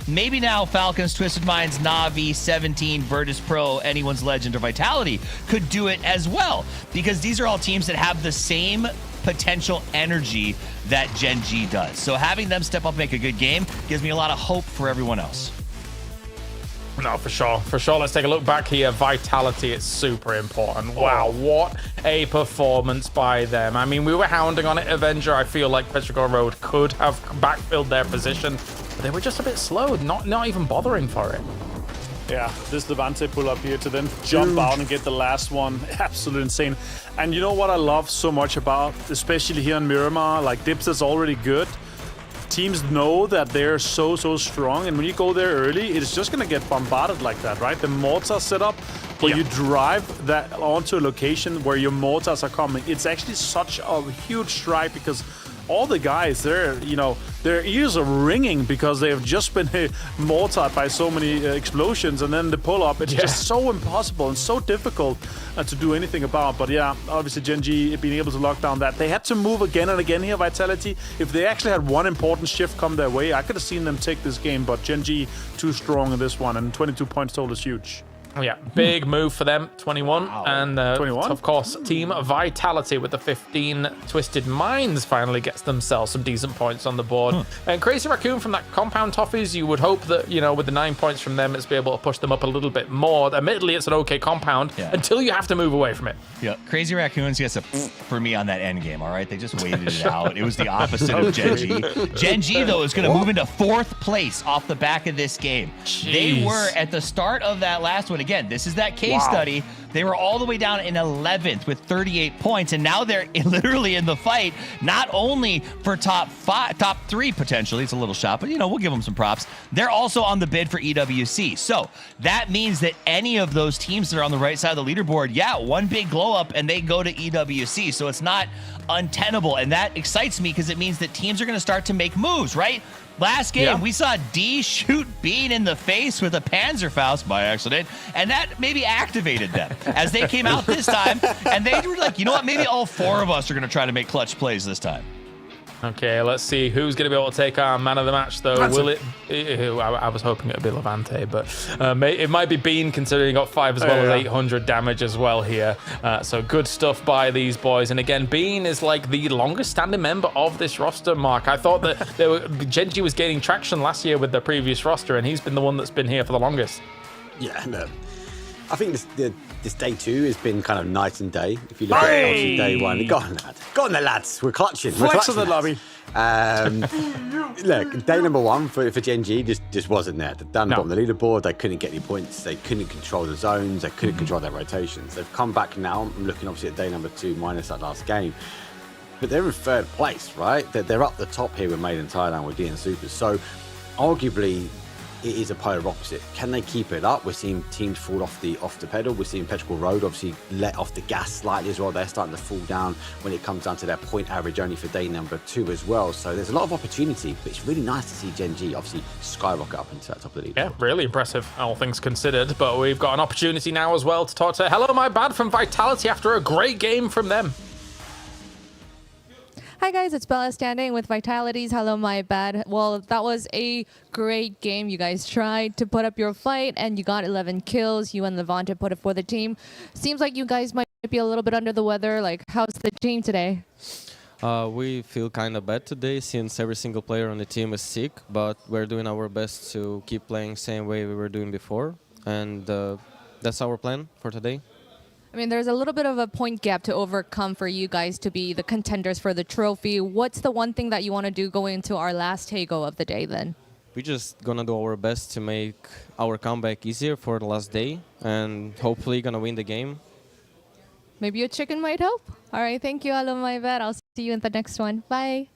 Maybe now Falcons, Twisted Minds, Na'Vi, 17, Virtus Pro, Anyone's Legend, or Vitality could do it as well. Because these are all teams that have the same potential energy that Gen G does. So having them step up and make a good game gives me a lot of hope for everyone else. No, for sure. For sure. Let's take a look back here. Vitality is super important. Wow, what a performance by them. I mean, we were hounding on it, Avenger. I feel like Petrogor Road could have backfilled their position, but they were just a bit slow, not even bothering for it. Yeah, this Levante pull up here to then jump out and get the last one. Absolutely insane. And you know what I love so much about, especially here in Miramar, like Dips is already good. Teams know that they're so strong, and when you go there early, it's just gonna get bombarded like that, right? The mortar setup, where you drive that onto a location where your mortars are coming, it's actually such a huge strike because all the guys there, you know, their ears are ringing because they have just been mortared by so many explosions, and then the pull-up, it's just so impossible and so difficult to do anything about. But yeah, obviously Gen G being able to lock down that. They had to move again and again here, Vitality. If they actually had one important shift come their way, I could have seen them take this game, but Gen G too strong in this one, and 22 points total is huge. Oh yeah, big move for them, 21. And 21? Of course, Team Vitality with the 15 Twisted Minds finally gets themselves some decent points on the board. And Crazy Raccoon from that Compound Toffees, you would hope that, you know, with the 9 points from them, it's be able to push them up a little bit more. Admittedly, it's an okay compound until you have to move away from it. Yeah, Crazy Raccoons gets a for me on that end game, all right? They just waited it out. It was the opposite of Gen G. Gen G, though, is going to move into 4th place off the back of this game. Jeez. They were at the start of that last one. Again, this is that case study. They were all the way down in 11th with 38 points, and now they're literally in the fight, not only for top 3 potentially. It's a little shot, but, you know, we'll give them some props. They're also on the bid for EWC. So that means that any of those teams that are on the right side of the leaderboard, one big glow up and they go to EWC. So it's not untenable, and that excites me because it means that teams are going to start to make moves, right? Last game, we saw D shoot Bean in the face with a Panzerfaust by accident, and that maybe activated them as they came out this time, and they were like, you know what, maybe all 4 of us are going to try to make clutch plays this time. Okay, let's see who's going to be able to take our man of the match, though. Will it? I was hoping it would be Levante, but it might be Bean, considering he got 5 as well as 800 damage as well here. So good stuff by these boys. And again, Bean is like the longest standing member of this roster, Mark. I thought that Gen G was gaining traction last year with the previous roster, and he's been the one that's been here for the longest. Yeah, no. I think this day 2 has been kind of night and day. If you look at obviously day 1, go on, lad. Go on there, lads. We're clutching. Flex of the lobby. Look, day number 1 for Gen G just wasn't there. Down the bottom of the leaderboard, they couldn't get any points. They couldn't control the zones. They couldn't control their rotations. They've come back now. I'm looking obviously at day number 2 minus that last game. But they're in 3rd place, right? They're up the top here with Made in Thailand with DN Supers. So arguably, it is a polar opposite. Can they keep it up? We're seeing teams fall off the pedal. We're seeing Petrol Road obviously let off the gas slightly as well. They're starting to fall down when it comes down to their point average only for day number 2 as well. So there's a lot of opportunity, but it's really nice to see Gen G obviously skyrocket up into that top of the league. Yeah, really impressive, all things considered. But we've got an opportunity now as well to talk to Hello My Bad from Vitality after a great game from them. Hi guys, it's Bella standing with Vitality's Hello My Bad. Well, that was a great game. You guys tried to put up your fight and you got 11 kills. You and Levante put it for the team. Seems like you guys might be a little bit under the weather. Like, how's the team today? We feel kind of bad today since every single player on the team is sick, but we're doing our best to keep playing same way we were doing before, and that's our plan for today. I mean, there's a little bit of a point gap to overcome for you guys to be the contenders for the trophy. What's the one thing that you want to do going into our last Tago of the day then? We're just going to do our best to make our comeback easier for the last day and hopefully going to win the game. Maybe a chicken might help? All right, thank you, Hello My Bad. I'll see you in the next one. Bye.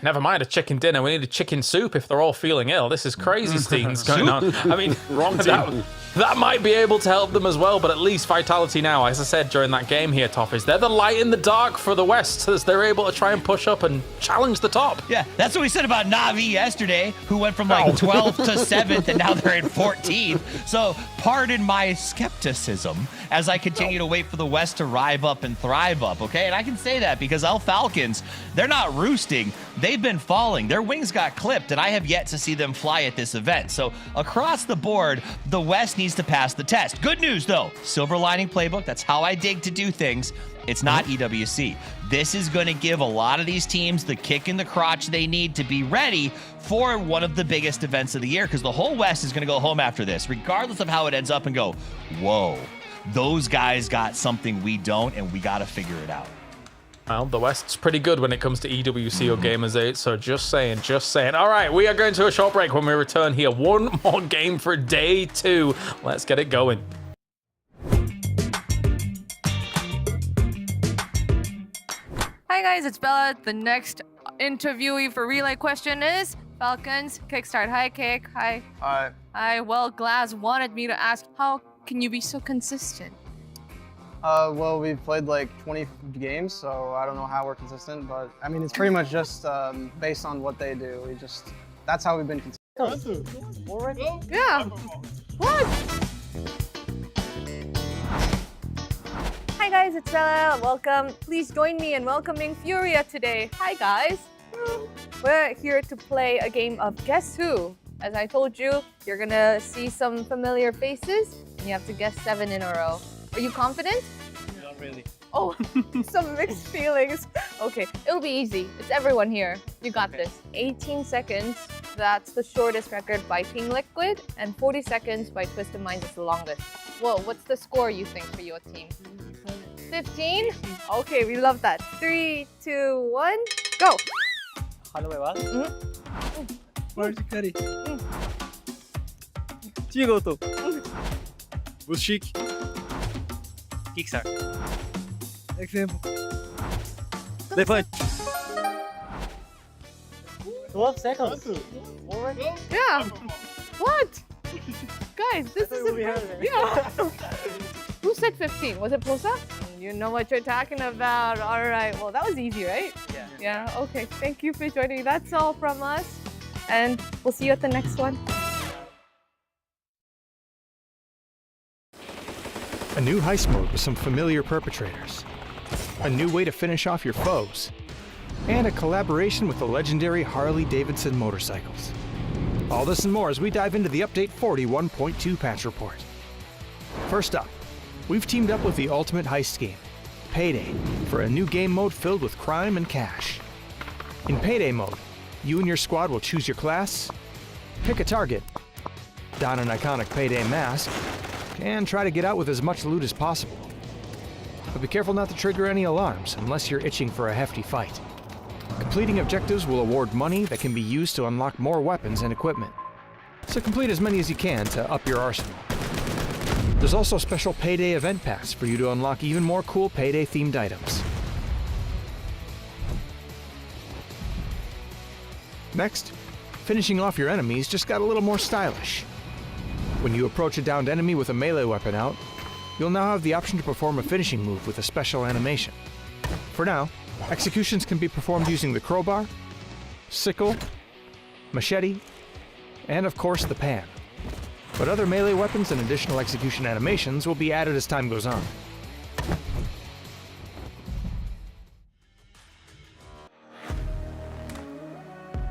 Never mind a chicken dinner. We need a chicken soup if they're all feeling ill. This is crazy scenes going on. I mean, wrong team. That might be able to help them as well, but at least Vitality now, as I said during that game here, Toffees, they're the light in the dark for the West as they're able to try and push up and challenge the top. Yeah, that's what we said about Na'Vi yesterday, who went from like 12th to 7th, and now they're in 14th. So pardon my skepticism as I continue to wait for the West to rise up and thrive up, okay? And I can say that because L Falcons, they're not roosting. They they've been falling. Their wings got clipped, and I have yet to see them fly at this event. So across the board, the West needs to pass the test. Good news, though. Silver lining playbook. That's how I dig to do things. It's not EWC. This is going to give a lot of these teams the kick in the crotch they need to be ready for one of the biggest events of the year, because the whole West is going to go home after this, regardless of how it ends up, and go, whoa, those guys got something we don't, and we got to figure it out. Well, the West's pretty good when it comes to EWC or Gamers 8, so just saying, just saying. All right, we are going to a short break. When we return here, one more game for day 2. Let's get it going. Hi guys, it's Bella. The next interviewee for Relay Question is Falcons Kickstart. Hi, Kick. Hi. Hi. Hi. Well, Glass wanted me to ask, how can you be so consistent? Well, we've played like 20 games, so I don't know how we're consistent, but I mean, it's pretty much just based on what they do. That's how we've been consistent. Yeah. What? Hi guys, it's Bella. Welcome. Please join me in welcoming Furia today. Hi guys. We're here to play a game of Guess Who. As I told you, you're gonna see some familiar faces, and you have to guess 7 in a row. Are you confident? Not really. Oh, some mixed feelings. Okay, it'll be easy. It's everyone here. You got this. 18 seconds, that's the shortest record by Pink Liquid, and 40 seconds by Twisted Minds is the longest. Whoa, what's the score you think for your team? 15? Okay, we love that. 3, 2, 1, go! Hello, everyone. Where's the curry? Chigoto. Bushik. Kickstart. Example. They punch. 12 seconds. Yeah. What? Guys, this is yeah. Who said 15? Was it Posa? You know what you're talking about. All right. Well, that was easy, right? Yeah. Yeah. Okay. Thank you for joining. That's all from us, and we'll see you at the next one. A new heist mode with some familiar perpetrators, a new way to finish off your foes, and a collaboration with the legendary Harley-Davidson motorcycles. All this and more as we dive into the Update 41.2 patch report. First up, we've teamed up with the ultimate heist game, Payday, for a new game mode filled with crime and cash. In Payday mode, you and your squad will choose your class, pick a target, don an iconic Payday mask, and try to get out with as much loot as possible. But be careful not to trigger any alarms unless you're itching for a hefty fight. Completing objectives will award money that can be used to unlock more weapons and equipment. So complete as many as you can to up your arsenal. There's also a special Payday event pass for you to unlock even more cool Payday themed items. Next, finishing off your enemies just got a little more stylish. When you approach a downed enemy with a melee weapon out, you'll now have the option to perform a finishing move with a special animation. For now, executions can be performed using the crowbar, sickle, machete, and of course the pan. But other melee weapons and additional execution animations will be added as time goes on.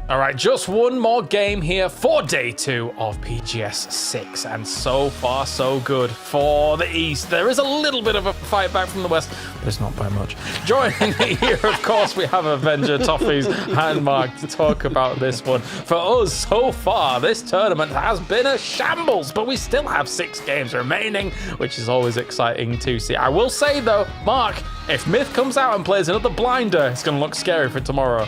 All right, just one more game here for day 2 of PGS 6, and so far so good for the East. There is a little bit of a fight back from the West, but it's not by much. Joining me here, of course, we have Avenger, Toffees, and Mark to talk about this one. For us, so far, this tournament has been a shambles, but we still have 6 games remaining, which is always exciting to see. I will say, though, Mark, if Myth comes out and plays another blinder, it's going to look scary for tomorrow.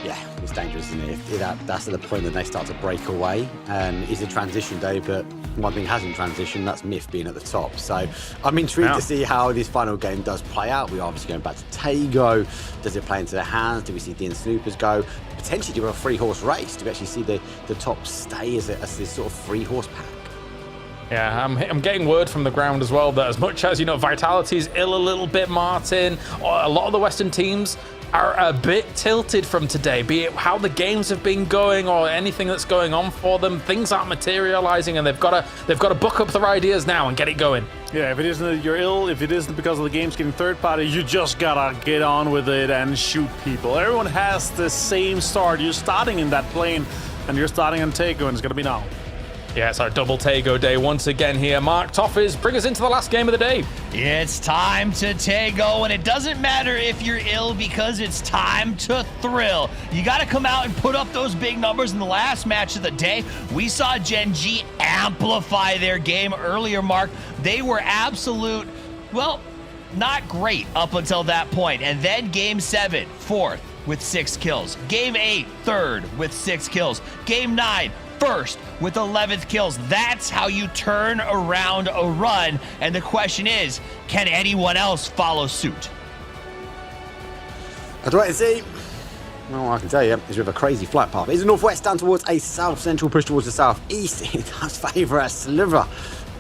Yeah, it's dangerous, isn't it? That's at the point that they start to break away. It's a transition day, but one thing hasn't transitioned, that's Myth being at the top. So I'm intrigued to see how this final game does play out. We're obviously going back to Tago. Does it play into their hands? Do we see Dean Snoopers go? Potentially do a 3-horse race. Do we actually see the top stay as this sort of 3-horse pack? Yeah, I'm getting word from the ground as well that as much as, you know, Vitality's ill a little bit, Martin, a lot of the Western teams are a bit tilted from today, be it how the games have been going or anything that's going on for them. Things aren't materializing, and they've got to book up their ideas now and get it going. Yeah, if it isn't you're ill, if it isn't because of the game's getting third party, you just gotta get on with it and shoot people. Everyone has the same start. You're starting in that plane, and you're starting on Tego, and it's gonna be now. Yeah, it's our double Tego day once again here. Mark Toffees, bring us into the last game of the day. It's time to Tego, and it doesn't matter if you're ill because it's time to thrill. You got to come out and put up those big numbers. In the last match of the day, we saw Gen G amplify their game earlier, Mark. They were absolute, well, not great up until that point. And then Game 7, 4th with 6 kills. Game 8, 3rd with 6 kills. Game 9, 1st with 11th kills. That's how you turn around a run. And the question is, can anyone else follow suit? I'd wait and see. Well, I can tell you, is with a crazy flight path. It's a northwest down towards a south-central push towards the southeast. It does favour a sliver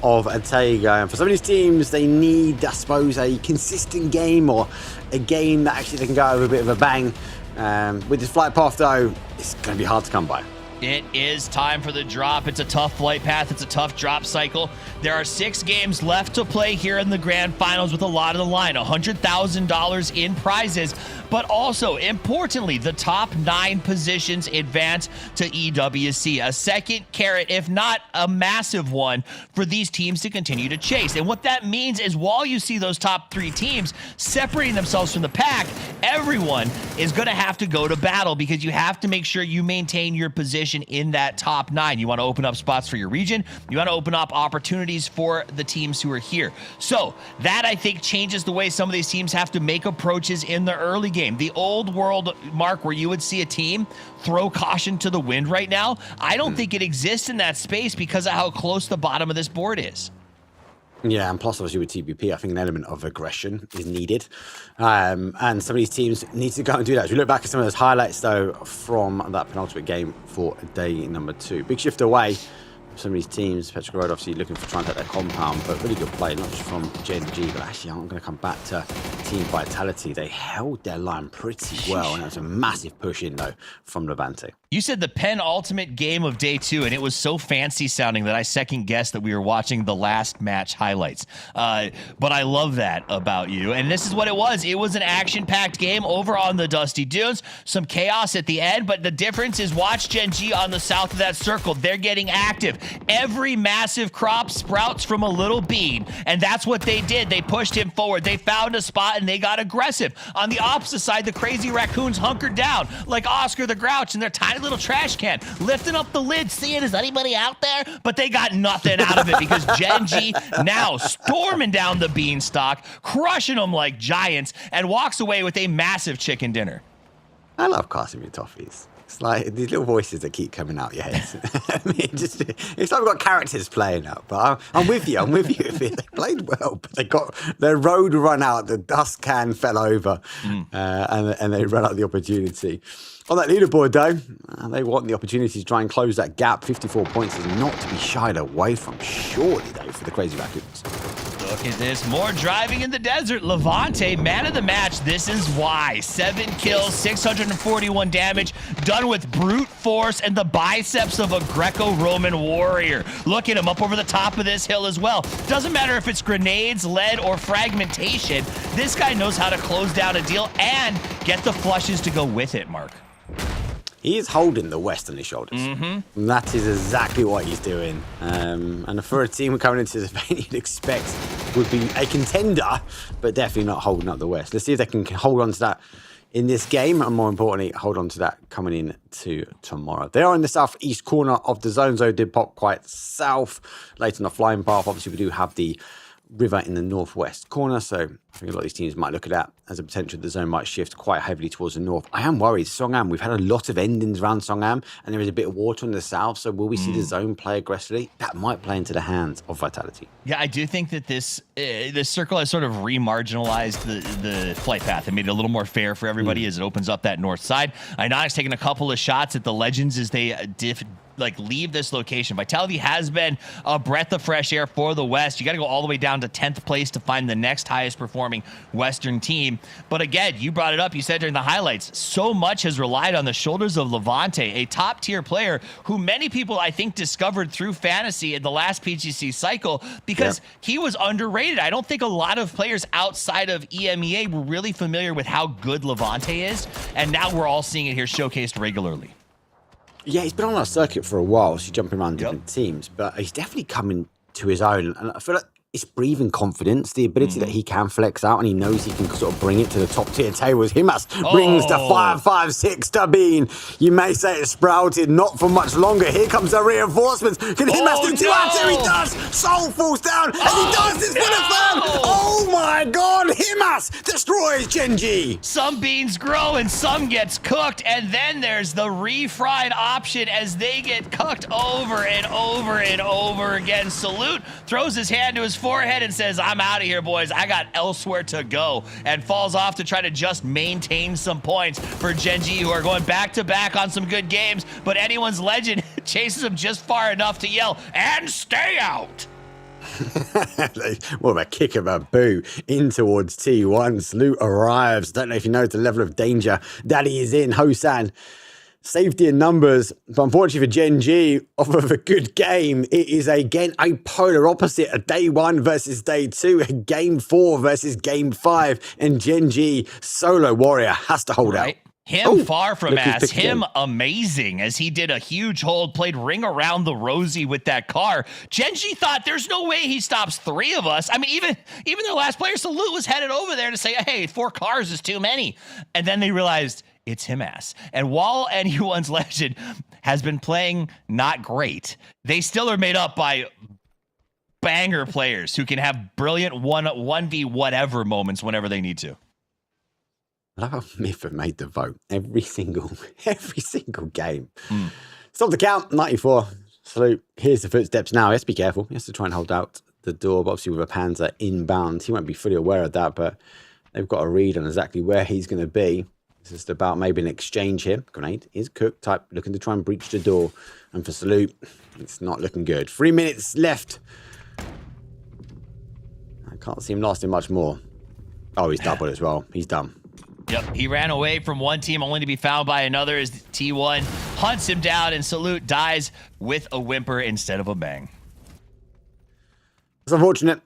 of a Tego. And for some of these teams, they need, I suppose, a consistent game or a game that actually they can go over a bit of a bang. With this flight path, though, it's going to be hard to come by. It is time for the drop. It's a tough flight path. It's a tough drop cycle. There are 6 games left to play here in the grand finals with a lot on the line. $100,000 in prizes. But also, importantly, the top 9 positions advance to EWC. A second carrot, if not a massive one, for these teams to continue to chase. And what that means is while you see those top 3 teams separating themselves from the pack, everyone is going to have to go to battle because you have to make sure you maintain your position in that top 9. You want to open up spots for your region. You want to open up opportunities for the teams who are here. So that, I think, changes the way some of these teams have to make approaches in the early game. The old world, Mark, where you would see a team throw caution to the wind right now, I don't think it exists in that space because of how close the bottom of this board is. Yeah, and plus obviously with TBP, I think an element of aggression is needed. And some of these teams need to go and do that. As we look back at some of those highlights, though, from that penultimate game for day number 2. Big shift away. Some of these teams, Petrograd obviously looking for trying to take their compound, but really good play, not just from Gen G, but actually I'm going to come back to Team Vitality. They held their line pretty well, and that was a massive push in, though, from Levante. You said the penultimate game of day 2, and it was so fancy sounding that I second guessed that we were watching the last match highlights. But I love that about you. And this is what it was. It was an action-packed game over on the Dusty Dunes. Some chaos at the end, but the difference is watch Gen G on the south of that circle. They're getting active. Every massive crop sprouts from a little bean, and that's what they did. They pushed him forward. They found a spot, and they got aggressive. On the opposite side, the crazy raccoons hunkered down like Oscar the Grouch in their tiny little trash can, lifting up the lid, seeing is anybody out there? But they got nothing out of it because Gen G now storming down the beanstalk, crushing them like giants, and walks away with a massive chicken dinner. I love Casimir Toffees. It's like these little voices that keep coming out your head. I mean, it's like we've got characters playing out. But I'm with you. I'm with you. They played well, but they got their road run out. The dust can fell over, and they ran out the opportunity. On that leaderboard, though, they want the opportunity to try and close that gap. 54 points is not to be shied away from, surely, though, for the Crazy Raccoons. Look at this. More driving in the desert. Levante, man of the match. This is why. 7 kills, 641 damage, done with brute force and the biceps of a Greco-Roman warrior. Look at him up over the top of this hill as well. Doesn't matter if it's grenades, lead, or fragmentation. This guy knows how to close down a deal and get the flushes to go with it, Mark. He is holding the West on his shoulders. And that is exactly what he's doing. And for a team coming into this event, you'd expect would be a contender, but definitely not holding up the West. Let's see if they can hold on to that in this game, and more importantly, hold on to that coming in to tomorrow. They are in the southeast corner of the zone, so did pop quite south, late on the flying path. Obviously, we do have the river in the northwest corner, so I think a lot of these teams might look at that as a potential. The zone might shift quite heavily towards the north. I am worried. Songam, we've had a lot of endings around Songam, and there is a bit of water in the south, so will we see the zone play aggressively? That might play into the hands of Vitality. Yeah, I do think that this circle has sort of re-marginalized the flight path and made it a little more fair for everybody as it opens up that north side. Inox taking a couple of shots at the Legends as they like leave this location. Vitality has been a breath of fresh air for the West. You got to go all the way down to 10th place to find the next highest performing Western team. But again, you brought it up. You said during the highlights, so much has relied on the shoulders of Levante, a top tier player who many people I think discovered through fantasy in the last PGC cycle because he was underrated. I don't think a lot of players outside of EMEA were really familiar with how good Levante is, and now we're all seeing it here showcased regularly. Yeah, he's been on our circuit for a while, so he's jumping around different teams, but he's definitely coming to his own, and I feel like it's breathing confidence, the ability that he can flex out, and he knows he can sort of bring it to the top tier tables. Himas brings the 5-5-6 to Bean. You may say it sprouted, not for much longer. Here comes the reinforcements. Can Himas do 2 out 2? He does. Soul falls down, and he does this for the firm. Oh my God, Himas destroys Genji. Some beans grow and some gets cooked, and then there's the refried option as they get cooked over and over and over again. Salute throws his hand to his forehead and says, I'm out of here, boys. I got elsewhere to go, and falls off to try to just maintain some points for Genji, who are going back to back on some good games, but anyone's legend chases him just far enough to yell, and stay out. What a kick of a boo in towards T1. Salute arrives. Don't know if you know the level of danger that he is in. Hosan, safety in numbers, but unfortunately for Genji, off of a good game, it is again a polar opposite. A day 1 versus day 2, a game 4 versus game 5, and Genji solo warrior has to hold out. Him far from ass, him amazing as he did a huge hold, played ring around the rosy with that car. Genji thought there's no way he stops 3 of us. I mean, even their last player, Salute, was headed over there to say, hey, 4 cars is too many. And then they realized it's him ass. And while anyone's legend has been playing not great, they still are made up by banger players who can have brilliant 1v whatever moments whenever they need to. I love how Myth have made the vote every single game. Stop the count, 94. Salute. Here's the footsteps now. He has to be careful. He has to try and hold out the door, but obviously with a Panzer inbound, he won't be fully aware of that, but they've got a read on exactly where he's going to be. It's just about maybe an exchange here. Grenade is cooked, type looking to try and breach the door. And for Salute, it's not looking good. 3 minutes left. I can't see him lasting much more. Oh, he's doubled as well. He's done. Yep, he ran away from one team only to be found by another as T1 hunts him down, and Salute dies with a whimper instead of a bang. It's unfortunate.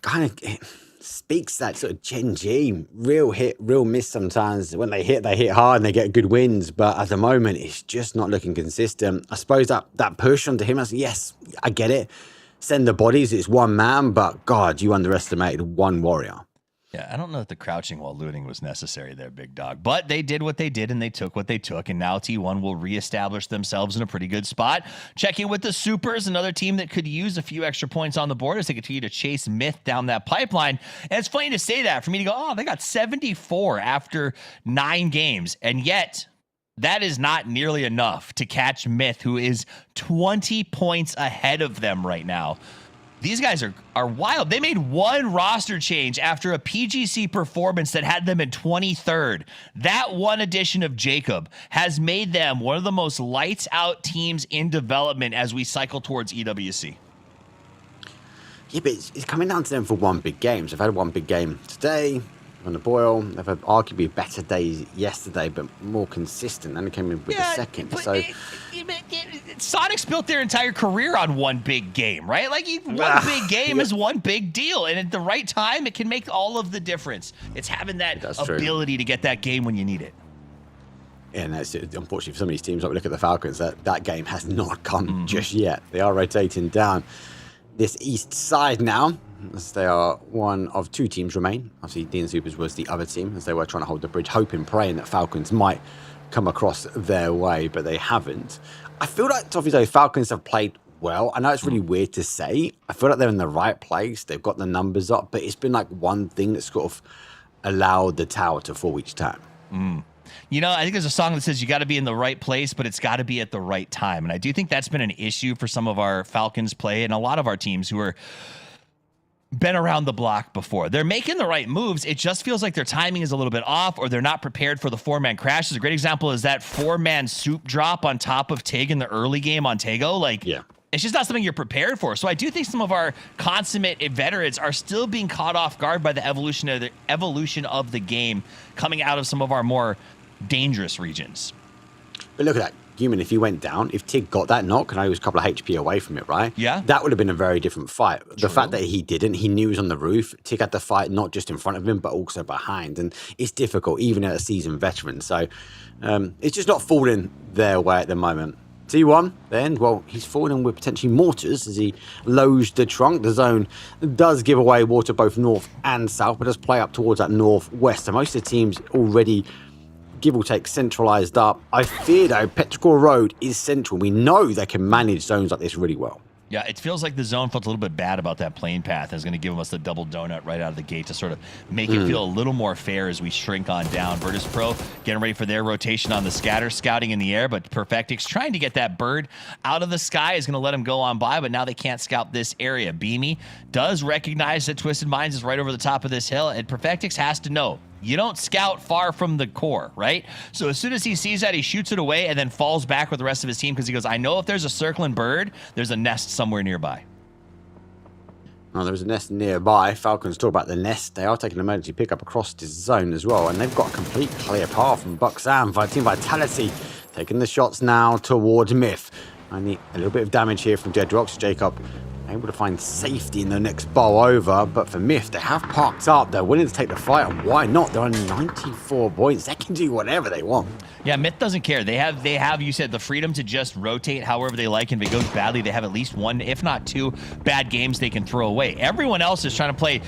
Kind of speaks that sort of Genji. Real hit, real miss sometimes. When they hit hard and they get good wins. But at the moment, it's just not looking consistent. I suppose that push onto him, yes, I get it. Send the bodies, it's one man, but God, you underestimated one warrior. Yeah, I don't know if the crouching while looting was necessary there, big dog. But they did what they did, and they took what they took, and now T1 will reestablish themselves in a pretty good spot. Checking with the Supers, another team that could use a few extra points on the board as they continue to chase Myth down that pipeline. And it's funny to say that, for me to go, oh, they got 74 after 9 games, and yet that is not nearly enough to catch Myth, who is 20 points ahead of them right now. These guys are wild. They made one roster change after a PGC performance that had them in 23rd. That one addition of Jacob has made them one of the most lights out teams in development as we cycle towards EWC. Yeah, but it's coming down to them for one big game. So they've had one big game today on the boil. They've had arguably better days yesterday, but more consistent. And they came in with the second. So Sonic's built their entire career on one big game, right? Like one big game is one big deal, and at the right time, it can make all of the difference. It's having that ability to get that game when you need it. Yeah, and that's it. Unfortunately for some of these teams, like we look at the Falcons, that game has not come just yet. They are rotating down this east side now, as they are one of 2 teams remain. Obviously, DN Supers was the other team, as they were trying to hold the bridge, hoping, praying that Falcons might come across their way, but they haven't. I feel like, Toffee, though, Falcons have played well. I know it's really weird to say. I feel like they're in the right place. They've got the numbers up, but it's been like one thing that's sort of allowed the tower to fall each time. You know, I think there's a song that says you got to be in the right place, but it's got to be at the right time. And I do think that's been an issue for some of our Falcons play and a lot of our teams who are been around the block before. They're making the right moves. It just feels like their timing is a little bit off, or they're not prepared for the 4-man crashes. A great example is that 4-man soup drop on top of Tig in the early game on Tego. Like, it's just not something you're prepared for. So I do think some of our consummate veterans are still being caught off guard by the evolution of the game coming out of some of our more dangerous regions. But look at that. Human, if he went down, if Tig got that knock, and I was a couple of HP away from it, right? Yeah. That would have been a very different fight. The fact that he didn't, he knew he was on the roof. Tig had to fight not just in front of him, but also behind. And it's difficult, even at a seasoned veteran. So it's just not falling their way at the moment. T1, then, well, he's falling with potentially mortars as he lows the trunk. The zone does give away water both north and south, but does play up towards that northwest. So most of the teams already, give or take, centralized up. I fear, though, Petrichor Road is central. We know they can manage zones like this really well. Yeah, it feels like the zone felt a little bit bad about that plane path. It's going to give us the double donut right out of the gate to sort of make it feel a little more fair as we shrink on down. Virtus Pro getting ready for their rotation on the scatter, scouting in the air, but Perfectix trying to get that bird out of the sky is going to let him go on by, but now they can't scout this area. Beamy does recognize that Twisted Minds is right over the top of this hill, and Perfectix has to know. You don't scout far from the core, right? So as soon as he sees that, he shoots it away and then falls back with the rest of his team because he goes, I know if there's a circling bird, there's a nest somewhere nearby. Oh, there's a nest nearby. Falcons talk about the nest. They are taking an emergency pickup across this zone as well. And they've got a complete clear path from Buxam. Team Vitality taking the shots now towards Myth. Only a little bit of damage here from Dead Rocks. Jacob able to find safety in the next bowl over, but for Myth, they have parked up. They're willing to take the fight, and why not? They're on 94 points. They can do whatever they want. Yeah, Myth doesn't care. They have, you said, the freedom to just rotate however they like, and if it goes badly, they have at least one, if not two, bad games they can throw away. Everyone else is trying to play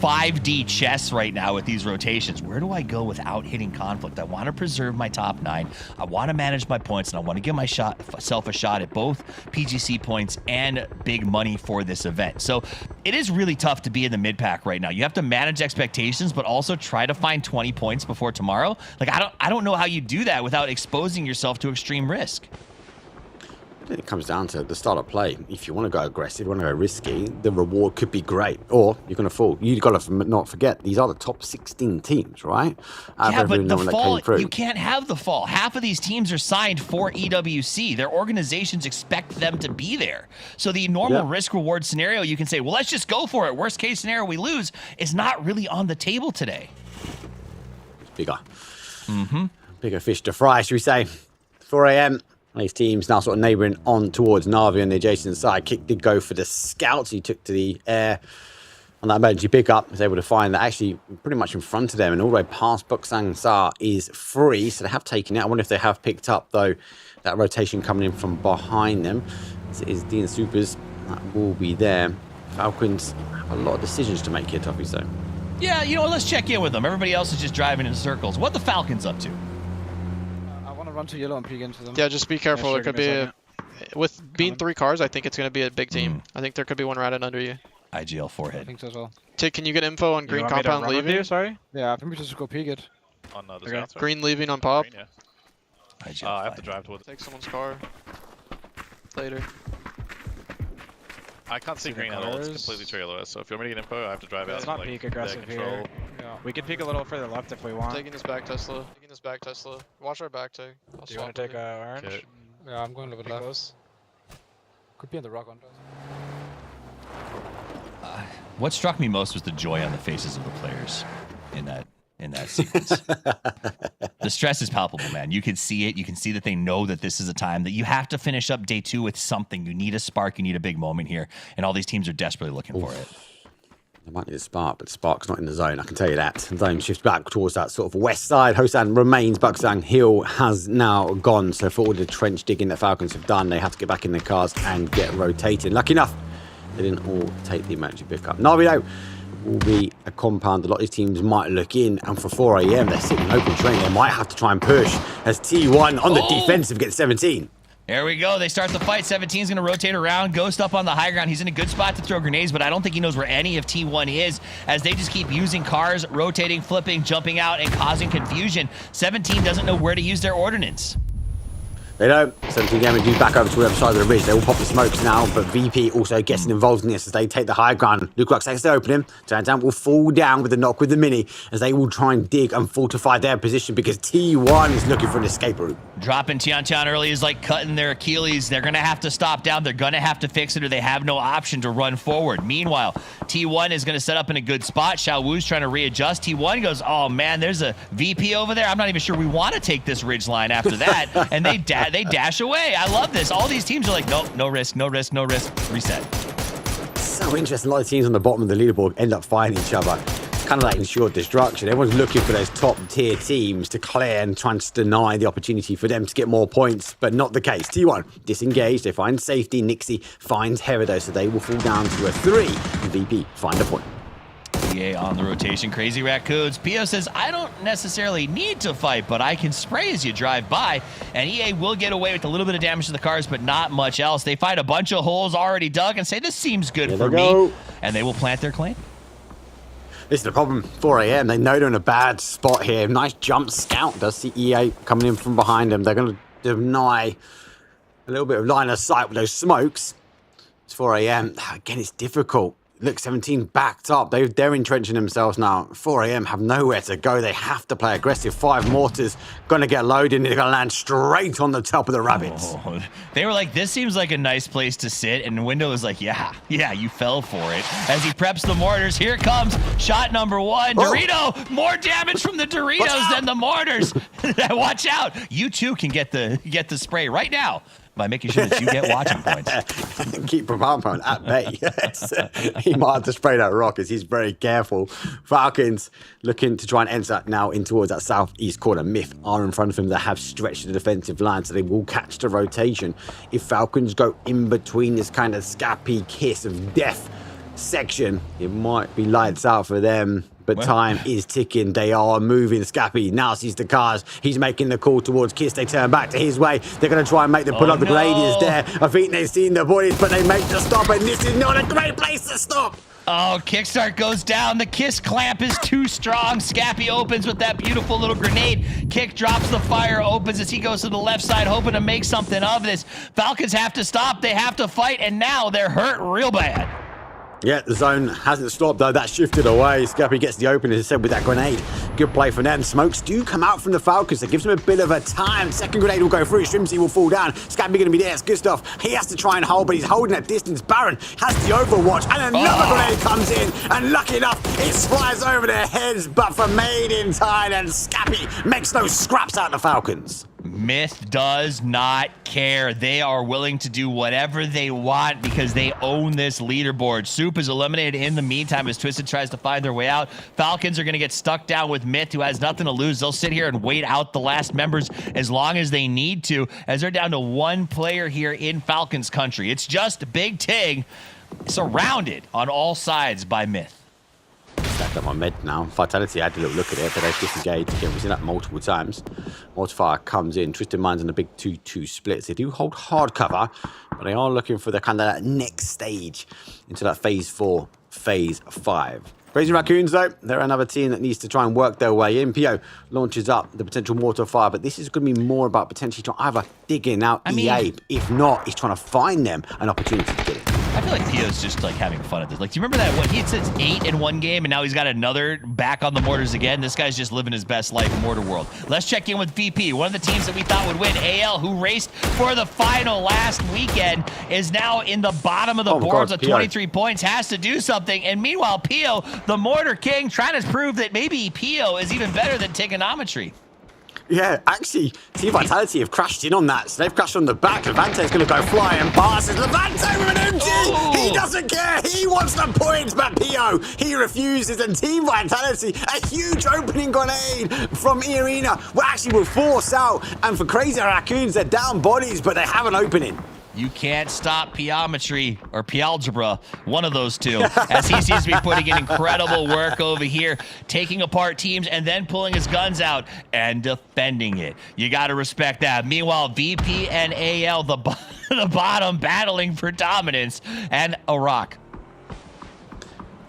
5D chess right now with these rotations. Where do I go without hitting conflict? I want to preserve my top 9. I want to manage my points, and I want to give myself a shot at both PGC points and big money for this event. So it is really tough to be in the mid pack right now. You have to manage expectations, but also try to find 20 points before tomorrow. Like, I don't know how you do that without exposing yourself to extreme risk. I think it comes down to the style of play. If you want to go aggressive, you want to go risky, the reward could be great, or you're going to fall. You've got to not forget, these are the top 16 teams, right? Yeah, but the fall, you can't have the fall. Half of these teams are signed for EWC. Their organizations expect them to be there. So the normal risk-reward scenario, you can say, well, let's just go for it. Worst case scenario, we lose, is not really on the table today. It's bigger. Bigger fish to fry, should we say. 4 a.m. These teams now sort of neighbouring on towards Navi on the adjacent side. Kick did go for the scouts. He took to the air on that emergency pickup. Was able to find that actually pretty much in front of them and all the way past Buksang Sa is free. So they have taken it. I wonder if they have picked up, though, that rotation coming in from behind them. As it is Dean Supers. That will be there. Falcons have a lot of decisions to make here, Tuffy, so. Yeah, you know what? Let's check in with them. Everybody else is just driving in circles. What the Falcons up to? Run to yellow and peek into them. Yeah, just be careful. There could be with being 3 cars, I think it's going to be a big team. I think there could be one right under you. IGL forehead. I think so as well. Tig, can you get info on green compound leaving? Sorry? Yeah, I think we just go peek it. On the south, green leaving on pop. Green, yeah. I have to drive towards it. Take someone's car later. I can't see green at all. It's completely trailerless. So if you want me to get info, I have to drive out. Let's not peek aggressive here. Yeah. We can peek a little further left if we want. Taking this back Tesla. Watch our back, Tig. Do you want to take orange? Okay. Yeah, I'm going a little bit left. Close. Could be on the rock on What struck me most was the joy on the faces of the players in that sequence. The stress is palpable, man. You can see it. You can see that they know that this is a time that you have to finish up day 2 with something. You need a spark. You need a big moment here. And all these teams are desperately looking for it. They might need a spark, but Spark's not in the zone, I can tell you that. The zone shifts back towards that sort of west side. Hosan remains. Buksang Hill has now gone. So for all the trench digging that Falcons have done, they have to get back in their cars and get rotated. Lucky enough, they didn't all take the emergency pickup. Navi, will be a compound. A lot of these teams might look in, and for 4 a.m. they're sitting open train. They might have to try and push as T1 on the defensive gets 17. There we go. They start the fight. 17's going to rotate around. Ghost up on the high ground. He's in a good spot to throw grenades, but I don't think he knows where any of T1 is as they just keep using cars, rotating, flipping, jumping out, and causing confusion. 17 doesn't know where to use their ordnance. They don't. 17 damage do back over to the other side of the ridge. They will pop the smokes now, but VP also gets involved in this as they take the high ground. Luke Lux takes the opening. Turns out will fall down with the knock with the mini as they will try and dig and fortify their position because T1 is looking for an escape route. Dropping Tian early is like cutting their Achilles. They're going to have to stop down. They're going to have to fix it or they have no option to run forward. Meanwhile, T1 is going to set up in a good spot. Xiao Wu's trying to readjust. T1 goes, oh man, there's a VP over there. I'm not even sure we want to take this ridge line after that. And they dash away. I love this. All these teams are like, nope, no risk, no risk, no risk. Reset. So interesting. A lot of teams on the bottom of the leaderboard end up fighting each other. It's kind of like ensured destruction. Everyone's looking for those top tier teams to clear and trying to deny the opportunity for them to get more points, but not the case. T1 disengaged. They find safety. Nixie finds Herido, so they will fall down to a 3. And VP find a point. EA on the rotation. Crazy Raccoons. Pio says, I don't necessarily need to fight, but I can spray as you drive by. And EA will get away with a little bit of damage to the cars, but not much else. They find a bunch of holes already dug and say, this seems good for me. And they will plant their claim. This is the problem. 4 a.m. They know they're in a bad spot here. Nice jump scout. Does see EA coming in from behind them. They're going to deny a little bit of line of sight with those smokes. It's 4 a.m. Again, it's difficult. Look, 17 backed up. They're entrenching themselves now. 4 a.m. have nowhere to go. They have to play aggressive. 5 mortars going to get loaded and they're going to land straight on the top of the rabbits. Oh, they were like, this seems like a nice place to sit. And Window was like, yeah, you fell for it. As he preps the mortars, here comes shot number 1. Dorito, more damage from the Doritos than the mortars. Watch out. You too can get the spray right now by making sure that you get watching points. Keep Pavampo at bay. He might have to spray that rock as he's very careful. Falcons looking to try and enter now in towards that southeast corner. Myth are in front of him. They have stretched the defensive line, so they will catch the rotation. If Falcons go in between this kind of scappy kiss of death section, it might be lights out for them. But time is ticking. They are moving. Scappy now sees the cars. He's making the call towards Kiss. They turn back to his way. They're going to try and make the pull up. The Glade is there. I think they've seen the bodies, but they make the stop. And this is not a great place to stop. Oh, Kickstart goes down. The Kiss clamp is too strong. Scappy opens with that beautiful little grenade. Kick drops the fire, opens as he goes to the left side, hoping to make something of this. Falcons have to stop. They have to fight, and now they're hurt real bad. Yeah, the zone hasn't stopped though. That shifted away. Scappy gets the open, as I said, with that grenade. Good play for them. Smokes do come out from the Falcons. That gives them a bit of a time. Second grenade will go through. Shrimsy will fall down. Scappy going to be there. It's good stuff. He has to try and hold, but he's holding that distance. Baron has the overwatch, and another grenade comes in. And lucky enough, it flies over their heads, but for made in time. And Scappy makes no scraps out of the Falcons. Myth does not care. They are willing to do whatever they want because they own this leaderboard. Soup is eliminated in the meantime as Twisted tries to find their way out. Falcons are going to get stuck down with Myth, who has nothing to lose. They'll sit here and wait out the last members as long as they need to, as they're down to 1 player here in Falcons country. It's just Big Tig surrounded on all sides by Myth. Stacked up my med now. Vitality had a little look at it, but they've disengaged. Again, we've seen that multiple times. Mortifier comes in. Twisted Minds in a big 2-2 splits. They do hold hard cover, but they are looking for the kind of that next stage into that phase 4, phase 5. Crazy Raccoons, though, they're another team that needs to try and work their way in. Pio launches up the potential mortar fire, but this is going to be more about potentially trying either digging out EA. If not, he's trying to find them an opportunity to get it. I feel like Pio's just like having fun at this. Like, do you remember that when he said 8 in one game and now he's got another back on the mortars again? This guy's just living his best life in Mortar World. Let's check in with VP. One of the teams that we thought would win, AL, who raced for the final last weekend, is now in the bottom of the boards with 23 points, has to do something. And meanwhile, Pio, the Mortar King, trying to prove that maybe Pio is even better than Trigonometry. Yeah, actually, Team Vitality have crashed in on that. So they've crashed on the back. Levante's going to go flying past. Levante with an MG! He doesn't care. He wants the points, but Pio, he refuses. And Team Vitality, a huge opening grenade from E-Arena, actually will force out. And for Crazy Raccoons, they're down bodies, but they have an opening. You can't stop Piometry or Pialgebra, one of those two, as he seems to be putting in incredible work over here, taking apart teams and then pulling his guns out and defending it. You got to respect that. Meanwhile, VP and AL, the bottom, battling for dominance, and Iraq.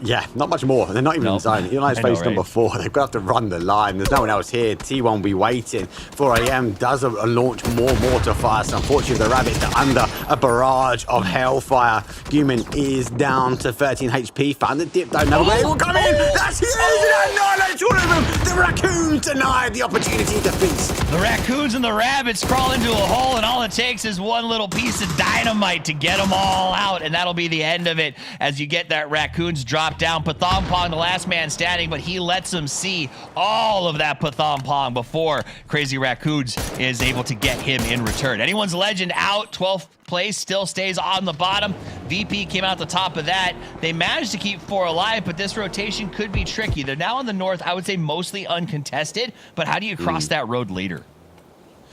Yeah, not much more. They're not even in zone. Eli's face number 4. They're going to have to run the line. There's no one else here. T1 will be waiting. 4 AM does a launch more mortar fire. So unfortunately, the Rabbits are under a barrage of hellfire. Guman is down to 13 HP. Found the dip though. Another wave will come in. That's huge. It annihilates all of them. The Raccoons denied the opportunity to feast. The Raccoons and the Rabbits crawl into a hole, and all it takes is one little piece of dynamite to get them all out, and that'll be the end of it as you get that Raccoons drop down. Pathompong, the last man standing, but he lets them see all of that Pathompong before Crazy Raccoons is able to get him in return. Anyone's Legend out, 12th place, still stays on the bottom. VP came out the top of that. They managed to keep 4 alive, but this rotation could be tricky. They're now in the north, I would say mostly uncontested, but how do you cross that road later?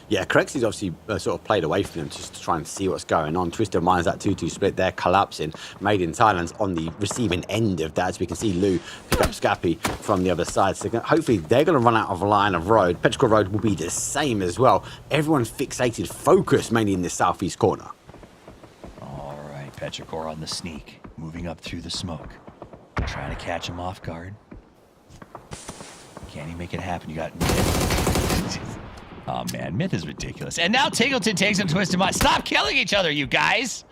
Yeah, Crexy's obviously sort of played away from them just to try and see what's going on. Twisted Minds, that 2-2 split, they're collapsing. Made in Thailand's on the receiving end of that. As we can see Lou pick up Scappy from the other side. So hopefully they're going to run out of line of road. Petrichor Road will be the same as well. Everyone's fixated, focused mainly in the southeast corner. All right, Petrichor on the sneak, moving up through the smoke. Trying to catch him off guard. Can he make it happen? You got oh man, Myth is ridiculous. And now Tingleton takes him Twisted Mind. Stop killing each other, you guys!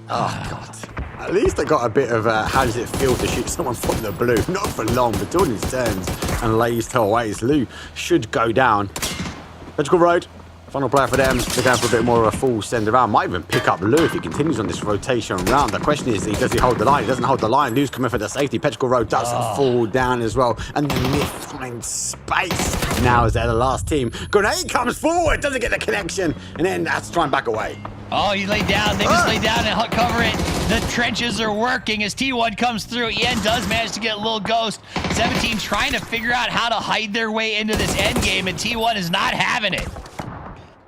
Oh god. At least I got a bit of how does it feel to shoot someone from the blue. Not for long, but Jordan turns and lays to ways. Lou should go down. Petrichor Road. Final player for them. They're going for a bit more of a full send around. Might even pick up Lou if he continues on this rotation round. The question is, does he hold the line? He doesn't hold the line. Lou's coming for the safety. Petrichor Road does fall down as well. And the Myth finds space. Now as they're the last team. Grenade comes forward. Doesn't get the connection. And then has to try and back away. Oh, he laid down. They just laid down and cover it. The trenches are working as T1 comes through. Ian does manage to get a little ghost. 17 trying to figure out how to hide their way into this end game, and T1 is not having it.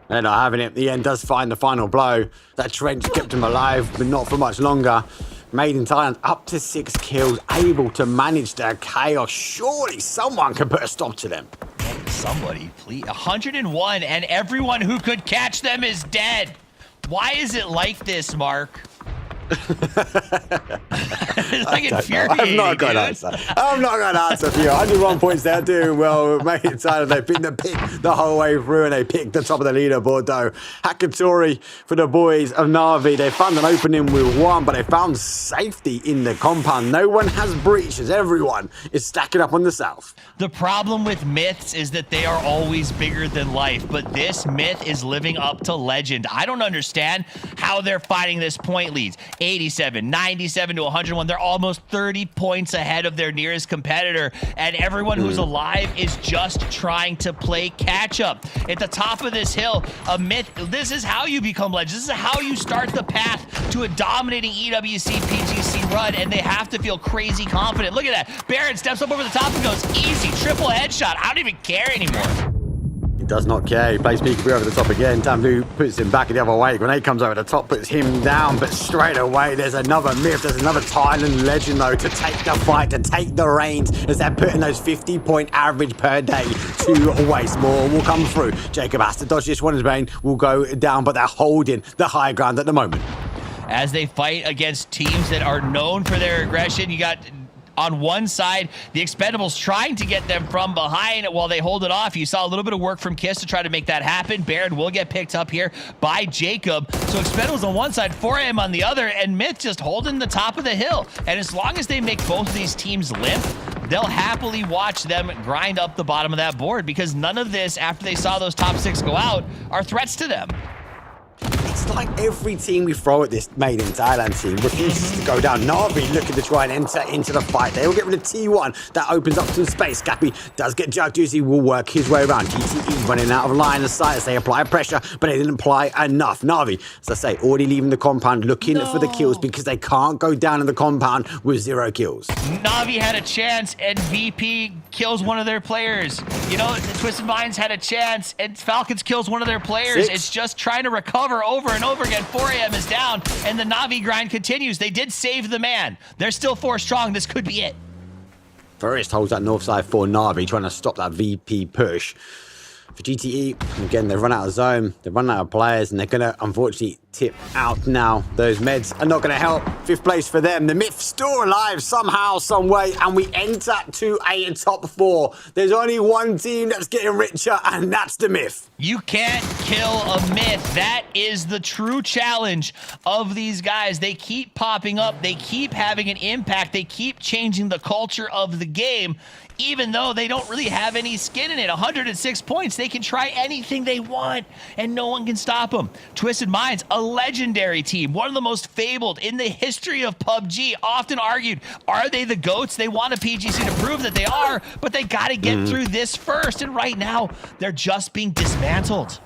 They're not having it. The end does find the final blow. That trench kept him alive, but not for much longer. Made in Thailand, up to 6 kills, able to manage their chaos. Surely someone can put a stop to them. Somebody, please. 101, and everyone who could catch them is dead. Why is it like this, Mark? It's like infuriating. I'm not going to answer. I'm not going to answer for you. 101 points. They're doing well. Made in Thailand. They've been the pick the whole way through, and they picked the top of the leaderboard, though. Hakatori for the boys of Na'Vi. They found an opening with 1, but they found safety in the compound. No one has breached as everyone is stacking up on the south. The problem with Myths is that they are always bigger than life, but this Myth is living up to legend. I don't understand how they're fighting this point leads. 87, 97 to 101. They're almost 30 points ahead of their nearest competitor, and everyone who's alive is just trying to play catch up. At the top of this hill, a Myth, this is how you become legends. This is how you start the path to a dominating EWC PGC run, and they have to feel crazy confident. Look at that. Baron steps up over the top and goes, easy, triple headshot. I don't even care anymore. He does not care. He plays peekaboo over the top again. Tambu puts him back the other way. Grenade comes over the top, puts him down, but straight away there's another Myth. There's another Thailand legend, though, to take the fight, to take the reins as they're putting those 50-point average per day to waste. More will come through. Jacob has to dodge this one. His brain will go down, but they're holding the high ground at the moment. As they fight against teams that are known for their aggression, you got on one side, the Expendables trying to get them from behind while they hold it off. You saw a little bit of work from Kiss to try to make that happen. Baron will get picked up here by Jacob. So Expendables on one side, 4AM on the other, and Myth just holding the top of the hill. And as long as they make both of these teams limp, they'll happily watch them grind up the bottom of that board, because none of this, after they saw those top 6 go out, are threats to them. It's like every team we throw at this Made in Thailand team refuses to go down. Na'Vi looking to try and enter into the fight. They will get rid of T1. That opens up some space. Gappy does get jerked. He will work his way around. GTE running out of line of sight as they apply pressure, but they didn't apply enough. Na'Vi, as I say, already leaving the compound, looking for the kills because they can't go down in the compound with 0 kills. Na'Vi had a chance, and VP kills one of their players. You know, the Twisted Minds had a chance, and Falcons kills one of their players. 6. It's just trying to recover over and over again. 4AM is down, and the Na'Vi grind continues. They did save the man. They're still 4 strong. This could be it. Forrest holds that north side for Na'Vi, trying to stop that VP push. For GTE, again, they've run out of zone, they've run out of players, and they're going to, unfortunately, tip out now. Those meds are not going to help. 5th place for them. The Myth still alive somehow, some way, and we enter to a top 4. There's only one team that's getting richer, and that's the Myth. You can't kill a Myth. That is the true challenge of these guys. They keep popping up. They keep having an impact. They keep changing the culture of the game, even though they don't really have any skin in it. 106 points. They can try anything they want, and no one can stop them. Twisted Minds, a legendary team, one of the most fabled in the history of PUBG, often argued, are they the GOATs? They want a PGC to prove that they are, but they got to get through this first, and right now, they're just being dismantled.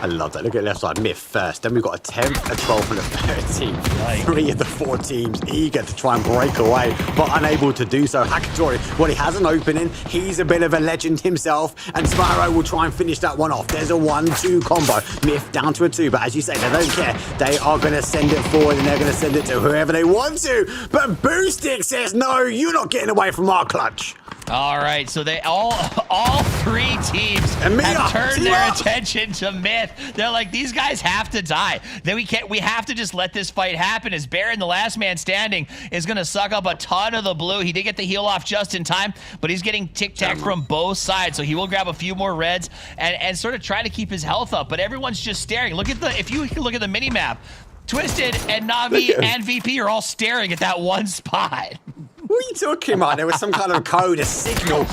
I love that. Look at the left side. Myth first. Then we've got a 10th, a 12th, and a 13th. 3 of the 4 teams eager to try and break away, but unable to do so. Hakatori, well, he has an opening. He's a bit of a legend himself, and Spyro will try and finish that one off. There's a 1-2 combo. Myth down to a 2, but as you say, they don't care. They are going to send it forward, and they're going to send it to whoever they want to. But Boostic says, no, you're not getting away from our clutch. All right, so they all 3 teams have turned their attention to Myth. They're like, these guys have to die. Then we have to just let this fight happen, as Baron, the last man standing, is going to suck up a ton of the blue. He did get the heal off just in time, but he's getting tic-tac from both sides, so he will grab a few more reds and sort of try to keep his health up, but everyone's just staring. Look at if you look at the mini-map, Twisted and Na'Vi and VP are all staring at that one spot. What are you talking about? There was some kind of code, a signal,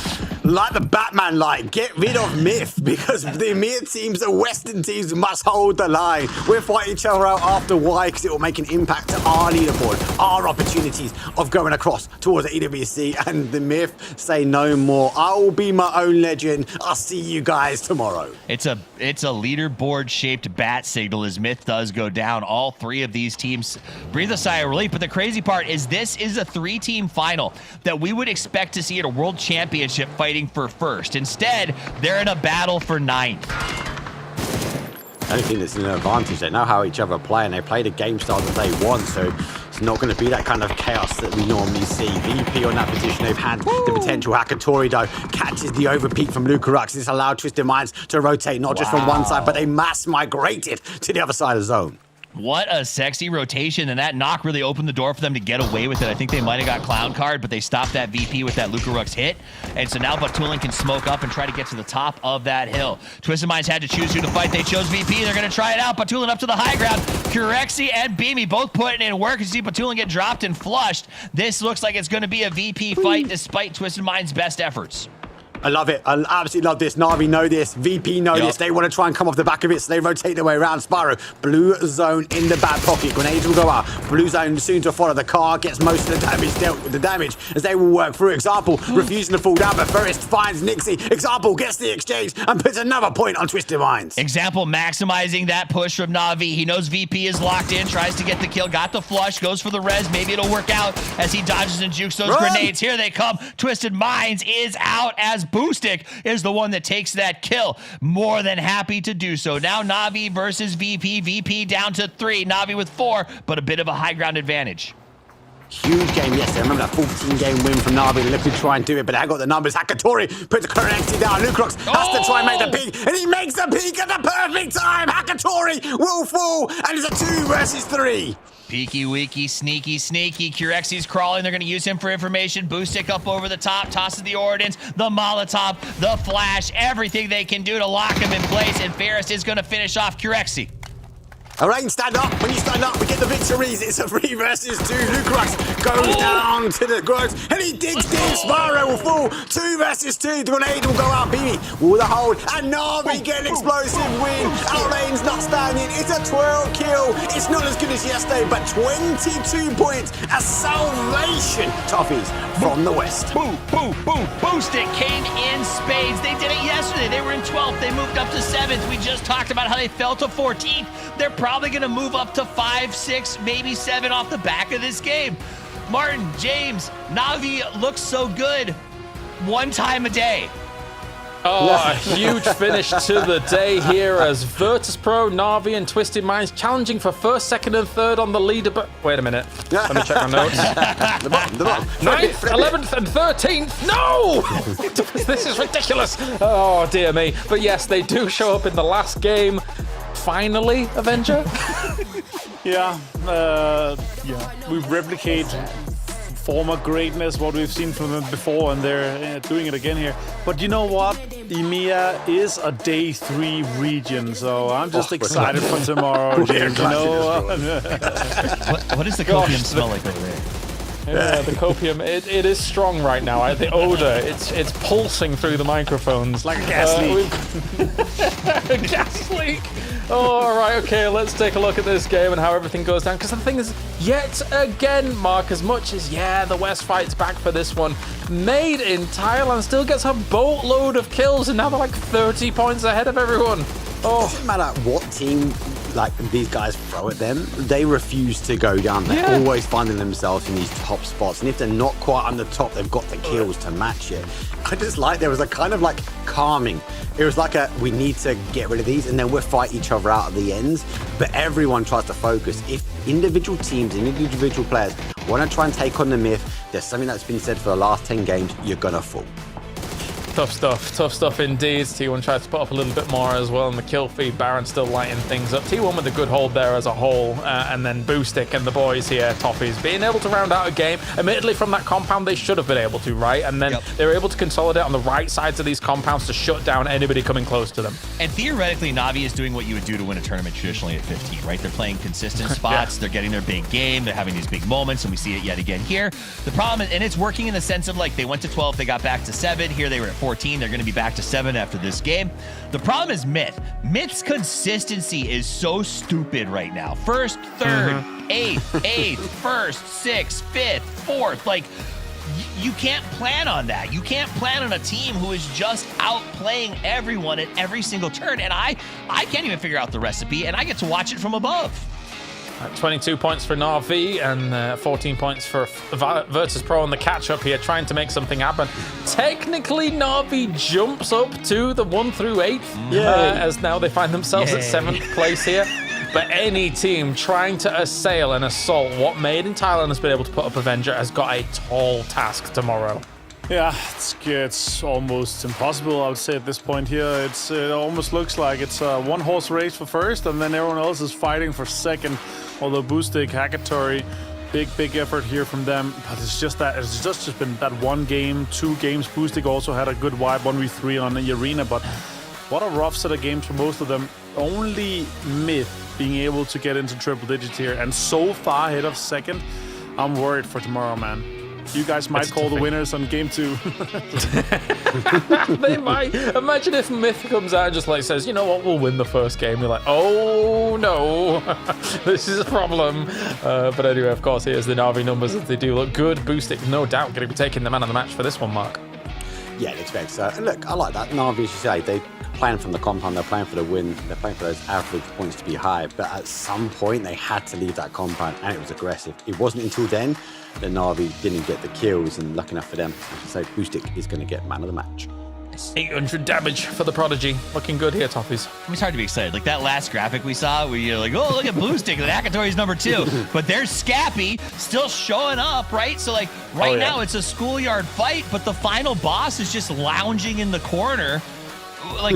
like the Batman light. Get rid of Myth, because the EMEA teams, the Western teams, must hold the line. We'll fight each other out after why, because it will make an impact to our leaderboard, our opportunities of going across towards the EWC, and the Myth say no more. I will be my own legend. I'll see you guys tomorrow. It's a leaderboard-shaped bat signal as Myth does go down. All 3 of these teams breathe a sigh of relief, but the crazy part is this is a 3-team final that we would expect to see at a world championship fighting for first. Instead, they're in a battle for 9th. I don't think there's an advantage. They know how each other play, and they play the game style that they want, so it's not going to be that kind of chaos that we normally see. VP on that position. They've had the potential. Hakatori, though, catches the overpeak from Lucarux. This allowed Twisted Minds to rotate, not just from one side, but they mass migrated to the other side of the zone. What a sexy rotation, and that knock really opened the door for them to get away with it. I think they might have got Clown Card, but they stopped that VP with that Lucarux hit, and so now Batulin can smoke up and try to get to the top of that hill. Twisted Minds had to choose who to fight. They chose VP. They're going to try it out. Batulin up to the high ground. Kurexi and Beamy both putting in work. You see Batulin get dropped and flushed. This looks like it's going to be a VP fight despite Twisted Minds' best efforts. I love it. I absolutely love this. Na'Vi know this. VP know this. They want to try and come off the back of it, so they rotate their way around. Spyro, blue zone in the back pocket. Grenades will go out. Blue zone soon to follow. The car gets most of the damage dealt with the damage as they will work through. Example, refusing to fall down, but Forrest finds Nixie. Example gets the exchange and puts another point on Twisted Minds. Example maximizing that push from Na'Vi. He knows VP is locked in, tries to get the kill, got the flush, goes for the res. Maybe it'll work out as he dodges and jukes those grenades. Here they come. Twisted Minds is out as Boostic is the one that takes that kill. More than happy to do so. Now Na'Vi versus VP. VP down to 3. Na'Vi with 4, but a bit of a high ground advantage. Huge game yesterday. Remember that 14-game win from Na'Vi. They looked to try and do it, but they got the numbers. Hakatori puts the currency down. Lucarux has to try and make the peak, and he makes the peak at the perfect time. Hakatori will fall, and it's a 2 versus 3. Peeky weeky, sneaky, sneaky. Kurexi's crawling. They're going to use him for information. Boostic up over the top, tosses the ordnance, the Molotov, the flash, everything they can do to lock him in place, and Ferris is going to finish off Kurexi. Arain, stand up. When you stand up, we get the victories. It's a 3 versus 2. Lucarux goes down to the gross, and he digs deep. Spyro will fall. 2 versus 2. The grenade will go out. Beamy will the hold, and Na'Vi get an explosive win. Arain's not standing. It's a 12 kill. It's not as good as yesterday, but 22 points. A salvation. Toughies from the West. Boo, boo, boo. Boostic came in spades. They did it yesterday. They were in 12th. They moved up to 7th. We just talked about how they fell to 14th. They're probably going to move up to 5, 6, maybe 7 off the back of this game. Martin, James, Na'Vi looks so good one time a day. Oh, a huge finish to the day here as Virtus.pro, Na'Vi, and Twisted Minds challenging for 1st, 2nd, and 3rd on the leaderboard. Wait a minute. Let me check my notes. The bottom. 9th, 11th, and 13th. No! This is ridiculous. Oh, dear me. But yes, they do show up in the last game. Finally, Avenger. Yeah, we replicate former greatness, what we've seen from them before, and they're doing it again here. But you know what? EMEA is a day 3 region, so I'm just excited for tomorrow, James. You know? What does the copium smell like over there? Yeah, the copium, it is strong right now. The odor, it's pulsing through the microphones. Like a gas leak. A gas leak. Oh, all right, okay, let's take a look at this game and how everything goes down. Because the thing is, yet again, Mark, as much as, the West fights back for this one, Made in Thailand still gets a boatload of kills, and now they're like 30 points ahead of everyone. Oh. It doesn't matter what team these guys throw at them, they refuse to go down. They're always finding themselves in these top spots, and if they're not quite on the top, they've got the kills to match it. I just there was a kind of calming. It was like we need to get rid of these, and then we'll fight each other out at the ends. But everyone tries to focus. If individual teams and individual players want to try and take on the Myth, there's something that's been said for the last 10 games, you're gonna fall. Tough stuff indeed. T1 tries to put up a little bit more as well, and the kill feed, Baron still lighting things up. T1 with a good hold there as a whole, and then Boostic and the boys here, Toffees, being able to round out a game. Admittedly, from that compound, they should have been able to, right? And then they were able to consolidate on the right sides of these compounds to shut down anybody coming close to them. And theoretically, Na'Vi is doing what you would do to win a tournament traditionally at 15, right? They're playing consistent spots, they're getting their big game, they're having these big moments, and we see it yet again here. The problem is, and it's working in the sense of they went to 12, they got back to 7, here they were at 14, they're going to be back to 7 after this game. The problem is Myth. Myth's consistency is so stupid right now. First, third, eighth, first, sixth, fifth, fourth. You can't plan on that. You can't plan on a team who is just outplaying everyone at every single turn. And I can't even figure out the recipe, and I get to watch it from above. 22 points for Na'Vi and 14 points for Virtus Pro on the catch-up here, trying to make something happen. Technically, Na'Vi jumps up to the 1 through 8, as now they find themselves at 7th place here. But any team trying to assail and assault what Made in Thailand has been able to put up Avenger has got a tall task tomorrow. Yeah, it's almost impossible, I would say, at this point here. It almost looks like it's a one-horse race for first, and then everyone else is fighting for second. Although Boostic, Hackatory, big effort here from them. But it's just been that one game, 2 games. Boostic also had a good wipe, 1v3 on the arena, but what a rough set of games for most of them. Only Myth being able to get into triple digits here, and so far ahead of second. I'm worried for tomorrow, man. You guys might call the winners on game 2. They might. Imagine if Myth comes out and just says, you know what, we'll win the first game. You're like, oh no, this is a problem. But anyway, of course, here's the Na'Vi numbers as they do look good. Boostic, no doubt, going to be taking the man of the match for this one, Mark. Yeah, I'd expect so. And look, I like that. Na'Vi, as you say, they playing from the compound, they're playing for the win, they're playing for those average points to be high. But at some point, they had to leave that compound, and it was aggressive. It wasn't until then that Na'Vi didn't get the kills, and lucky enough for them, so Boostic is going to get man of the match. 800 damage for the Prodigy. Looking good here, Toffees. It's hard to be excited. That last graphic we saw, where you're like, oh, look at Boostic, the Hackatory's number 2. But there's Scappy still showing up, right? So, right now, it's a schoolyard fight, but the final boss is just lounging in the corner,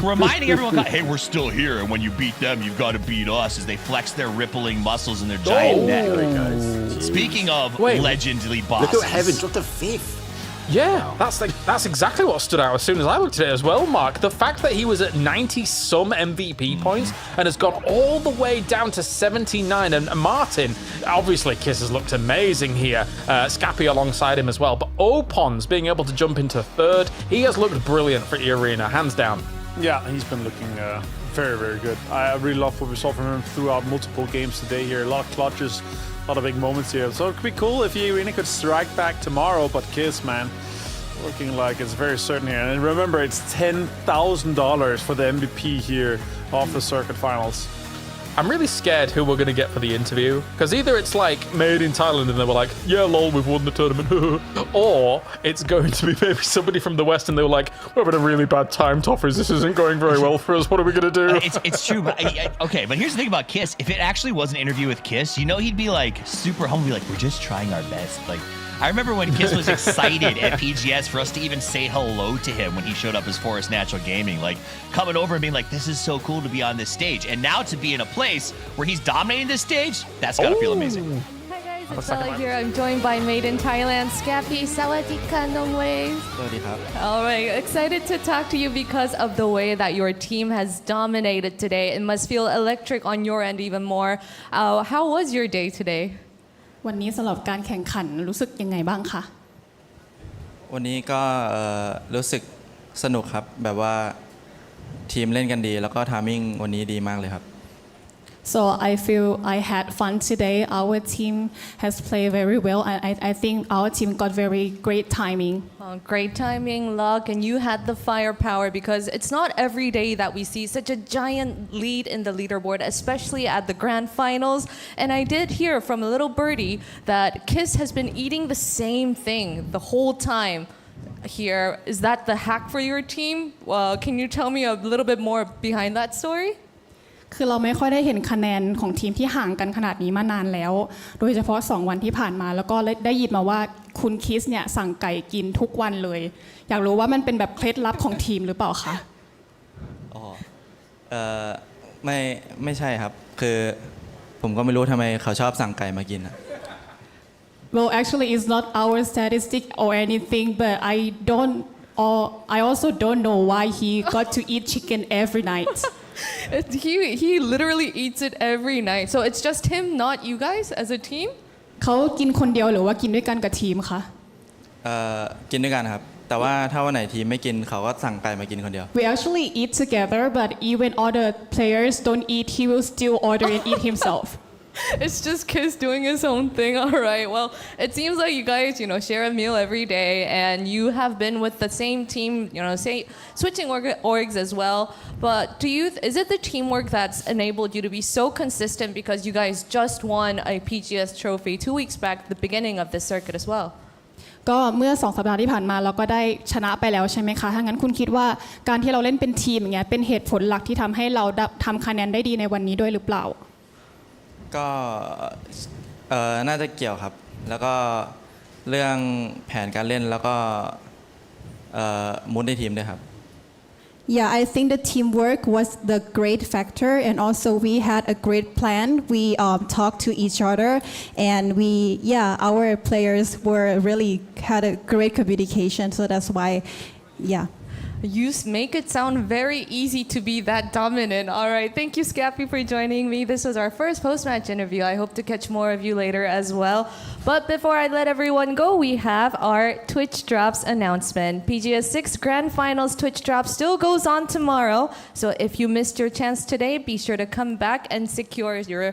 reminding everyone, hey, we're still here, and when you beat them, you've got to beat us, as they flex their rippling muscles and their giant neck. Speaking of legendary bosses. Look at Heaven dropped the 5th. Yeah, that's exactly what stood out as soon as I looked at it as well, Mark. The fact that he was at 90-some MVP points and has gone all the way down to 79. And Martin, obviously, Kiss has looked amazing here. Scappy alongside him as well. But Opons being able to jump into 3rd, he has looked brilliant for E-Arena, hands down. Yeah, he's been looking very, very good. I really love what we saw from him throughout multiple games today here. A lot of clutches, a lot of big moments here. So it could be cool if E-Arena could strike back tomorrow, but Kiss, man, looking like it's very certain here. And remember, it's $10,000 for the MVP here off the circuit finals. I'm really scared who we're going to get for the interview, because either it's Made in Thailand and they were like, yeah, lol, we've won the tournament, or it's going to be maybe somebody from the West and they were like, we're having a really bad time, Toffers, this isn't going very well for us, what are we going to do? It's true, but okay, but here's the thing about Kiss. If it actually was an interview with Kiss, he'd be super humble, be like, we're just trying our best. I remember when Kiss was excited at PGS for us to even say hello to him when he showed up as Forest Natural Gaming, like coming over and being like, this is so cool to be on this stage. And now to be in a place where he's dominating this stage, that's gotta feel amazing. Hi guys, it's Bella here. I'm joined by Made in Thailand, Scappy, Sawadika, Nongways. All right, excited to talk to you because of the way that your team has dominated today. It must feel electric on your end even more. How was your day today? วันนี้สำหรับการแข่งขันรู้สึกยังไงบ้างคะ วันนี้ก็รู้สึกสนุกครับแบบว่าทีมเล่นกันดีแล้วก็ทามมิ่งวันนี้ดีมากเลยครับ So I feel I had fun today. Our team has played very well. I think our team got very great timing. Great timing, luck, and you had the firepower because it's not every day that we see such a giant lead in the leaderboard, especially at the grand finals. And I did hear from a little birdie that Kiss has been eating the same thing the whole time here. Is that the hack for your team? Can you tell me a little bit more behind that story? คือเราไม่ค่อยได้เห็นคะแนนของทีมที่ห่างกันขนาดนี้มานานแล้วโดยเฉพาะ2วันที่ผ่านมาแล้วก็ได้ยินมาว่าคุณคิสเนี่ยสั่งไก่กินทุกวันเลยอยากรู้ว่ามันเป็นแบบเคล็ดลับของทีมหรือเปล่าคะอ๋อไม่ใช่ครับคือผมก็ไม่รู้ทำไมเขาชอบสั่งไก่มากิน Well actually it's not our statistic or anything but I also don't know why he got to eat chicken every night He literally eats it every night. So it's just him, not you guys as a team? เขากินคนเดียวหรือว่ากินด้วยกันกับทีมคะกินด้วยกันครับแต่ว่าถ้าวันไหนทีมไม่กินเขาก็สั่งไก่มากินคนเดียว We actually eat together but even other players don't eat he will still order and eat himself It's just Kiss doing his own thing. All right. Well, it seems like you guys, share a meal every day, and you have been with the same team, say switching orgs as well. But is it the teamwork that's enabled you to be so consistent because you guys just won a PGS trophy 2 weeks back, the beginning of this circuit as well? ก็เมื่อ2 สัปดาห์ที่ผ่านมาเราก็ได้ชนะไปแล้วใช่ไหมคะถ้างั้นคุณคิดว่าการที่เราเล่นเป็นทีมอย่างเงี้ยเป็นเหตุผลหลักที่ทำให้เราทำคะแนนได้ดีในวันนี้ด้วยหรือเปล่าก็น่าจะเกี่ยวครับแล้วก็เรื่องแผนการเล่นแล้วก็มูดในทีมด้วยครับ Yeah, I think the teamwork was the great factor and also we had a great plan. We talked to each other and our players had a great communication so that's why You make it sound very easy to be that dominant. All right. Thank you, Scappy, for joining me. This was our first post-match interview. I hope to catch more of you later as well. But before I let everyone go, we have our Twitch Drops announcement. PGS 6 Grand Finals Twitch Drop still goes on tomorrow. So if you missed your chance today, be sure to come back and secure your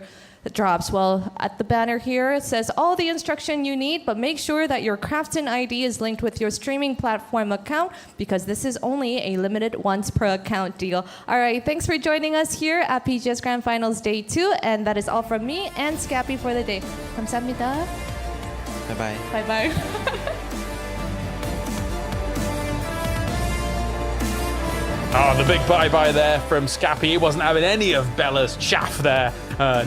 drops. Well, at the banner here, it says all the instruction you need, but make sure that your Crafton ID is linked with your streaming platform account because this is only a limited once per account deal. All right, thanks for joining us here at PGS Grand Finals Day 2, and that is all from me and Scappy for the day. 감사합니다. Bye-bye. Bye-bye. Oh, the big bye-bye there from Scappy. He wasn't having any of Bella's chaff there.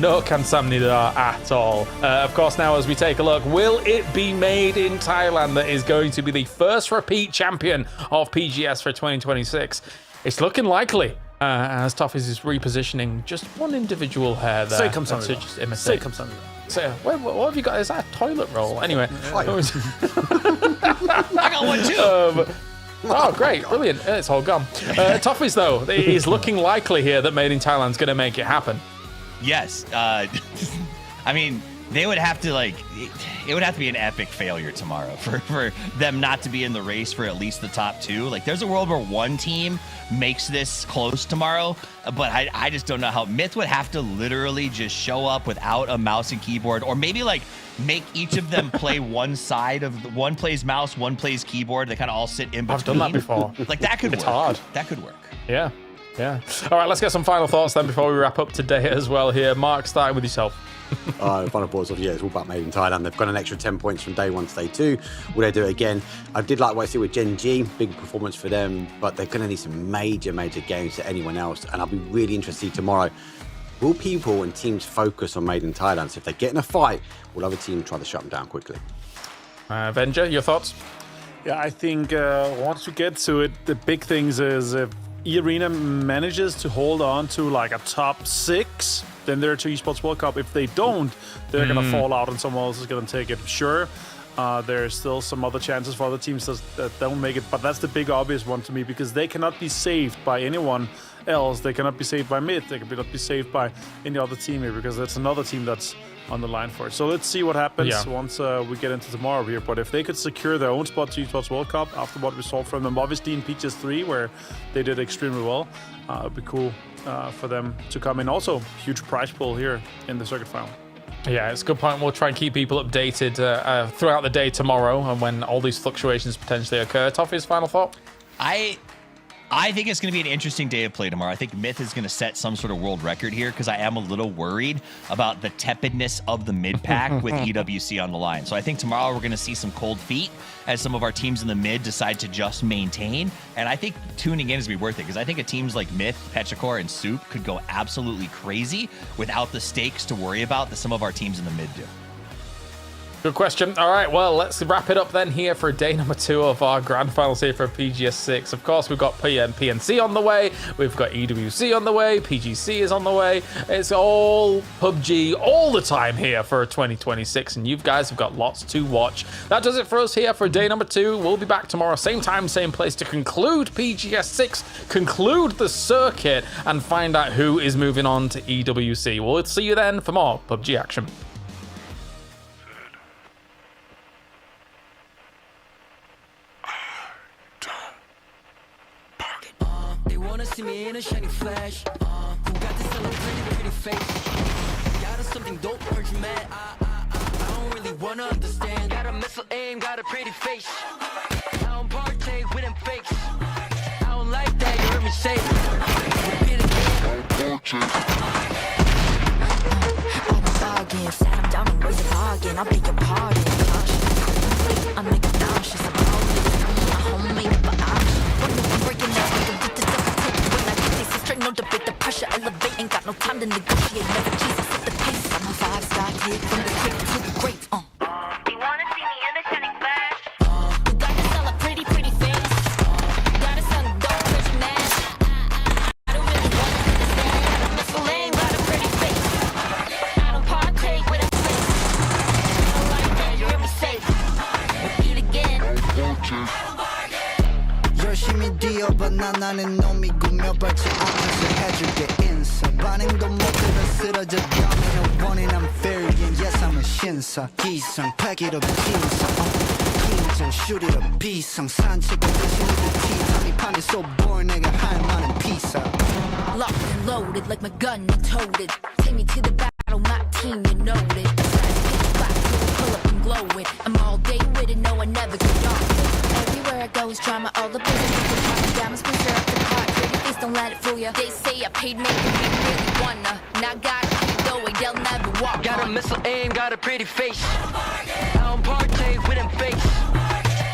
No kamsamnida at all. Of course, now as we take a look, will it be Made in Thailand that is going to be the first repeat champion of PGS for 2026? It's looking likely. As Toffees is repositioning just one individual hair there. Say kamsamnida. Say kamsamnida. So, what have you got? Is that a toilet roll? Anyway. I got one too. Oh, great. Brilliant. It's all gone. Toffees, though, it is looking likely here that Made in Thailand is going to make it happen. Yes. I mean, they would have to it would have to be an epic failure tomorrow for them not to be in the race for at least the top 2. Like, there's a world where one team makes this close tomorrow, but I just don't know how. Myth would have to literally just show up without a mouse and keyboard, or maybe make each of them play one side of one plays mouse, one plays keyboard. They kind of all sit in between. I've done that before. Like, that could it's work. Hard. That could work. Yeah. All right, let's get some final thoughts then before we wrap up today as well here. Mark, starting with yourself. Final thoughts of it's all about Made in Thailand. They've got an extra 10 points from day 1 to day 2. Will they do it again? I did like what I see with Gen G, big performance for them, but they're going to need some major games to anyone else, and I'll be really interested tomorrow. Will people and teams focus on Made in Thailand? So if they get in a fight, will other teams try to shut them down quickly? Avenger, your thoughts? Yeah, I think once you get to it, the big things is if E-Arena manages to hold on to like a top 6, then they're to Esports World Cup. If they don't, they're going to fall out and someone else is going to take it. Sure, there's still some other chances for other teams that don't make it, but that's the big obvious one to me because they cannot be saved by anyone else. They cannot be saved by mid. They cannot be saved by any other team here because that's another team that's on the line for it. So let's see what happens once we get into tomorrow here. But if they could secure their own spot to Esports World Cup after what we saw from them, obviously in PGS3 where they did extremely well, it'd be cool for them to come in. Also, huge prize pool here in the circuit final. Yeah, it's a good point. We'll try and keep people updated throughout the day tomorrow and when all these fluctuations potentially occur. Toffee's final thought? I think it's going to be an interesting day of play tomorrow. I think Myth is going to set some sort of world record here because I am a little worried about the tepidness of the mid pack with EWC on the line. So I think tomorrow we're going to see some cold feet as some of our teams in the mid decide to just maintain. And I think tuning in is going to be worth it because I think teams like Myth, Petrichor, and Soup could go absolutely crazy without the stakes to worry about that some of our teams in the mid do. Good question. All right, well, let's wrap it up then here for day number 2 of our grand finals here for PGS6. Of course, we've got PNC on the way. We've got EWC on the way. PGC is on the way. It's all PUBG all the time here for 2026, and you guys have got lots to watch. That does it for us here for day number 2. We'll be back tomorrow, same time, same place, to conclude PGS6, conclude the circuit, and find out who is moving on to EWC. We'll see you then for more PUBG action. See me in a shiny flash. Who got this pretty face? Got something dope, hurt you mad? I don't really wanna understand. Got a missile aim, got a pretty face. I don't partake with them fakes. I don't like that, you heard me say. Repeat again. Bargain, sat him down and raise a bargain. I beg your pardon. I make it nauseous about this. My homemade but I'm breaking that. No debate, the pressure elevating, got no time to negotiate. Never Jesus at the pace. I'm a 5-star kid from the quick to the great. You wanna see me in the shining flash? You gotta sell a pretty face. You gotta sell a dope rich man. I don't really want to understand. Got a missile lane, got a pretty face. I don't partake with a face. I don't like that, you hear me say. Repeat again. 열심히 뛰어봐 나는 놈이 구며받지 않아서 해줄게 인사 반응도 못해서 쓰러져 down wanting I'm fairy and yes I'm a 신사 기상 pack it up 기상 긴장 shoot it up 비상 산책은 대신 그 티삼이 판이 so boring 내가 할 말은 피사 locked and loaded like my gun you toted take me to the battle my team you know it pull up and glow it I'm all day with it no I never get off everywhere I go is drama all the business diamonds booster up the pot pretty face don't let it fool ya they say I paid me really wanna now gotta keep going they'll never walk got a missile aim got a pretty face I don't partake with them fakes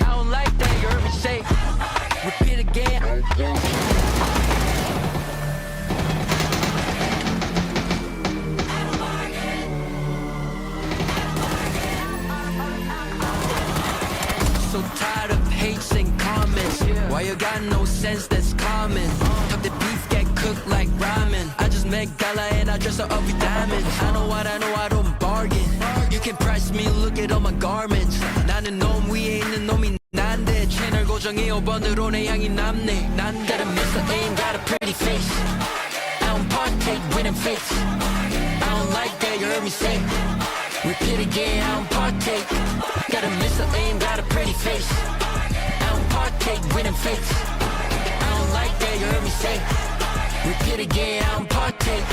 I don't like that you heard me say repeat again so tired of hates and comments why you got no sense that's common talk the beef get cooked like ramen I just make gala and I dress her up with diamonds I know I don't bargain you can price me look at all my garments 나는 놈 위에 있는 놈이 난데 채널 고정이 5번으로 내 향이 남네 난 got a missile aim got a pretty face I don't partake with them fakes I don't like that you heard me say repeat again I don't partake got a missile aim got a pretty face I don't partake with them fakes I don't like that you heard me say repeat again I don't partake